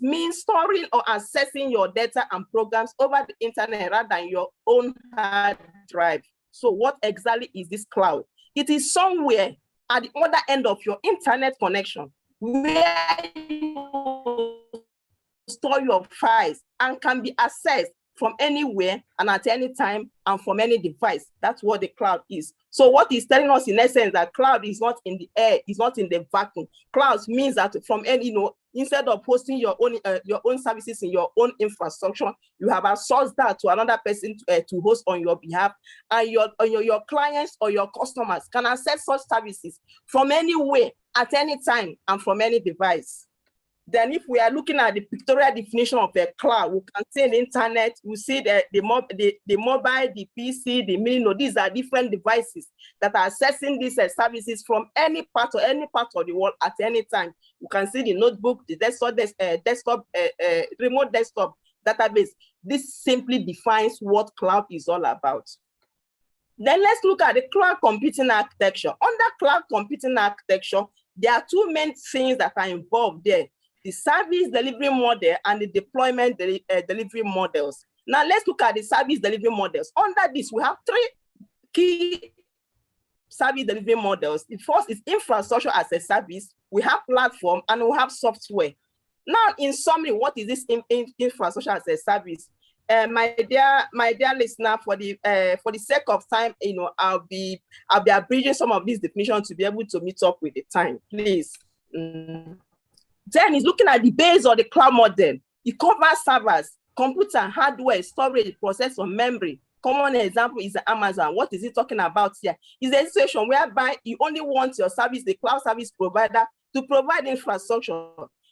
means storing or accessing your data and programs over the internet rather than your own hard drive. So what exactly is this cloud? It is somewhere at the other end of your internet connection where you store your files and can be accessed from anywhere and at any time and from any device. That's what the cloud is. So what is telling us in essence that cloud is not in the air, is not in the vacuum. Cloud means that from any, instead of hosting your own services in your own infrastructure, you have outsourced that to another person to host on your behalf, and your clients or your customers can access such services from anywhere, at any time, and from any device. Then if we are looking at the pictorial definition of the cloud, we can see the internet, we see the mobile, the PC, the mini, these are different devices that are accessing these services from any part of the world at any time. You can see the notebook, the desktop, remote desktop database. This simply defines what cloud is all about. Then let's look at the cloud computing architecture. Under cloud computing architecture, there are two main things that are involved there: the service delivery model and the deployment delivery models. Now let's look at the service delivery models. Under this, we have three key service delivery models. The first is infrastructure as a service, we have platform, and we have software. Now, in summary, what is this infrastructure as a service? My dear listener, for the sake of time, I'll be abridging some of these definitions to be able to meet up with the time, please. Then it's looking at the base of the cloud model. It covers servers, computer, hardware, storage, processor, memory. Common example is Amazon. What is it talking about here? It's a situation whereby you only want your service, the cloud service provider, to provide infrastructure.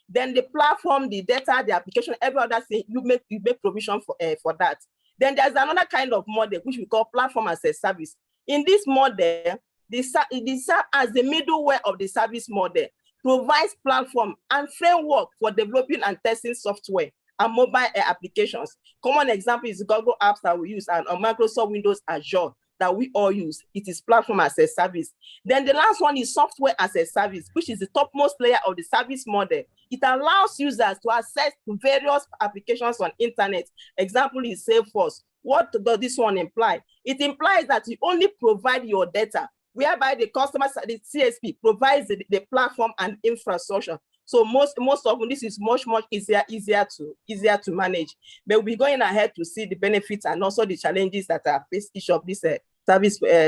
Then the platform, the data, the application, every other thing, you make provision for that. Then there's another kind of model which we call platform as a service. In this model, it serves as the middleware of the service model, provides platform and framework for developing and testing software and mobile applications. Common example is Google Apps that we use and Microsoft Windows Azure that we all use. It is platform as a service. Then the last one is software as a service, which is the topmost layer of the service model. It allows users to access various applications on internet. Example is Salesforce. What does this one imply? It implies that you only provide your data, whereby the customer, the CSP, provides the platform and infrastructure. So most often this is much easier to manage. But we'll be going ahead to see the benefits and also the challenges that are faced each of these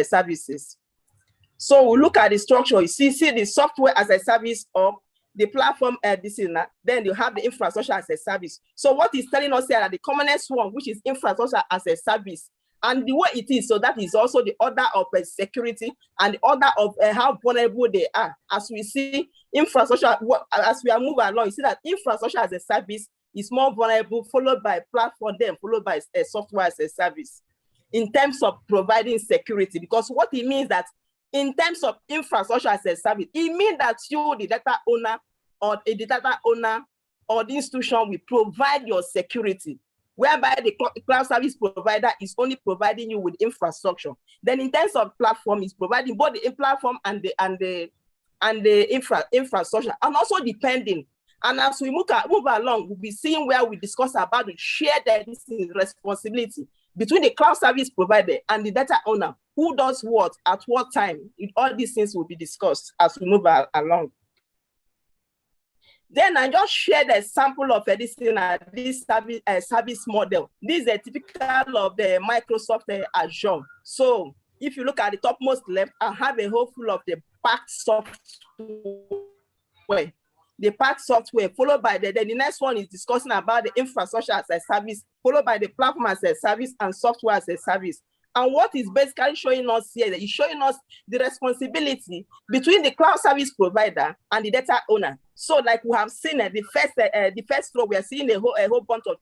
services. So we look at the structure. You see the software as a service or the platform then you have the infrastructure as a service. So what is telling us here that the commonest one, which is infrastructure as a service, and the way it is, so that is also the order of security and the order of how vulnerable they are. As we see infrastructure, as we are moving along, you see that infrastructure as a service is more vulnerable, followed by platform, then followed by software as a service. In terms of providing security, because what it means that in terms of infrastructure as a service, it means that you, the data owner or the institution, will provide your security, whereby the cloud service provider is only providing you with infrastructure. Then in terms of platform, is providing both the platform and the infrastructure, and also depending. And as we move along, we'll be seeing where we discuss about the shared responsibility between the cloud service provider and the data owner. Who does what at what time? All these things will be discussed as we move along. Then I just shared a sample of this service model. This is a typical of the Microsoft Azure. So if you look at the topmost left, I have a whole full of the packed software. The packed software, followed by the next one is discussing about the infrastructure as a service, followed by the platform as a service and software as a service. And what is basically showing us here is showing us the responsibility between the cloud service provider and the data owner. So like we have seen the first row, we are seeing a whole bunch of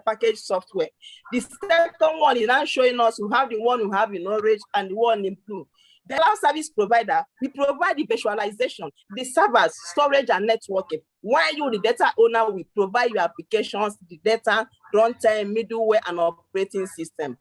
package software. The second one is now showing us we have the one who have in orange and the one in blue. The cloud service provider, we provide the visualization, the servers, storage, and networking. While you, the data owner, will provide your applications, the data, runtime, middleware, and operating system.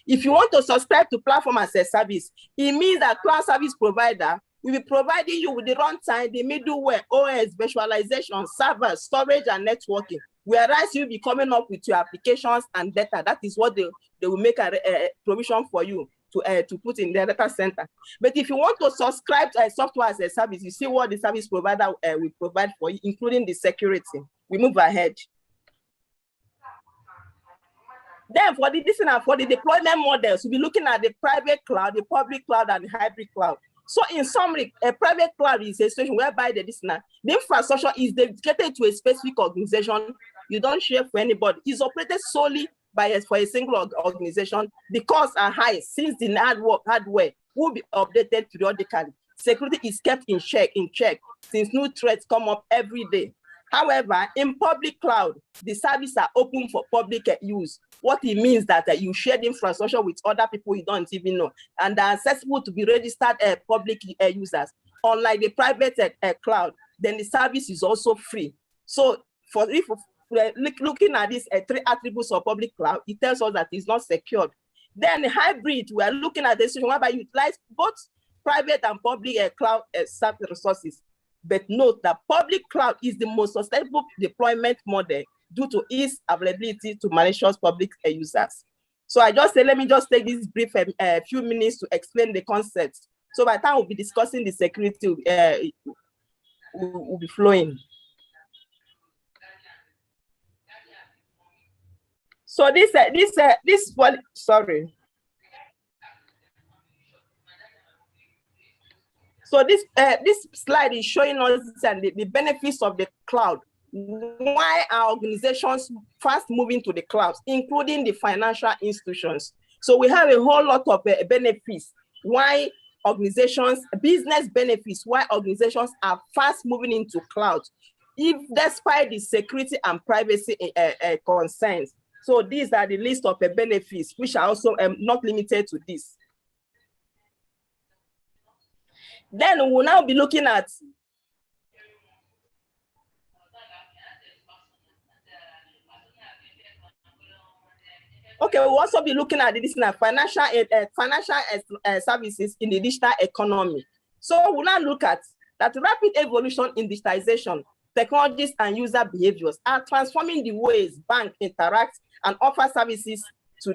If you want to subscribe to platform as a service, it means that cloud service provider will be providing you with the runtime, the middleware, OS, visualization, servers, storage, and networking. Whereas you'll be coming up with your applications and data. That is what they will make a provision for you to put in the data center. But if you want to subscribe to a software as a service, you see what the service provider will provide for you, including the security. We move ahead. Then for the deployment models, we'll be looking at the private cloud, the public cloud, and the hybrid cloud. So in summary, a private cloud is a situation whereby the infrastructure is dedicated to a specific organization. You don't share for anybody. It's operated solely for a single organization. The costs are high since the hardware will be updated periodically. Security is kept in check since new threats come up every day. However, in public cloud, the services are open for public use. What it means that you share the infrastructure with other people you don't even know, and are accessible to be registered public users. Unlike the private cloud, then the service is also free. So if looking at these three attributes of public cloud, it tells us that it's not secured. Then the hybrid, we are looking at the situation whereby you utilize both private and public cloud service resources. But note that public cloud is the most sustainable deployment model due to its availability to malicious public users. So let me just take this brief few minutes to explain the concepts. So by the time we'll be discussing the security, will be flowing. So So this slide is showing us the benefits of the cloud. Why are organizations fast moving to the cloud, including the financial institutions? So we have a whole lot of benefits. Why organizations, business benefits why organizations are fast moving into cloud, if despite the security and privacy concerns. So these are the list of benefits, which are also not limited to this. Then we'll now be looking at we'll also be looking at this now, financial services in the digital economy. So we'll now look at that rapid evolution in digitization, technologies and user behaviors are transforming the ways banks interact and offer services to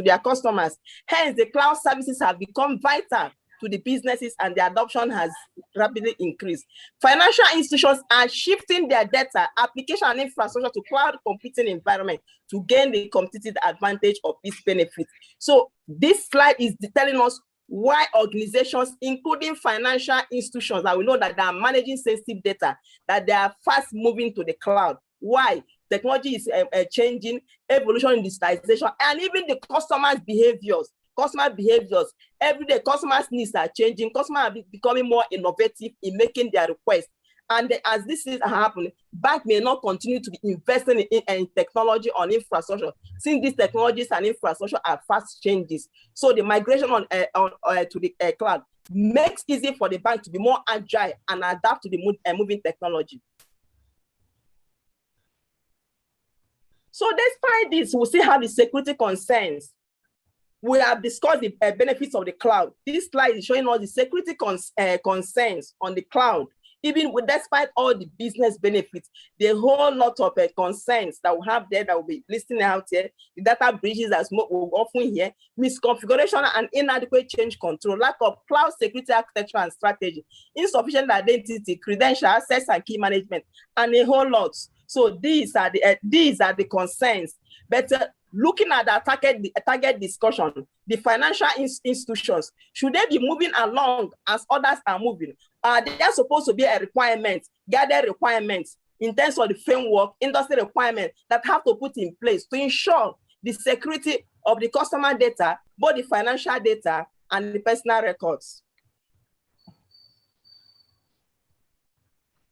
their customers. Hence, the cloud services have become vital to the businesses and the adoption has rapidly increased. Financial institutions are shifting their data, application and infrastructure to cloud computing environment to gain the competitive advantage of these benefits. So this slide is telling us why organizations, including financial institutions, that we know that they are managing sensitive data, that they are fast moving to the cloud. Why? Technology is changing, evolution in digitization, and even the customers' behaviors. Every day, customers' needs are changing. Customers are becoming more innovative in making their requests. And as this is happening, banks may not continue to be investing in technology on infrastructure, since these technologies and infrastructure are fast changes. So the migration to the cloud makes it easy for the bank to be more agile and adapt to the moving technology. So despite this, we'll see how the security concerns. We have discussed the benefits of the cloud. This slide is showing us the security concerns on the cloud. Even despite all the business benefits, the whole lot of concerns that we have there that will be listing out here, the data breaches as we often hear, misconfiguration and inadequate change control, lack of cloud security architecture and strategy, insufficient identity, credential access and key management, and a whole lot. So these are the concerns. But looking at the target discussion, the financial institutions, should they be moving along as others are moving? They are supposed to be a requirement, guided requirements in terms of the framework, industry requirements that have to put in place to ensure the security of the customer data, both the financial data and the personal records.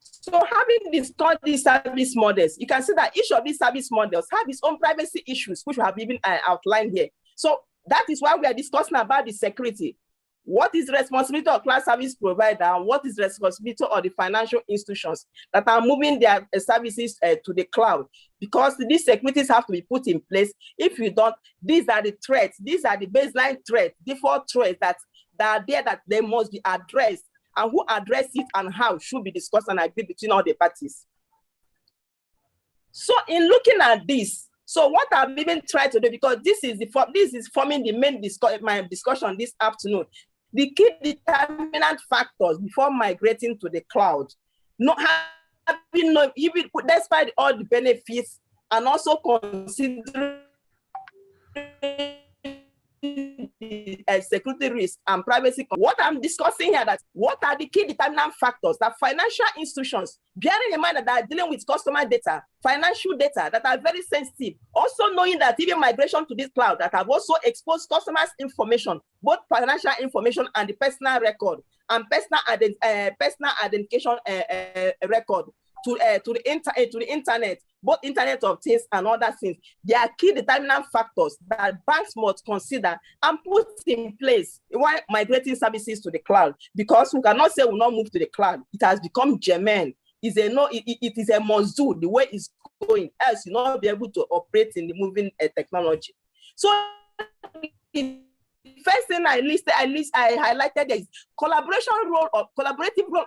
So having discussed these service models, you can see that each of these service models have its own privacy issues, which we have even outlined here. So that is why we are discussing about the security. What is the responsibility of cloud service provider and what is the responsibility of the financial institutions that are moving their services to the cloud? Because these securities have to be put in place. If you don't, these are the threats, these are the baseline threats, default threats that are there that they must be addressed, and who address it and how should be discussed and agreed between all the parties. So in looking at this, so what I've even tried to do, because this is forming the main my discussion this afternoon, the key determinant factors before migrating to the cloud, even despite all the benefits and also considering security risk and privacy. What I'm discussing here, that what are the key determinant factors that financial institutions, bearing in mind that they are dealing with customer data, financial data that are very sensitive, also knowing that even migration to this cloud that have also exposed customers' information, both financial information and the personal record and personal identification record to the internet, both Internet of Things and other things. There are key determinant factors that banks must consider and put in place while migrating services to the cloud. Because we cannot say we'll not move to the cloud. It has become germane. It is a must do the way it's going, else you'll not be able to operate in the moving technology. So first thing I highlighted is collaborative role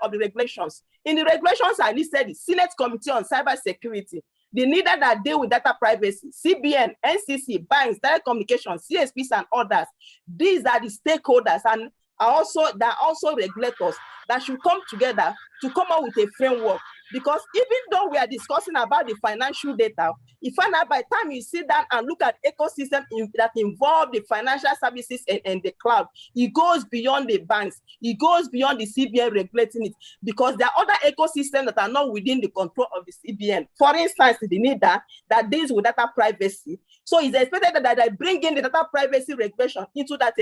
of the regulations. In the regulations, I listed the Senate Committee on Cybersecurity, the leader that deal with data privacy, CBN, NCC, banks, telecommunications, CSPs, and others. These are the stakeholders, and there are also regulators that should come together to come up with a framework Because even though we are discussing about the financial data, you find out by the time you sit down and look at ecosystem that involve the financial services and the cloud, it goes beyond the banks, it goes beyond the CBN regulating it, because there are other ecosystems that are not within the control of the CBN. For instance, the NIDA that deals with data privacy. So it's expected that I bring in the data privacy regulation into that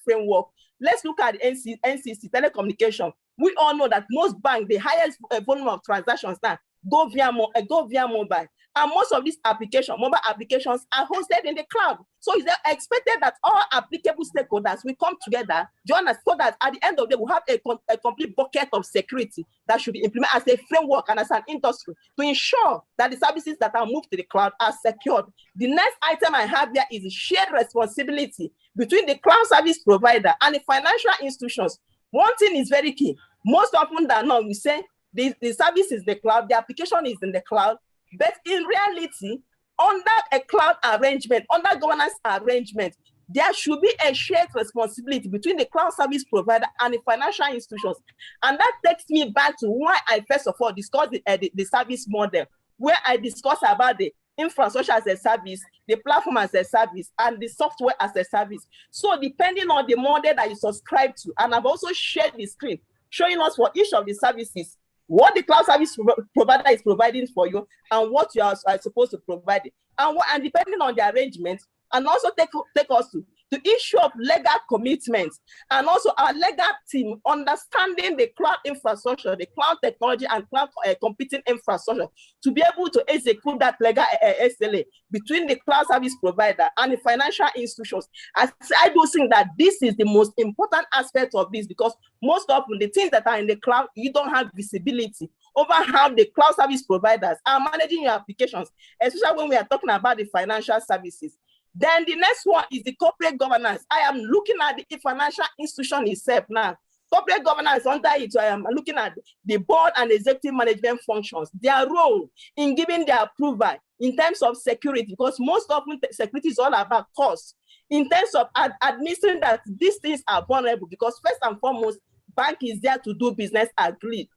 framework. Let's look at NCC telecommunication. We all know that most banks, the highest volume of transactions now go via mobile. And most of these mobile applications are hosted in the cloud. So it's expected that all applicable stakeholders will come together, join us, so that at the end of the day, we'll have a complete bucket of security that should be implemented as a framework and as an industry to ensure that the services that are moved to the cloud are secured. The next item I have there is shared responsibility between the cloud service provider and the financial institutions. One thing is very key. Most often than not, we say the service is the cloud, the application is in the cloud, but in reality, under a cloud arrangement, under governance arrangement, there should be a shared responsibility between the cloud service provider and the financial institutions. And that takes me back to why I first of all discussed the service model, where I discussed about the infrastructure as a service, the platform as a service, and the software as a service. So depending on the model that you subscribe to, and I've also shared the screen showing us for each of the services, what the cloud service provider is providing for you and what you are supposed to provide. And depending on the arrangement, and also take us to the issue of legal commitments, and also our legal team understanding the cloud infrastructure, the cloud technology and cloud computing infrastructure to be able to execute that legal SLA between the cloud service provider and the financial institutions. I do think that this is the most important aspect of this, because most often the things that are in the cloud, you don't have visibility over how the cloud service providers are managing your applications, especially when we are talking about the financial services. Then the next one is the corporate governance. I am looking at the financial institution itself now. Corporate governance, under it, I am looking at the board and executive management functions, their role in giving their approval in terms of security, because most often security is all about cost. In terms of administering that these things are vulnerable, because first and foremost, bank is there to do business, agreed.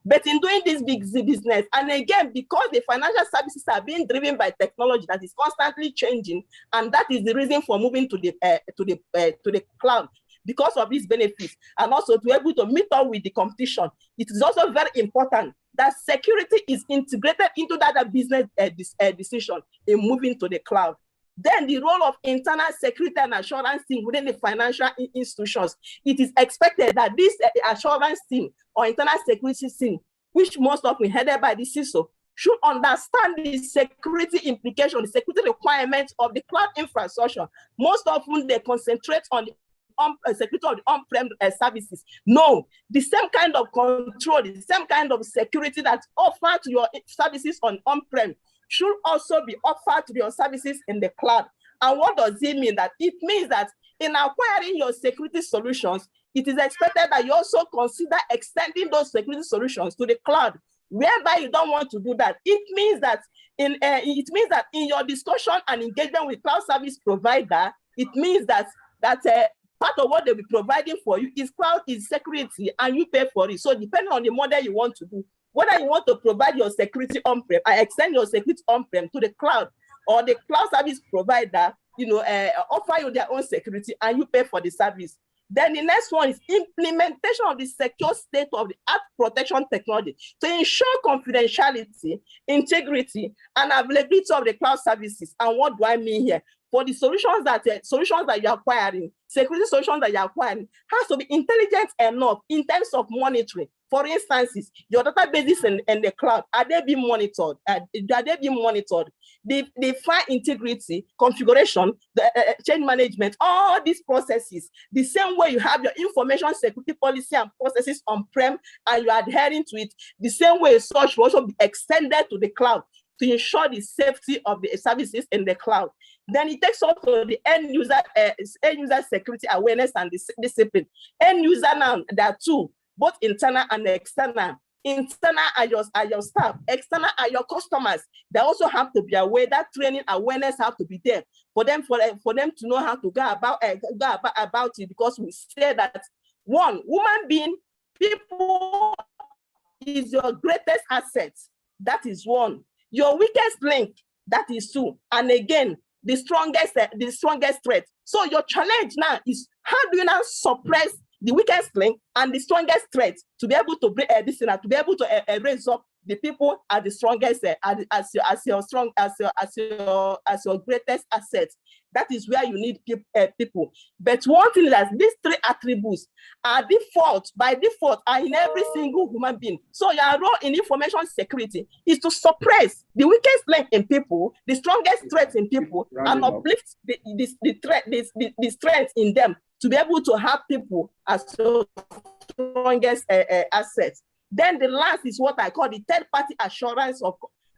But in doing this big business, and again, because the financial services are being driven by technology that is constantly changing, and that is the reason for moving to the cloud, because of these benefits, and also to be able to meet up with the competition. It is also very important that security is integrated into that business decision in moving to the cloud. Then the role of internal security and assurance team within the financial institutions. It is expected that this assurance team or internal security team, which most often headed by the CISO, should understand the security implications, the security requirements of the cloud infrastructure. Most often they concentrate on the security of the on-prem services. No, the same kind of control, the same kind of security that's offered to your services on-prem should also be offered to your services in the cloud. And what does it mean? That it means that in acquiring your security solutions, it is expected that you also consider extending those security solutions to the cloud. Whereby you don't want to do that, it means that in your discussion and engagement with cloud service provider, it means that part of what they'll be providing for you is cloud is security, and you pay for it. So depending on the model you want to do, whether you want to provide your security on-prem and extend your security on-prem to the cloud, or the cloud service provider, offer you their own security and you pay for the service. Then the next one is implementation of the secure state-of-the-art protection technology to ensure confidentiality, integrity, and availability of the cloud services. And what do I mean here? For the solutions that you're acquiring, security solutions that you're acquiring has to be intelligent enough in terms of monitoring. For instance, your databases in the cloud, are they being monitored? The file integrity, configuration, the change management, all these processes, the same way you have your information security policy and processes on-prem and you are adhering to it, the same way such will also be extended to the cloud to ensure the safety of the services in the cloud. Then it takes also the end user security awareness and discipline. End user now, there are two, both internal and external. Internal are your staff, external are your customers. They also have to be aware. That training awareness have to be there for them to know how to go about it, because we say that one, human being, people is your greatest asset. That is one. Your weakest link, that is two. And again, the strongest threat. So your challenge now is how do you now suppress the weakest link and the strongest threat to be able to break this to be able to raise up the people at the strongest as your greatest asset. That is where you need people. But one thing is that these three attributes are by default are in every single human being. So your role in information security is to suppress the weakest link in people, the strongest threat in people, and uplift the strength in them to be able to have people as your strongest assets. Then the last is what I call the third-party assurance of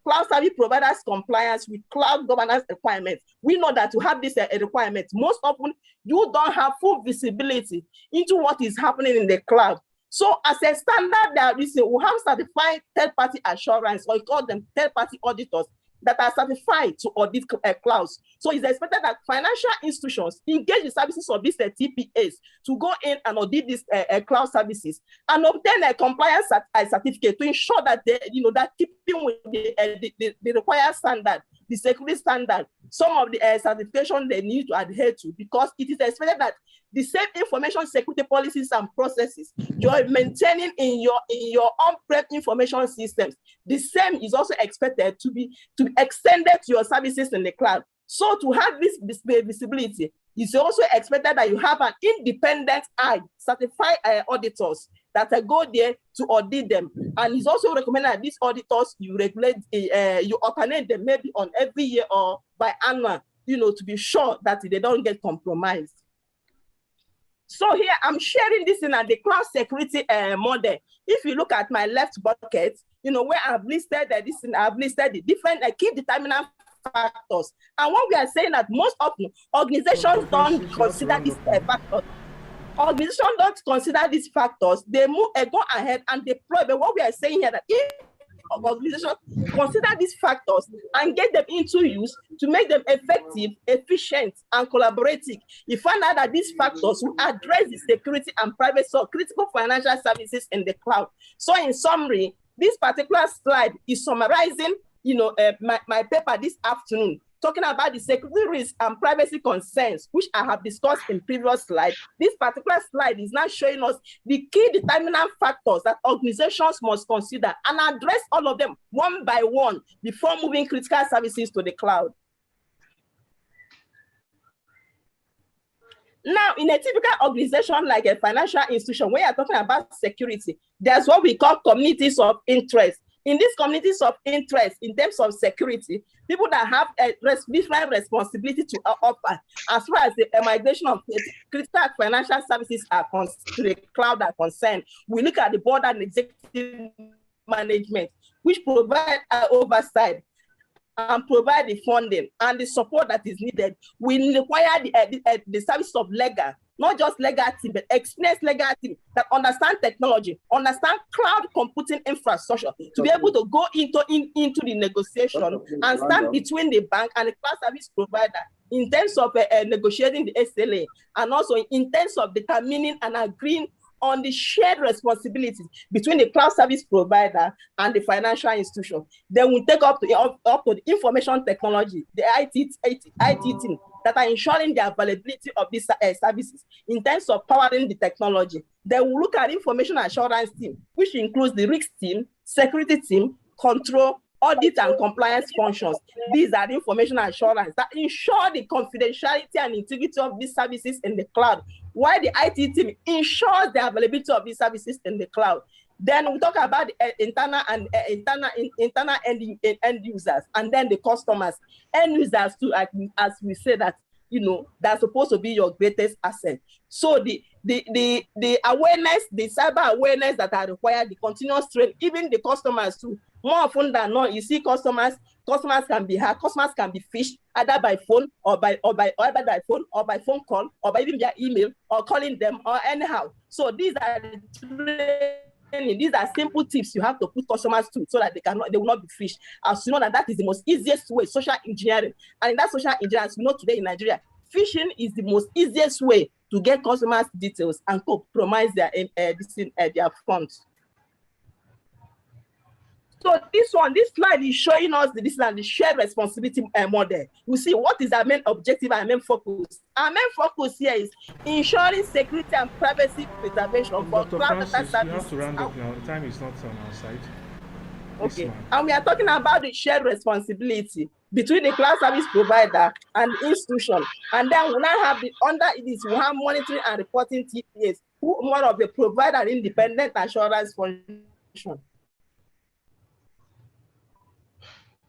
cloud service providers' compliance with cloud governance requirements. We know that to have this requirement, most often you don't have full visibility into what is happening in the cloud. So as a standard, we have certified third-party assurance, or we call them third-party auditors, that are certified to audit clouds. So it's expected that financial institutions engage the services of these TPAs to go in and audit these cloud services and obtain a compliance certificate to ensure that they, that keeping with the required standard, the security standard, some of the certification they need to adhere to, because it is expected that the same information security policies and processes you're maintaining in your on-prem information systems, the same is also expected to be extended to your services in the cloud. So to have this visibility, it's also expected that you have an independent certified auditors that go there to audit them. And it's also recommended that these auditors you alternate them maybe on every year or by annual, to be sure that they don't get compromised. So here I'm sharing this in the cloud security model. If you look at my left bucket, where I've listed I've listed the different key determinant factors. And what we are saying that most often organizations don't consider these factors. Organizations don't consider these factors. They go ahead and deploy. But what we are saying here that if organizations consider these factors and get them into use to make them effective, efficient, and collaborative, you find out that these factors will address the security and privacy of critical financial services in the cloud. So in summary, this particular slide is summarizing, my paper this afternoon, talking about the security risks and privacy concerns, which I have discussed in previous slides. This particular slide is now showing us the key determinant factors that organizations must consider and address all of them one by one before moving critical services to the cloud. Now, in a typical organization like a financial institution, when you're talking about security, there's what we call communities of interest. In these communities of interest, in terms of security, people that have a different responsibility to offer, as far as the migration of critical financial services to the cloud are concerned, we look at the board and executive management, which provide oversight and provide the funding and the support that is needed. We require the service of legal, not just legal team, but experienced legal team that understand technology, understand cloud computing infrastructure, to be able to go into the negotiation and stand between the bank and the cloud service provider in terms of negotiating the SLA, and also in terms of determining and agreeing on the shared responsibilities between the cloud service provider and the financial institution. Then we take up to the information technology, the IT team that are ensuring the availability of these services in terms of powering the technology. Then we look at information assurance team, which includes the risk team, security team, control, audit and compliance functions. These are the information assurance that ensure the confidentiality and integrity of these services in the cloud, while the IT team ensures the availability of these services in the cloud. Then we talk about the internal end users, and then the customers. End users too, as we say that, that's supposed to be your greatest asset. So the awareness, the cyber awareness that are required, the continuous training, even the customers too. More often than not, you see customers can be hacked, customers can be phished either by phone or by phone call, or by even via email, or calling them, or anyhow. So these are these are simple tips you have to put customers to, so that they will not be phished. As you know, that is the most easiest way, social engineering. And in that social engineering, as we know today in Nigeria, phishing is the most easiest way to get customers' details and compromise their funds. So this slide is showing us the shared responsibility model. You see, what is our main objective and main focus? Our main focus here is ensuring security and privacy preservation for Dr. cloud data Francis, you have services. to round up now. The time is not on our side. Okay, Yes, and we are talking about the shared responsibility between the cloud service provider and the institution. And then we now have under this, we have monitoring and reporting TPAs, who more of the provider independent assurance function.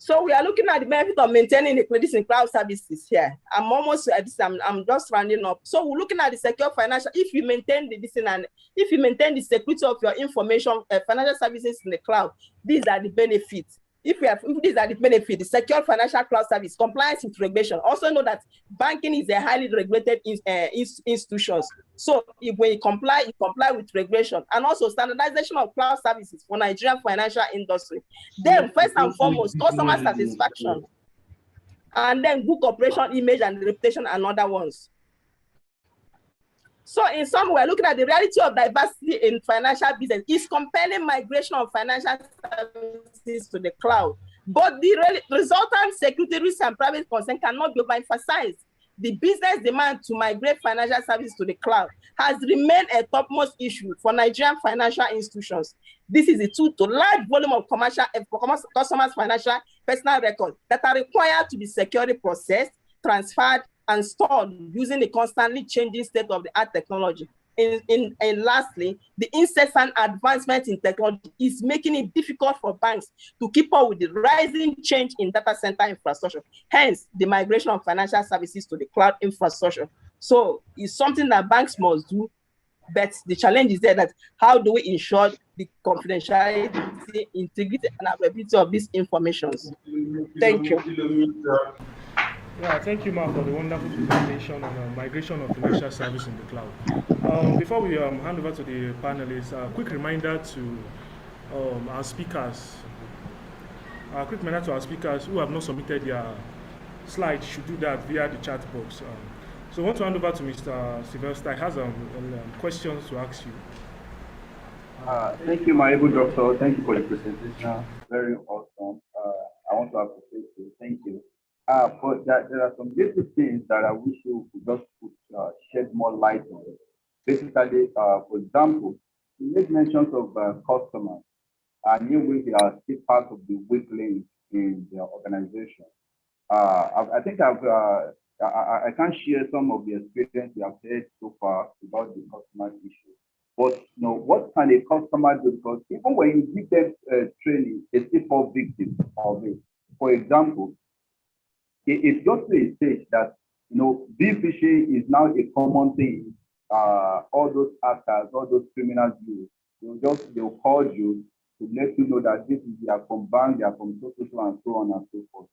So we are looking at the benefit of maintaining the credits in cloud services here. I'm almost at this, I'm just rounding up. So we're looking at the secure financial, if you maintain if you maintain the security of your information, financial services in the cloud, these are the benefits. If these are the benefits, the secure financial cloud service, compliance with regulation. Also know that banking is a highly regulated institutions. So when you comply with regulation, and also standardization of cloud services for Nigerian financial industry. Then first and foremost, customer satisfaction, and then good corporation image and reputation and other ones. So in sum, we're looking at the reality of diversity in financial business is compelling migration of financial services to the cloud. But the resultant security risks and private concern cannot be overemphasized. The business demand to migrate financial services to the cloud has remained a topmost issue for Nigerian financial institutions. This is due to large volume of customers' financial personal records that are required to be securely processed, transferred, and stored using the constantly changing state-of-the-art technology. And lastly, the incessant advancement in technology is making it difficult for banks to keep up with the rising change in data center infrastructure. Hence, the migration of financial services to the cloud infrastructure. So it's something that banks must do, but the challenge is there that how do we ensure the confidentiality, integrity, and availability of these informations? Thank you. Yeah, thank you, Mark, for the wonderful presentation on migration of financial service in the cloud. Before we hand over to the panelists, a quick reminder to our speakers. A quick reminder to our speakers who have not submitted their slides should do that via the chat box. So I want to hand over to Mr. Sylvester. He has questions to ask you. Thank you, my able doctor. Thank you for the presentation. Very awesome. I want to appreciate you. Thank you. But there are some little things that I wish you could just shed more light on. Basically, for example, you made mentions of customers. I knew we are still part of the weak link in the organization. I think I can share some of the experience we have had so far about the customer issue. But what can a customer do? Because even when you give them training, they still fall victim of it. For example, it's just a stage that bill phishing is now a common thing. All those actors, all those criminals do. They'll call you to let you know that this is they are from bank, they are from so and so on and so forth.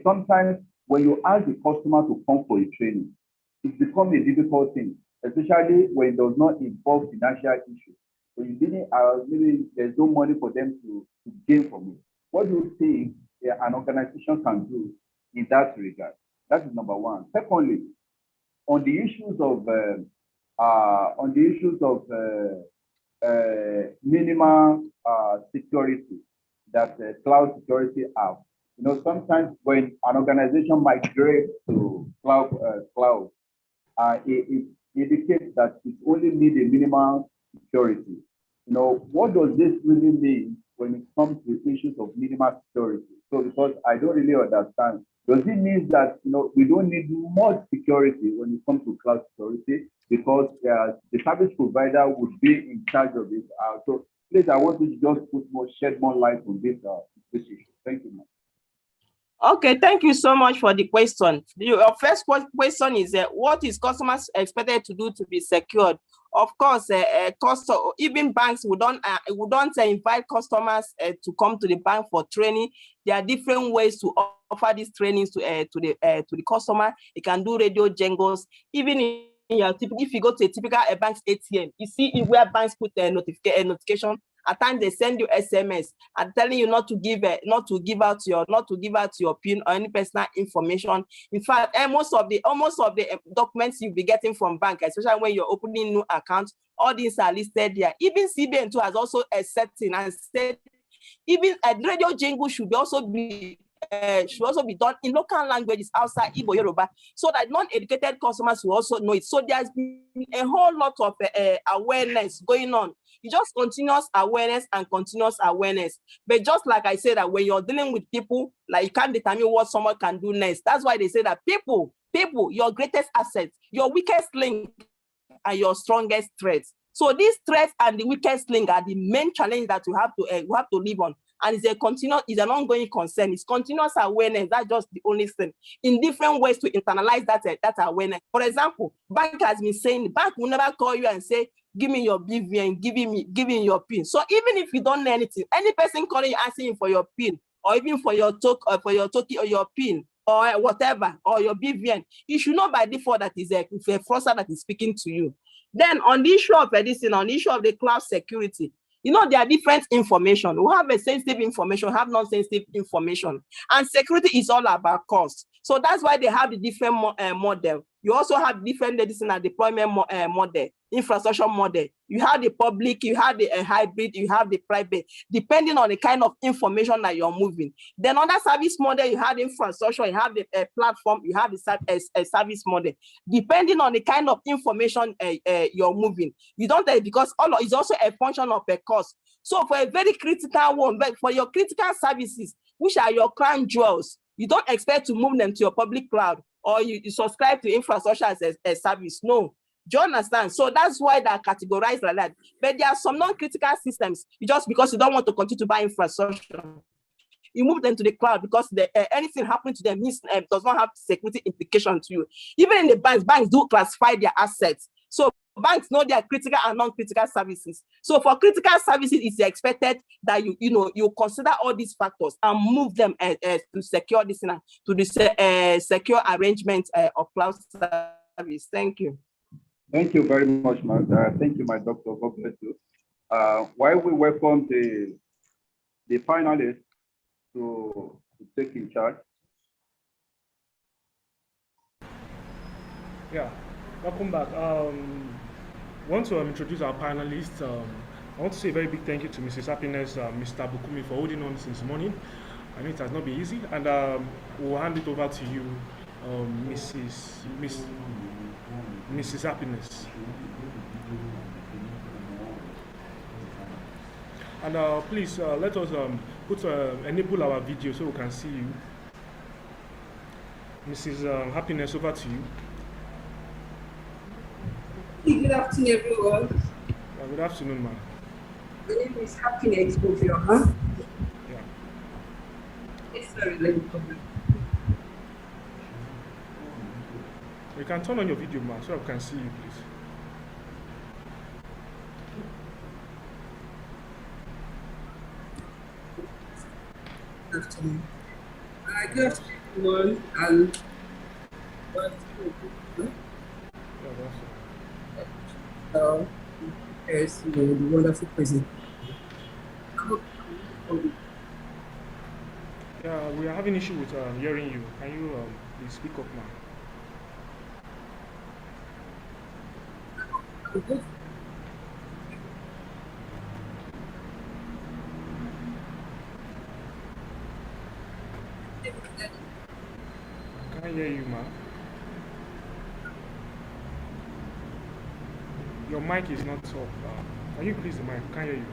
Sometimes when you ask the customer to come for a training, it becomes a difficult thing, especially when it does not involve financial issues. So you didn't maybe there's no money for them to gain from it. What do you think an organization can do in that regard? That is number one. Secondly, on the issues of minimal security that cloud security have. Sometimes when an organization migrates to cloud, it indicates that it only needs a minimal security. What does this really mean when it comes to issues of minimal security? So because I don't really understand, does it mean that we don't need more security when it comes to cloud security because the service provider would be in charge of it? So please, I want you to just shed more light on this issue. Thank you, ma'am. Okay, thank you so much for the question. Your first question is what is customers expected to do to be secured? Of course, even banks we don't invite customers to come to the bank for training. There are different ways to offer these trainings to the customer. You can do radio jingles. Even if you go to a typical bank's ATM, you see where banks put a notification. At times they send you SMS and telling you not to give out your PIN or any personal information. In fact, most of the documents you'll be getting from bank, especially when you're opening new accounts, all these are listed there. Even CBN too has also a setting and said Even a radio jingle should also be done in local languages outside Igbo Yoruba, so that non-educated customers will also know it. So there's been a whole lot of awareness going on. It's just continuous awareness and continuous awareness. But just like I said, that when you're dealing with people, like you can't determine what someone can do next. That's why they say that people, your greatest asset, your weakest link, and your strongest threats. So these threats and the weakest link are the main challenge that we have to live on. And it's an ongoing concern. It's continuous awareness. That's just the only thing. In different ways to internalize that awareness. For example, bank has been saying, the bank will never call you and say, give me your BVN, give me your PIN. So even if you don't know anything, any person calling you asking you for your PIN, or even for your token or your PIN, or whatever, or your BVN, you should know by default that is a fraudster that is speaking to you. Then on the issue of medicine, on the issue of the cloud security, there are different information. We have a sensitive information, have non-sensitive information, and security is all about cost. So that's why they have the different model. You also have different medicine and deployment model, infrastructure model. You have the public, you have the hybrid, you have the private, depending on the kind of information that you're moving. Then under service model, you have the infrastructure, you have the platform, you have the service model. Depending on the kind of information you're moving, you don't because it's also a function of a cost. So for a very critical one, but for your critical services, which are your crown jewels, you don't expect to move them to your public cloud, or you subscribe to infrastructure as a service. No. Do you understand? So that's why they're categorized like that. But there are some non-critical systems, just because you don't want to continue to buy infrastructure, you move them to the cloud because anything happening to them does not have security implication to you. Even in the banks do classify their assets. So banks know their critical and non-critical services. So for critical services, it's expected that you consider all these factors and move them to secure this to the secure arrangement of cloud service. Thank you. Thank you very much, Mark. Thank you, my doctor. God bless you. While we welcome the finalists to take in charge. Yeah, welcome back. I want to introduce our panelists. I want to say a very big thank you to Mrs. Happiness, Mr. Bukumi, for holding on since morning. I know it has not been easy, and we'll hand it over to you, Mrs. Happiness. And please let us enable our video so we can see you. Mrs. Happiness, over to you. Good afternoon, everyone. Good afternoon, ma'am. My name is Happiness Obioma. Yeah. Yes, sorry, let me come back. You can turn on your video, ma'am, so I can see you, please. Good afternoon. Good afternoon, everyone, and there's the wonderful presentation. Yeah, we are having issue with hearing you. Can you please speak up now? I can't hear you, ma'am. Your mic is not up. Can you please the mic? Can't hear you.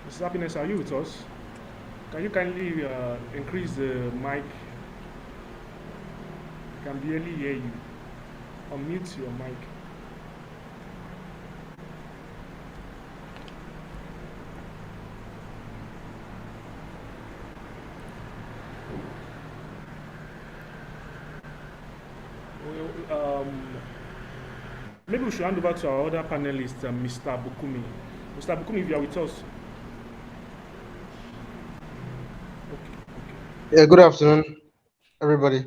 Mrs. Happiness, are you with us? Can you kindly increase the mic? I can barely hear you. Unmute your mic. Maybe we should hand over to our other panelist, Mr. Bukumi. Mr. Bukumi, if you are with us. Yeah, good afternoon, everybody.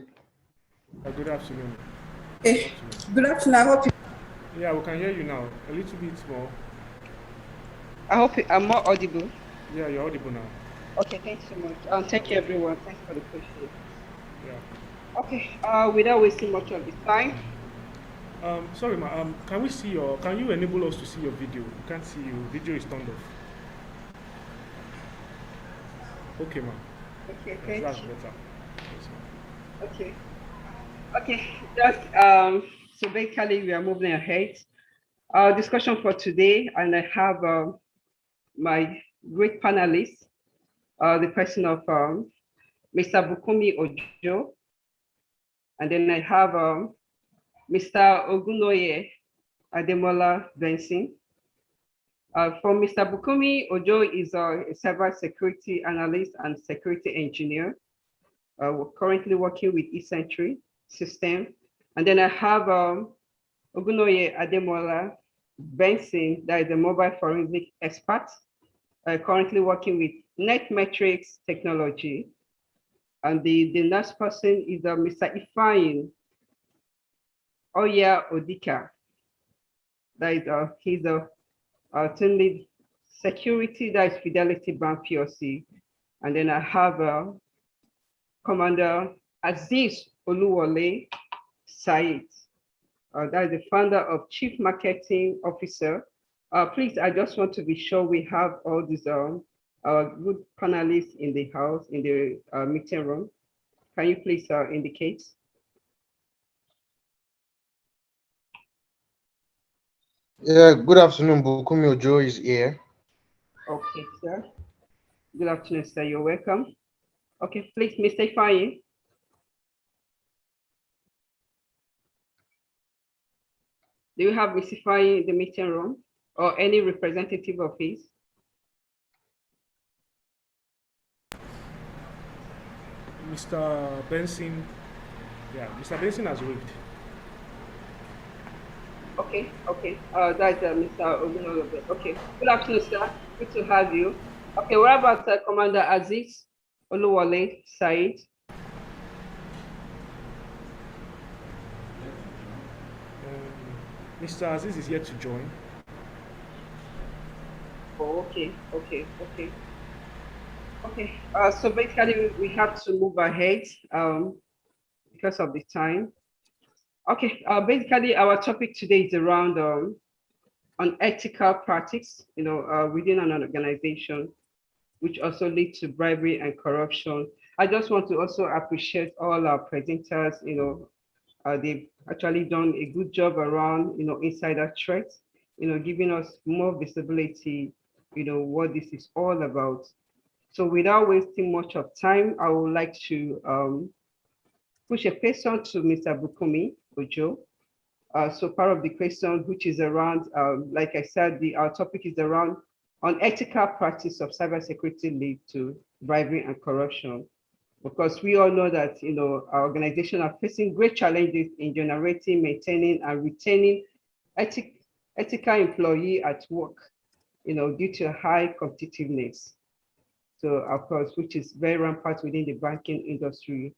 Good afternoon. Hey, good afternoon. I hope Yeah, we can hear you now. A little bit more. I'm more audible. Yeah, you're audible now. Okay, thanks so much. Thank you, everyone. Thanks for the question. Yeah. Okay, without wasting much of the time. Sorry, ma. Can we see your? Can you enable us to see your video? We can't see you. Video is turned off. Okay, ma. Okay, Yes, thank that's you. better. Yes, ma. Okay. Okay, just so basically we are moving ahead. Our discussion for today, and I have my great panelists, the person of Mr. Bukumi Ojo, and then I have Mr. Ogunoye Ademola Benson. For Mr. Bukumi Ojo is a cyber security analyst and security engineer. We're currently working with eSentry system. And then I have Ogunoye Ademola Benson, that is a mobile forensic expert, currently working with NetMetrics technology. And the next person is Mr. Ifeanyi Oya Odika. That is he's a team lead security, that is Fidelity Bank PLC. And then I have Commander Aziz Oluwole Said. That is the founder of Chief Marketing Officer. Please, I just want to be sure we have all these good panelists in the house, in the meeting room. Can you please indicate? Yeah, good afternoon. Bukumi Ojo is here. Okay, sir. Good afternoon, sir. You're welcome. Okay, please, Mr. Ifeanyi. Do you have Mr. Ifeanyi in the meeting room or any representative of his? Mr. Benson, yeah, Mr. Benson has waved. Okay, okay. That's Mr. Ogunolobe. Okay. Good afternoon, sir. Good to have you. Okay, what about Commander Aziz Oluwole Said? Mr. Aziz is yet to join. Oh, okay, okay, okay. Okay, so basically we have to move ahead because of the time. Okay, basically our topic today is around unethical practice, within an organization, which also lead to bribery and corruption. I just want to also appreciate all our presenters, they've actually done a good job around, insider threats, giving us more visibility, what this is all about. So without wasting much of time, I would like to push a question to Mr. Bukumi Ojo. So part of the question, which is around, like I said, our topic is around unethical practice of cybersecurity lead to bribery and corruption. Because we all know that, our organization are facing great challenges in generating, maintaining, and retaining ethical employee at work, due to high competitiveness. So of course, which is very rampant within the banking industry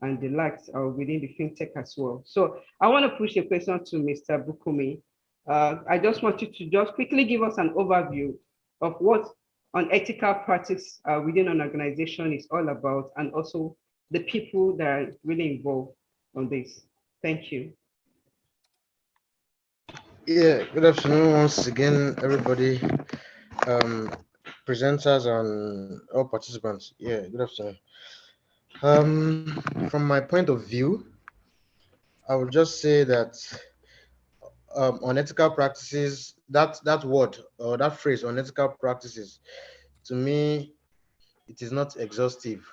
and the likes within the fintech as well. So I want to push a question to Mr. Bukumi. I just want you to just quickly give us an overview of what unethical practice within an organization is all about, and also the people that are really involved on this. Thank you. Yeah, good afternoon once again, everybody. Presenters and all participants. Yeah, good afternoon. From my point of view, I would just say that unethical practices, that word or that phrase, unethical practices, to me, it is not exhaustive.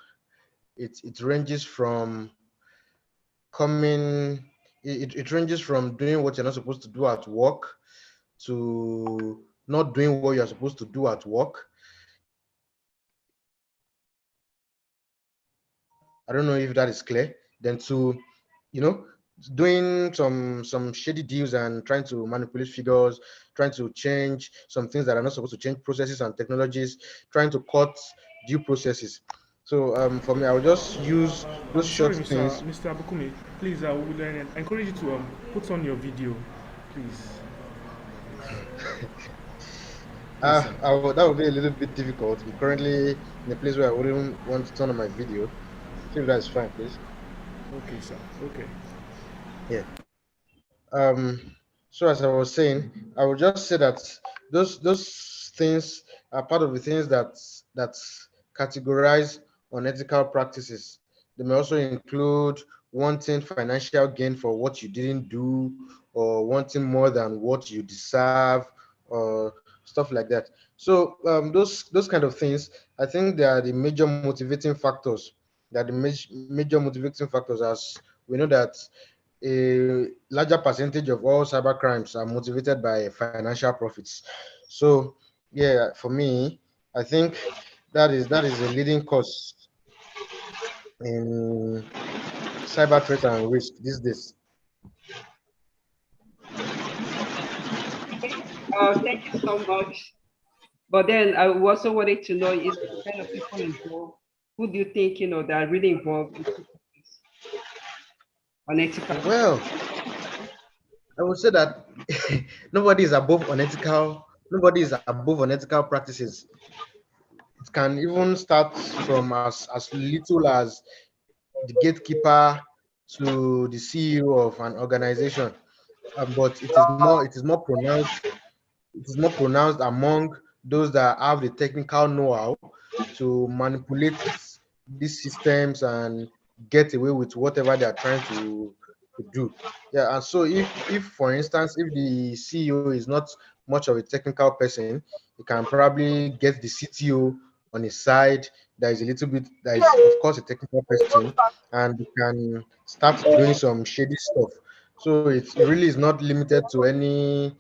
It ranges from it ranges from doing what you're not supposed to do at work to not doing what you're supposed to do at work. I don't know if that is clear. Then to, doing some shady deals and trying to manipulate figures, trying to change some things that are not supposed to change, processes and technologies, trying to cut due processes. So for me, I will just use those Sorry, short things. Mr. Bukumi, please, I would encourage you to put on your video, please. Yes, sir. That would be a little bit difficult. We're currently in a place where I wouldn't want to turn on my video. See if that's fine, please. Okay, sir. Okay. Yeah. So as I was saying, I would just say that those things are part of the things that's categorized unethical practices. They may also include wanting financial gain for what you didn't do, or wanting more than what you deserve, or stuff like that. So those kind of things, I think they are the major motivating factors. That the major motivating factors, as we know that a larger percentage of all cyber crimes are motivated by financial profits. So yeah, for me, I think that is a leading cause in cyber threat and risk these days. Thank you so much. But then I also wanted to know, the kind of people involved, who do you think, that are really involved in unethical? Well, I would say that nobody is above unethical. Nobody is above unethical practices. It can even start from as little as the gatekeeper to the CEO of an organization. But it is more pronounced. It is more pronounced among those that have the technical know-how to manipulate these systems and get away with whatever they are trying to do. Yeah, and so if for instance, if the CEO is not much of a technical person, he can probably get the CTO on his side that is a little bit, that is of course a technical person, and he can start doing some shady stuff. So it really is not limited to any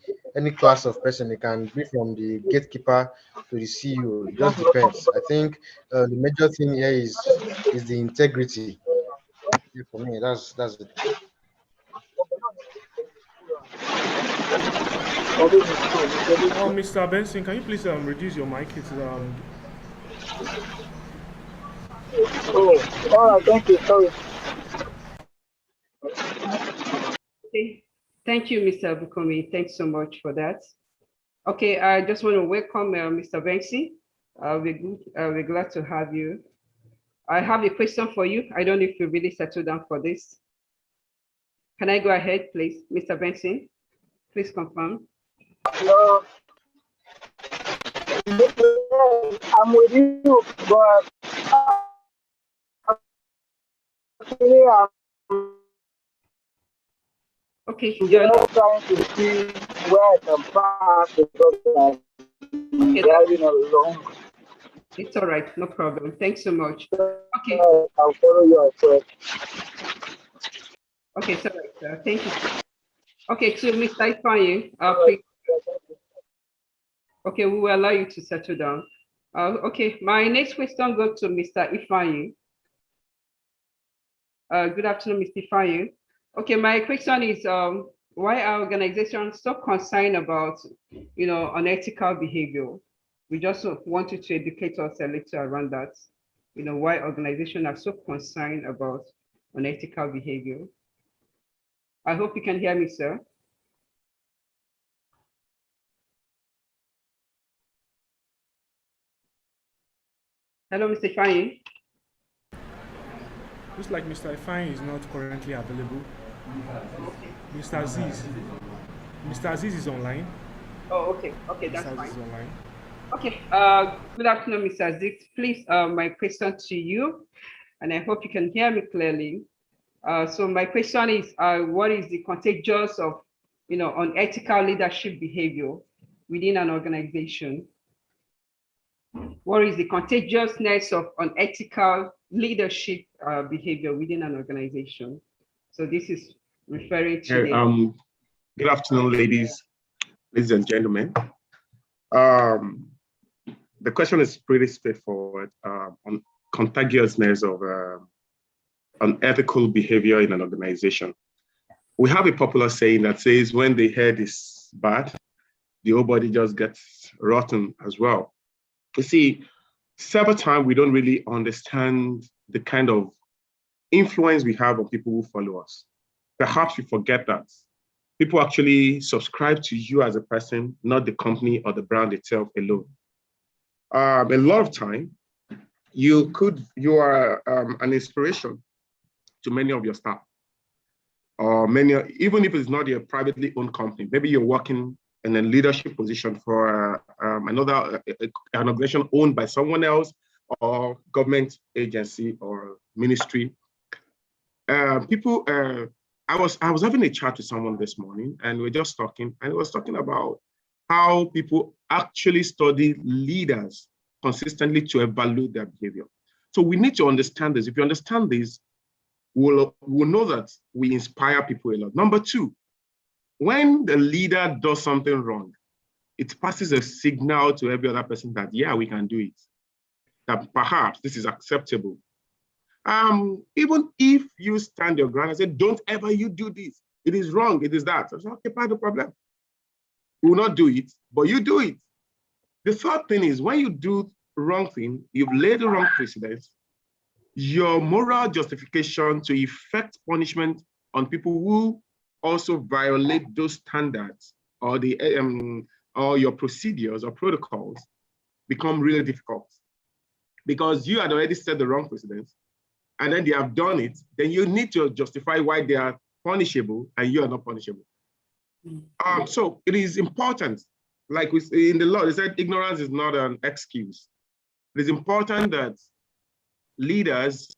class of person. It can be from the gatekeeper to the CEO. It just depends. I think the major thing here is the integrity. Yeah, for me, that's it. Mr. Benson, can you please reduce your mic? It's Oh, all right, thank you. Sorry. Okay. Thank you, Mr. Bukomi. Thanks so much for that. Okay, I just want to welcome Mr. Banksy. We're glad to have you. I have a question for you. I don't know if you really settled down for this. Can I go ahead, please, Mr. Benson? Please confirm. I'm with you, but actually, okay, you're not trying to see where I can pass because I'm driving along. It's all right, no problem. Thanks so much. Okay. I'll follow you outside. Okay, sorry, sir. Thank you. Okay, so Mr. Ifeanyi, please. Okay, we will allow you to settle down. Okay, my next question goes to Mr. Ifeanyi. Good afternoon, Mr. Ifeanyi. Okay, my question is, why are organizations so concerned about, unethical behavior? We just wanted to educate us a little around that. Why organizations are so concerned about unethical behavior. I hope you can hear me, sir. Hello, Mr. Ifeanyi. looks like Mr. Ifeanyi is not currently available. Mr. Aziz. Mr. Aziz is online. Oh, okay. Okay, that's Mr. fine. Aziz is online. Okay. Good afternoon, Mr. Aziz. Please, my question to you, and I hope you can hear me clearly. So my question is, what is the contagious of, unethical leadership behavior within an organization? What is the contagiousness of unethical leadership behavior within an organization? So this is referring to Good afternoon, ladies and gentlemen. The question is pretty straightforward on contagiousness of unethical behavior in an organization. We have a popular saying that says, when the head is bad, the whole body just gets rotten as well. You see, several times we don't really understand the kind of influence we have on people who follow us. Perhaps we forget that people actually subscribe to you as a person, not the company or the brand itself alone. A lot of time, you are an inspiration to many of your staff, or many, even if it's not a privately owned company. Maybe you're working in a leadership position for an organization owned by someone else, or government agency or ministry. I was having a chat with someone this morning, and we're just talking, and we was talking about how people actually study leaders consistently to evaluate their behavior. So we need to understand this. If you understand this, we'll know that we inspire people a lot. Number two, when the leader does something wrong, it passes a signal to every other person that, yeah, we can do it, that perhaps this is acceptable. Even if you stand your ground and say, don't ever you do this, it is wrong, it is that. I say, okay, part of the problem. We will not do it, but you do it. The third thing is, when you do wrong thing, you've laid the wrong precedent, your moral justification to effect punishment on people who also violate those standards or or your procedures or protocols become really difficult, because you had already set the wrong precedent, and then they have done it. Then you need to justify why they are punishable and you are not punishable. So it is important, like in the law, they said ignorance is not an excuse. It is important that leaders,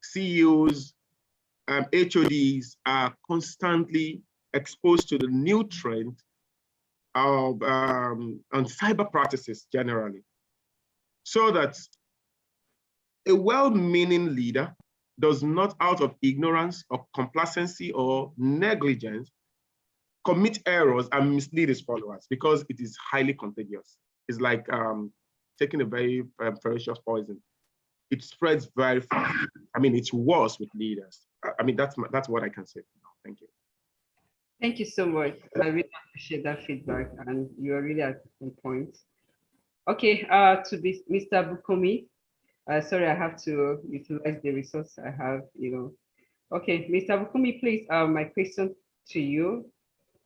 CEOs, HODs are constantly exposed to the new trend of on cyber practices generally, so that a well-meaning leader does not, out of ignorance or complacency or negligence, commit errors and mislead his followers, because it is highly contagious. It's like taking a very ferocious poison. It spreads very fast. I mean, it's worse with leaders. I mean, that's what I can say. Thank you. Thank you so much. I really appreciate that feedback, and you are really at some point. Okay, to be Mr. Bukomi. Sorry, I have to utilize the resource I have, Okay, Mr. Bukomi, please, my question to you.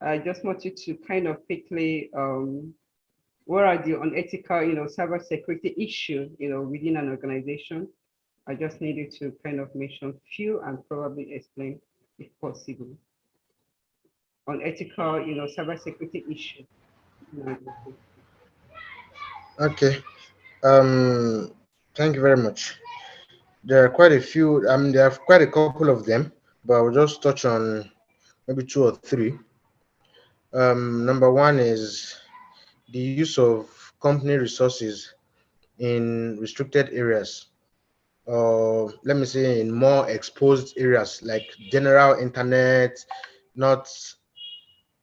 I just want you to kind of quickly, what are the unethical, cyber security issue, within an organization? I just need you to kind of mention few and probably explain if possible. Unethical, cyber security issue. Okay. Thank you very much. There are quite a few. I mean, there are quite a couple of them, but I'll just touch on maybe two or three. Number one is the use of company resources in restricted areas, or let me say in more exposed areas like general internet, not,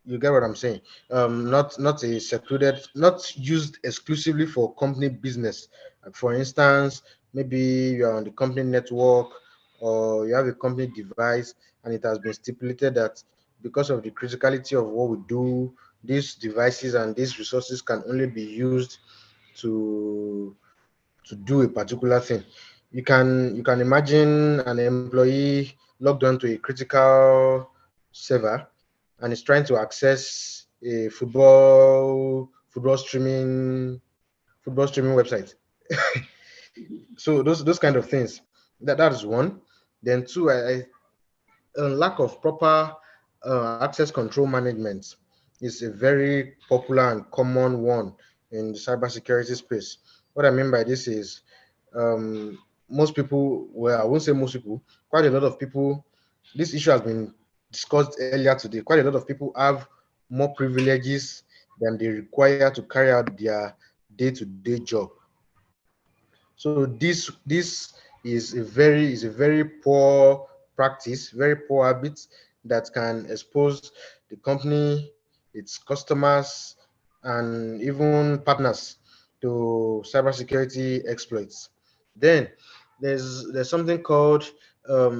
you get what I'm saying? Not a secluded, not used exclusively for company business. For instance, maybe you're on the company network, or you have a company device, and it has been stipulated that because of the criticality of what we do, these devices and these resources can only be used to do a particular thing. You can imagine an employee logged onto a critical server and is trying to access a football streaming website. So those kind of things. That is one. Then two, a lack of proper access control management is a very popular and common one in the cybersecurity space. What I mean by this is, most people, well, I won't say most people, quite a lot of people, this issue has been discussed earlier today. Quite a lot of people have more privileges than they require to carry out their day-to-day job. So this is a very poor practice, very poor habit that can expose the company, its customers, and even partners to cybersecurity exploits. Then there's something called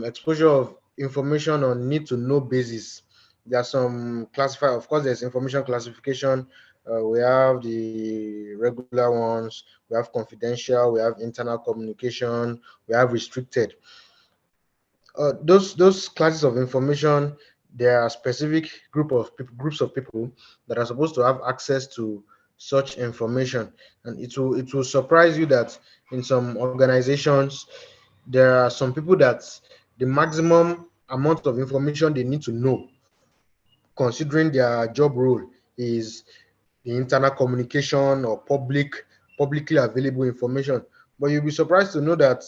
exposure of information on need to know basis. There are some classified, of course, there's information classification. We have the regular ones, we have confidential, we have internal communication, we have restricted. Those classes of information, there are specific groups of people that are supposed to have access to such information, and it will surprise you that in some organizations there are some people that the maximum amount of information they need to know considering their job role is the internal communication or publicly available information. But you'll be surprised to know that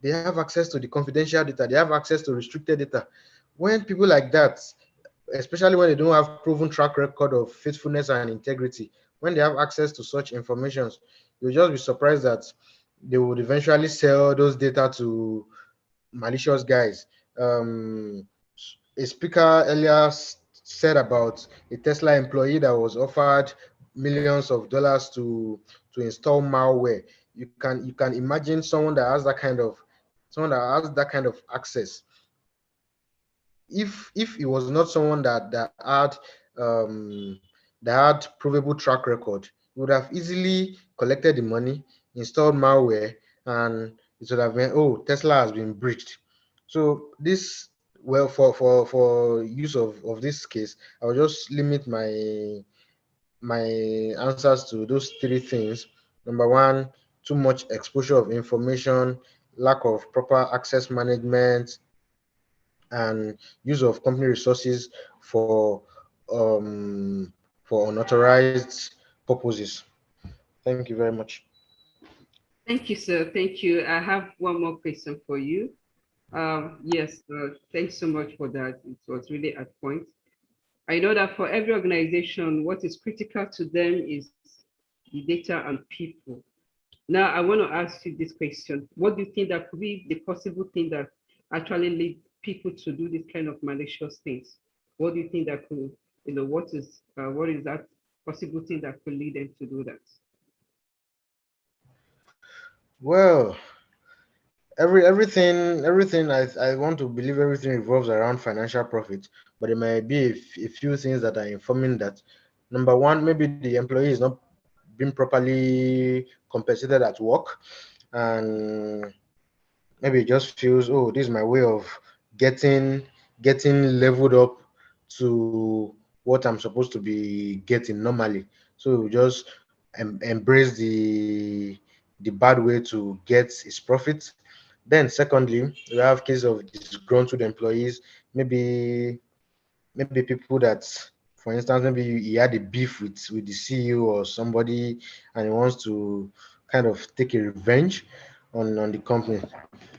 they have access to the confidential data, they have access to restricted data. When people like that, especially when they don't have proven track record of faithfulness and integrity, when they have access to such informations, you'll just be surprised that they would eventually sell those data to malicious guys. A speaker earlier said about a Tesla employee that was offered millions of dollars to install malware. You can imagine someone that has that kind of access. If it was not someone um that had provable track record, he would have easily collected the money, installed malware, and it would have been, oh, Tesla has been breached. So this, well, for use of this case, I'll just limit my answers to those three things. Number one, too much exposure of information, lack of proper access management, and use of company resources um, for unauthorized purposes. Thank you very much. Thank you, sir. Thank you. I have one more question for you. Yes, thanks so much for that. It was really at point. I know that for every organization, what is critical to them is the data and people. Now, I want to ask you this question. What do you think that could be the possible thing that actually lead people to do this kind of malicious things? What do you think that could, what is that possible thing that could lead them to do that? Well, everything I want to believe everything revolves around financial profit, but there might be a few things that are informing that. Number one, maybe the employee is not being properly compensated at work, and maybe it just feels, oh, this is my way of getting leveled up to what I'm supposed to be getting normally. So we just embrace the bad way to get his profit. Then secondly, we have cases of disgruntled employees, maybe people that, for instance, maybe he had a beef with the CEO or somebody, and he wants to kind of take a revenge on the company.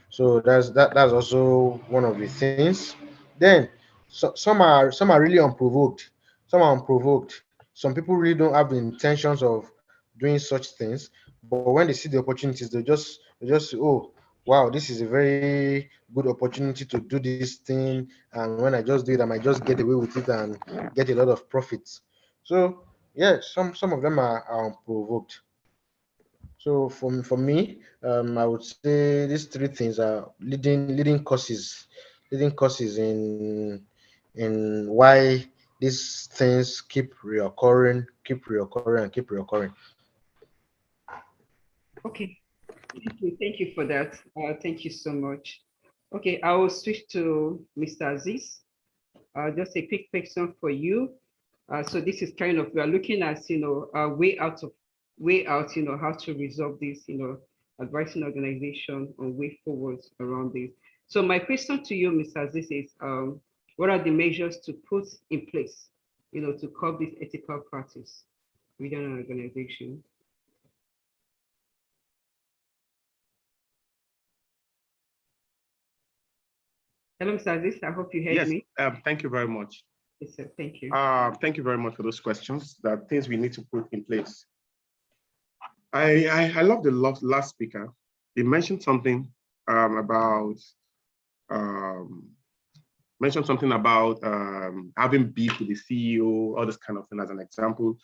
So that's also one of the things. Then some are really unprovoked. Some are unprovoked. Some people really don't have the intentions of doing such things, but when they see the opportunities, they just say, oh, wow, this is a very good opportunity to do this thing, and when I just do it, I might just get away with it and get a lot of profits. So yeah, some of them are unprovoked. So for me, I would say these three things are leading causes in why these things keep reoccurring. Okay, thank you for that. Thank you so much. Okay, I will switch to Mr. Aziz. Just a quick question for you. So this is kind of, we are looking at, a way out, how to resolve this, advising organization on way forward around this. So my question to you, Mr. Aziz, is what are the measures to put in place, to curb this ethical practice within an organization? Hello, Mr. Aziz, I hope you heard Yes, me. thank you very much. Yes, sir, thank you. Thank you very much for those questions. There are things we need to put in place. I love the last speaker. He mentioned something about having beef with the CEO, all this kind of thing as an example.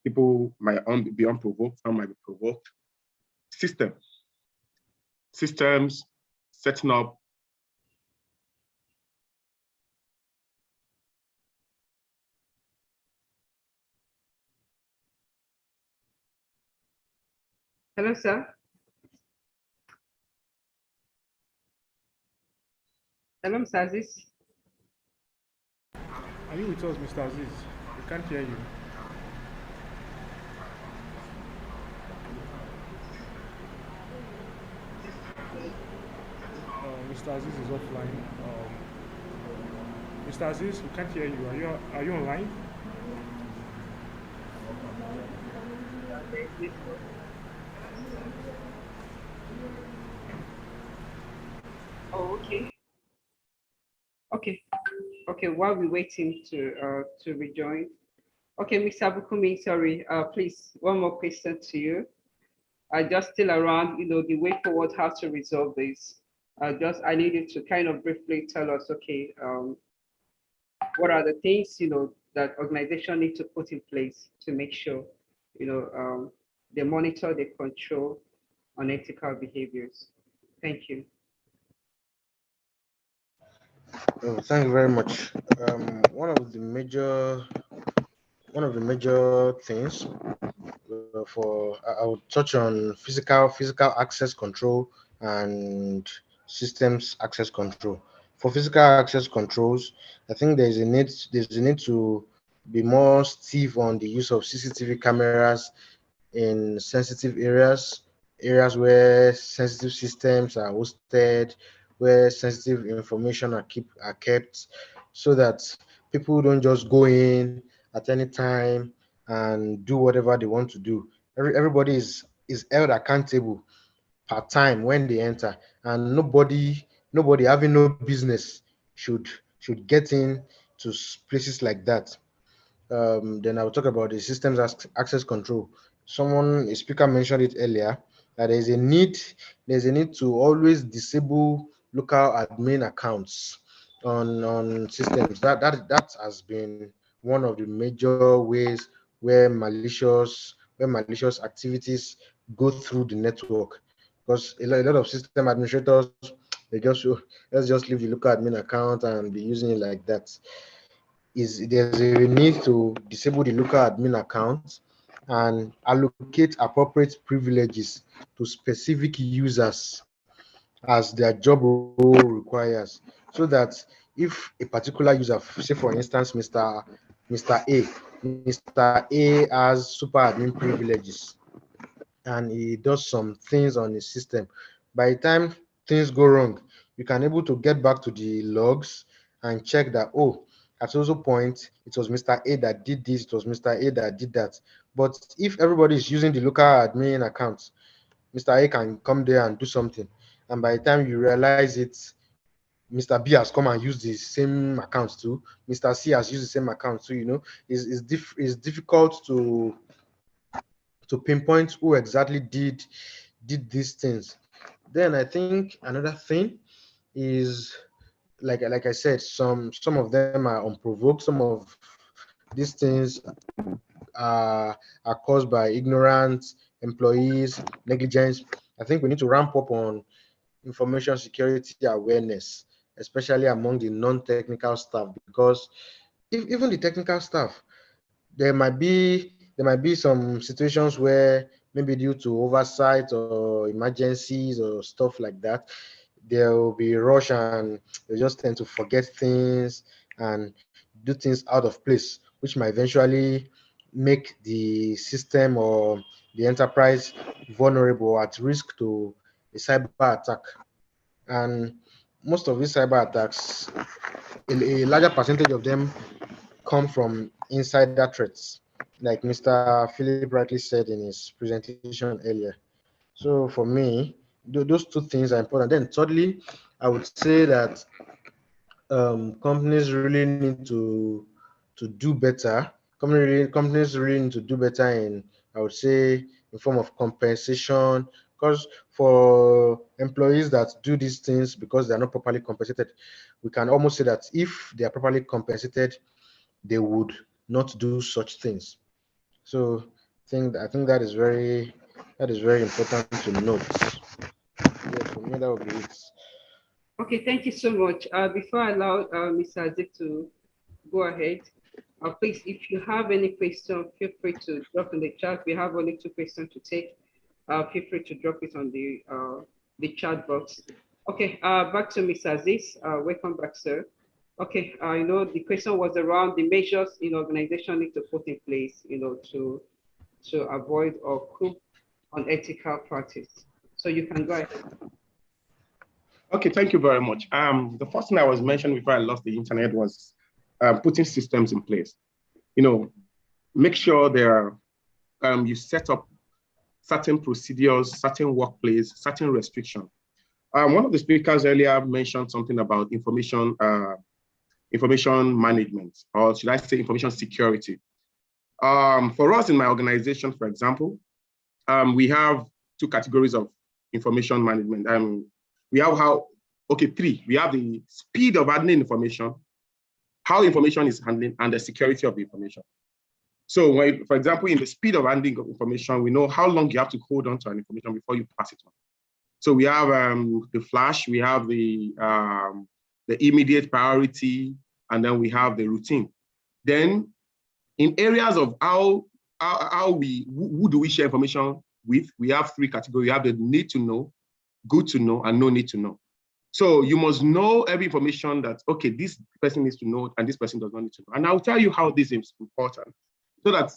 People might be unprovoked, some might be provoked. Systems, setting up. Hello, sir. Hello, Mr. Aziz. Are you with us, Mr. Aziz? We can't hear you. Mr. Aziz is offline. Mr. Aziz, we can't hear you. Are you online? Oh, okay. Okay. Okay, while we're waiting to rejoin. Okay, Mr. Bukumi, sorry. Please, one more question to you. Just still around, the way forward, how to resolve this. I need you to kind of briefly tell us, okay, what are the things, that organization need to put in place to make sure, they monitor, they control unethical behaviors. Thank you. Thank you very much. One of the major things for I would touch on physical access control and systems access control. For physical access controls, I think there's a need to be more stiff on the use of CCTV cameras in sensitive areas where sensitive systems are hosted, where sensitive information are kept, so that people don't just go in at any time and do whatever they want to do. Everybody is held accountable per time when they enter, and nobody having no business should should get in to places like that. Then I'll talk about the systems access control. A speaker mentioned it earlier, that there's a need to always disable local admin accounts on systems. That has been one of the major ways where malicious activities go through the network. Because a lot of system administrators, they just let's just leave the local admin account and be using it like that. There's a need to disable the local admin accounts and allocate appropriate privileges to specific users as their job role requires, so that if a particular user, say for instance Mr. A has super admin privileges and he does some things on his system, by the time things go wrong, you can able to get back to the logs and check that, oh, at also point it was Mr. A that did this, it was Mr. A that did that. But if everybody is using the local admin account, Mr. A can come there and do something, and by the time you realize it, Mr. B has come and used the same account too. Mr. C has used the same account too. It's difficult to pinpoint who exactly did these things. Then I think another thing is, like I said, some of them are unprovoked. Some of these things are caused by ignorance, employees, negligence. I think we need to ramp up on information security awareness, especially among the non-technical staff, because if even the technical staff, there might be some situations where maybe due to oversight or emergencies or stuff like that, there will be rush and they just tend to forget things and do things out of place, which might eventually make the system or the enterprise vulnerable, at risk to a cyber attack. And most of these cyber attacks, a larger percentage of them come from insider threats, like Mr. Philip rightly said in his presentation earlier. So for me, those two things are important. Then thirdly, I would say that companies really need to do better. Companies really need to do better in, I would say, in form of compensation. Because for employees that do these things because they are not properly compensated, we can almost say that if they are properly compensated, they would not do such things. So I think that is very important to note. Yeah, for me that would be it. Okay, thank you so much. Before I allow Mr. Azik to go ahead, please, if you have any question, feel free to drop in the chat. We have only 2 questions to take. Feel free to drop it on the chat box. Okay, back to Mr. Aziz. Welcome back, sir. Okay, the question was around the measures organization need to put in place, to avoid or cope unethical practice. So you can go ahead. Okay, thank you very much. The first thing I was mentioning before I lost the internet was putting systems in place. Make sure you set up certain procedures, certain workplace, certain restriction. One of the speakers earlier mentioned something about information management, or should I say information security. For us in my organization, for example, we have two categories of information management. We have three. We have the speed of handling information, how information is handling, and the security of the information. So for example, in the speed of handling of information, we know how long you have to hold on to an information before you pass it on. So we have the flash, we have the immediate priority, and then we have the routine. Then in areas of who do we share information with, we have three categories. We have the need to know, good to know, and no need to know. So you must know every information that, okay, this person needs to know and this person does not need to know. And I'll tell you how this is important. So that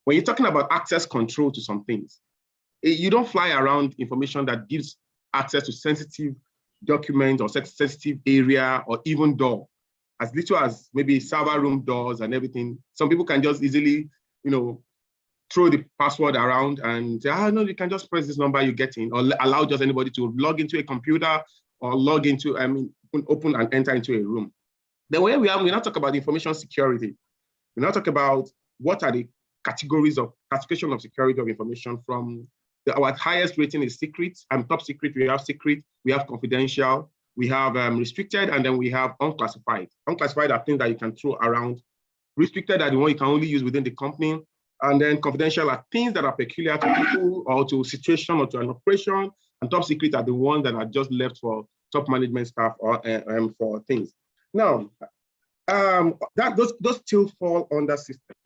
when you're talking about access control to some things, you don't fly around information that gives access to sensitive documents or sensitive area or even door, as little as maybe server room doors and everything. Some people can just easily, throw the password around and say, no, you can just press this number you get in, or allow just anybody to log into a computer or log into, open and enter into a room. Then we now talk about information security. We now talk about what are the classification of security of information from our highest rating is secret, and top secret, we have confidential, we have restricted, and then we have unclassified. Unclassified are things that you can throw around. Restricted are the one you can only use within the company. And then confidential are things that are peculiar to people or to a situation or to an operation. And top secret are the ones that are just left for top management staff or for things. Now, those still fall under system.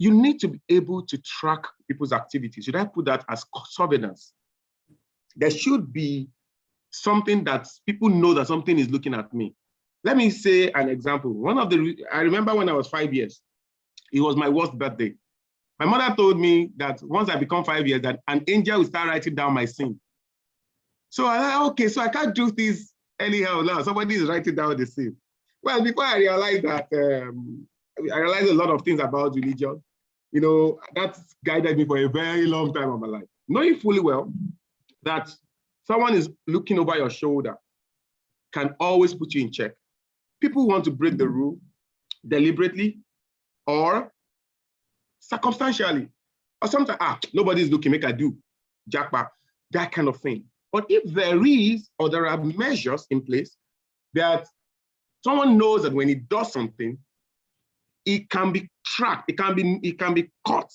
You need to be able to track people's activities. Should I put that as surveillance? There should be something that people know that something is looking at me. Let me say an example. I remember when I was 5 years, it was my worst birthday. My mother told me that once I become 5 years, that an angel will start writing down my sin. So I thought, okay, so I can't do this anyhow now. Somebody is writing down the sin. Well, before I realized that, I realized a lot of things about religion. That's guided me for a very long time of my life. Knowing fully well that someone is looking over your shoulder can always put you in check. People want to break the rule deliberately or circumstantially. Or sometimes, nobody's looking, make I do, jackpot, that kind of thing. But if there are measures in place that someone knows that when he does something, it can be tracked, it can be caught.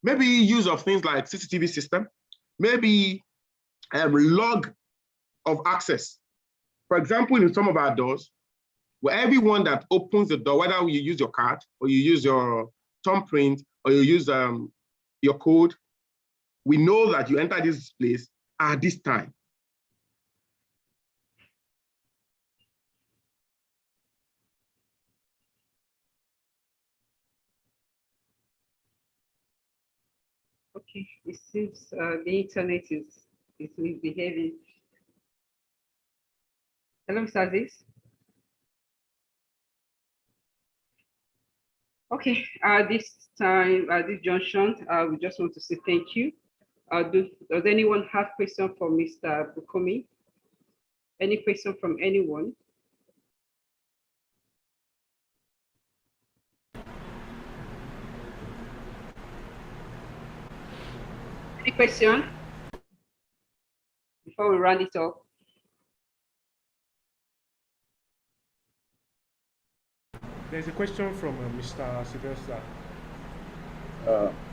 Maybe use of things like CCTV system, maybe log of access. For example, in some of our doors, where everyone that opens the door, whether you use your card or you use your thumbprint or you use your code, we know that you enter this place at this time. Okay, it seems the internet is misbehaving. Hello, Mr. Aziz. Okay, this time, at this junction, we just want to say thank you. Does anyone have question for Mr. Bukomi? Any question from anyone? Any question before we round it up? There's a question from Mr. Sylvester.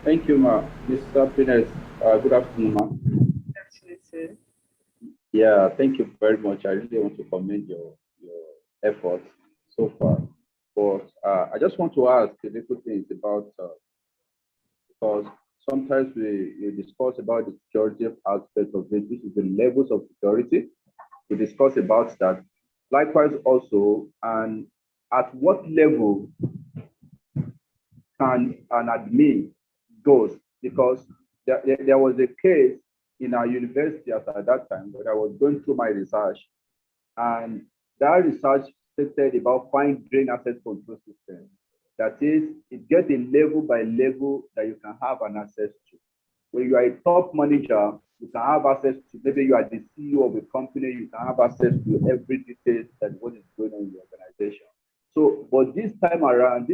Thank you, ma. Mr. Pines, good afternoon, ma. Good afternoon, sir. Yeah, thank you very much. I really want to commend your efforts so far. But I just want to ask a little things about, because sometimes we discuss about the security aspect of it, which is the levels of security. We discuss about that. Likewise also, and at what level can an admin goes? Because there was a case in our university at that time when I was going through my research, and that research stated about fine grained access control system. That is, it gets a level by level that you can have an access to. When you are a top manager, you can have access to, maybe you are the CEO of a company, you can have access to every detail that what is going on in the organization. So, but this time around,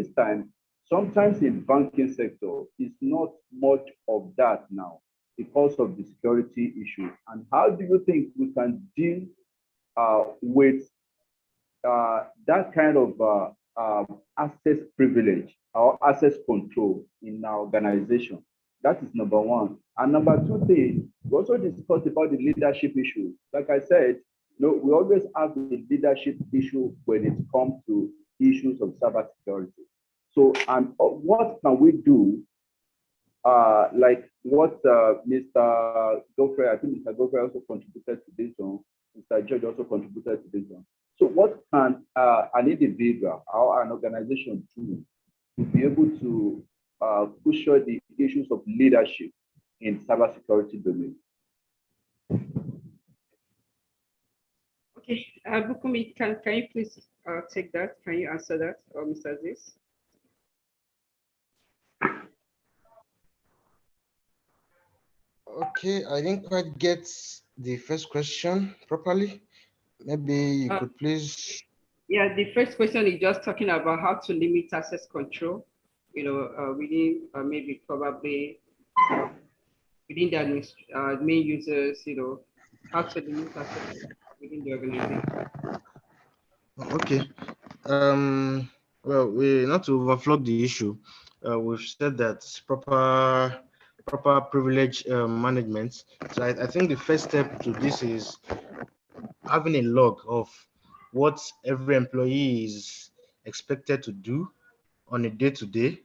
sometimes in banking sector, it's not much of that now because of the security issue. And how do you think we can deal with that kind of access privilege or access control in our organization? That is number one. And number two thing, we also discussed about the leadership issue. Like I said, we always have the leadership issue when it comes to issues of cybersecurity. So, and what can we do? Like what Mr. Godfrey, I think Mr. Godfrey also contributed to this one. Mr. George also contributed to this one. So, what can an individual or an organization do to be able to cushion the issues of leadership in cybersecurity domain? Okay, Bukumi, can you please take that? Can you answer that, or Mr. Aziz? Okay, I didn't quite get the first question properly. Maybe you could please. Yeah, the first question is just talking about how to limit access control, within maybe probably within the main users, how to limit access within the organization. Okay. Well, we not to overflow the issue. We've said that proper privilege management. So I think the first step to this is having a log of what every employee is expected to do on a day-to-day,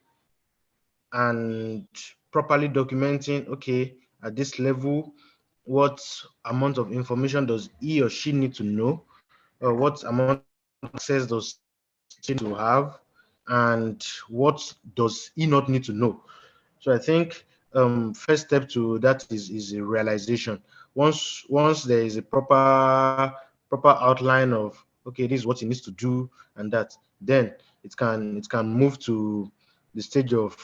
and properly documenting, okay, at this level, what amount of information does he or she need to know, or what amount of access does he need to have, and what does he not need to know. So I think first step to that is a realization. Once there is a proper outline of, okay, this is what he needs to do, and that, then it can move to the stage of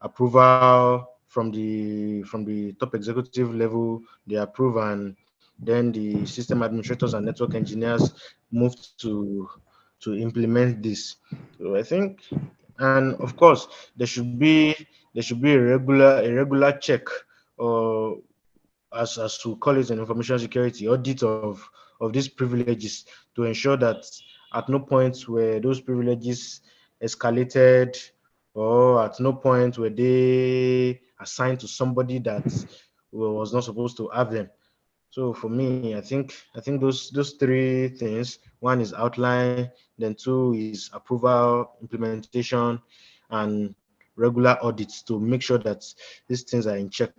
approval from the top executive level. They approve, and then the system administrators and network engineers move to implement this. So I think, and of course, there should be a regular check, or as we call it in information security, audit of these privileges, to ensure that at no point were those privileges escalated, or at no point were they assigned to somebody that was not supposed to have them. So for me, I think those three things: one is outline, then two is approval, implementation, and regular audits to make sure that these things are in check.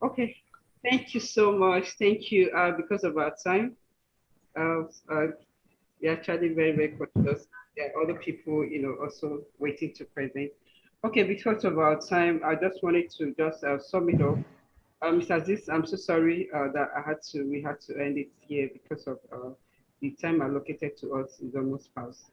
Okay, thank you so much. Thank you. Because of our time, we are actually very, very conscious. There are other people, also waiting to present. Okay, because of our time, I just wanted to just sum it up. Mr. Aziz, I'm so sorry that we had to end it here because of the time allocated to us is almost past.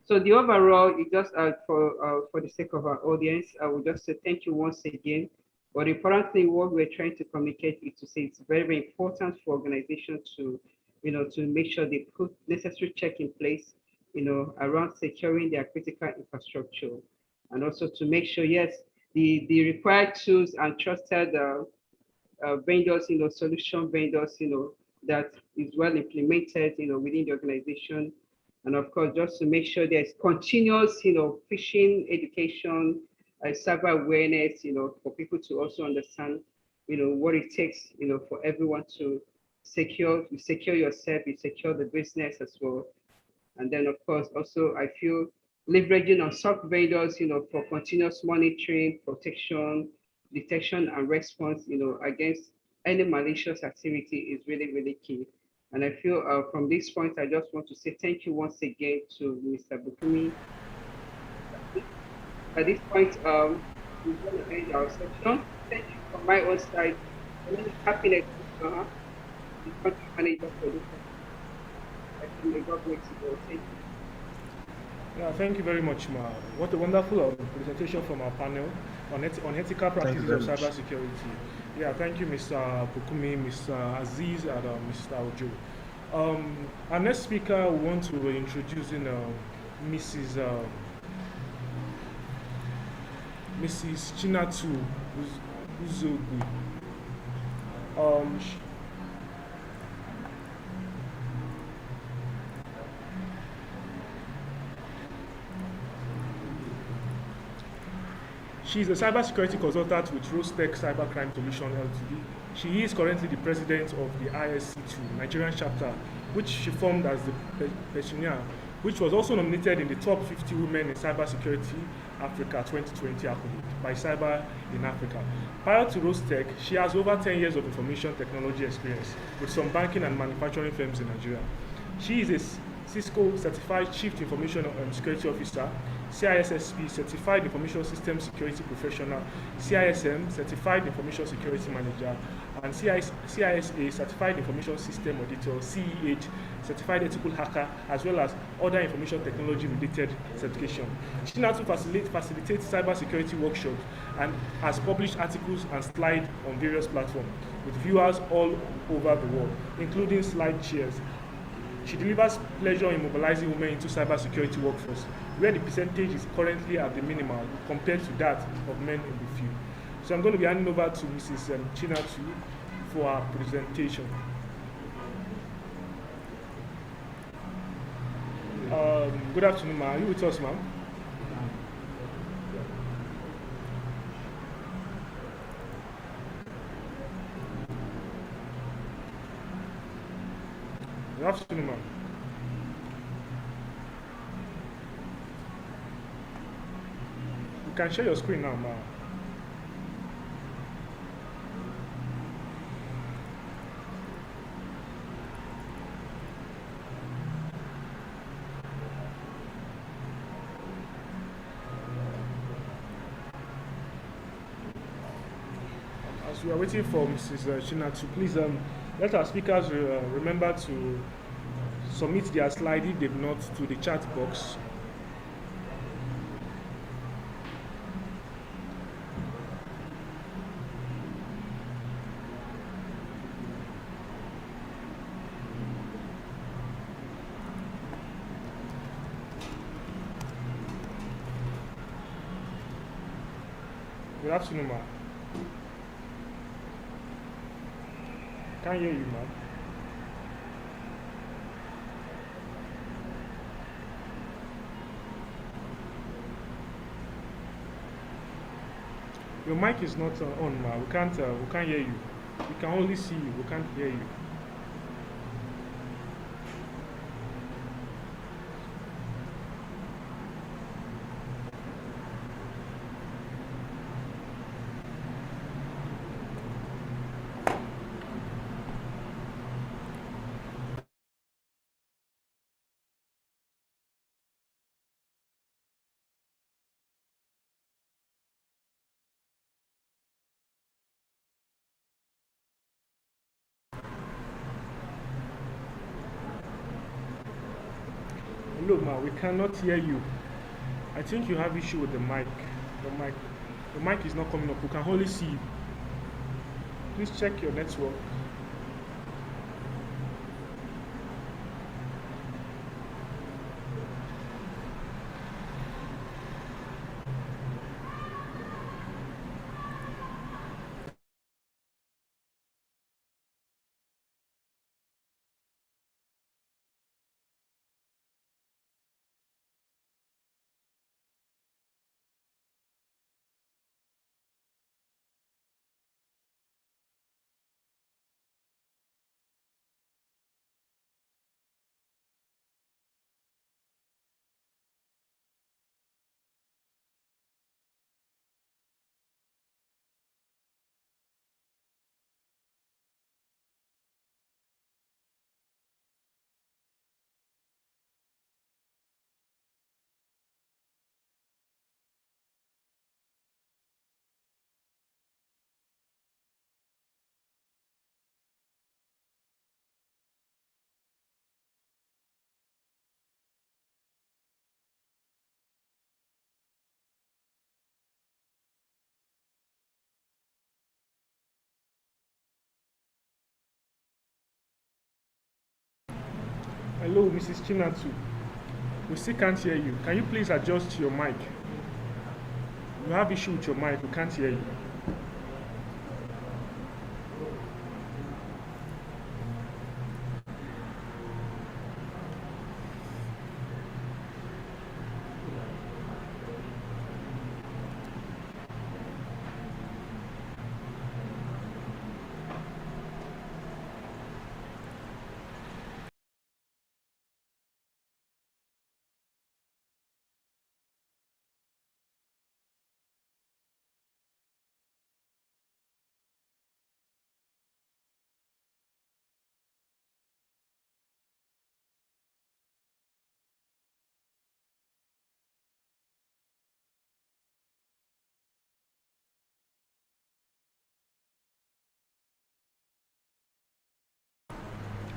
So the overall, it just for the sake of our audience, I would just say thank you once again. But the important thing, what we're trying to communicate is to say it's very, very important for organizations to, to make sure they put necessary check in place, around securing their critical infrastructure, and also to make sure, yes, the required tools and trusted vendors, solution vendors, that is well implemented, within the organization. And of course, just to make sure there's continuous, phishing education, cyber awareness, for people to also understand, what it takes, for everyone to secure yourself, you secure the business as well. And then, of course, also I feel leveraging on SOC vendors, for continuous monitoring, protection, detection, and response, against any malicious activity is really, really key. And I feel from this point, I just want to say thank you once again to Mr. Bukumi. At this point, we're going to end our section. Thank you from my own side. My name is Happiness, the country manager for this. May God bless you all. Thank you. Yeah, thank you very much, Ma. What a wonderful presentation from our panel on ethical practices of cybersecurity. Yeah, thank you, Mr. Bukumi, Mr. Aziz, and Mr. Ojo. Our next speaker, we want to introduce Mrs. Mrs. Chinatu Uzogui. She is a cybersecurity consultant with Rostec Cybercrime Solution Ltd. She is currently the president of the ISC2 Nigerian chapter, which she formed as the Pensioner, which was also nominated in the top 50 women in cybersecurity Africa 2020 accolade by Cyber in Africa. Prior to Rostec, she has over 10 years of information technology experience with some banking and manufacturing firms in Nigeria. She is a Cisco Certified Chief Information Security Officer, CISSP Certified Information System Security Professional, CISM Certified Information Security Manager, and CISA Certified Information System Auditor, CEH Certified Ethical Hacker, as well as other information technology related certification. She now facilitates cybersecurity workshops and has published articles and slides on various platforms with viewers all over the world, including SlideShares. She delivers pleasure in mobilizing women into cybersecurity workforce, where the percentage is currently at the minimal compared to that of men in the field. So I'm going to be handing over to Mrs. Chinatu for her presentation. Good afternoon, ma'am. Are you with us, ma'am? Good afternoon, ma'am. You can share your screen now, ma'am. As we are waiting for Mrs. Chinatu, please let our speakers remember to submit their slide if they've not to the chat box. Good afternoon, ma'am. Can't hear you, ma'am. Your mic is not on, ma'am. We can't hear you. We can only see you. We can't hear you. Hello, ma. We cannot hear you. I think you have issue with the mic. The mic is not coming up. We can only see you. Please check your network. Hello, Mrs. Chinatu. We still can't hear you. Can you please adjust your mic? You have issue with your mic. We can't hear you.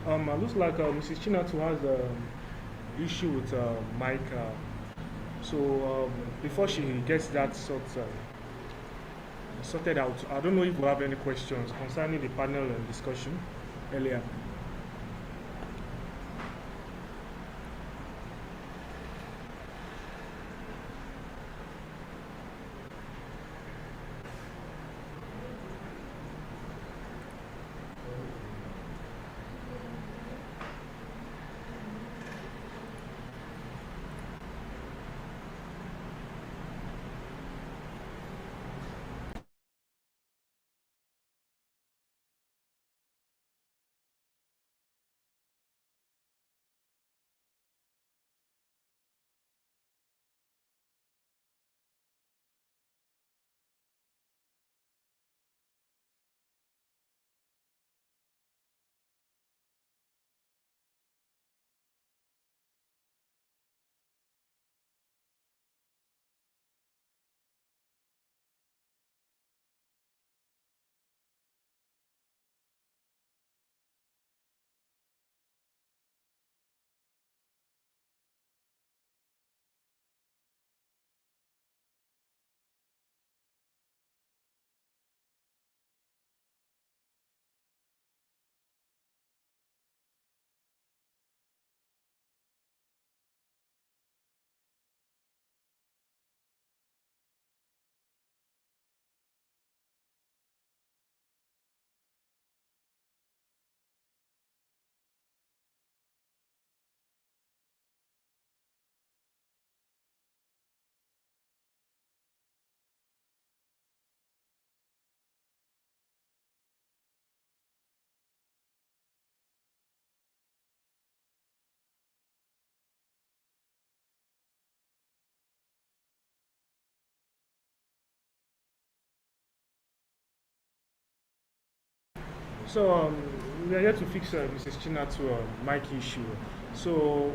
It looks like Mrs. Chinatu has issue with mic. Before she gets that sorted out, I don't know if we have any questions concerning the panel discussion earlier. We are here to fix Mrs. Chinatu mic issue. So,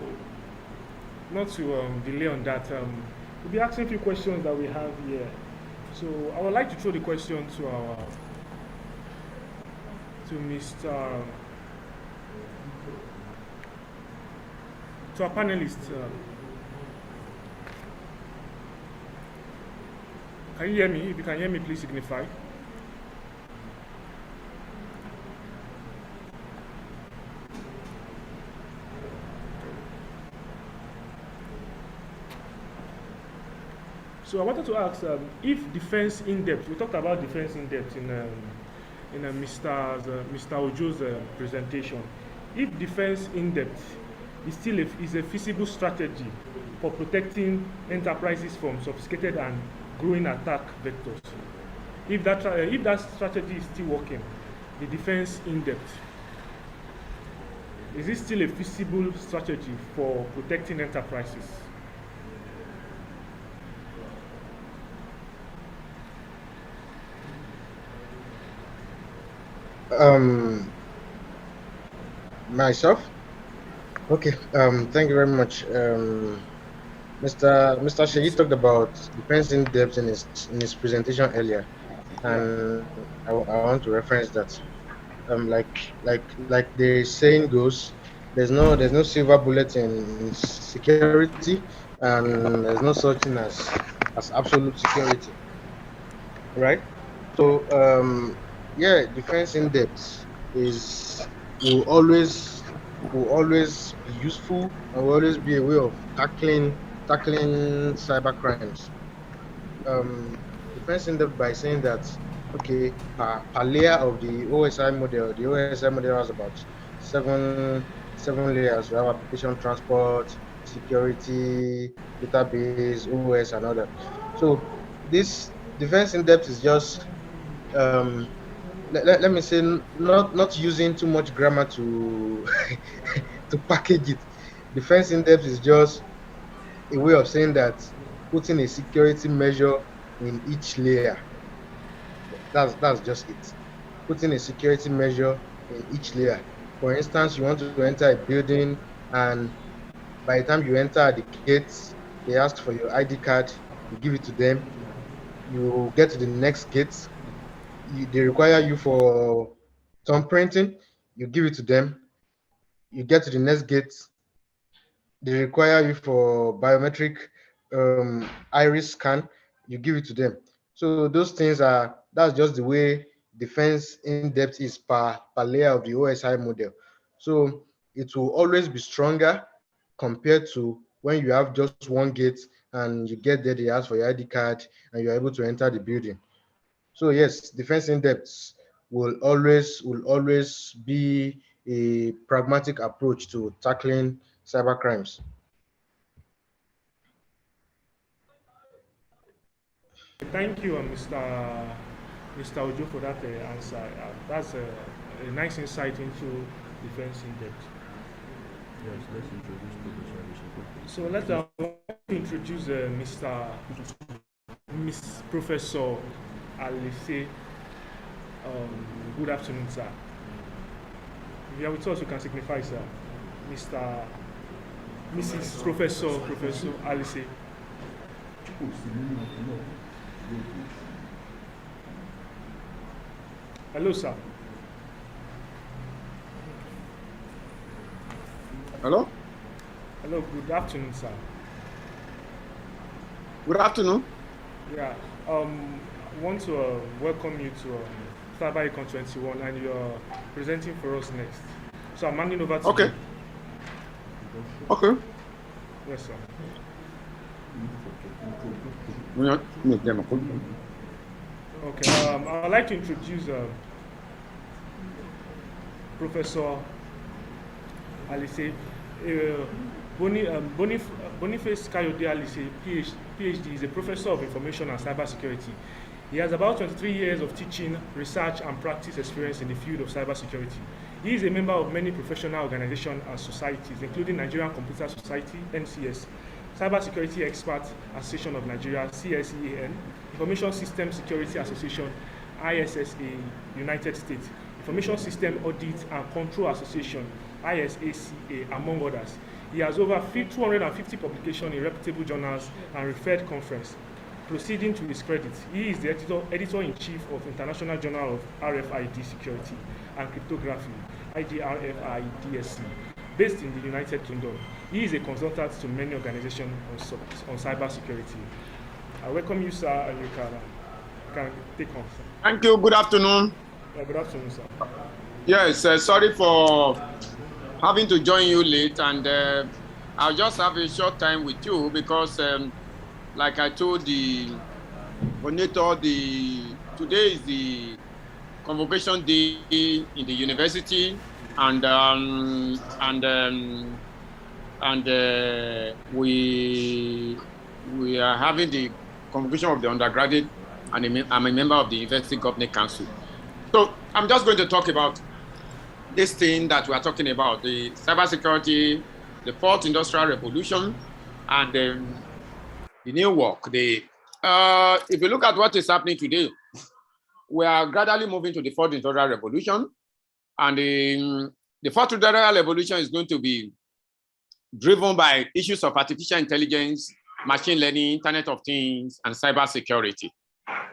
not to delay on that, we'll be asking a few questions that we have here. So, I would like to throw the question to our panelists. Can you hear me? If you can hear me, please signify. So I wanted to ask if defense in depth. We talked about defense in depth in Mr. Ojo's presentation. If defense in depth is a feasible strategy for protecting enterprises from sophisticated and growing attack vectors, if that strategy is still working, the defense in depth, is it still a feasible strategy for protecting enterprises? Myself. Okay. Thank you very much. Mr. Shei talked about defense in depth in his presentation earlier, and I want to reference that. Like the saying goes, there's no silver bullet in security, and there's no such thing as absolute security, right? So yeah, defense in depth will always will always be useful and will always be a way of tackling cyber crimes. Defense in depth by saying that okay, per layer of the OSI model, the OSI model has about seven layers. We have application transport, security, database, OS, and other. So this defense in depth is just let me say not using too much grammar to to package it. Defense in depth is just a way of saying that putting a security measure in each layer. That's just it. Putting a security measure in each layer. For instance, you want to enter a building, and by the time you enter at the gates, they ask for your ID card. You give it to them. You get to the next gate. They require you for thumbprinting. You give it to them. You get to the next gate. They require you for biometric iris scan. You give it to them. So those things that's just the way defense in depth is per layer of the OSI model. So it will always be stronger compared to when you have just one gate and you get there, they ask for your ID card and you're able to enter the building. So yes, defense in depth will always be a pragmatic approach to tackling cyber crimes. Thank you, Mr. Ojo, for that answer. That's a nice insight into defense in depth. Yes, let's introduce Professor. So let's introduce Miss Professor Alise. Good afternoon, sir. If you are with us, you can signify, sir. Mrs. Professor Alise. Hello, sir. Hello? Hello, good afternoon, sir. Good afternoon. Yeah, I want to welcome you to Cyberacon'21, and you're presenting for us next. So I'm handing over to you. Okay. Yes, sir. Okay, I'd like to introduce Professor Alise. Boniface Kayode Alise, PhD, is a professor of information and cybersecurity. He has about 23 years of teaching, research, and practice experience in the field of cybersecurity. He is a member of many professional organizations and societies, including Nigerian Computer Society, NCS, Cybersecurity Experts Association of Nigeria, CSEAN, Information System Security Association, ISSA, United States, Information System Audit and Control Association, ISACA, among others. He has over 250 publications in reputable journals and referred conference. Proceeding to his credit, he is the editor-in-chief of International Journal of RFID Security and Cryptography, IDRFIDSC, based in the United Kingdom. He is a consultant to many organizations on cybersecurity. I welcome you, sir, and you can take on, sir. Thank you. Good afternoon. Good afternoon, sir. Yes, sorry for having to join you late, and I'll just have a short time with you because, like I told the coordinator, today is the convocation day in the university, and we are having the convocation of the undergraduate, and I'm a member of the University Governing Council. So I'm just going to talk about this thing that we are talking about, the cybersecurity, the fourth industrial revolution, and the new work. If you look at what is happening today, we are gradually moving to the fourth industrial revolution, and the fourth industrial revolution is going to be driven by issues of artificial intelligence, machine learning, Internet of Things, and cybersecurity.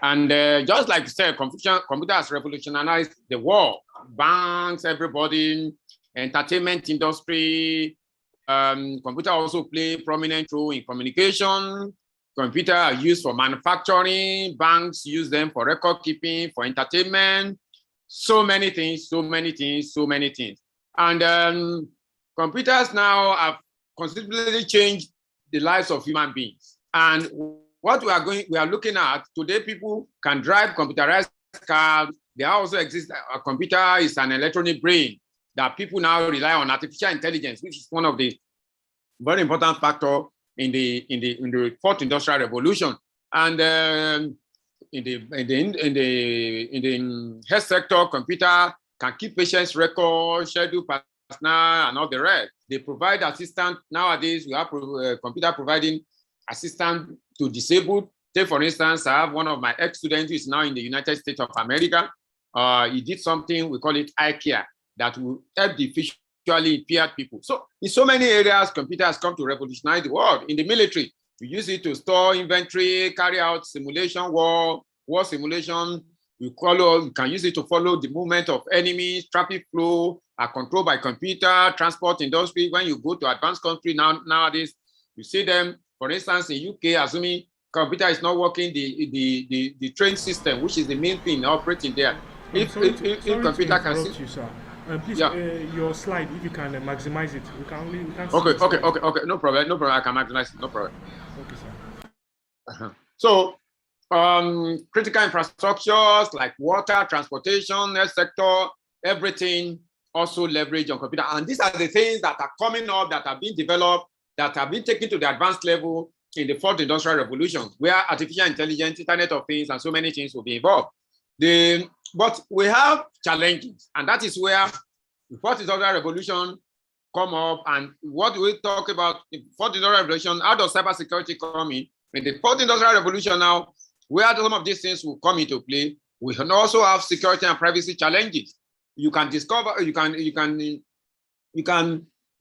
And just like you said, computer has revolutionized the world. Banks, everybody, entertainment industry. Computer also play a prominent role in communication. Computers are used for manufacturing. Banks use them for record keeping, for entertainment. So many things, so many things, so many things. And computers now have considerably changed the lives of human beings. And what we are looking at today, people can drive computerized cars. There also exists a computer is an electronic brain that people now rely on artificial intelligence, which is one of the very important factor in the fourth industrial revolution. And in the health sector, computer can keep patients' records, schedule personnel, and all the rest. They provide assistance. Nowadays, we have computer providing assistance to disabled. Take, for instance, I have one of my ex-students who is now in the United States of America. He did something, we call it eye care, that will help the visually impaired people. So in so many areas, computer has come to revolutionize the world. In the military, we use it to store inventory, carry out simulation, war simulation. You can use it to follow the movement of enemies, traffic flow, are controlled by computer, transport industry. When you go to advanced country nowadays, you see them, for instance, in UK, assuming computer is not working, the train system, which is the main thing operating there. If computer can see you, sir. Please, yeah. Your slide, if you can maximize it, we can't okay, no problem, I can maximize it, no problem. Okay, sir. So, critical infrastructures like water, transportation, health sector, everything also leverage on computer. And these are the things that are coming up, that are being developed, that have been taken to the advanced level in the fourth industrial revolution, where artificial intelligence, Internet of Things, and so many things will be involved. But we have challenges, and that is where the fourth industrial revolution come up. And what we talk about in fourth industrial revolution, how does cybersecurity come in? In the fourth industrial revolution now, where some of these things will come into play, we can also have security and privacy challenges. You can discover, you can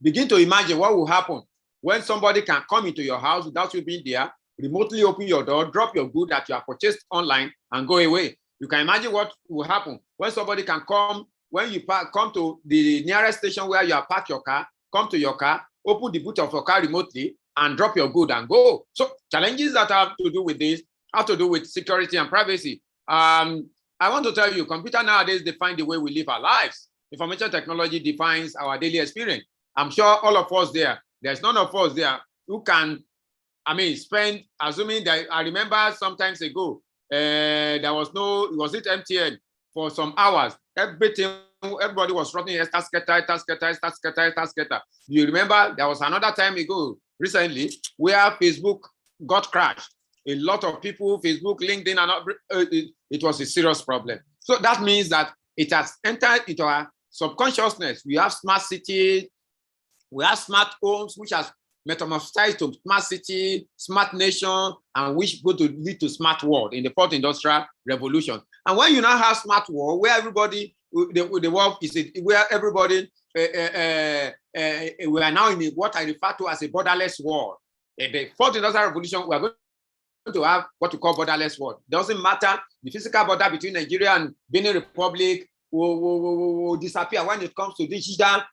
begin to imagine what will happen when somebody can come into your house without you being there, remotely open your door, drop your good that you have purchased online, and go away. You can imagine what will happen when somebody can come, when you come to the nearest station where you have parked your car, come to your car, open the boot of your car remotely, and drop your good and go. So challenges that have to do with this have to do with security and privacy. I want to tell you, computer nowadays define the way we live our lives. Information technology defines our daily experience. I'm sure all of us there's none of us there who can, spend, assuming that I remember sometimes ago, there was was it MTN for some hours? Everybody was running scatter. You remember there was another time ago recently where Facebook got crashed. A lot of people, Facebook, LinkedIn, and it was a serious problem. So that means that it has entered into our subconsciousness. We have smart cities, we have smart homes, which has metamorphosized to smart city, smart nation, and which go to lead to smart world in the fourth industrial revolution. And when you now have smart world, where everybody, the world is where everybody, we are now in what I refer to as a borderless world. In the fourth industrial revolution, we are going to have what we call borderless world. Doesn't matter, the physical border between Nigeria and Benin Republic will disappear when it comes to digital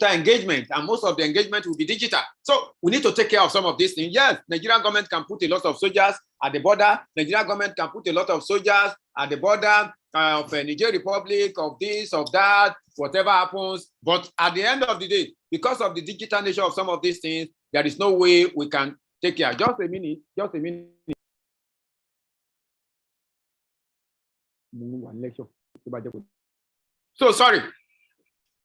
engagement, and most of the engagement will be digital. So we need to take care of some of these things. Yes, Nigerian government can put a lot of soldiers at the border. Nigerian government can put a lot of soldiers at the border of Niger Republic, of this, of that, whatever happens. But at the end of the day, because of the digital nature of some of these things, there is no way we can take care. Just a minute. So sorry.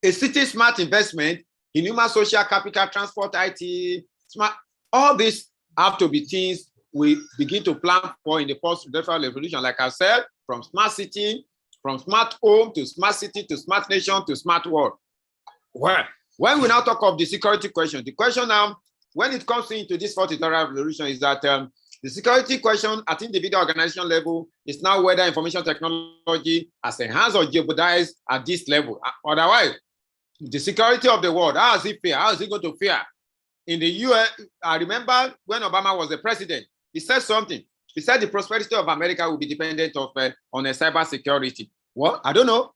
A city smart investment in human social capital, transport, IT, smart, all these have to be things we begin to plan for in the post-industrial revolution. Like I said, from smart city, from smart home to smart city to smart nation to smart world. Well, when we now talk of the security question, the question now, when it comes into this fourth industrial revolution, is that the security question at individual organization level is now whether information technology has enhanced or jeopardized at this level. Otherwise, the security of the world, how is it fair? How is it going to fare? In the US, I remember when Obama was the president, he said something. He said the prosperity of America will be dependent on a cyber security. Well, I don't know.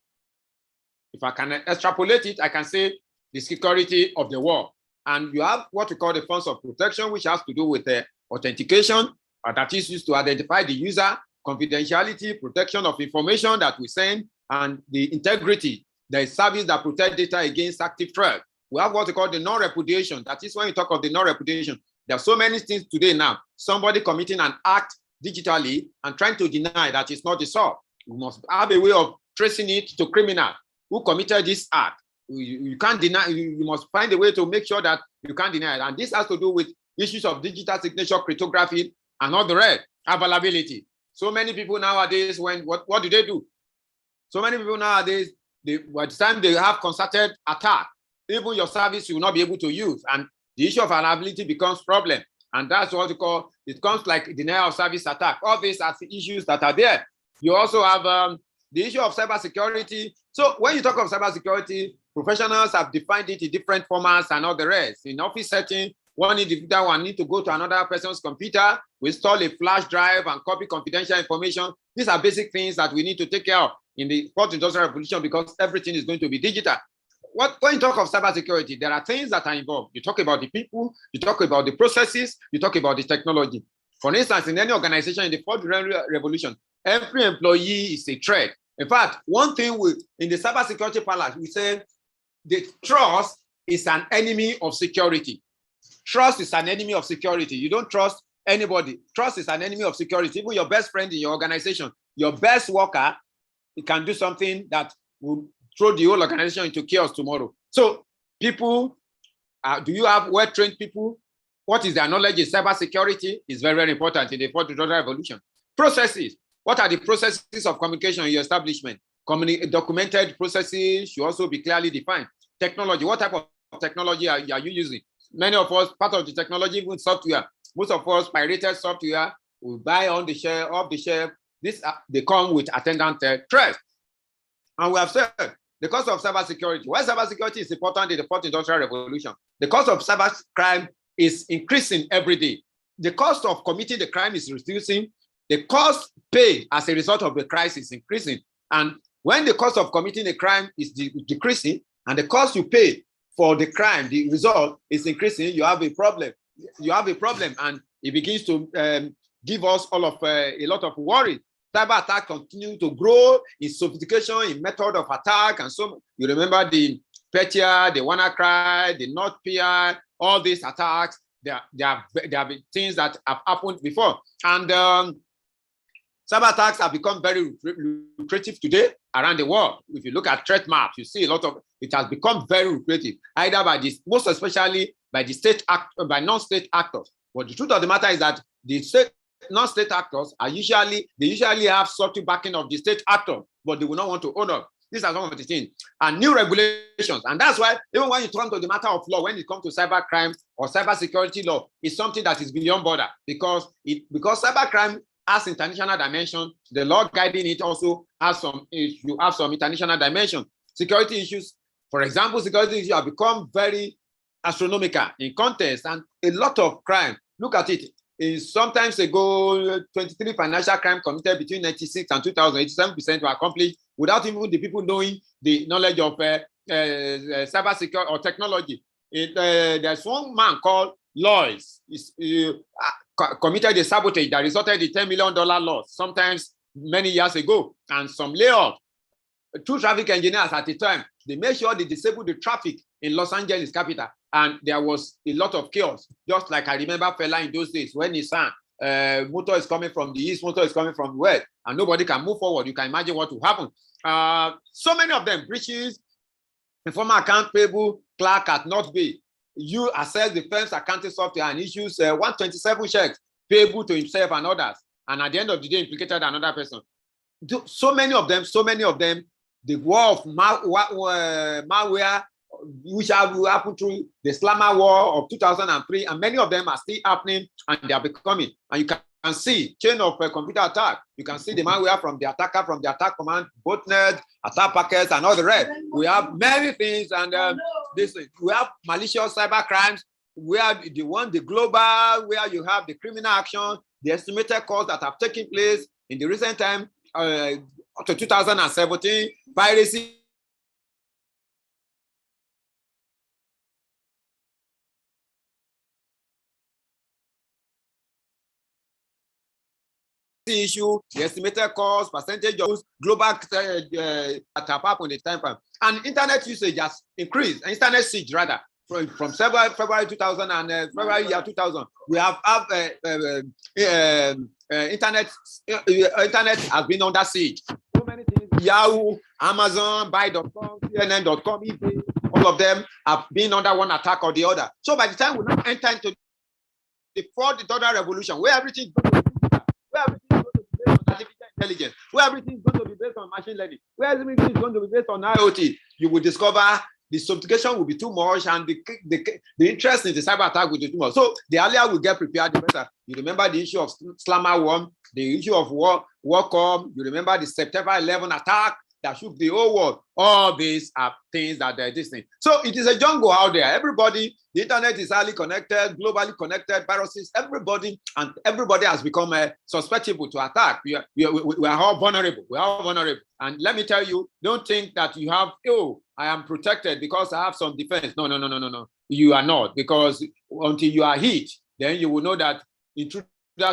If I can extrapolate it, I can say the security of the world. And you have what we call the forms of protection, which has to do with authentication, that is used to identify the user, confidentiality, protection of information that we send, and the integrity. There is service that protect data against active threat. We have what we call the non-repudiation. That is when you talk of the non-repudiation. There are so many things today now. Somebody committing an act digitally and trying to deny that it's not the source. You must have a way of tracing it to criminal who committed this act. You can't deny, you must find a way to make sure that you can't deny it. And this has to do with issues of digital signature cryptography and all the rest, availability. So many people nowadays, what do? So many people nowadays, by the time they have concerted attack, even your service you will not be able to use. And the issue of availability becomes problem. And that's what we call, it comes like denial of service attack. All these are the issues that are there. You also have the issue of cybersecurity. So when you talk of cybersecurity, professionals have defined it in different formats and all the rest. In office setting, one individual will need to go to another person's computer, we install a flash drive and copy confidential information. These are basic things that we need to take care of in the fourth industrial revolution because everything is going to be digital. When you talk of cybersecurity, there are things that are involved. You talk about the people, you talk about the processes, you talk about the technology. For instance, in any organization in the fourth revolution, every employee is a threat. In fact, one thing in the cybersecurity palace, we say the trust is an enemy of security. Trust is an enemy of security. You don't trust anybody. Trust is an enemy of security. Even your best friend in your organization, your best worker, he can do something that will throw the whole organization into chaos tomorrow. So people, do you have well-trained people? What is their knowledge in cybersecurity is very, very important in the fourth industrial revolution. Processes. What are the processes of communication in your establishment? Documented processes should also be clearly defined. Technology. What type of technology are you using? Many of us, part of the technology, even software, most of us pirated software, we buy on the shelf, off the shelf. They come with attendant threats. And we have said the cost of cybersecurity. Why cybersecurity is important in the fourth industrial revolution? The cost of cybercrime is increasing every day. The cost of committing the crime is reducing. The cost paid as a result of the crisis is increasing. And when the cost of committing a crime is decreasing and the cost you pay for the crime, the result is increasing, you have a problem. You have a problem, and it begins to give us all of a lot of worry. Cyber attack continue to grow in sophistication, in method of attack, and so you remember the Petya, the WannaCry, the NotPI, all these attacks. There have been things that have happened before, and cyber attacks have become very lucrative today around the world. If you look at threat maps, you see a lot of it has become very lucrative, either by this, most especially by the by non-state actors. But the truth of the matter is that the non-state actors are usually have subtle backing of the state actor, but they will not want to own up. These are some of the things. And new regulations. And that's why even when you turn to the matter of law, when it comes to cyber crime or cyber security law, it's something that is beyond border because cyber crime has international dimension. The law guiding it also has some international dimension. Security issues, for example, security issues have become very astronomical in context, and a lot of crime. Look at it. Sometimes ago, 23 financial crime committed between 1996 and 2000, 87% were accomplished without even the people knowing the knowledge of cyber security or technology. There's one man called Lois. Committed a sabotage that resulted in $10 million loss, sometimes many years ago, and some layoff. Two traffic engineers at the time, they made sure they disabled the traffic in Los Angeles capital, and there was a lot of chaos. Just like I remember Fela in those days when he sang, motor is coming from the east, motor is coming from the west, and nobody can move forward. You can imagine what will happen. So many of them, breaches, a former account payable clerk at North Bay, you assess the firm's accounting software and issues 127 checks payable to himself and others, and at the end of the day implicated another person. So many of them, the war of malware, which will happen through the slammer war of 2003, and many of them are still happening, and they are becoming. And you can see chain of computer attack. You can see the malware from the attacker, from the attack command, botnet, attack packets, and all the rest. We have many things, and we have malicious cyber crimes. We have the global, where you have the criminal action, the estimated costs that have taken place in the recent time up to 2017, piracy. issue, the estimated cost, percentage of global tap up on the time frame. And internet usage has increased, internet siege rather, from February 2000 and February year 2000. We have internet has been under siege. So many things, Yahoo, Amazon, Buy.com, CNN.com, eBay, all of them have been under one attack or the other. So by the time we now enter into the fourth industrial revolution, where everything is going to be based on artificial intelligence, where everything is going to be based on machine learning, where everything is going to be based on IoT, you will discover the sophistication will be too much and the interest in the cyber attack will be too much. So the earlier we get prepared, the better. You remember the issue of Slammer 1, the issue of Warcom, you remember the September 11 attack that shook the whole world. All these are things that they're distinct. So it is a jungle out there. Everybody, the internet is highly connected, globally connected, viruses, everybody has become susceptible to attack. We are all vulnerable. We are all vulnerable. And let me tell you, don't think that you have, oh, I am protected because I have some defense. No. You are not, because until you are hit, then you will know that intruders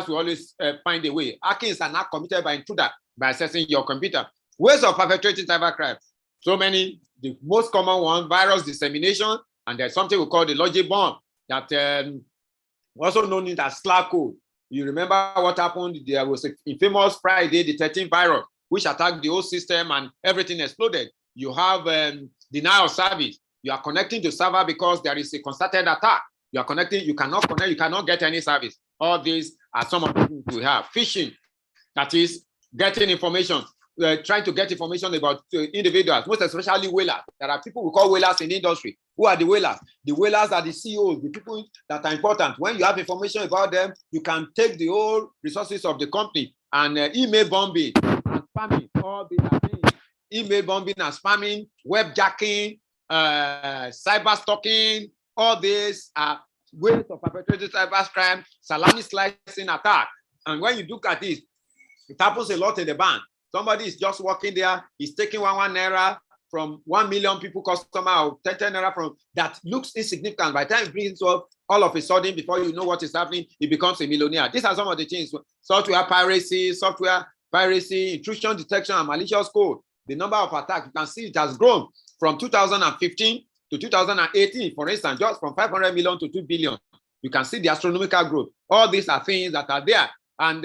will always find a way. Hackings are not committed by intruder by accessing your computer. Ways of perpetrating cybercrime. So many, the most common one, virus dissemination, and there's something we call the logic bomb that also known as Slack code. You remember what happened? There was a famous Friday the 13th virus, which attacked the whole system and everything exploded. You have denial of service. You are connecting to server because there is a concerted attack. You are connecting, you cannot connect, you cannot get any service. All these are some of the things we have. Phishing, that is getting information. Trying to get information about individuals, most especially whalers. There are people we call whalers in the industry. Who are the whalers? The whalers are the CEOs, the people that are important. When you have information about them, you can take the whole resources of the company and email bombing and spamming. All these are things. Email bombing and spamming, webjacking, cyber stalking. All these are ways of perpetrating cyber crime, salami slicing attack. And when you look at this, it happens a lot in the bank. Somebody is just walking there, he's taking one naira from 1 million people customer or 10 naira from that looks insignificant. By the time it brings up, all of a sudden, before you know what is happening, he becomes a millionaire. These are some of the things: software piracy, intrusion detection, and malicious code. The number of attacks, you can see it has grown from 2015 to 2018, for instance, just from 500 million to 2 billion. You can see the astronomical growth. All these are things that are there. And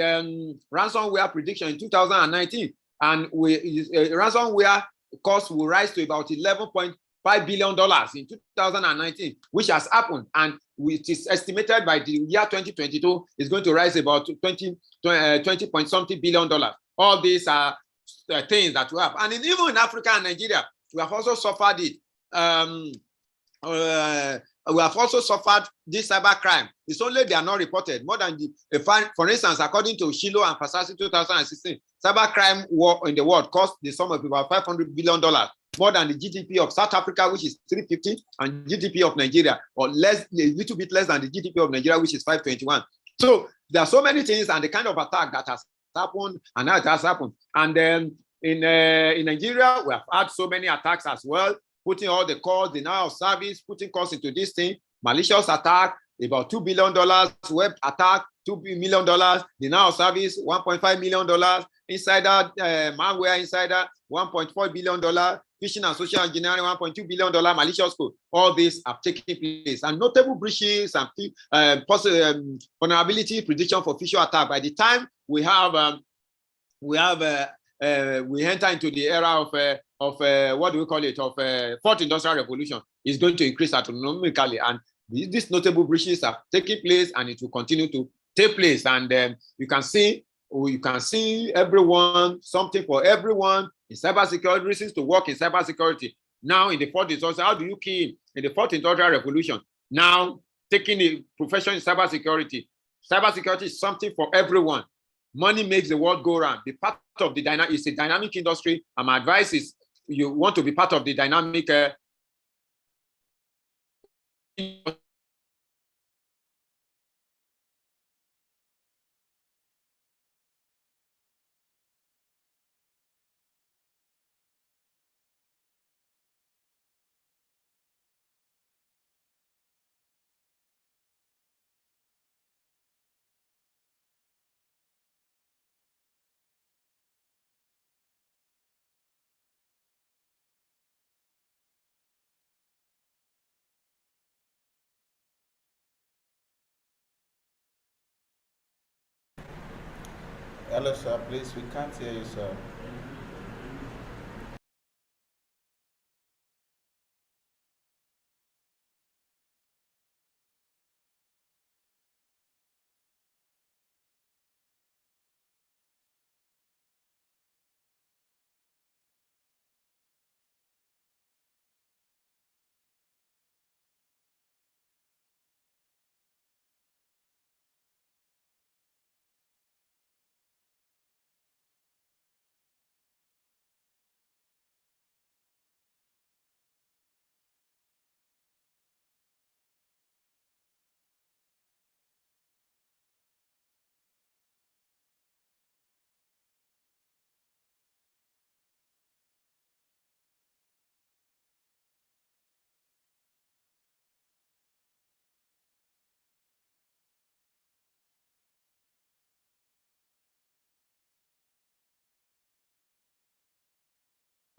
ransomware prediction in 2019, and ransomware cost will rise to about $11.5 billion in 2019, which has happened, and it is estimated by the year 2022 is going to rise about 20 point something billion dollars. All these are things that we have, and even in Africa and Nigeria, we have also suffered it. We have also suffered this cyber crime. It's only they are not reported. More than for instance, according to Shiloh and Fasasi 2016, cyber crime war in the world cost the sum of about $500 billion, more than the GDP of South Africa, which is 350, and GDP of Nigeria, or less, a little bit less than the GDP of Nigeria, which is 521. So there are so many things and the kind of attack that has happened and how it has happened. And then in Nigeria, we have had so many attacks as well, putting all the costs, denial of service, putting costs into this thing, malicious attack, about $2 billion, web attack, $2 million, denial of service, $1.5 million, insider, malware insider, $1.4 billion, phishing and social engineering, $1.2 billion, malicious code. All these are taking place. And notable breaches and vulnerability prediction for future attack. By the time we enter into the era of what do we call it, of fourth industrial revolution, is going to increase astronomically, and these notable breaches are taking place, and it will continue to take place. And you can see everyone, something for everyone in cybersecurity, reasons to work in cybersecurity. Now in the fourth industrial, how do you key in the fourth industrial revolution? Now taking a profession in cybersecurity. Cybersecurity is something for everyone. Money makes the world go round. Be part of the dynamic. It's a dynamic industry, and my advice is you want to be part of the dynamic Hello, sir. Please, we can't hear you, sir.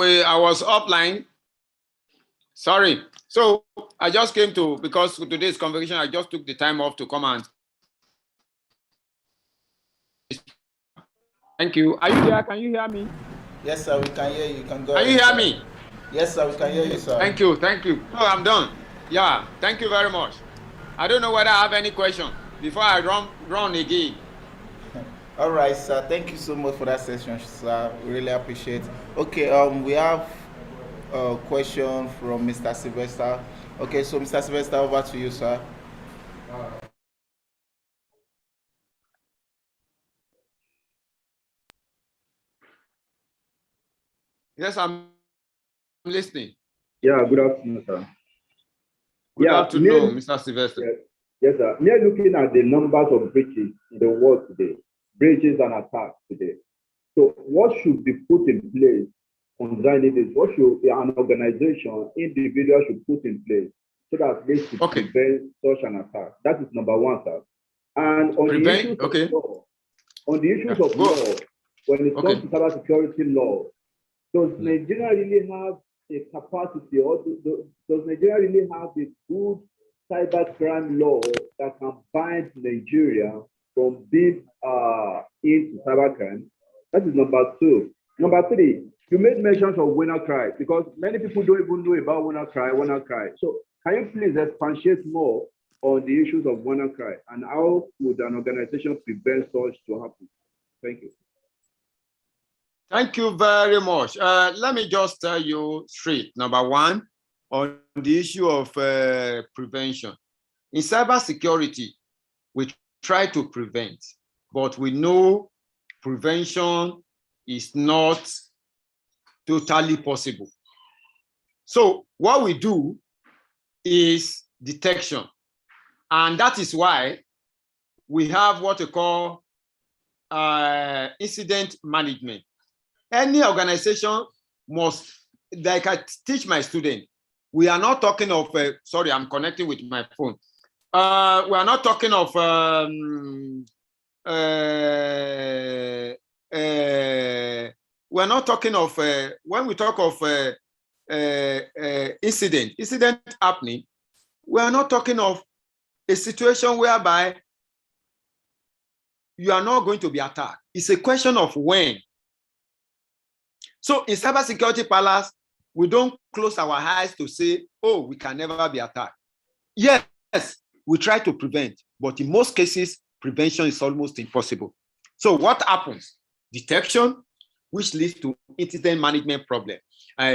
I was offline. Sorry. So I just came to, because today's convocation, I just took the time off to come and. Thank you. Are you there? Can you hear me? Yes, sir. We can hear you. You can go. Can you hear me? Yes, sir. We can hear you, sir. Thank you. Thank you. No, I'm done. Yeah. Thank you very much. I don't know whether I have any question before I run again. All right, sir. Thank you so much for that session, sir. We really appreciate. Okay. We have a question from Mr. Sylvester. Okay, so Mr. Sylvester, over to you, sir. Yes, I'm listening. Yeah, good afternoon, sir. Good afternoon, Mr. Sylvester. Yes, sir. We are looking at the numbers of breaches in the world today, breaches and attacks today. So what should be put in place concerning this? What should an organization, individual should put in place so that they should prevent such an attack? That is number one, sir. And on the issues of law, when it comes to cybersecurity law, does Nigeria really have a capacity, or does Nigeria really have a good cybercrime law that can bind Nigeria from being into cybercrime? That is number two. Number three, you made mention of WannaCry, because many people don't even know about WannaCry. So can you please expatiate more on the issues of WannaCry and how would an organization prevent such to happen? Thank you. Thank you very much. Let me just tell you straight. Number one, on the issue of prevention. In cybersecurity, we try to prevent, but we know prevention is not totally possible. So what we do is detection. And that is why we have what we call incident management. Any organization must, like I teach my student, we are not talking of, sorry, I'm connecting with my phone. We are not talking of, we're not talking of, when we talk of incident happening, we are not talking of a situation whereby you are not going to be attacked. It's a question of when. So in cybersecurity palace, we don't close our eyes to say, oh, we can never be attacked. Yes, we try to prevent, but in most cases, prevention is almost impossible. So what happens? Detection, which leads to incident management problem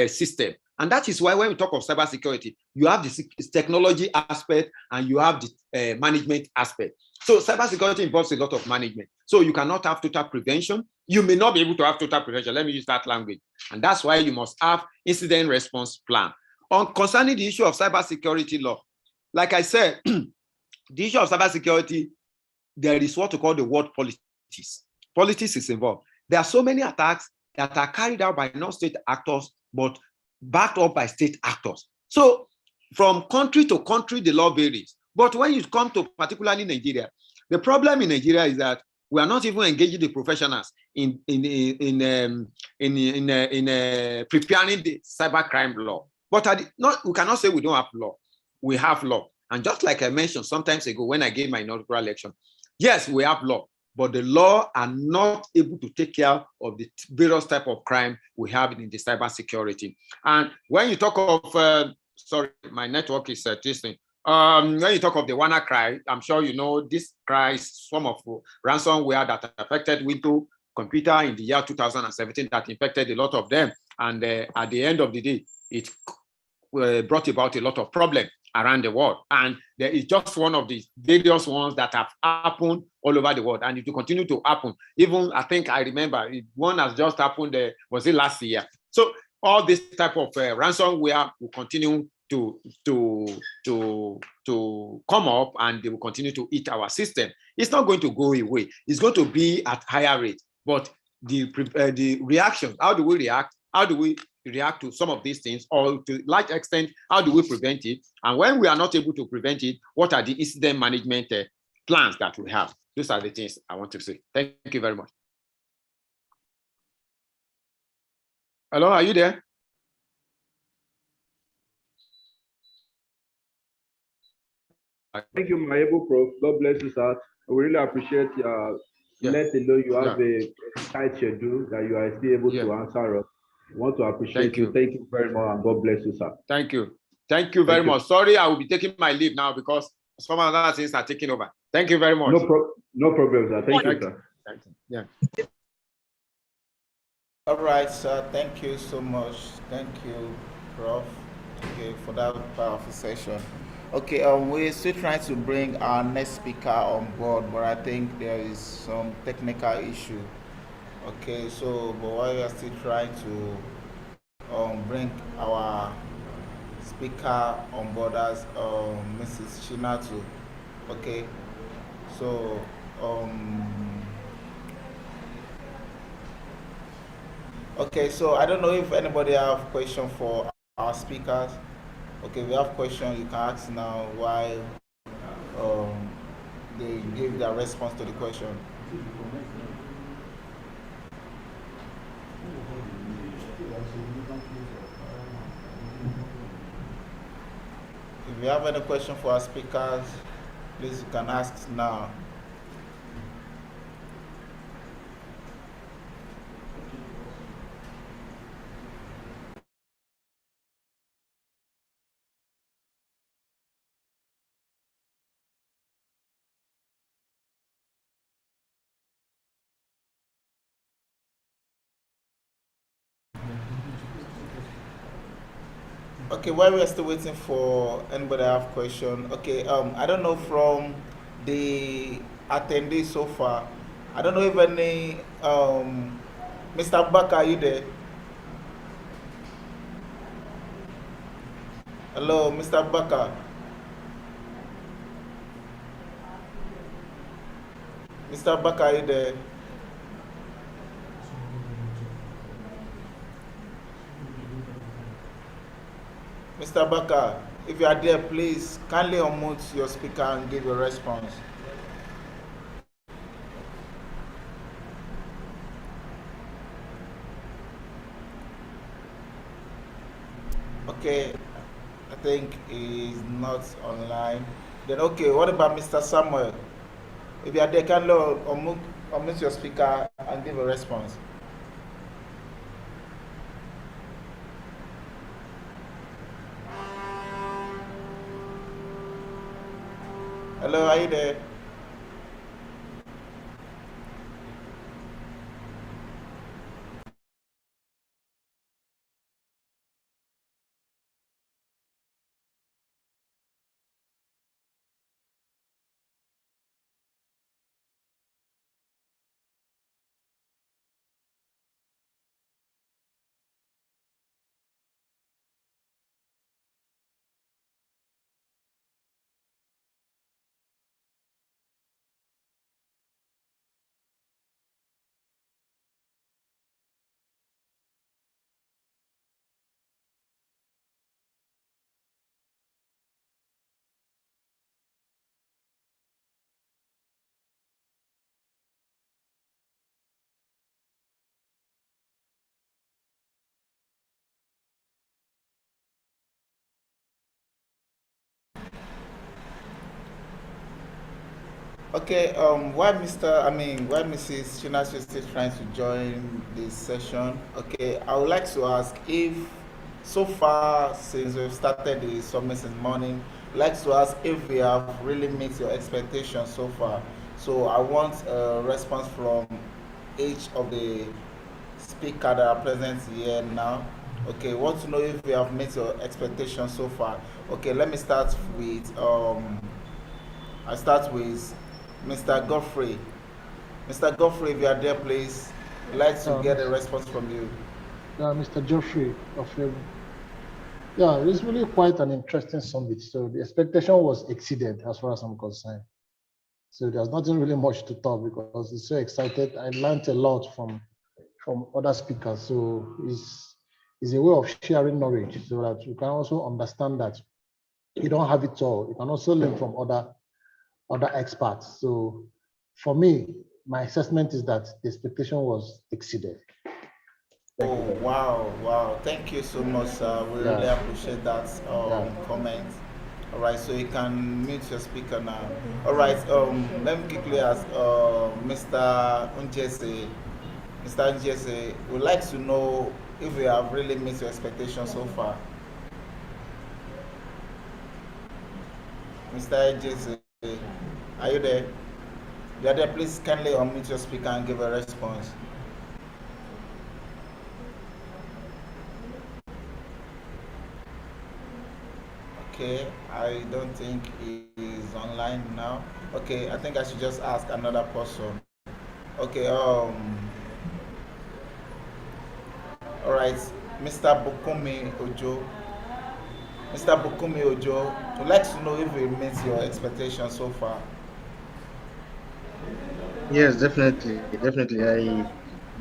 system. And that is why when we talk of cybersecurity, you have the technology aspect and you have the management aspect. So cybersecurity involves a lot of management. So you cannot have total prevention. You may not be able to have total prevention. Let me use that language. And that's why you must have incident response plan. Concerning the issue of cybersecurity law, like I said, the issue of cybersecurity, there is what we call the word politics. Politics is involved. There are so many attacks that are carried out by non-state actors, but backed up by state actors. So from country to country, the law varies. But when you come to particularly Nigeria, the problem in Nigeria is that we are not even engaging the professionals in preparing the cybercrime law. But we cannot say we don't have law. We have law. And just like I mentioned sometimes ago when I gave my inaugural lecture, yes, we have law. but the law are not able to take care of the various type of crime we have in the cybersecurity. And when you talk of, sorry, my network is testing. When you talk of the WannaCry, I'm sure you know this cry is some of ransomware that affected Windows computer in the year 2017 that infected a lot of them. And at the end of the day, it brought about a lot of problems around the world. And there is just one of the various ones that have happened all over the world. And it will continue to happen. Even, I think I remember, one has just happened, was it last year? So all this type of ransomware will continue to come up, and they will continue to eat our system. It's not going to go away. It's going to be at higher rate. But the reaction, how do we react? How do we react to some of these things, or to large extent, how do we prevent it? And when we are not able to prevent it, what are the incident management plans that we have? Those are the things I want to say. Thank you very much. Hello, are you there? Thank you, my able prof. God bless you, sir. We really appreciate let alone you have a tight schedule that you are still able to answer us. We want to appreciate you. Thank you very much, and God bless you, sir. Thank you. Thank you very much. Sorry, I will be taking my leave now because some other things are taking over. Thank you very much. No problem, sir. Thank you, sir. Thank you. Yeah. All right, sir. Thank you so much. Thank you, Prof. Okay, for that powerful session. Okay, we're still trying to bring our next speaker on board, but I think there is some technical issue. Okay, so but while we are still trying to bring our speaker on board as Mrs. Chinatu. Okay, so okay, so I don't know if anybody have question for our speakers. Okay, we have questions you can ask now while they give their response to the question. If you have any question for our speakers, please you can ask now. Okay, while we're still waiting for anybody have question, okay, I don't know from the attendees so far, I don't know if any, Mr. Baka, are you there? Hello, Mr. Baka. Mr. Baka, are you there? Mr. Baka, if you are there, please kindly unmute your speaker and give a response. Okay, I think he's not online. Then okay, what about Mr. Samuel? If you are there, kindly unmute your speaker and give a response. Hello, are you there? Okay, why Mrs. Chinas is still trying to join this session? Okay, I would like to ask if, so far since we've started the summit in the morning, I'd like to ask if we have really met your expectations so far. So I want a response from each of the speakers that are present here now. Okay, want to know if we have met your expectations so far. Okay, let me start with I start with Mr. Godfrey. Mr. Godfrey, if you are there, please, I'd like to get a response from you. Mr. Geoffrey of yeah, it's really quite an interesting summit. So the expectation was exceeded as far as I'm concerned. So there's nothing really much to talk because it's so excited. I learned a lot from other speakers. So it's a way of sharing knowledge so that you can also understand that you don't have it all. You can also learn from other experts. So for me, my assessment is that the expectation was exceeded. Oh, wow, wow. Thank you so much, sir. We really appreciate that comment. All right, so you can mute your speaker now. All right, let me quickly ask Mr. Unjese. Mr. Unjese, we'd like to know if we have really met your expectations so far. Mr. Unjese, are you there? If you are there, please kindly unmute your speaker and give a response. Okay, I don't think he is online now. Okay, I think I should just ask another person. Okay, all right, Mr. Bukumi Ojo. Mr. Bukumi Ojo, I'd like to know if we met your expectations so far. Yes, definitely, definitely. I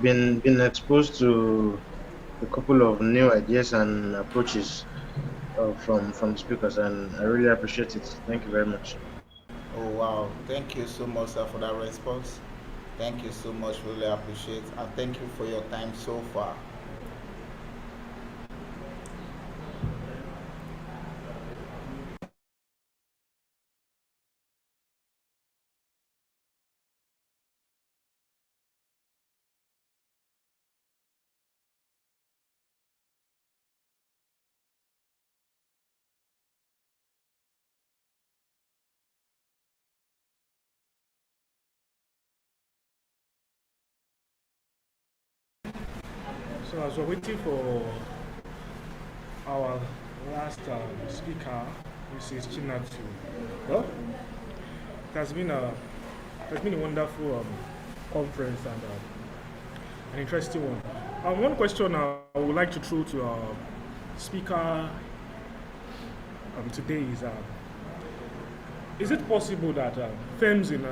been exposed to a couple of new ideas and approaches from speakers, and I really appreciate it. Thank you very much. Oh wow, thank you so much, sir, for that response. Thank you so much, really appreciate, and thank you for your time so far. So as we're waiting for our last speaker, Mrs. Chinatu, well, it has been a wonderful conference and an interesting one. One question I would like to throw to our speaker today is it possible that firms in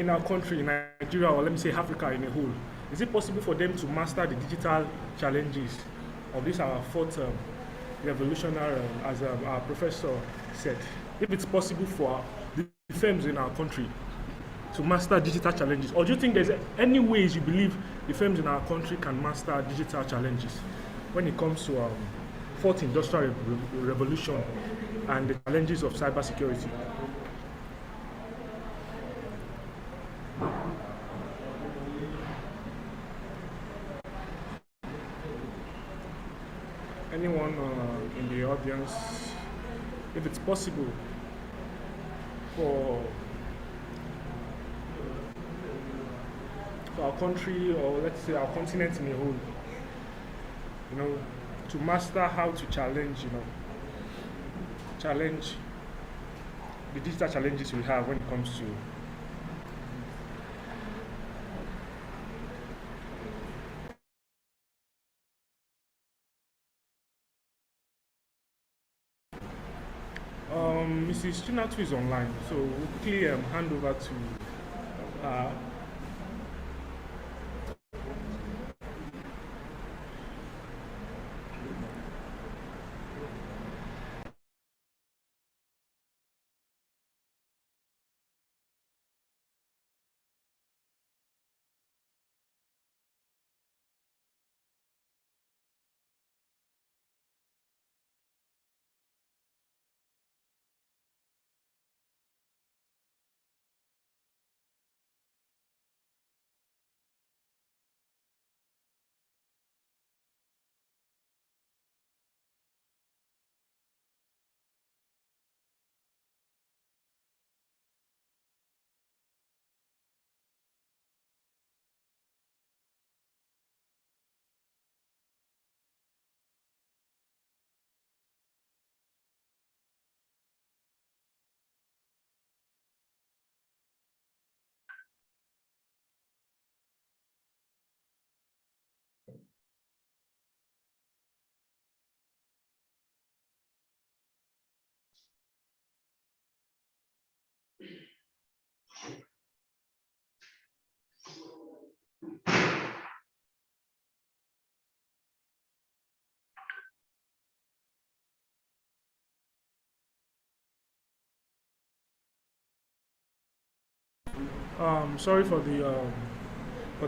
our country, in Nigeria, or let me say Africa in a whole, is it possible for them to master the digital challenges of this our fourth revolutionary, as our professor said? If it's possible for the firms in our country to master digital challenges, or do you think there's any ways you believe the firms in our country can master digital challenges when it comes to fourth industrial revolution and the challenges of cybersecurity? Anyone in the audience, if it's possible for our country, or let's say our continent in a whole, to master how to challenge the digital challenges we have when it comes to Mrs. Chinatu is online, so we'll quickly hand over to her. Sorry for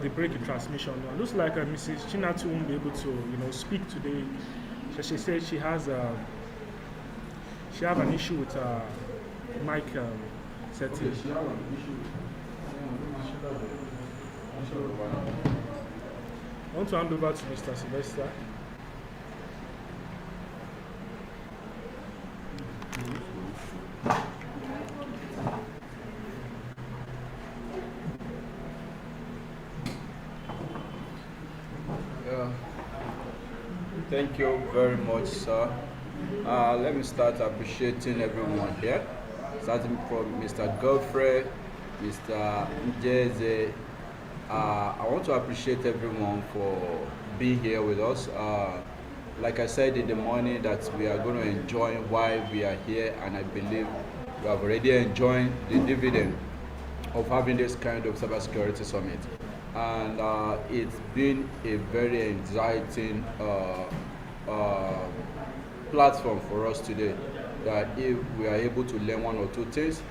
the break in transmission. Looks like Mrs. Chinatu won't be able to, speak today. So she said she has an issue with mic setting. I want to hand over to Mr. Sylvester. Thank you very much, sir. Let me start appreciating everyone here, starting from Mr. Godfrey, Mr. Njeze. I want to appreciate everyone for being here with us. Like I said in the morning, that we are going to enjoy while we are here, and I believe we have already enjoyed the dividend of having this kind of cybersecurity summit. And it's been a very exciting platform for us today, that if we are able to learn one or two things.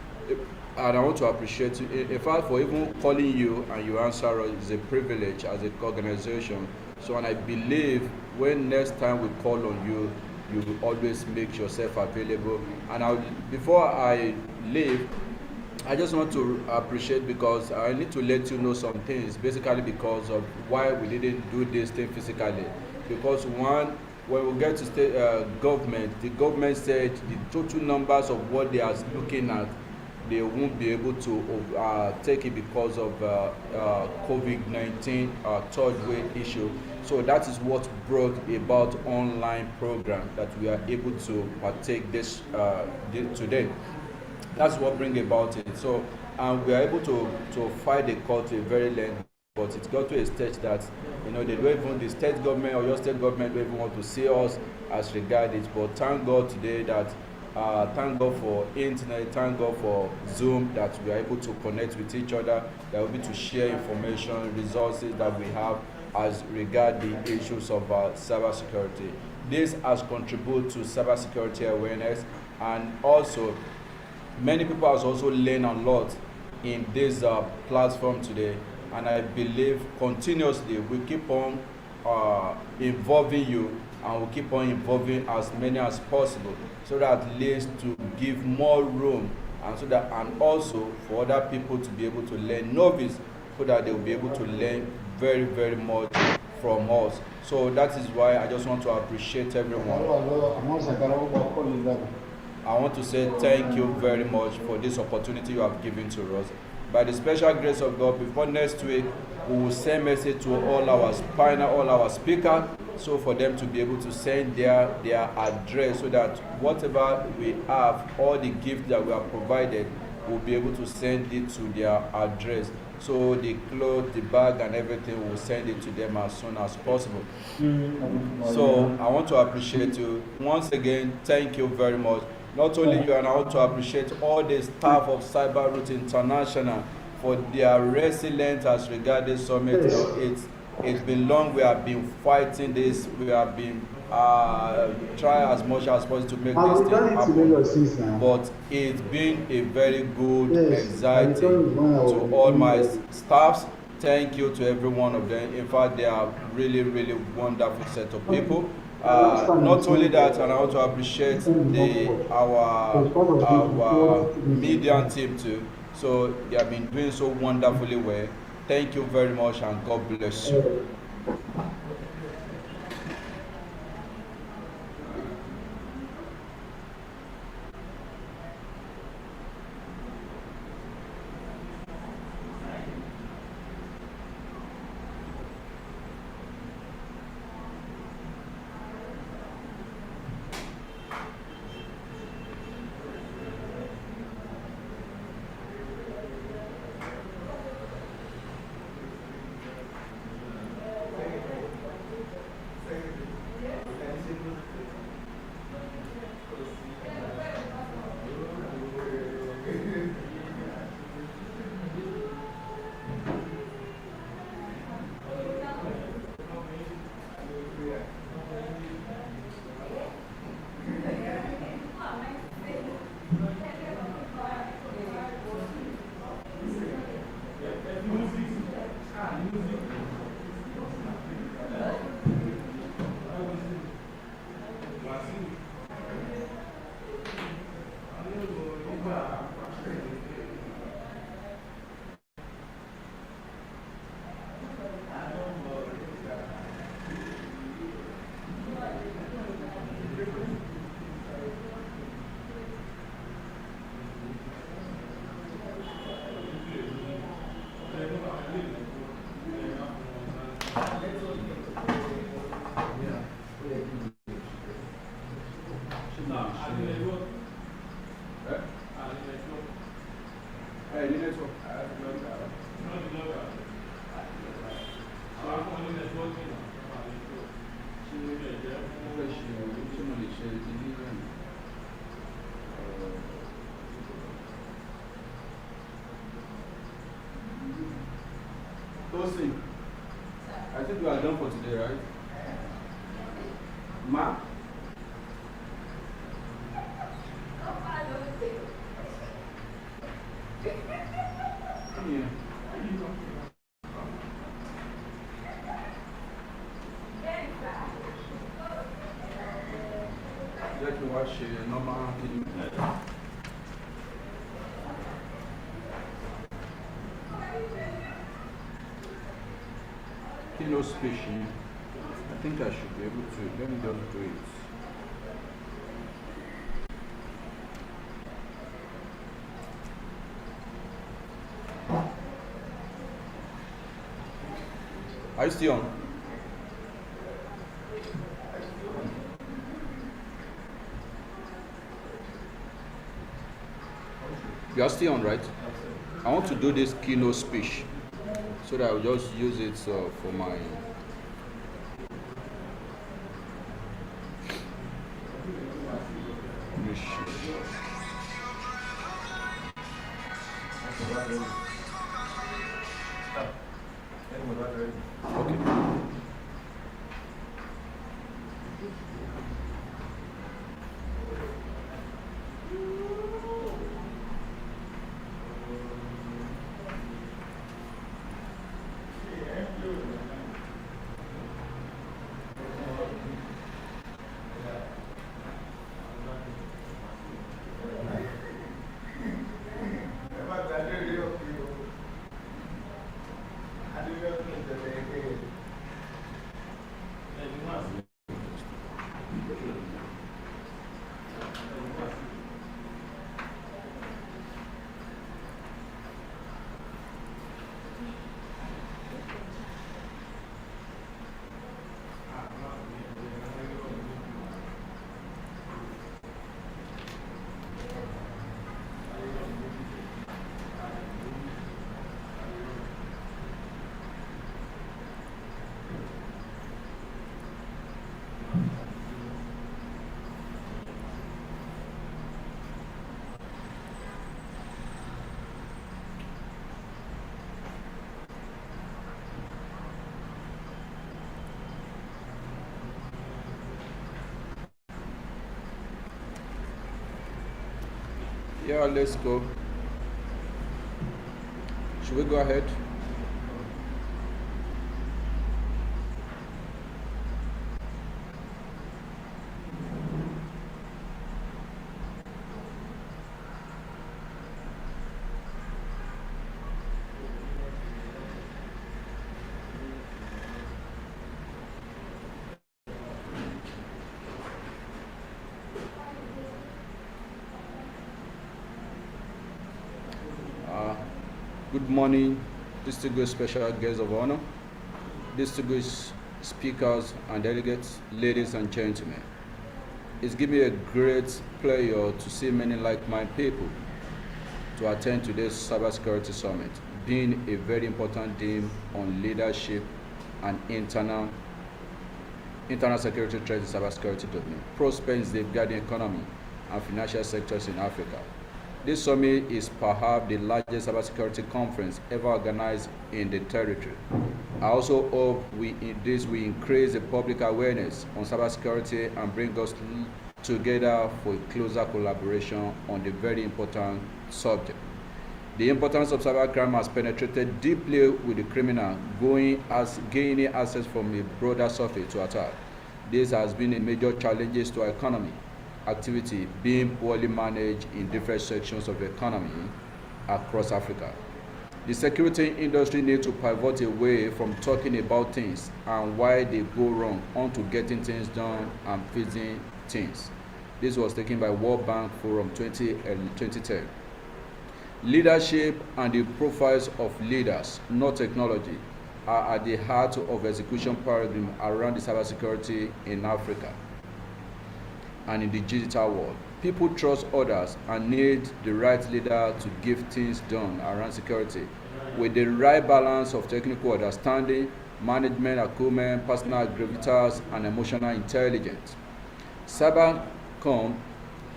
And I want to appreciate you. In fact, for even calling you and you answer us is a privilege as an organization. So, and I believe when next time we call on you, you will always make yourself available. And before I leave, I just want to appreciate, because I need to let you know some things, basically because of why we didn't do this thing physically. Because one, when we get to state government, the government said the total numbers of what they are looking at, they won't be able to take it because of COVID-19 third wave issue. So that is what brought about online program that we are able to partake this today. That's what bring about it. So we are able to fight the court a very length, but it got to a stage that they don't even, the state government or your state government don't even want to see us as regard it. But thank God today that thank God for internet, thank God for Zoom, that we are able to connect with each other, that we're able to share information, resources that we have as regard the issues of cybersecurity. This has contributed to cybersecurity awareness, and also many people have also learned a lot in this platform today, and I believe continuously we keep on involving you, and we'll keep on involving as many as possible, so that at least to give more room, and so that, and also for other people to be able to learn, novice, so that they will be able to learn very, very much from us. So that is why I just want to appreciate everyone. I want to say thank you very much for this opportunity you have given to us. By the special grace of God, before next week, we will send message to all our all our speakers, so for them to be able to send their address, so that whatever we have, all the gifts that we have provided, we'll be able to send it to their address. So the clothes, the bag, and everything, we'll send it to them as soon as possible. So I want to appreciate you once again. Thank you very much. Not only you, and I want to appreciate all the staff of Cyberacon' International for their resilience as regards this summit. It's been long. We have been fighting this. We have been trying as much as possible to make this thing happen. But it's been a very good anxiety to all my staffs. Thank you to every one of them. In fact, they are really, really wonderful set of people. Not only that, and I want to appreciate our media team too. So they have been doing so wonderfully well. Thank you very much, and God bless you. Tosin, I think we are done for today, right? Ma? Come here. Let me watch a normal film. Keynote speech. I think I should be able to. Let me just do it. Are you still on? You are still on, right? I want to do this keynote speech so that I'll just use it for my okay. Yeah, let's go. Should we go ahead? Good morning, distinguished special guests of honor, distinguished speakers and delegates, ladies and gentlemen. It's given me a great pleasure to see many like-minded people to attend today's Cybersecurity Summit, being a very important theme on leadership and internal security threats in cybersecurity domain, prospering safeguarding economy and financial sectors in Africa. This summit is perhaps the largest cybersecurity conference ever organized in the territory. I also hope we increase the public awareness on cybersecurity and bring us together for closer collaboration on the very important subject. The importance of cybercrime has penetrated deeply with the criminal gaining access from a broader surface to attack. This has been a major challenge to our economy activity being poorly managed in different sections of the economy across Africa. The security industry needs to pivot away from talking about things and why they go wrong onto getting things done and fixing things. This was taken by World Bank Forum 2010. Leadership and the profiles of leaders, not technology, are at the heart of execution paradigm around the cybersecurity in Africa and in the digital world. People trust others and need the right leader to get things done around security with the right balance of technical understanding, management acumen, personal gravitas, and emotional intelligence. Cyberacon'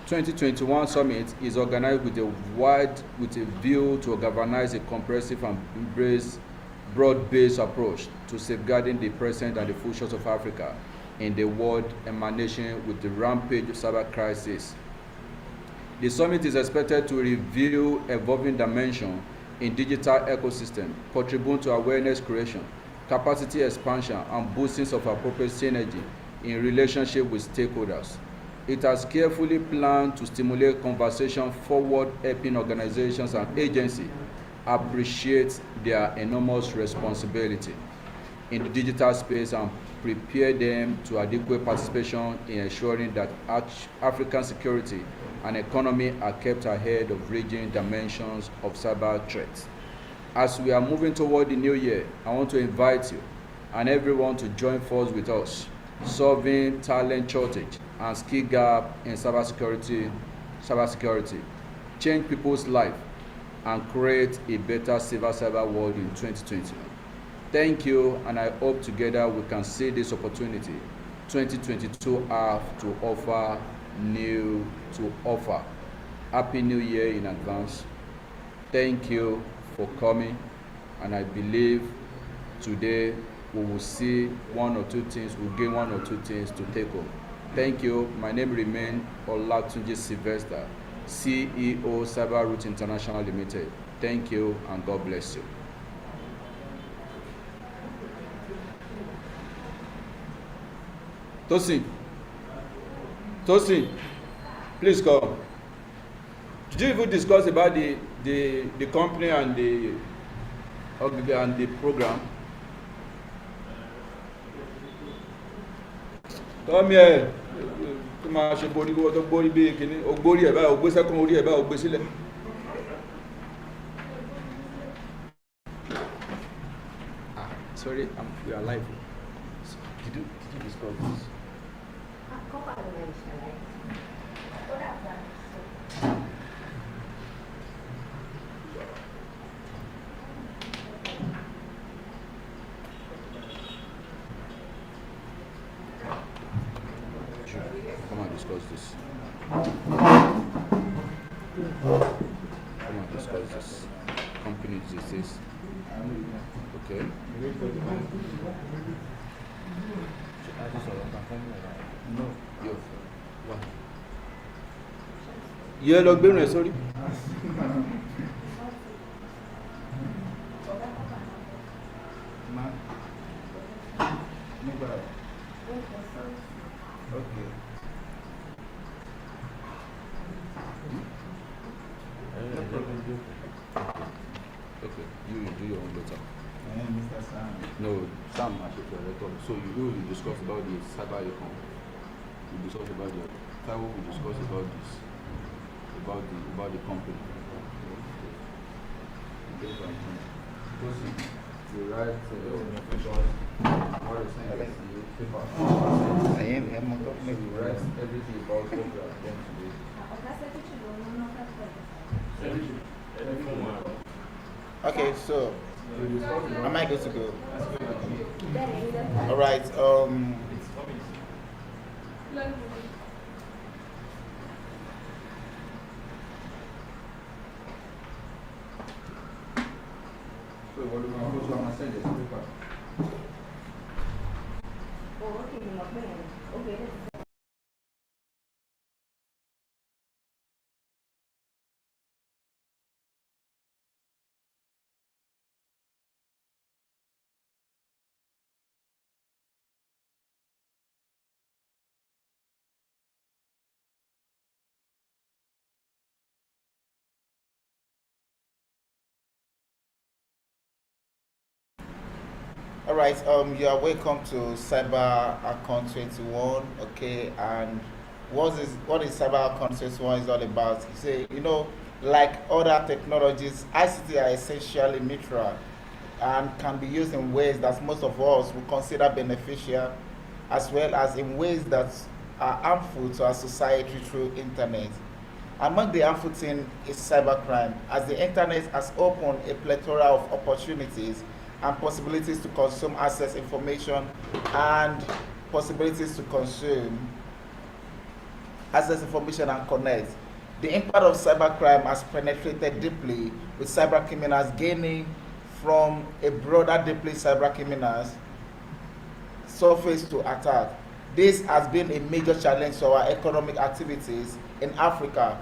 2021 Summit is organized with a view to galvanize a comprehensive and embrace broad-based approach to safeguarding the present and the futures of Africa in the world emanating with the rampage cyber crisis. The summit is expected to review evolving dimensions in digital ecosystem, contribute to awareness creation, capacity expansion, and boosting of appropriate synergy in relationship with stakeholders. It has carefully planned to stimulate conversation forward, helping organizations and agencies appreciate their enormous responsibility in the digital space and prepare them to adequate participation in ensuring that African security and economy are kept ahead of raging dimensions of cyber threats. As we are moving toward the new year, I want to invite you and everyone to join forces with us, solving talent shortage and skill gap in cybersecurity, change people's life, and create a better safer cyber world in 2021. Thank you, and I hope together we can see this opportunity 2022 have to offer Happy New Year in advance. Thank you for coming, and I believe today we will see one or two things, we'll gain one or two things to take home. Thank you. My name remains Olatunji Sylvester, CEO Cyberacon' International Limited. Thank you, and God bless you. Tosin, please come. Did you even discuss about the company and the program? Come here. Sorry, we are live. Did you discuss this? Come and discuss this. Come and discuss this. Company diseases. Okay. No. Yo. What? You are not being sorry. Okay. Okay, you do your own better. Mr. Sam. No, Sam actually for record. So you discuss about the Cyberacon'. We discuss about the Taiwo. We discuss about this, about the company. You write what is saying you write everything about what you are going to do. Okay, so am I good to go? All right. So what do you want to send this paper? Okay. All right. You are welcome to Cyberacon'21. Okay, and what is Cyberacon'21 is all about? You say, like other technologies, ICT are essentially neutral and can be used in ways that most of us would consider beneficial, as well as in ways that are harmful to our society through internet. Among the harmful things is cybercrime, as the internet has opened a plethora of opportunities and possibilities to consume, access information, and possibilities to consume, access information, and connect. The impact of cybercrime has penetrated deeply, with cybercriminals gaining from a broader deeply cyber criminals surface to attack. This has been a major challenge to our economic activities in Africa.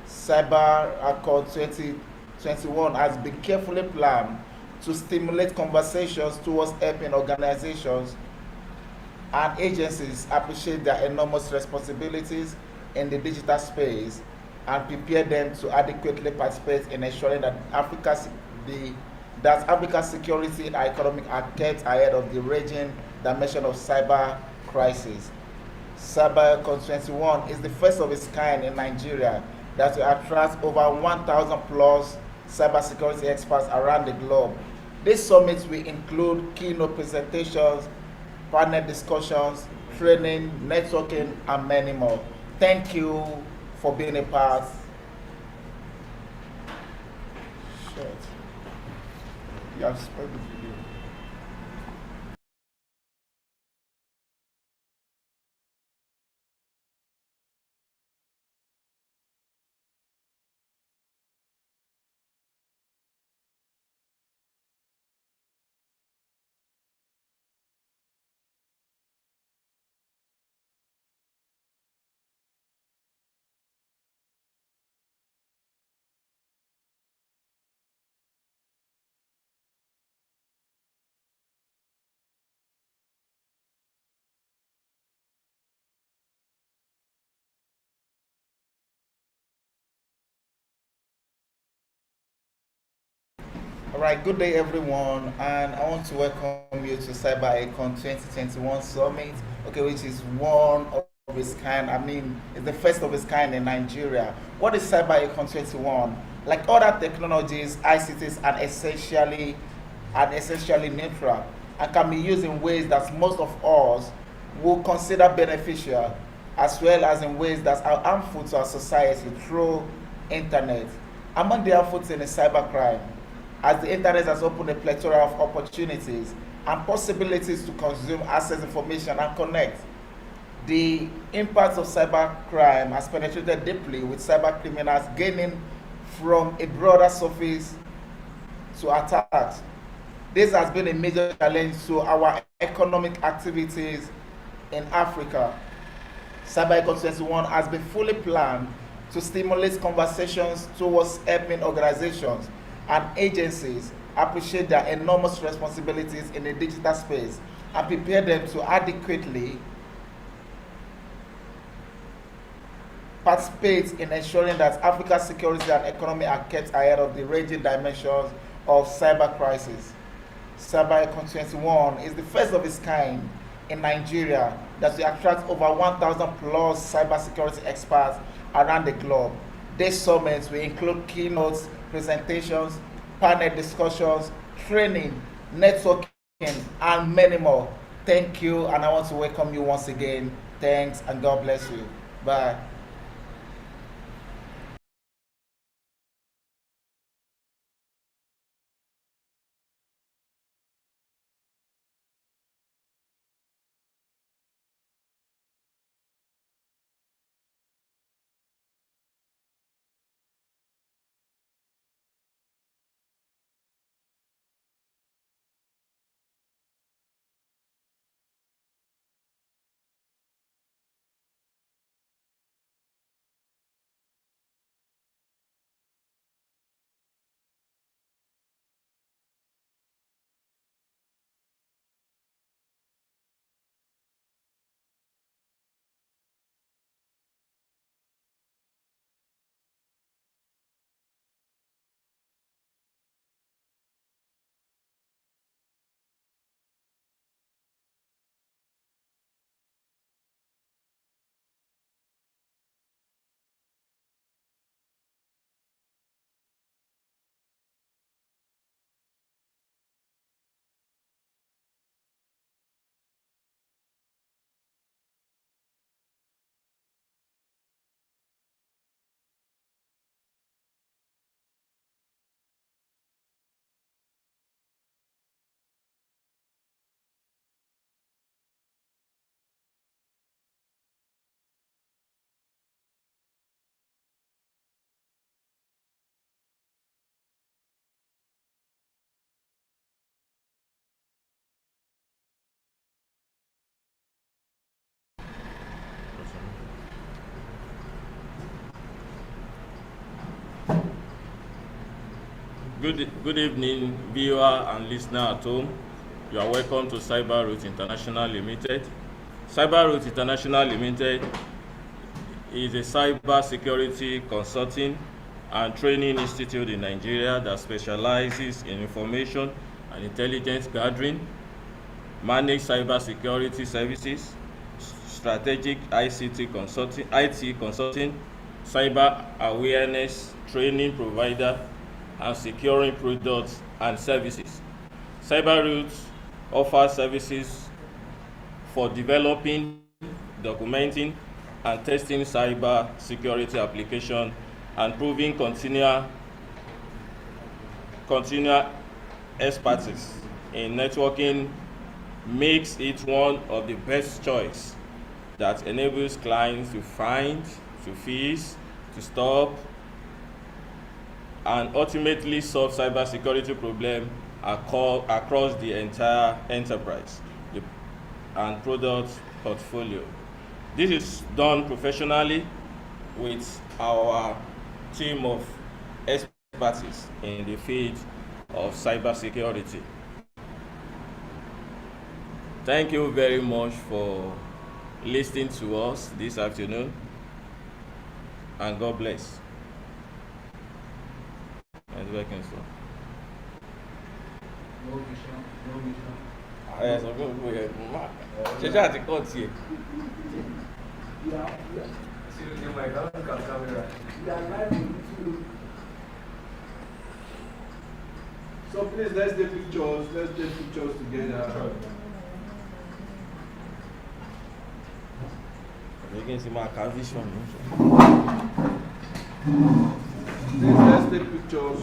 Cyberacon 2021 has been carefully planned to stimulate conversations towards helping organizations and agencies appreciate their enormous responsibilities in the digital space and prepare them to adequately participate in ensuring that Africa's security and economic are kept ahead of the raging dimension of cyber crisis. Cyberacon 21 is the first of its kind in Nigeria that will attract over 1,000 plus cybersecurity experts around the globe. This summit will include keynote presentations, panel discussions, training, networking, and many more. Thank you for being a part. Shit. You have spoiled the video. All right, good day everyone, and I want to welcome you to Cyberacon 2021 Summit, okay, which is one of its kind. I mean, it's the first of its kind in Nigeria. What is Cyberacon 21? Like other technologies, ICTs are essentially neutral and can be used in ways that most of us will consider beneficial, as well as in ways that are harmful to our society through internet. Among the harmful things is cybercrime, as the internet has opened a plethora of opportunities and possibilities to consume, access information, and connect. The impact of cybercrime has penetrated deeply, with cyber criminals gaining from a broader surface to attacks. This has been a major challenge to our economic activities in Africa. Cyberacon 21 has been fully planned to stimulate conversations towards helping organizations and agencies appreciate their enormous responsibilities in the digital space and prepare them to adequately participate in ensuring that Africa's security and economy are kept ahead of the raging dimensions of cyber crisis. Cyberacon 21 is the first of its kind in Nigeria that will attract over 1,000 plus cybersecurity experts around the globe. This summit will include keynotes, presentations, panel discussions, training, networking, and many more. Thank you, and I want to welcome you once again. Thanks, and God bless you. Bye. Good evening, viewer and listener at home. You are welcome to Cyberacon International Limited. Cyberacon International Limited is a cyber security consulting and training institute in Nigeria that specializes in information and intelligence gathering, managed cyber security services, strategic IT consulting, cyber awareness training provider, and securing products and services. Cyberacon offers services for developing, documenting, and testing cyber security application and proving continual expertise in networking makes it one of the best choice that enables clients to find, to fix, to stop, and ultimately solve cybersecurity problems across the entire enterprise and product portfolio. This is done professionally with our team of experts in the field of cybersecurity. Thank you very much for listening to us this afternoon, and God bless. Working, so. No vision, no vision. Yes, I'm going to go ahead. She just had to cut here. See, my camera. We are live on YouTube. So please, let's take pictures. Let's take pictures together. You can see my vision. Please, let's take pictures.